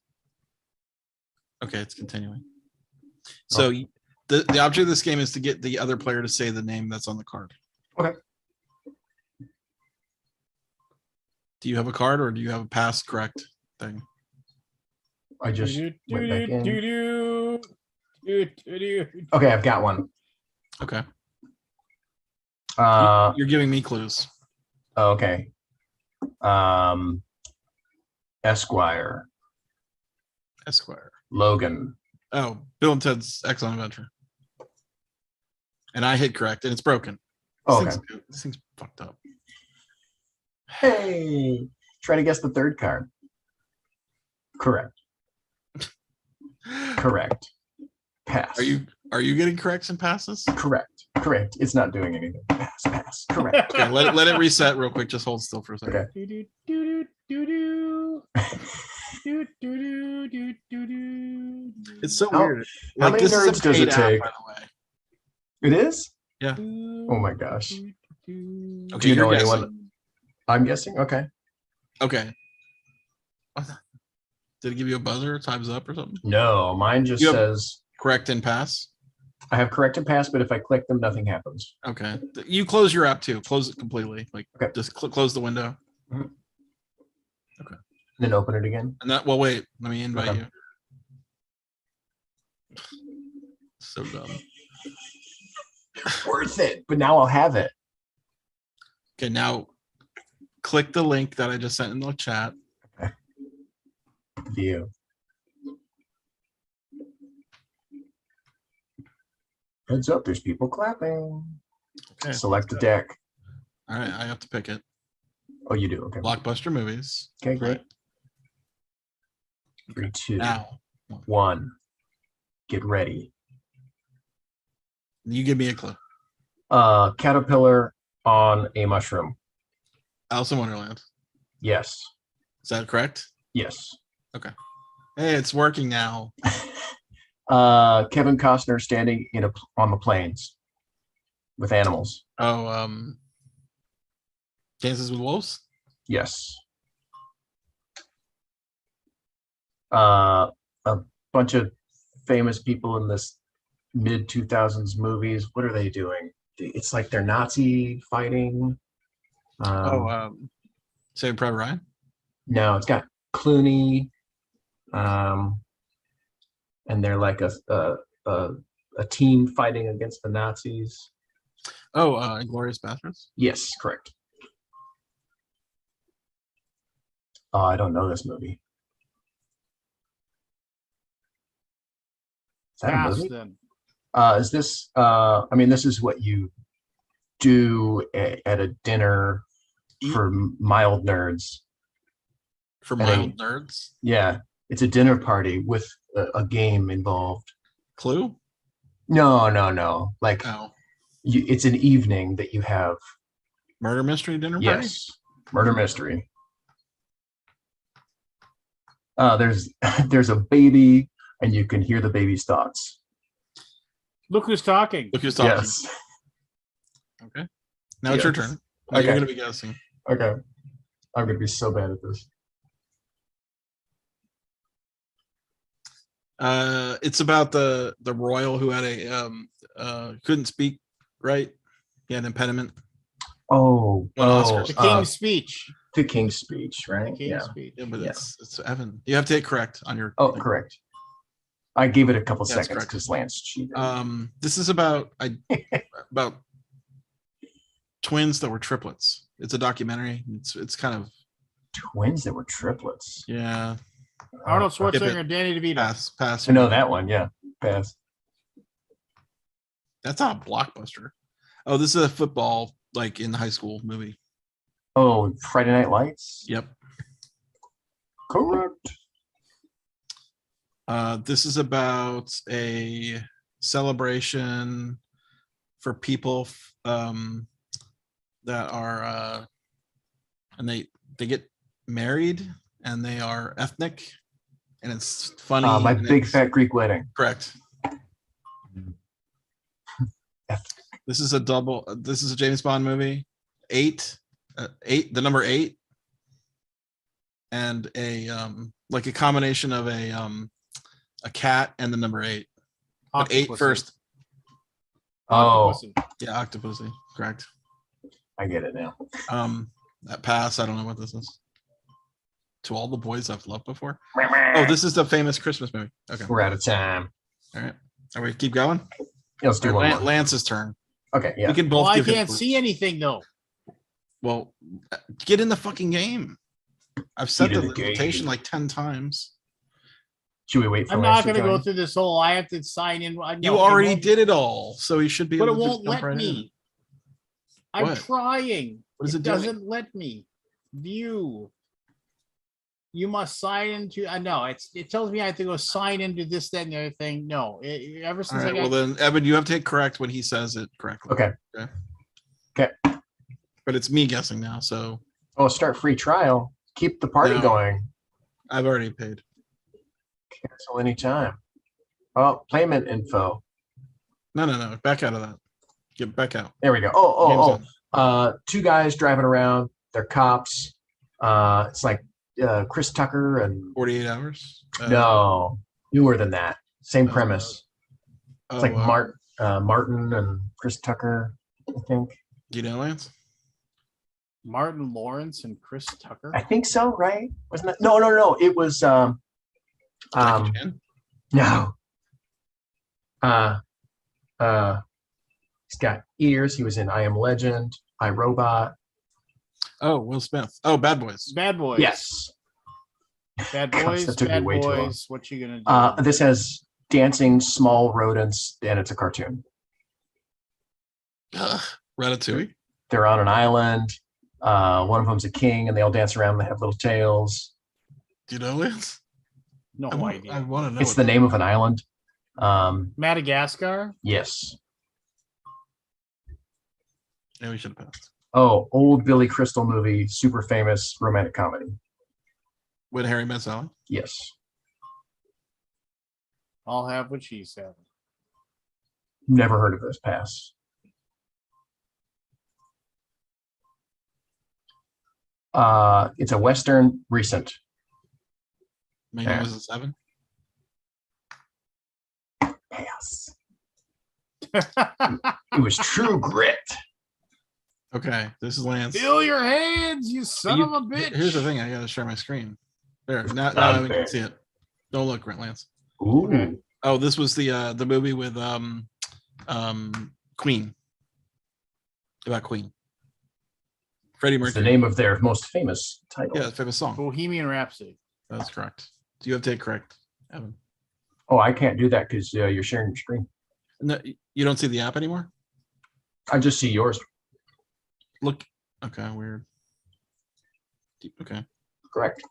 S1: okay. It's continuing. So the object of this game is to get the other player to say the name that's on the card.
S7: Okay.
S1: Do you have a card or do you have a pass correct thing?
S7: I just went back in.
S2: Do.
S7: Okay, I've got one.
S1: Okay.
S7: Uh,
S1: You're giving me clues.
S7: okay. Esquire,
S1: Esquire.
S7: Logan.
S1: Oh, Bill and Ted's Excellent Adventure. And I hit correct and it's broken.
S7: Oh, okay.
S1: This thing's fucked up.
S7: Hey, try to guess the third card. Correct. Correct. Pass.
S1: Are you getting corrects and passes?
S7: Correct. Correct. It's not doing anything. Pass. Correct.
S1: Okay, let it reset real quick. Just hold still for a second.
S7: Okay.
S1: It's so
S7: How-
S1: weird.
S7: how many
S1: this is a
S7: nerds does it
S1: paid app,
S7: take?
S1: by the way.
S7: It is?
S1: Yeah.
S7: Oh my gosh.
S1: Okay,
S7: Do you know
S1: you're
S7: anyone?
S1: guessing.
S7: I'm guessing. Okay.
S1: Okay. Did it give you a buzzer? Time's up or something?
S7: No, mine just
S1: You have-
S7: says
S1: Correct and pass.
S7: I have correct and pass, but if I click them, nothing happens.
S1: Okay. You close your app too. Close it completely. Like
S7: Okay.
S1: just close the window.
S7: Then open it again.
S1: And that. Well, wait. Let me invite
S7: Okay.
S1: you. So dumb.
S7: Worth it. But now I'll have it.
S1: Okay. Now, click the link that I just sent in the chat.
S7: View. Heads up, there's people clapping.
S1: Okay.
S7: Select the deck.
S1: All right. I have to pick it.
S7: Oh, you do. Okay.
S1: Blockbuster movies.
S7: Okay, great. 3, 2,
S1: Now,
S7: 1. Get ready.
S1: you give me a clue.
S7: Caterpillar on a mushroom.
S1: Alice in Wonderland.
S7: Yes.
S1: Is that correct?
S7: Yes.
S1: Hey, it's working now.
S7: Kevin Costner standing on the plains with animals.
S1: Oh, Dances with Wolves.
S7: Yes. A bunch of famous people in this mid 2000s movies. What are they doing? It's like they're Nazi fighting.
S1: Saving Private Ryan.
S7: No, it's got Clooney. and they're like a team fighting against the Nazis.
S1: Oh, Inglourious Basterds.
S7: Yes, correct. Oh, I don't know this movie. Is that a
S2: Pass
S7: movie?
S2: then.
S7: Is this? I mean, this is what you do at a dinner for mild nerds.
S1: For
S7: At a-
S1: mild nerds.
S7: Yeah, it's a dinner party with a game involved.
S1: Clue.
S7: No. Like
S1: Oh,
S7: it's an evening that you have.
S1: murder mystery dinner party.
S7: Yes, murder mystery. There's a baby, and you can hear the baby's thoughts.
S2: Look who's talking.
S1: Look who's talking.
S7: Yes.
S1: Okay. Now it's your
S7: Yes.
S1: turn. Now you're
S7: Okay.
S1: gonna be guessing.
S7: Okay. I'm gonna be so bad at this.
S1: It's about the royal who had a couldn't speak right. He had an impediment.
S7: Oh,
S1: Won Oscars.
S2: The King's Speech.
S7: the King's Speech,
S2: The
S7: right?
S2: King's
S7: Yeah.
S2: Speech.
S1: Yeah, but
S7: Yeah.
S1: it's Evan. You have to hit correct on your.
S7: Oh,
S1: thing.
S7: correct. I gave it a couple
S1: That's
S7: seconds
S1: correct.
S7: because Lance cheated.
S1: This is about about twins that were triplets. It's a documentary. It's kind of
S7: Twins that were triplets.
S1: yeah.
S2: Arnold
S1: Skip
S2: Schwarzenegger,
S1: it.
S2: Danny DeVito.
S1: Pass.
S7: I know that one. Yeah. Pass.
S1: That's not a blockbuster. Oh, this is a football like in high school movie.
S7: Oh, Friday Night Lights.
S1: Yep.
S7: Correct.
S1: This is about a celebration for people that are and they get married and they are ethnic and it's funny.
S7: My
S1: and
S7: Big
S1: it's-
S7: Fat Greek Wedding.
S1: Correct. This is a James Bond movie. Eight, the number 8, and a like a combination of a cat and the number 8. But 8
S2: Octopussy.
S1: first.
S7: Oh,
S2: Octopussy.
S1: Yeah, Octopussy. Correct.
S7: I get it now.
S1: That pass. I don't know what this is. To all the boys I've loved before. Oh, this is the famous Christmas movie. Okay.
S7: We're out of time.
S1: All right. Are we keep going?
S7: Yeah, let's do
S1: All
S7: one
S1: right,
S7: more.
S1: Lance's turn.
S7: Okay, yeah.
S1: We can
S2: Well,
S1: both
S2: I
S1: give him
S2: can't
S1: clues.
S2: see anything though.
S1: Well, get in the fucking game. I've said
S7: Get
S1: the
S7: in the game.
S1: limitation like 10 times.
S7: Should we wait for
S2: I'm
S7: Lance
S2: not going to go
S7: join?
S2: through this whole. I have to sign in.
S1: You already did it all, so you should be
S2: but
S1: able
S2: it
S1: to
S2: won't
S1: just jump
S2: let
S1: right
S2: me.
S1: in.
S2: I'm
S1: What?
S2: trying.
S1: What is
S2: it
S1: it doing?
S2: doesn't let me view. You must sign into. No, it tells me I have to go sign into this, that, and the other thing. No, ever
S1: All
S2: since
S1: right,
S2: I got.
S1: well then, Evan, you have to hit correct when he says it correctly.
S7: Okay.
S1: But it's me guessing now, so
S7: Oh, start free trial. Keep the party
S1: No.
S7: going.
S1: I've already paid.
S7: Cancel anytime. Oh, payment info.
S1: No. Back out of that. Get back out.
S7: There we go.
S1: Game's on.
S7: Two guys driving around. They're cops. It's like Chris Tucker and
S1: 48 hours.
S7: no, newer than that. Same
S1: Oh,
S7: premise. It's like Martin and Chris Tucker, I think.
S1: You know, Lance?
S2: Martin Lawrence and Chris Tucker.
S7: I think so, right? Wasn't that? No. It was
S1: Jackie Chan?
S7: no. He's got ears. He was in I Am Legend, I Robot.
S1: Oh, Will Smith. Oh, Bad Boys.
S2: Bad Boys.
S7: Yes.
S2: Bad
S7: Gosh,
S2: Boys.
S7: that took me
S2: Bad
S7: way too long.
S2: Boys. What you gonna do?
S7: This has dancing small rodents, and it's a cartoon.
S1: Ugh, Ratatouille.
S7: They're on an island. One of them's a king, and they all dance around. And they have little tails.
S1: Do you know, Lance?
S2: No
S1: I want
S2: idea.
S1: to know.
S7: It's the name of an island.
S2: Madagascar.
S7: Yes.
S1: Yeah, we should have passed.
S7: Oh, old Billy Crystal movie, super famous romantic comedy.
S1: When Harry Met Sally.
S7: Yes.
S2: I'll have what she said.
S7: Never heard of this. Pass. It's a Western recent.
S1: Magnificent Seven.
S7: Pass. It was True Grit.
S1: Okay, this is Lance.
S2: Feel your hands, you son
S1: You-
S2: of a bitch.
S1: Here's the thing. I got to share my screen. There. Now
S7: Not
S1: we
S7: fair.
S1: can see it. Don't look, Lance.
S7: Ooh.
S2: Okay.
S1: Oh, this was the movie with Queen. About Queen. Freddie
S7: It's
S1: Mercury.
S7: the name of their most famous title.
S1: Yeah, famous song.
S2: Bohemian Rhapsody.
S1: That's correct. Do you have to hit correct, Evan?
S7: Oh, I can't do that because you're sharing your screen.
S1: No, you don't see the app anymore?
S7: I just see yours.
S1: Look. Okay, weird. Okay.
S7: Correct.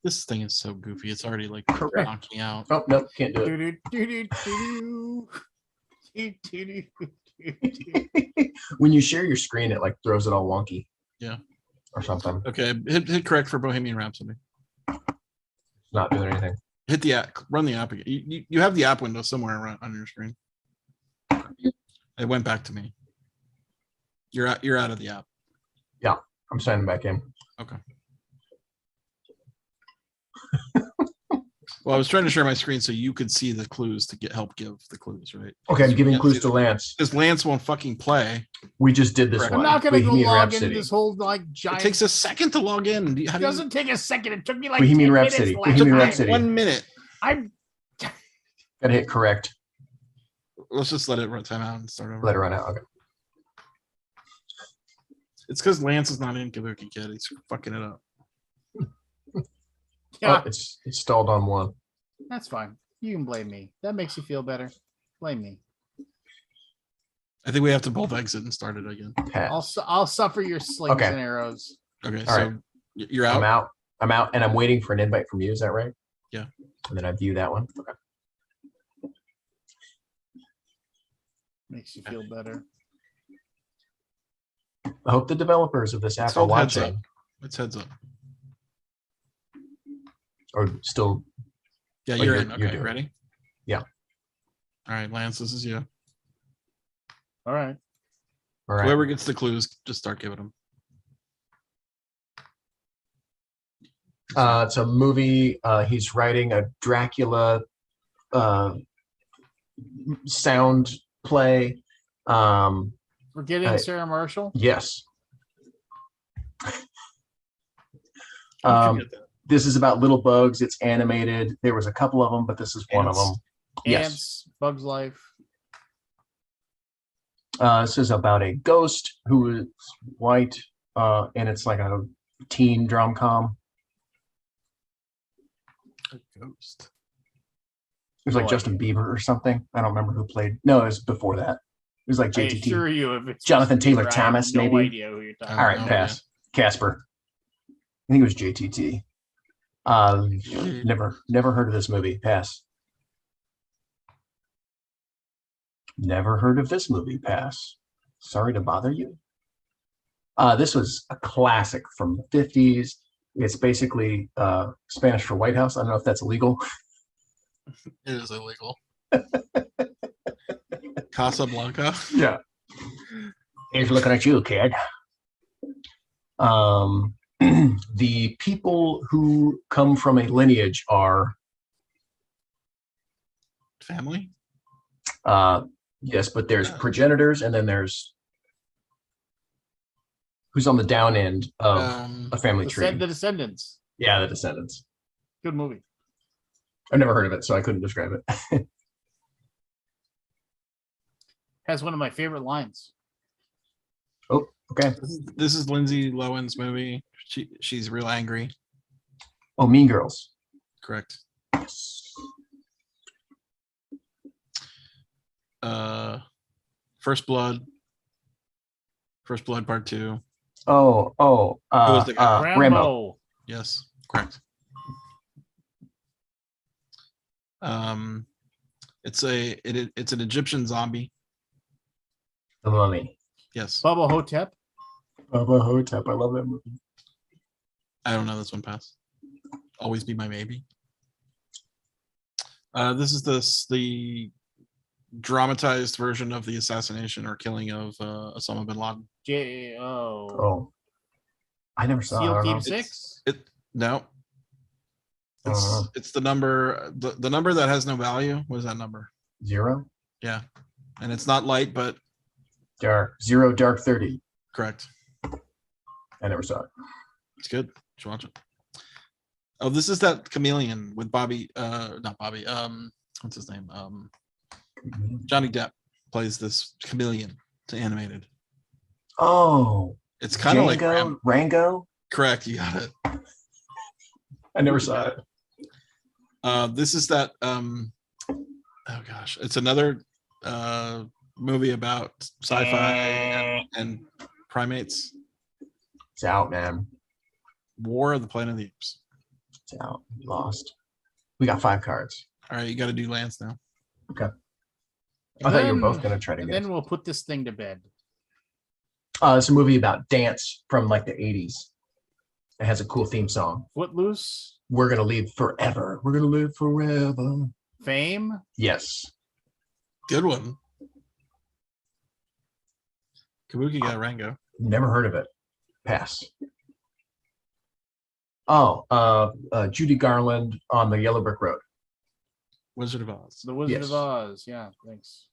S1: This thing is so goofy. It's already like
S7: Correct.
S1: knocking out.
S7: Oh, no, can't do it.
S2: Do-do-do-do-do. Do-do-do-do-do.
S7: When you share your screen, it like throws it all wonky.
S1: Yeah.
S7: Or something.
S1: Okay, hit correct for Bohemian Rhapsody.
S7: Not doing anything.
S1: Hit the app. Run the app again. You have the app window somewhere around on your screen. It went back to me. You're out of the app.
S7: I'm signing back in.
S1: Okay. Well, I was trying to share my screen so you could see the clues to help give the clues, right?
S7: Okay, I'm giving
S1: Yeah,
S7: clues
S1: see
S7: to
S1: the-
S7: Lance.
S1: Because Lance won't fucking play.
S7: We just did this
S1: Correct.
S2: I'm
S7: one.
S2: not gonna go
S7: Bohemian
S2: log
S7: Rhapsody.
S2: into this whole like
S1: It
S2: giant.
S1: takes a second to log in.
S2: It doesn't take a second. It took me like
S7: Bohemian
S2: 10
S7: Rhapsody.
S2: minutes.
S1: It took
S7: Bohemian
S1: me
S7: Rhapsody.
S1: 1 minute.
S2: I'm
S7: Gotta hit correct.
S1: Let's just let it run time out and start over.
S7: Let it run out. Okay.
S1: It's because Lance is not in Kabuki Kid. He's fucking it up.
S2: yeah.
S7: Oh, it's stalled on one.
S2: That's fine. You can blame me. That makes you feel better. Blame me.
S1: I think we have to both exit and start it again.
S7: Pass.
S2: I'll suffer your slings
S7: Okay.
S2: and arrows.
S1: Okay,
S7: All
S1: so
S7: right.
S1: you're
S7: I'm
S1: out.
S7: out. I'm out, and I'm waiting for an invite from you. Is that right?
S1: Yeah.
S7: And then I view that one. Okay.
S2: Makes you feel better.
S7: I hope the developers of this
S1: It's
S7: app are
S1: called Heads Up.
S7: watching
S1: It's heads up.
S7: or still.
S1: Yeah,
S7: Oh,
S1: you're
S7: you're-
S1: in.
S7: you're
S1: Okay,
S7: doing it.
S1: ready?
S7: Yeah.
S1: All right, Lance, this is you.
S2: All right.
S7: All right.
S1: Whoever gets the clues, just start giving them.
S7: It's a movie. He's writing a Dracula sound play.
S2: We're getting
S7: I-
S2: Sarah Marshall.
S7: Yes.
S1: How'd you get that?
S7: This is about little bugs. It's animated. There was a couple of them, but this is one of
S1: Ants.
S7: them. Yes.
S2: Ants, Bugs Life.
S7: This is about a ghost who is white, and it's like a teen drum-com.
S1: A ghost.
S7: It was like
S2: No
S7: Justin Bieber or something. I don't remember who played. No, it was before that. It was like
S2: I
S7: JTT.
S2: assure you, if it's
S7: Jonathan
S2: Justin
S7: Taylor
S2: Bieber, I have
S7: Thomas,
S2: no
S7: maybe?
S2: idea who you're talking
S7: All right,
S2: about.
S7: pass. Casper. I think it was JTT. Never heard of this movie. Pass. Never heard of this movie. Pass. Sorry to bother you. This was a classic from the 50s. It's basically Spanish for White House. I don't know if that's illegal.
S1: It is illegal. Casablanca.
S7: Yeah. He's looking at you, kid. The people who come from a lineage are
S1: Family.
S7: yes, but there's progenitors, and then there's who's on the down end of a family tree.
S2: The Descendants.
S7: Yeah, the Descendants.
S2: Good movie.
S7: I've never heard of it, so I couldn't describe it.
S2: Has one of my favorite lines.
S7: Okay.
S1: This is Lindsay Lohan's movie. She's real angry.
S7: Oh, Mean Girls.
S1: Correct. First Blood. First Blood Part 2.
S7: Oh.
S1: Who was the guy?
S7: Rambo.
S1: Yes, correct. It's an Egyptian zombie.
S7: The Mummy.
S1: Yes.
S2: Bubba Hotep.
S7: Bubba Hotep. I love that movie.
S1: I don't know this one pass. Always Be My Maybe. This is the dramatized version of the assassination or killing of Osama bin Laden.
S7: Oh. I never saw it. I
S2: SEAL
S7: don't
S2: Team
S7: know.
S2: 6.
S1: No. It's the number the number that has no value. What is that number?
S7: 0?
S1: Yeah. And it's not light, but
S7: Dark. 0, Dark 30.
S1: correct.
S7: I never saw it.
S1: It's good. Should watch it. Oh, this is that chameleon with Bobby. Not Bobby. What's his name? Johnny Depp plays this chameleon. It's animated.
S7: Oh,
S1: It's kind of like
S7: Rango.
S1: correct. You got it.
S7: I never saw it.
S1: This is that. Oh gosh, it's another movie about sci-fi and primates.
S7: It's out, man.
S1: War of the Planet of the Apes.
S7: It's out. Lost. We got 5 cards.
S1: All right, you got to do Lance now.
S7: Okay. I thought you were both gonna try to
S2: And
S7: get.
S2: then we'll put this thing to bed.
S7: It's a movie about dance from like the 80s. It has a cool theme song.
S2: Footloose,
S7: We're gonna live forever. We're gonna live forever.
S2: Fame.
S7: Yes.
S1: Good one. Kabuki got Rango.
S7: Never heard of it. Pass. Oh, Judy Garland on the Yellow Brick Road.
S1: Wizard of Oz.
S2: The Wizard
S7: Yes.
S2: of Oz. Yeah, thanks.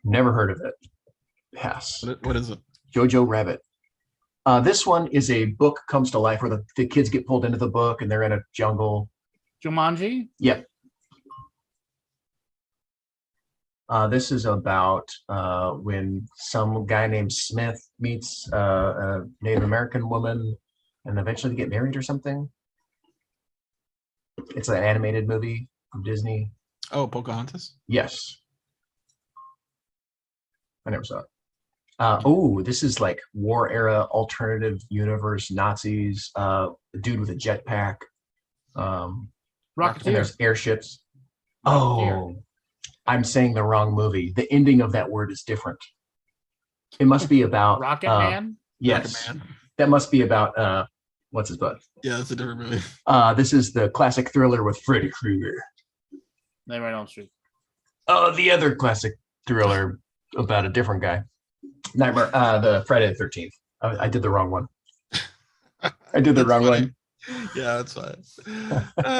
S7: Never heard of it. Pass.
S1: What is it?
S7: Jojo Rabbit. This one is a book comes to life where the kids get pulled into the book and they're in a jungle.
S2: Jumanji.
S7: Yep. This is about when some guy named Smith meets a Native American woman and eventually they get married or something. It's an animated movie from Disney.
S1: Oh, Pocahontas.
S7: Yes. I never saw it. This is like war era alternative universe Nazis. A dude with a jetpack. And
S2: Rocketeer.
S7: there's airships.
S2: Rocketeer.
S7: Oh, I'm saying the wrong movie. The ending of that word is different. It must be about
S2: Rocket Man.
S7: Yes,
S1: Rocket Man.
S7: that must be about what's his butt.
S1: Yeah, that's a different movie.
S7: This is the classic thriller with Freddy Krueger.
S2: Nightmare on Elm Street.
S7: Oh, the other classic thriller about a different guy. Nightmare. The Friday the 13th. I did the wrong one. I did the
S1: That's
S7: wrong
S1: funny.
S7: one.
S1: Yeah, that's fine.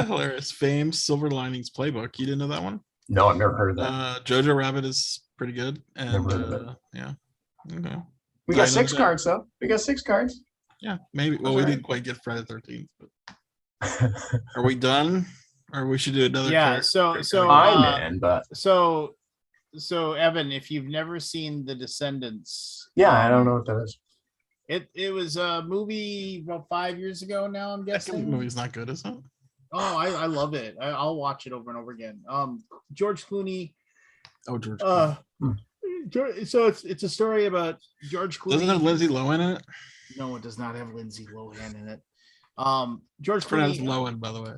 S1: Hilarious. Fame, Silver Linings Playbook. You didn't know that one?
S7: No, I've never heard of that.
S1: Jojo Rabbit is pretty good. And
S7: Never heard of it.
S1: yeah. Okay.
S7: We got
S1: I know
S7: 6
S1: that.
S7: cards though. We got 6 cards.
S1: Yeah, maybe. Well,
S7: That's
S1: we
S7: all
S1: didn't quite get Friday the 13th, but are we done? Or we should do another
S2: Yeah.
S1: card?
S2: So
S7: I'm in, but
S2: so Evan, if you've never seen The Descendants,
S7: yeah, I don't know what that is.
S2: It was a movie about 5 years ago now, I'm
S1: That
S2: guessing.
S1: movie's not good, is it?
S2: Oh, I love it. I'll watch it over and over again. George Clooney.
S1: Oh, George.
S2: So it's a story about George Clooney.
S1: Doesn't it have Lindsay Lohan in it?
S2: No, it does not have Lindsay Lohan in it. George
S1: Pronounced
S2: Clooney.
S1: Lohan, by the way.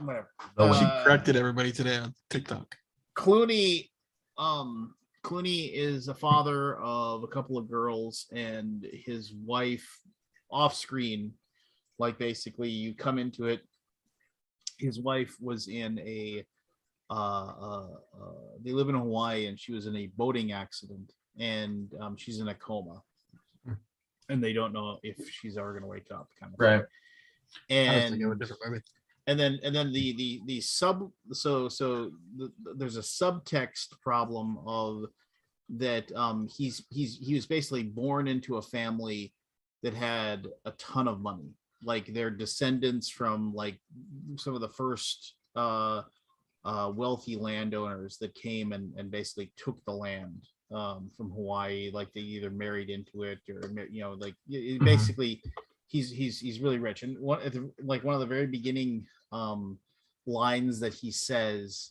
S2: Whatever.
S1: She
S2: Uh,
S1: corrected everybody today on TikTok.
S2: Clooney is a father of a couple of girls, and his wife off screen, like basically you come into it. His wife was in a they live in Hawaii, and she was in a boating accident, and she's in a coma, and they don't know if she's ever going to wake up, kind of thing.
S7: Right.
S1: I was thinking of a
S2: And
S1: different movie.
S2: and then the sub there's a subtext problem of that he was basically born into a family that had a ton of money, like they're descendants from like some of the first wealthy landowners that came and basically took the land from Hawaii. Like they either married into it or like basically he's really rich. And one of the very beginning lines that he says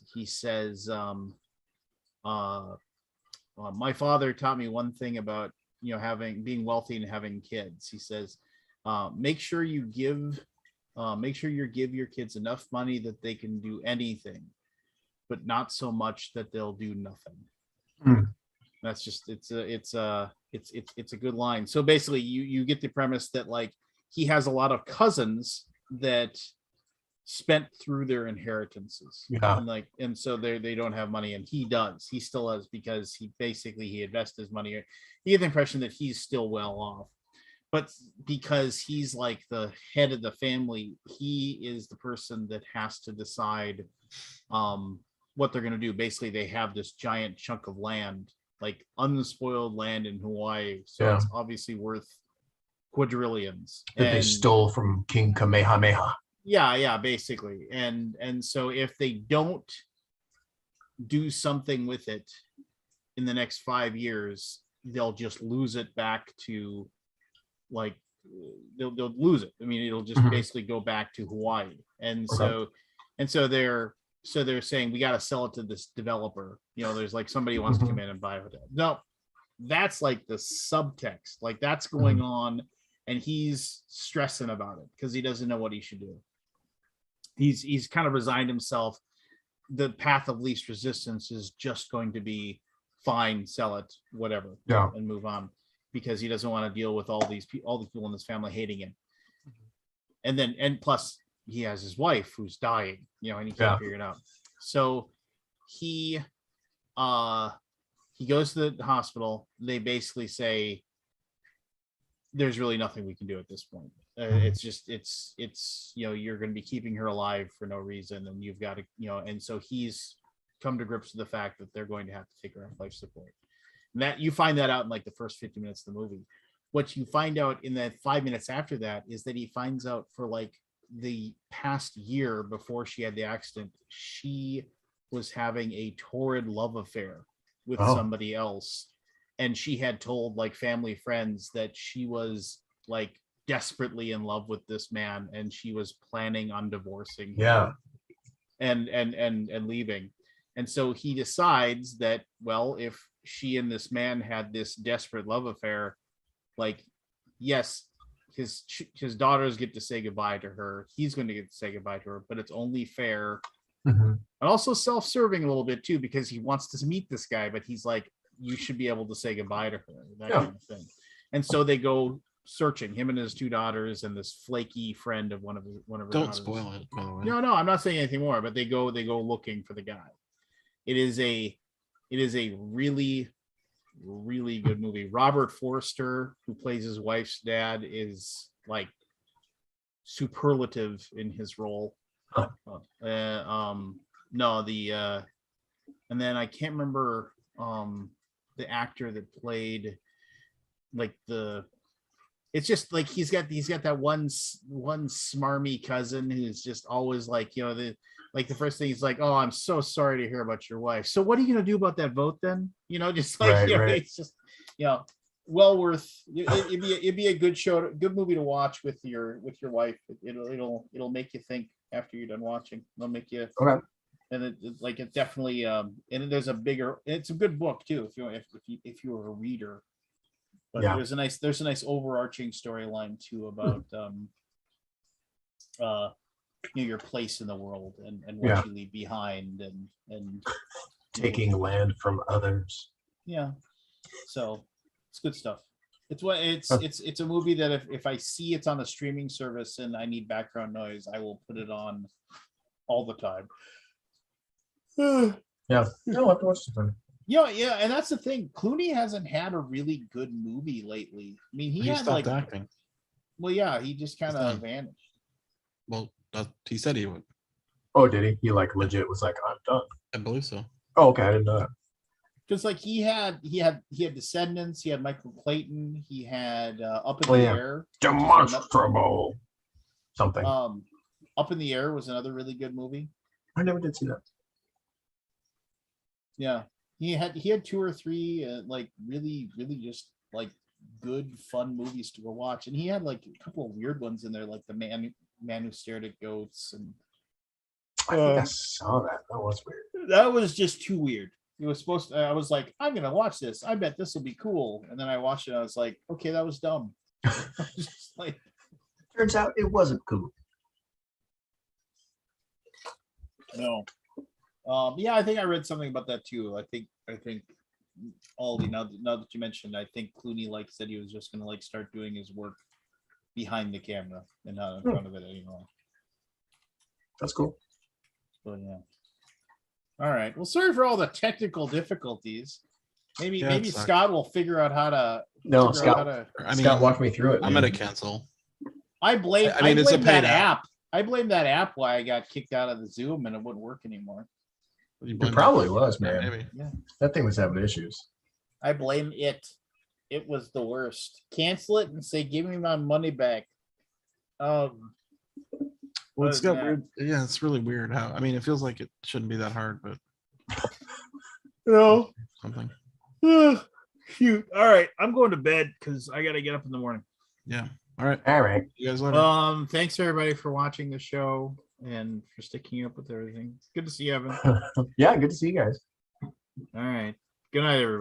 S2: my father taught me one thing about being wealthy and having kids. He says make sure you give your kids enough money that they can do anything, but not so much that they'll do nothing. That's just it's a good line. So basically you get the premise that like he has a lot of cousins that spent through their inheritances.
S7: Yeah.
S2: And so they don't have money, and he still does, because he invested his money. You get the impression that he's still well off, but because he's like the head of the family, he is the person that has to decide what they're going to do. Basically, they have this giant chunk of land, like unspoiled land in Hawaii, so
S7: Yeah.
S2: it's obviously worth quadrillions
S7: that they
S2: And-
S7: stole from King Kamehameha.
S2: yeah, basically. And so if they don't do something with it in the next 5 years, they'll just lose it back to like they'll lose it. I mean, it'll just
S7: Mhm.
S2: basically go back to Hawaii. And
S7: Okay.
S2: so they're saying we got to sell it to this developer. You know, there's like somebody who wants to come in and buy it. No, that's like the subtext. Like that's going on, and he's stressing about it because he doesn't know what he should do. He's kind of resigned himself. The path of least resistance is just going to be fine, sell it, whatever,
S7: Yeah.
S2: and move on, because he doesn't want to deal with all these people in his family hating him. And plus he has his wife who's dying, you know, and he can't figure it out. So he goes to the hospital. They basically say there's really nothing we can do at this point. It's just it's you know, you're going to be keeping her alive for no reason, and you've got to, you know. And so he's come to grips with the fact that they're going to have to take her off life support. And that you find that out in like the first 50 minutes of the movie. What you find out in the 5 minutes after that is that he finds out for like the past year before she had the accident, she was having a torrid love affair with somebody else. And she had told like family friends that she was like desperately in love with this man, and she was planning on divorcing him and leaving. And so he decides that, well, if she and this man had this desperate love affair, like, yes, his daughters get to say goodbye to her. He's going to get to say goodbye to her, but it's only fair. And also self-serving a little bit too, because he wants to meet this guy, but he's like, you should be able to say goodbye to her, that kind of thing. And so they go searching, him and his two daughters and this flaky friend of one of her
S1: Don't
S2: daughters.
S1: spoil it, by the way.
S2: No, I'm not saying anything more, but they go looking for the guy. It is a really, really good movie. Robert Forster, who plays his wife's dad, is like superlative in his role. And then I can't remember the actor that played like it's just like he's got that one smarmy cousin who's just always like, you know, the first thing he's like, oh, I'm so sorry to hear about your wife. So what are you gonna do about that vote then? You know, just like, you know, it's just, you know, well worth it'd be a good good movie to watch with your wife. It'll make you think after you're done watching. It'll make you and it definitely and there's it's a good book too if you're a reader. But there's a nice overarching storyline too about you know, your place in the world and what you leave behind and
S7: taking land from others.
S2: Yeah, so it's good stuff. It's a movie that if I see it's on a streaming service and I need background noise, I will put it on all the time.
S7: Yeah, no, I've watched it.
S2: Yeah, and that's the thing. Clooney hasn't had a really good movie lately. I mean, he had
S1: stopped
S2: like
S1: acting.
S2: Well, yeah, he just kind of
S1: done.
S2: vanished.
S1: Well, he said he would.
S7: Oh, did he? He like legit was like, I'm done.
S1: I believe so.
S7: Oh, okay, I didn't know that.
S2: Because like he had Descendants, he had Michael Clayton, he had Up in the Air.
S7: Demonstrable something.
S2: Up in the Air was another really good movie.
S7: I never did see that.
S2: Yeah, he had 2 or 3 like really just like good fun movies to go watch, and he had like a couple of weird ones in there, like the man who stared at goats, and
S7: I think I saw that. That was weird.
S2: That was just too weird. It was supposed to, I was like, I'm gonna watch this. I bet this will be cool. And then I watched it. And I was like, okay, that was dumb. Just like,
S7: turns out it wasn't cool.
S2: No. Yeah, I think I read something about that too. I think Aldi, now that you mentioned, I think Clooney like said he was just gonna like start doing his work behind the camera and not in front of it anymore.
S7: That's cool.
S2: But yeah. All right. Well, sorry for all the technical difficulties. Maybe Scott will figure out how to.
S7: No, Scott. Scott walked me through it.
S1: I'm gonna cancel.
S2: I blame
S1: it's a paid
S2: that app. I blame that app why I got kicked out of the Zoom and it wouldn't work anymore.
S7: It probably was, man.
S1: Maybe.
S2: Yeah.
S7: That thing was having issues.
S2: I blame it. It was the worst. Cancel it and say, give me my money back.
S1: Well, it's
S2: Other than
S1: got
S2: that-
S1: weird. Yeah, it's really weird how. I mean, it feels like it shouldn't be that hard, but something.
S2: Shoot. All right. I'm going to bed because I got to get up in the morning.
S1: Yeah. All right.
S7: All right.
S1: You guys later.
S2: Thanks everybody for watching the show and for sticking up with everything. Good to see you, Evan.
S7: Yeah, good to see you guys.
S2: All right. Good night, everybody.